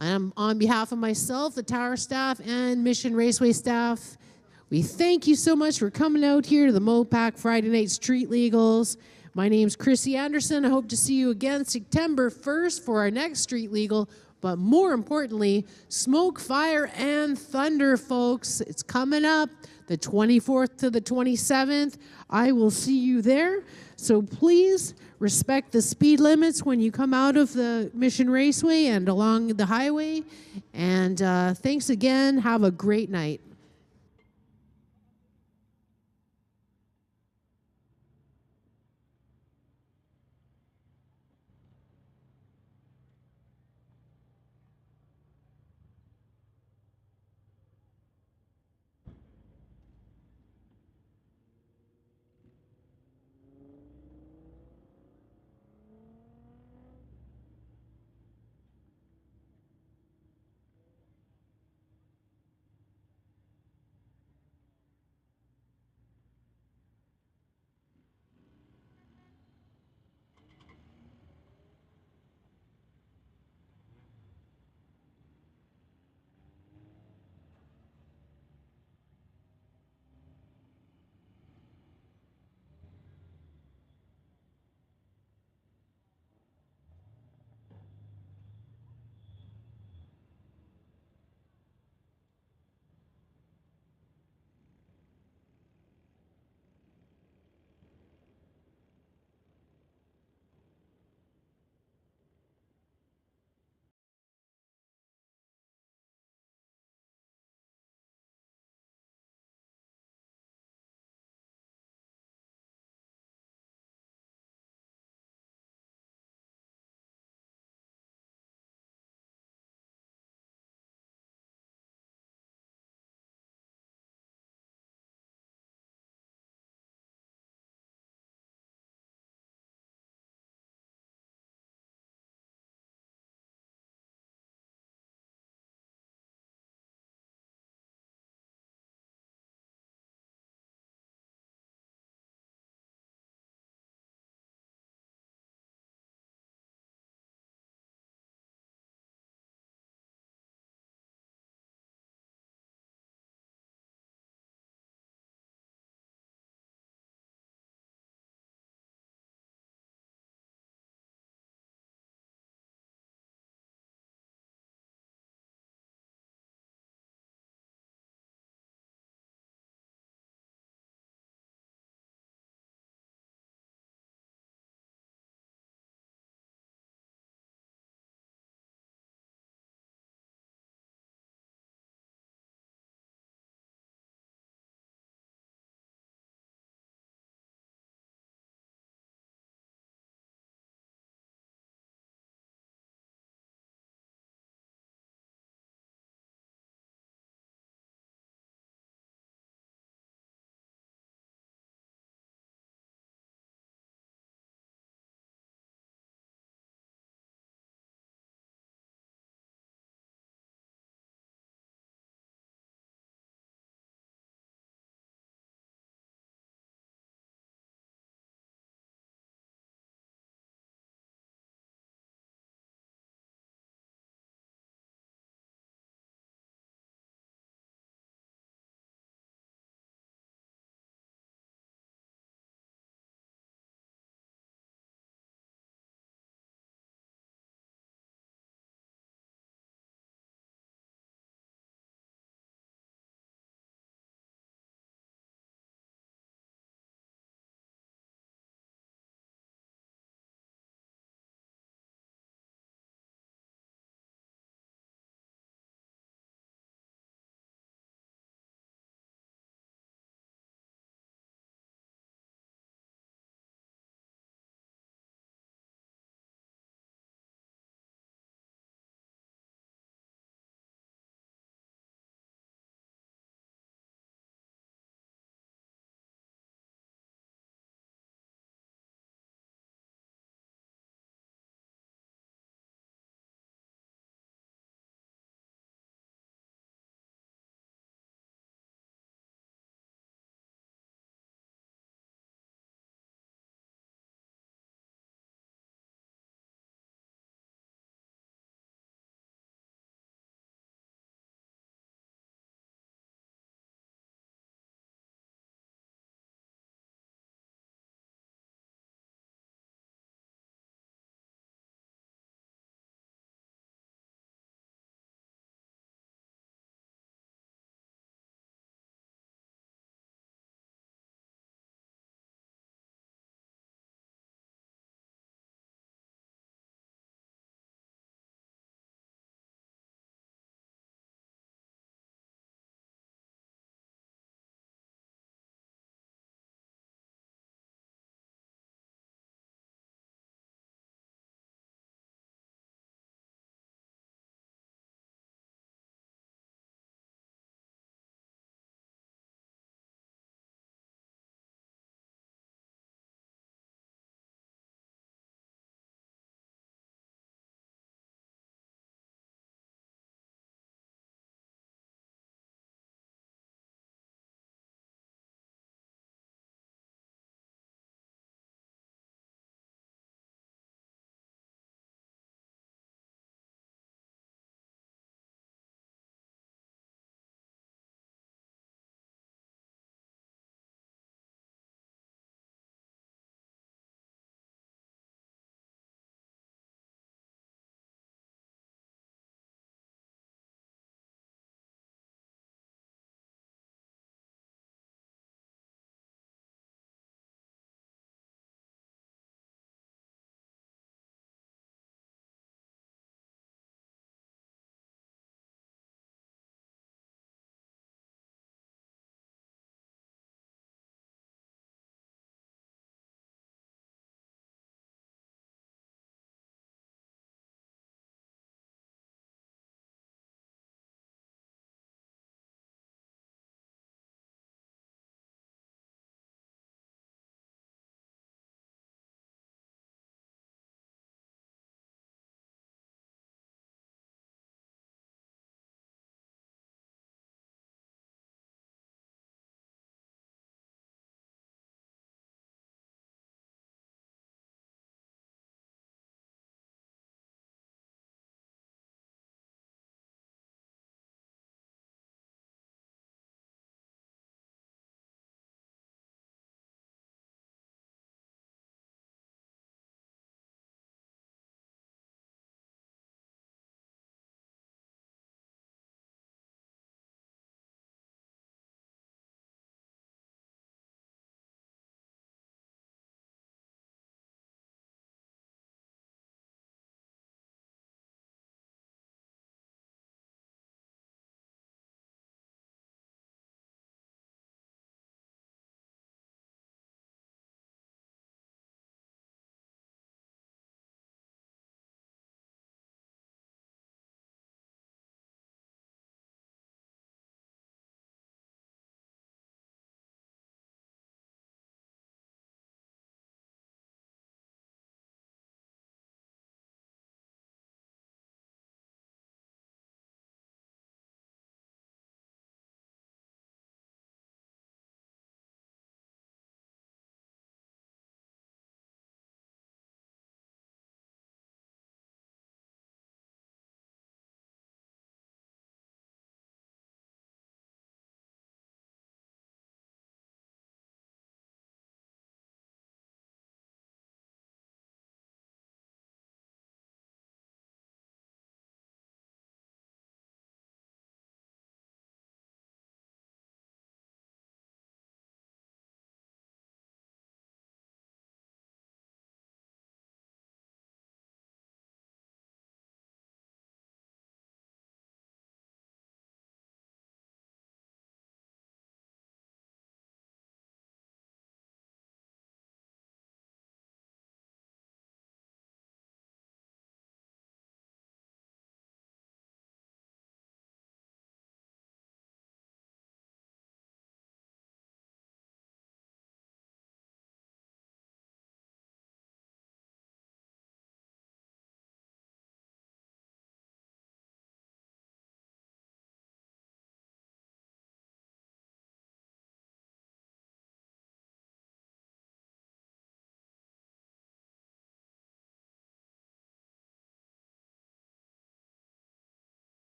On behalf of myself, the tower staff, and Mission Raceway staff, we thank you so much for coming out here to the Mopac Friday Night Street Legals. My name's Chrissy Anderson. I hope to see you again September 1st for our next Street Legal. But more importantly, Smoke, Fire, and Thunder, folks. It's coming up the 24th to the 27th. I will see you there. So please respect the speed limits when you come out of the Mission Raceway and along the highway. And thanks again. Have a great night.